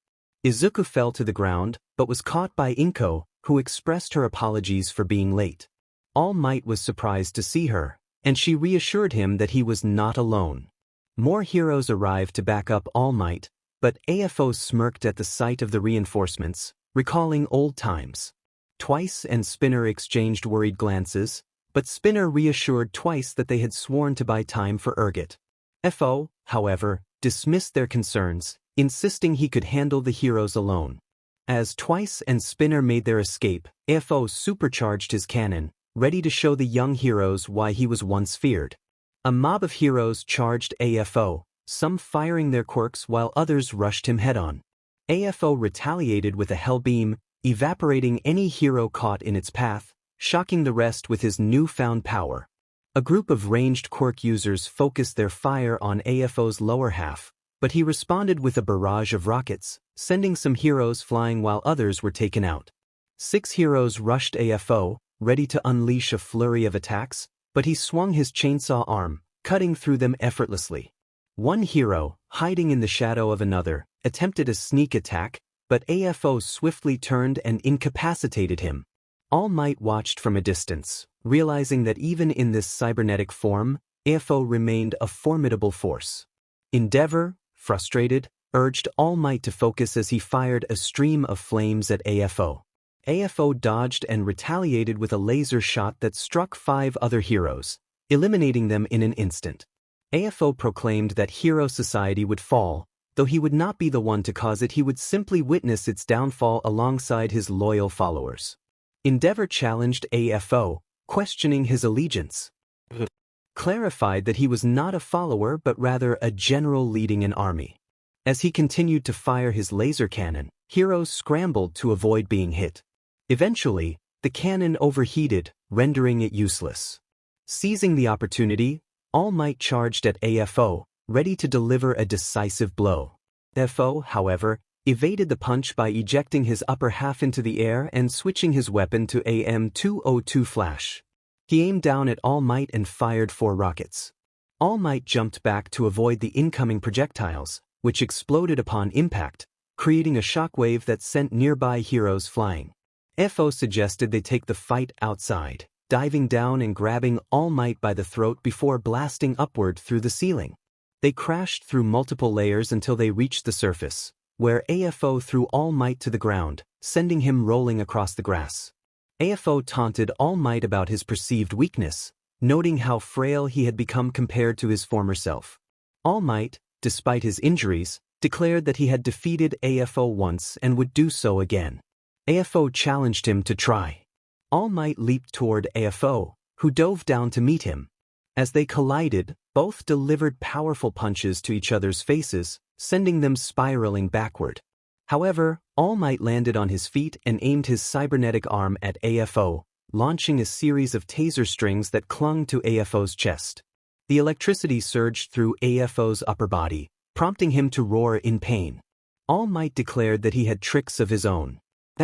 Izuku fell to the ground, but was caught by Inko, who expressed her apologies for being late. All Might was surprised to see her, and she reassured him that he was not alone. More heroes arrived to back up All Might, but AFO smirked at the sight of the reinforcements, recalling old times. Twice and Spinner exchanged worried glances, but Spinner reassured Twice that they had sworn to buy time for Urgot. FO, however, dismissed their concerns, insisting he could handle the heroes alone. As Twice and Spinner made their escape, FO supercharged his cannon, ready to show the young heroes why he was once feared. A mob of heroes charged AFO, some firing their quirks while others rushed him head-on. AFO retaliated with a hell beam, evaporating any hero caught in its path, shocking the rest with his newfound power. A group of ranged quirk users focused their fire on AFO's lower half, but he responded with a barrage of rockets, sending some heroes flying while others were taken out. 6 heroes rushed AFO, ready to unleash a flurry of attacks, but he swung his chainsaw arm, cutting through them effortlessly. One hero, hiding in the shadow of another, attempted a sneak attack, but AFO swiftly turned and incapacitated him. All Might watched from a distance, realizing that even in this cybernetic form, AFO remained a formidable force. Endeavor, frustrated, urged All Might to focus as he fired a stream of flames at AFO. AFO dodged and retaliated with a laser shot that struck 5 other heroes, eliminating them in an instant. AFO proclaimed that hero society would fall, though he would not be the one to cause it. He would simply witness its downfall alongside his loyal followers. Endeavor challenged AFO, questioning his allegiance. Clarified that he was not a follower but rather a general leading an army. As he continued to fire his laser cannon, heroes scrambled to avoid being hit. Eventually, the cannon overheated, rendering it useless. Seizing the opportunity, All Might charged at AFO, ready to deliver a decisive blow. AFO, however, evaded the punch by ejecting his upper half into the air and switching his weapon to AM-202 flash. He aimed down at All Might and fired 4 rockets. All Might jumped back to avoid the incoming projectiles, which exploded upon impact, creating a shockwave that sent nearby heroes flying. FO suggested they take the fight outside, diving down and grabbing All Might by the throat before blasting upward through the ceiling. They crashed through multiple layers until they reached the surface, where AFO threw All Might to the ground, sending him rolling across the grass. AFO taunted All Might about his perceived weakness, noting how frail he had become compared to his former self. All Might, despite his injuries, declared that he had defeated AFO once and would do so again. AFO challenged him to try. All Might leaped toward AFO, who dove down to meet him. As they collided, both delivered powerful punches to each other's faces, sending them spiraling backward. However, All Might landed on his feet and aimed his cybernetic arm at AFO, launching a series of taser strings that clung to AFO's chest. The electricity surged through AFO's upper body, prompting him to roar in pain. All Might declared that he had tricks of his own.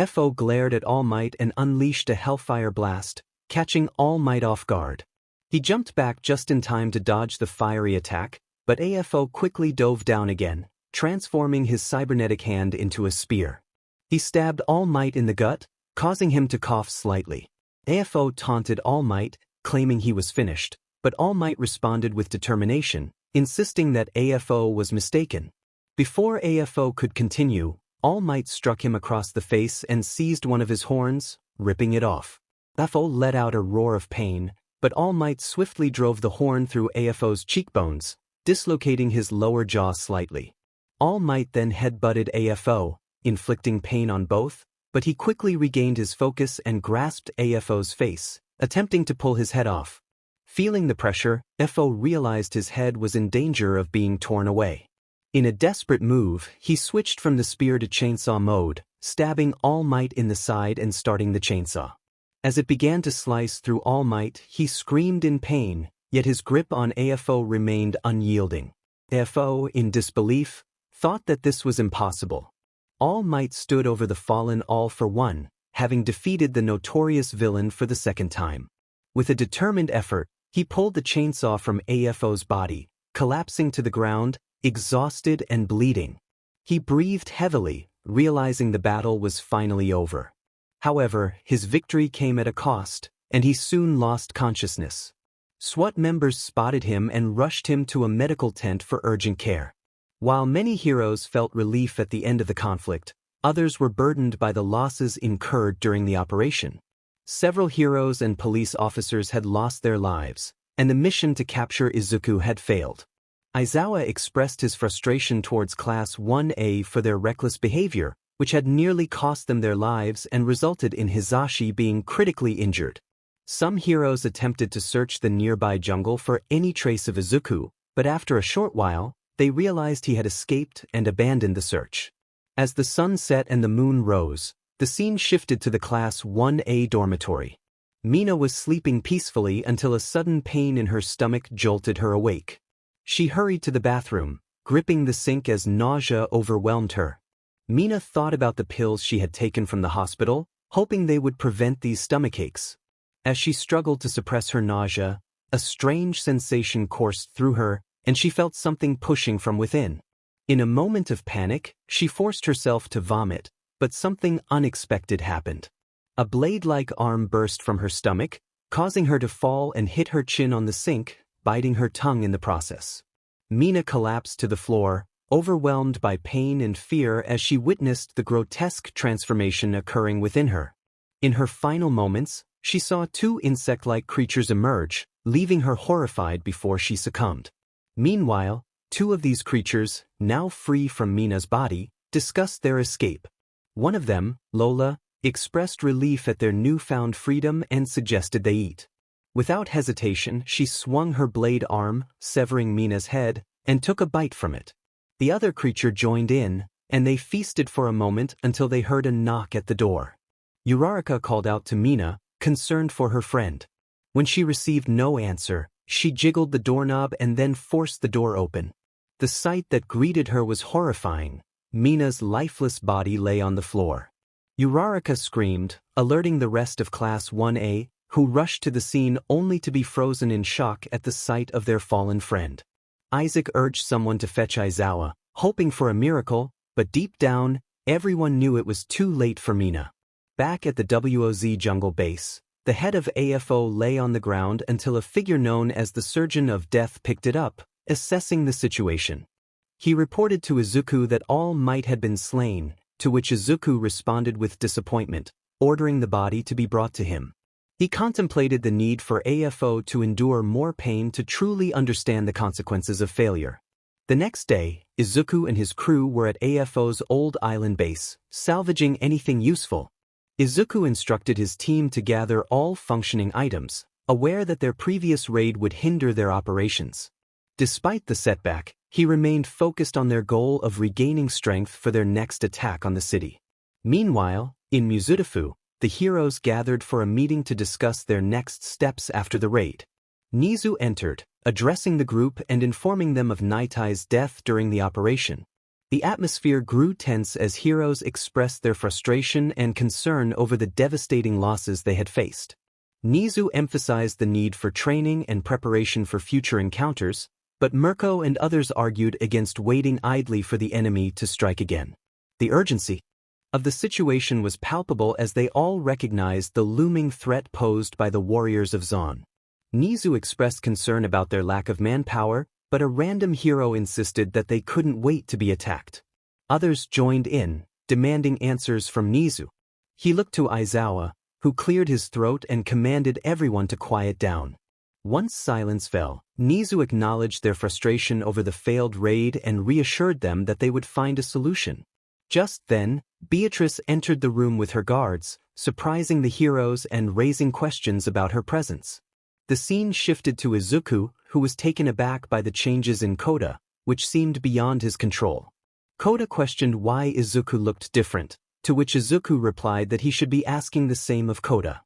FO glared at All Might and unleashed a hellfire blast, catching All Might off guard. He jumped back just in time to dodge the fiery attack, but AFO quickly dove down again, transforming his cybernetic hand into a spear. He stabbed All Might in the gut, causing him to cough slightly. AFO taunted All Might, claiming he was finished, but All Might responded with determination, insisting that AFO was mistaken. Before AFO could continue, All Might struck him across the face and seized one of his horns, ripping it off. AFO let out a roar of pain, but All Might swiftly drove the horn through AFO's cheekbones, dislocating his lower jaw slightly. All Might then headbutted AFO, inflicting pain on both, but he quickly regained his focus and grasped AFO's face, attempting to pull his head off. Feeling the pressure, AFO realized his head was in danger of being torn away. In a desperate move, he switched from the spear to chainsaw mode, stabbing All Might in the side and starting the chainsaw. As it began to slice through All Might, he screamed in pain, yet his grip on AFO remained unyielding. AFO, in disbelief, thought that this was impossible. All Might stood over the fallen All for One, having defeated the notorious villain for the second time. With a determined effort, he pulled the chainsaw from AFO's body, collapsing to the ground, exhausted and bleeding. He breathed heavily, realizing the battle was finally over. However, his victory came at a cost, and he soon lost consciousness. SWAT members spotted him and rushed him to a medical tent for urgent care. While many heroes felt relief at the end of the conflict, others were burdened by the losses incurred during the operation. Several heroes and police officers had lost their lives, and the mission to capture Izuku had failed. Aizawa expressed his frustration towards Class 1A for their reckless behavior, which had nearly cost them their lives and resulted in Hisashi being critically injured. Some heroes attempted to search the nearby jungle for any trace of Izuku, but after a short while, they realized he had escaped and abandoned the search. As the sun set and the moon rose, the scene shifted to the Class 1A dormitory. Mina was sleeping peacefully until a sudden pain in her stomach jolted her awake. She hurried to the bathroom, gripping the sink as nausea overwhelmed her. Mina thought about the pills she had taken from the hospital, hoping they would prevent these stomachaches. As she struggled to suppress her nausea, a strange sensation coursed through her, and she felt something pushing from within. In a moment of panic, she forced herself to vomit, but something unexpected happened. A blade-like arm burst from her stomach, causing her to fall and hit her chin on the sink, biting her tongue in the process. Mina collapsed to the floor, overwhelmed by pain and fear as she witnessed the grotesque transformation occurring within her. In her final moments, she saw two insect-like creatures emerge, leaving her horrified before she succumbed. Meanwhile, two of these creatures, now free from Mina's body, discussed their escape. One of them, Lola, expressed relief at their newfound freedom and suggested they eat. Without hesitation, she swung her blade arm, severing Mina's head, and took a bite from it. The other creature joined in, and they feasted for a moment until they heard a knock at the door. Uraraka called out to Mina, concerned for her friend. When she received no answer, she jiggled the doorknob and then forced the door open. The sight that greeted her was horrifying. Mina's lifeless body lay on the floor. Uraraka screamed, alerting the rest of Class 1A, who rushed to the scene only to be frozen in shock at the sight of their fallen friend. Isaac urged someone to fetch Aizawa, hoping for a miracle, but deep down, everyone knew it was too late for Mina. Back at the WOZ jungle base, the head of AFO lay on the ground until a figure known as the Surgeon of Death picked it up, assessing the situation. He reported to Izuku that All Might had been slain, to which Izuku responded with disappointment, ordering the body to be brought to him. He contemplated the need for AFO to endure more pain to truly understand the consequences of failure. The next day, Izuku and his crew were at AFO's old island base, salvaging anything useful. Izuku instructed his team to gather all functioning items, aware that their previous raid would hinder their operations. Despite the setback, he remained focused on their goal of regaining strength for their next attack on the city. Meanwhile, in Mizudafu, the heroes gathered for a meeting to discuss their next steps after the raid. Nezu entered, addressing the group and informing them of Naitai's death during the operation. The atmosphere grew tense as heroes expressed their frustration and concern over the devastating losses they had faced. Nezu emphasized the need for training and preparation for future encounters, but Mirko and others argued against waiting idly for the enemy to strike again. The urgency of the situation was palpable as they all recognized the looming threat posed by the warriors of Zaun. Nezu expressed concern about their lack of manpower, but a random hero insisted that they couldn't wait to be attacked. Others joined in, demanding answers from Nezu. He looked to Izawa, who cleared his throat and commanded everyone to quiet down. Once silence fell, Nezu acknowledged their frustration over the failed raid and reassured them that they would find a solution. Just then, Beatrice entered the room with her guards, surprising the heroes and raising questions about her presence. The scene shifted to Izuku, who was taken aback by the changes in Koda, which seemed beyond his control. Koda questioned why Izuku looked different, to which Izuku replied that he should be asking the same of Koda.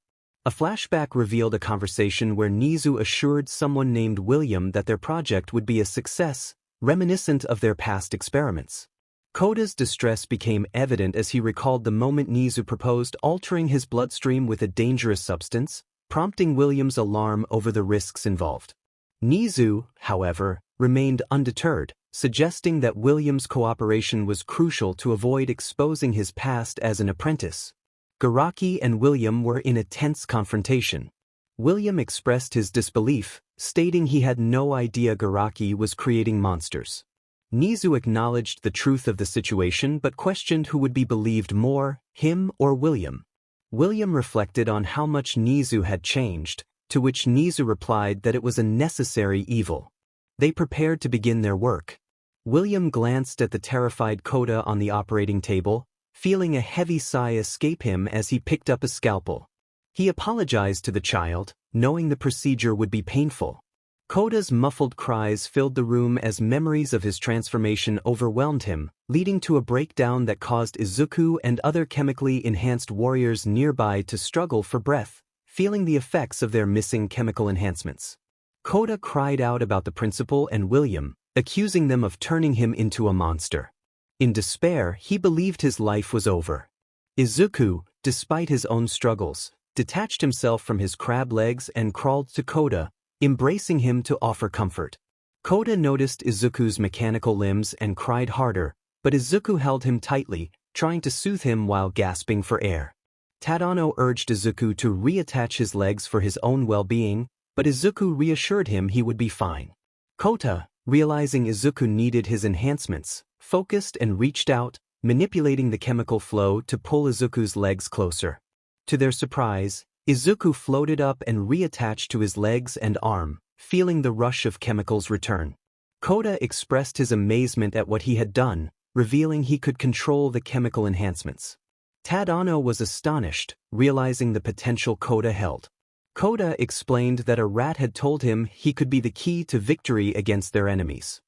A flashback revealed a conversation where Nezu assured someone named William that their project would be a success, reminiscent of their past experiments. Koda's distress became evident as he recalled the moment Nezu proposed altering his bloodstream with a dangerous substance, prompting William's alarm over the risks involved. Nezu, however, remained undeterred, suggesting that William's cooperation was crucial to avoid exposing his past as an apprentice. Shigaraki and William were in a tense confrontation. William expressed his disbelief, stating he had no idea Shigaraki was creating monsters. Nezu acknowledged the truth of the situation but questioned who would be believed more, him or William. William reflected on how much Nezu had changed, to which Nezu replied that it was a necessary evil. They prepared to begin their work. William glanced at the terrified Koda on the operating table, feeling a heavy sigh escape him as he picked up a scalpel. He apologized to the child, knowing the procedure would be painful. Koda's muffled cries filled the room as memories of his transformation overwhelmed him, leading to a breakdown that caused Izuku and other chemically enhanced warriors nearby to struggle for breath, feeling the effects of their missing chemical enhancements. Koda cried out about the principal and William, accusing them of turning him into a monster. In despair, he believed his life was over. Izuku, despite his own struggles, detached himself from his crab legs and crawled to Koda, embracing him to offer comfort. Koda noticed Izuku's mechanical limbs and cried harder, but Izuku held him tightly, trying to soothe him while gasping for air. Tadano urged Izuku to reattach his legs for his own well-being, but Izuku reassured him he would be fine. Kota, realizing Izuku needed his enhancements, focused and reached out, manipulating the chemical flow to pull Izuku's legs closer. To their surprise, Izuku floated up and reattached to his legs and arm, feeling the rush of chemicals return. Kota expressed his amazement at what he had done, revealing he could control the chemical enhancements. Tadano was astonished, realizing the potential Kota held. Kota explained that a rat had told him he could be the key to victory against their enemies.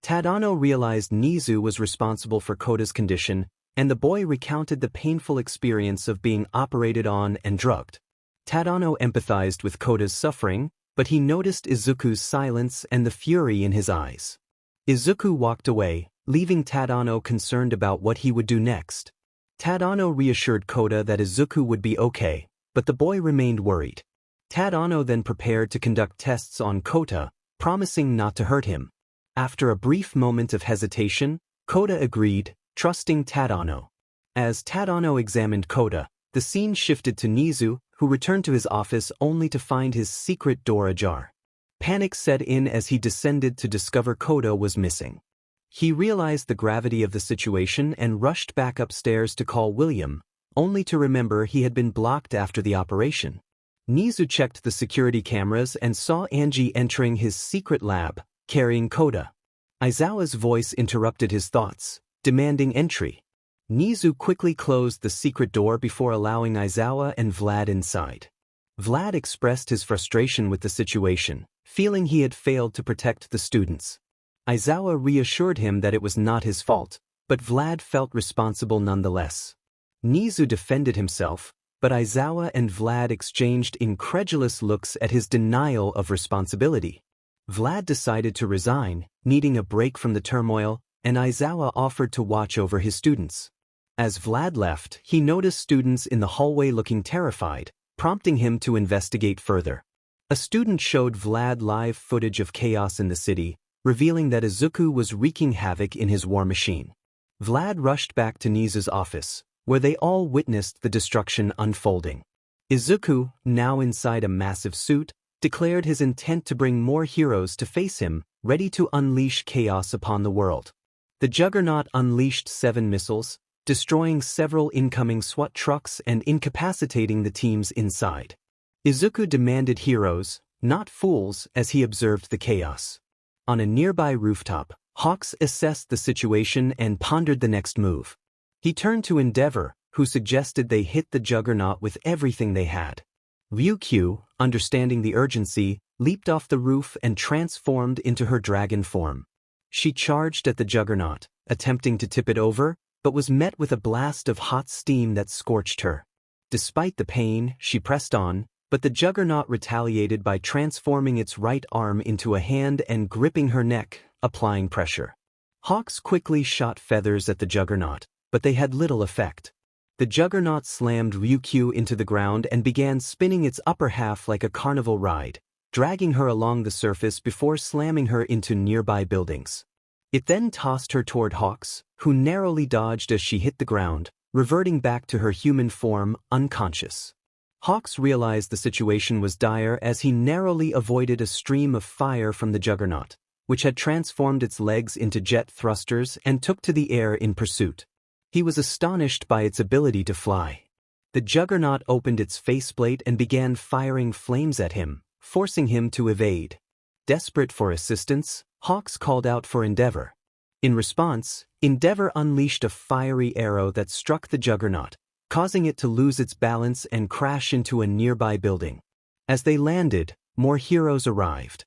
Tadano realized Nezu was responsible for Kota's condition, and the boy recounted the painful experience of being operated on and drugged. Tadano empathized with Kota's suffering, but he noticed Izuku's silence and the fury in his eyes. Izuku walked away, leaving Tadano concerned about what he would do next. Tadano reassured Kota that Izuku would be okay, but the boy remained worried. Tadano then prepared to conduct tests on Kota, promising not to hurt him. After a brief moment of hesitation, Kota agreed, trusting Tadano. As Tadano examined Kota, the scene shifted to Nezu, who returned to his office only to find his secret door ajar. Panic set in as he descended to discover Kota was missing. He realized the gravity of the situation and rushed back upstairs to call William, only to remember he had been blocked after the operation. Nezu checked the security cameras and saw Angie entering his secret lab, carrying Kota. Aizawa's voice interrupted his thoughts, demanding entry. Nezu quickly closed the secret door before allowing Aizawa and Vlad inside. Vlad expressed his frustration with the situation, feeling he had failed to protect the students. Aizawa reassured him that it was not his fault, but Vlad felt responsible nonetheless. Nezu defended himself, but Aizawa and Vlad exchanged incredulous looks at his denial of responsibility. Vlad decided to resign, needing a break from the turmoil, and Aizawa offered to watch over his students. As Vlad left, he noticed students in the hallway looking terrified, prompting him to investigate further. A student showed Vlad live footage of chaos in the city, revealing that Izuku was wreaking havoc in his war machine. Vlad rushed back to Nezu's office, where they all witnessed the destruction unfolding. Izuku, now inside a massive suit, declared his intent to bring more heroes to face him, ready to unleash chaos upon the world. The Juggernaut unleashed 7 missiles, destroying several incoming SWAT trucks and incapacitating the teams inside. Izuku demanded heroes, not fools, as he observed the chaos. On a nearby rooftop, Hawks assessed the situation and pondered the next move. He turned to Endeavor, who suggested they hit the Juggernaut with everything they had. Ryukyu, understanding the urgency, leaped off the roof and transformed into her dragon form. She charged at the Juggernaut, attempting to tip it over, but was met with a blast of hot steam that scorched her. Despite the pain, she pressed on, but the Juggernaut retaliated by transforming its right arm into a hand and gripping her neck, applying pressure. Hawks quickly shot feathers at the Juggernaut, but they had little effect. The Juggernaut slammed Ryukyu into the ground and began spinning its upper half like a carnival ride, dragging her along the surface before slamming her into nearby buildings. It then tossed her toward Hawks, who narrowly dodged as she hit the ground, reverting back to her human form, unconscious. Hawks realized the situation was dire as he narrowly avoided a stream of fire from the Juggernaut, which had transformed its legs into jet thrusters and took to the air in pursuit. He was astonished by its ability to fly. The Juggernaut opened its faceplate and began firing flames at him, forcing him to evade. Desperate for assistance, Hawks called out for Endeavor. In response, Endeavor unleashed a fiery arrow that struck the Juggernaut, causing it to lose its balance and crash into a nearby building. As they landed, more heroes arrived.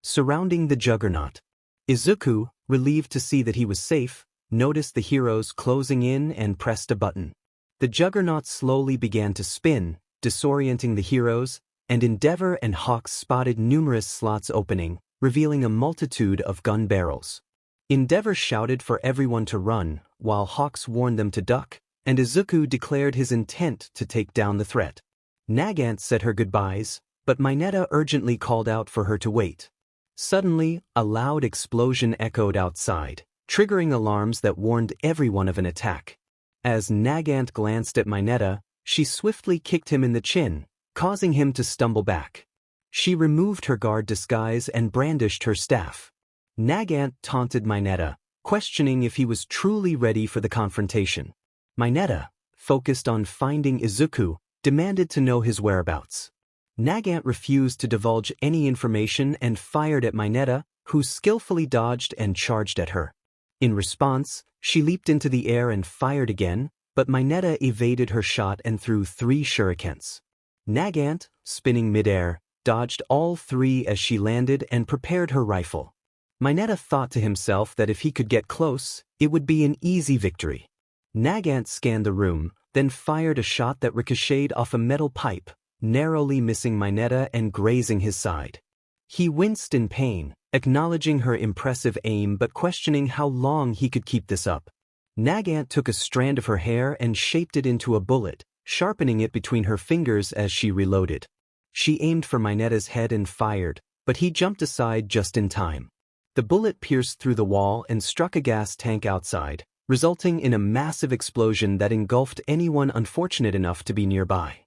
Surrounding the Juggernaut, Izuku, relieved to see that he was safe, noticed the heroes closing in and pressed a button. The Juggernaut slowly began to spin, disorienting the heroes, and Endeavor and Hawks spotted numerous slots opening, revealing a multitude of gun barrels. Endeavor shouted for everyone to run, while Hawks warned them to duck, and Izuku declared his intent to take down the threat. Nagant said her goodbyes, but Mineta urgently called out for her to wait. Suddenly, a loud explosion echoed outside, triggering alarms that warned everyone of an attack. As Nagant glanced at Mineta, she swiftly kicked him in the chin, causing him to stumble back. She removed her guard disguise and brandished her staff. Nagant taunted Mineta, questioning if he was truly ready for the confrontation. Mineta, focused on finding Izuku, demanded to know his whereabouts. Nagant refused to divulge any information and fired at Mineta, who skillfully dodged and charged at her. In response, she leaped into the air and fired again, but Mineta evaded her shot and threw 3 shurikens. Nagant, spinning midair, dodged all 3 as she landed and prepared her rifle. Mineta thought to himself that if he could get close, it would be an easy victory. Nagant scanned the room, then fired a shot that ricocheted off a metal pipe, narrowly missing Mineta and grazing his side. He winced in pain, acknowledging her impressive aim but questioning how long he could keep this up. Nagant took a strand of her hair and shaped it into a bullet, sharpening it between her fingers as she reloaded. She aimed for Mineta's head and fired, but he jumped aside just in time. The bullet pierced through the wall and struck a gas tank outside, resulting in a massive explosion that engulfed anyone unfortunate enough to be nearby.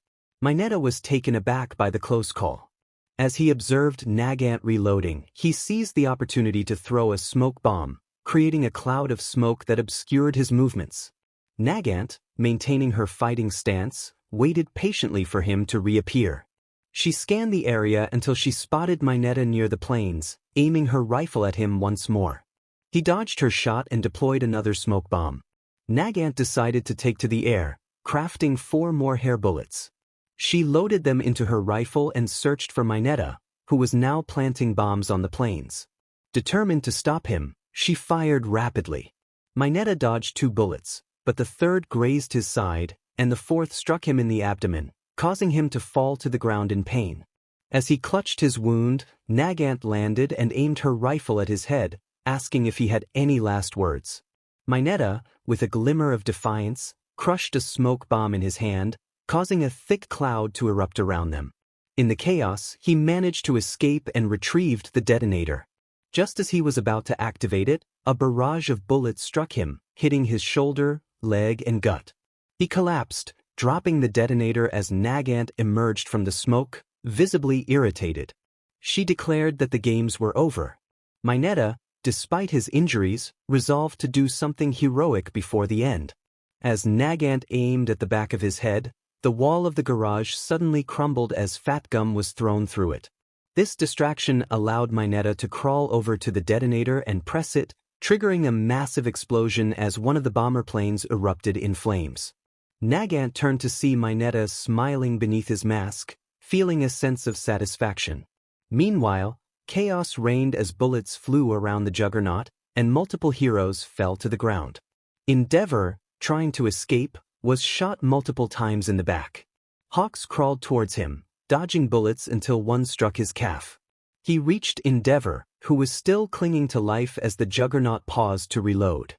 Mineta was taken aback by the close call. As he observed Nagant reloading, he seized the opportunity to throw a smoke bomb, creating a cloud of smoke that obscured his movements. Nagant, maintaining her fighting stance, waited patiently for him to reappear. She scanned the area until she spotted Mineta near the planes, aiming her rifle at him once more. He dodged her shot and deployed another smoke bomb. Nagant decided to take to the air, crafting 4 more hair bullets. She loaded them into her rifle and searched for Mineta, who was now planting bombs on the planes. Determined to stop him, she fired rapidly. Mineta dodged 2 bullets, but the third grazed his side, and the fourth struck him in the abdomen, causing him to fall to the ground in pain. As he clutched his wound, Nagant landed and aimed her rifle at his head, asking if he had any last words. Mineta, with a glimmer of defiance, crushed a smoke bomb in his hand, causing a thick cloud to erupt around them. In the chaos, he managed to escape and retrieved the detonator. Just as he was about to activate it, a barrage of bullets struck him, hitting his shoulder, leg, and gut. He collapsed, dropping the detonator as Nagant emerged from the smoke, visibly irritated. She declared that the games were over. Mineta, despite his injuries, resolved to do something heroic before the end. As Nagant aimed at the back of his head, the wall of the garage suddenly crumbled as fat gum was thrown through it. This distraction allowed Mineta to crawl over to the detonator and press it, triggering a massive explosion as one of the bomber planes erupted in flames. Nagant turned to see Mineta smiling beneath his mask, feeling a sense of satisfaction. Meanwhile, chaos reigned as bullets flew around the Juggernaut, and multiple heroes fell to the ground. Endeavor, trying to escape, was shot multiple times in the back. Hawks crawled towards him, dodging bullets until one struck his calf. He reached Endeavor, who was still clinging to life as the Juggernaut paused to reload.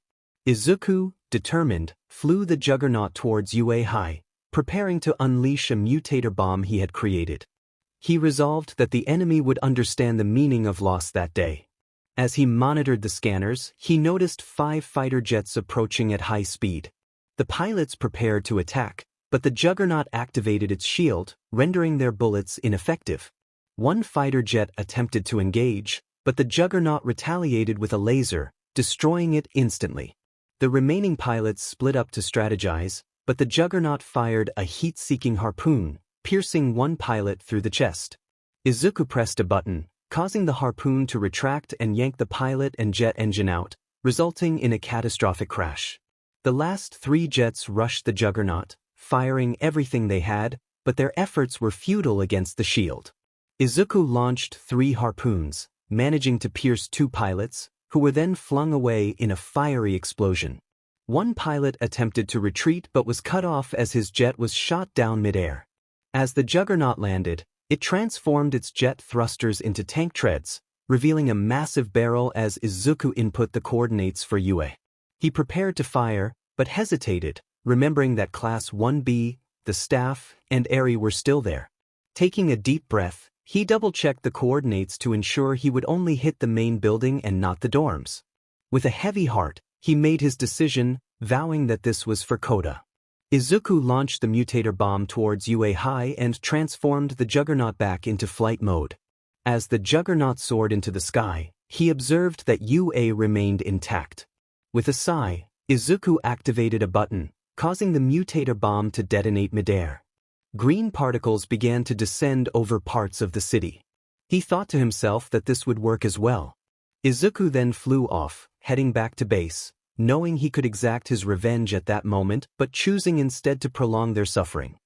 Izuku, determined, flew the Juggernaut towards Yue Hai, preparing to unleash a mutator bomb he had created. He resolved that the enemy would understand the meaning of loss that day. As he monitored the scanners, he noticed 5 fighter jets approaching at high speed. The pilots prepared to attack, but the Juggernaut activated its shield, rendering their bullets ineffective. One fighter jet attempted to engage, but the Juggernaut retaliated with a laser, destroying it instantly. The remaining pilots split up to strategize, but the Juggernaut fired a heat-seeking harpoon, piercing one pilot through the chest. Izuku pressed a button, causing the harpoon to retract and yank the pilot and jet engine out, resulting in a catastrophic crash. The last 3 jets rushed the Juggernaut, firing everything they had, but their efforts were futile against the shield. Izuku launched 3 harpoons, managing to pierce 2 pilots, who were then flung away in a fiery explosion. One pilot attempted to retreat but was cut off as his jet was shot down midair. As the Juggernaut landed, it transformed its jet thrusters into tank treads, revealing a massive barrel as Izuku input the coordinates for Yue. He prepared to fire, but hesitated, remembering that Class 1B, the staff, and Eri were still there. Taking a deep breath, he double-checked the coordinates to ensure he would only hit the main building and not the dorms. With a heavy heart, he made his decision, vowing that this was for Koda. Izuku launched the mutator bomb towards Yue Hai and transformed the Juggernaut back into flight mode. As the Juggernaut soared into the sky, he observed that Yue remained intact. With a sigh, Izuku activated a button, causing the mutator bomb to detonate midair. Green particles began to descend over parts of the city. He thought to himself that this would work as well. Izuku then flew off, heading back to base, knowing he could exact his revenge at that moment but choosing instead to prolong their suffering.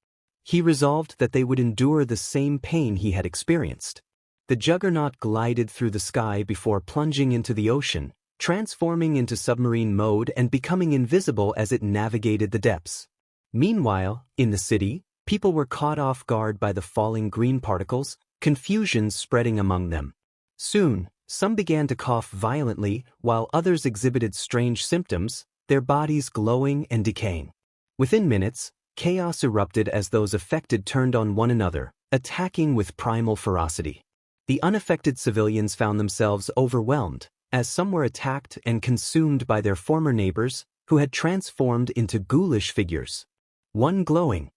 He resolved that they would endure the same pain he had experienced. The Juggernaut glided through the sky before plunging into the ocean, transforming into submarine mode and becoming invisible as it navigated the depths. Meanwhile, in the city, people were caught off guard by the falling green particles, confusion spreading among them. Soon, some began to cough violently, while others exhibited strange symptoms, their bodies glowing and decaying. Within minutes, chaos erupted as those affected turned on one another, attacking with primal ferocity. The unaffected civilians found themselves overwhelmed, as some were attacked and consumed by their former neighbors, who had transformed into ghoulish figures. One glowing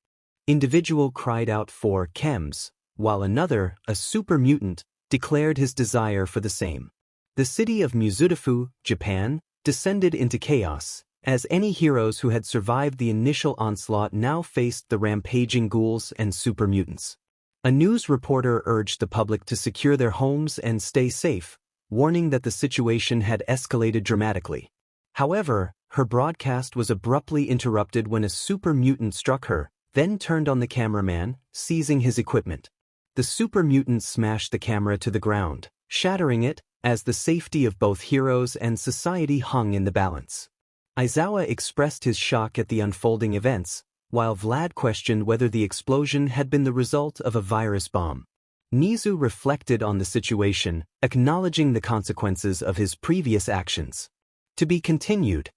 individual cried out for chems, while another, a super mutant, declared his desire for the same. The city of Mizudafu, Japan, descended into chaos, as any heroes who had survived the initial onslaught now faced the rampaging ghouls and super mutants. A news reporter urged the public to secure their homes and stay safe, warning that the situation had escalated dramatically. However, her broadcast was abruptly interrupted when a super mutant struck her, then turned on the cameraman, seizing his equipment. The super mutant smashed the camera to the ground, shattering it, as the safety of both heroes and society hung in the balance. Aizawa expressed his shock at the unfolding events, while Vlad questioned whether the explosion had been the result of a virus bomb. Nezu reflected on the situation, acknowledging the consequences of his previous actions. To be continued.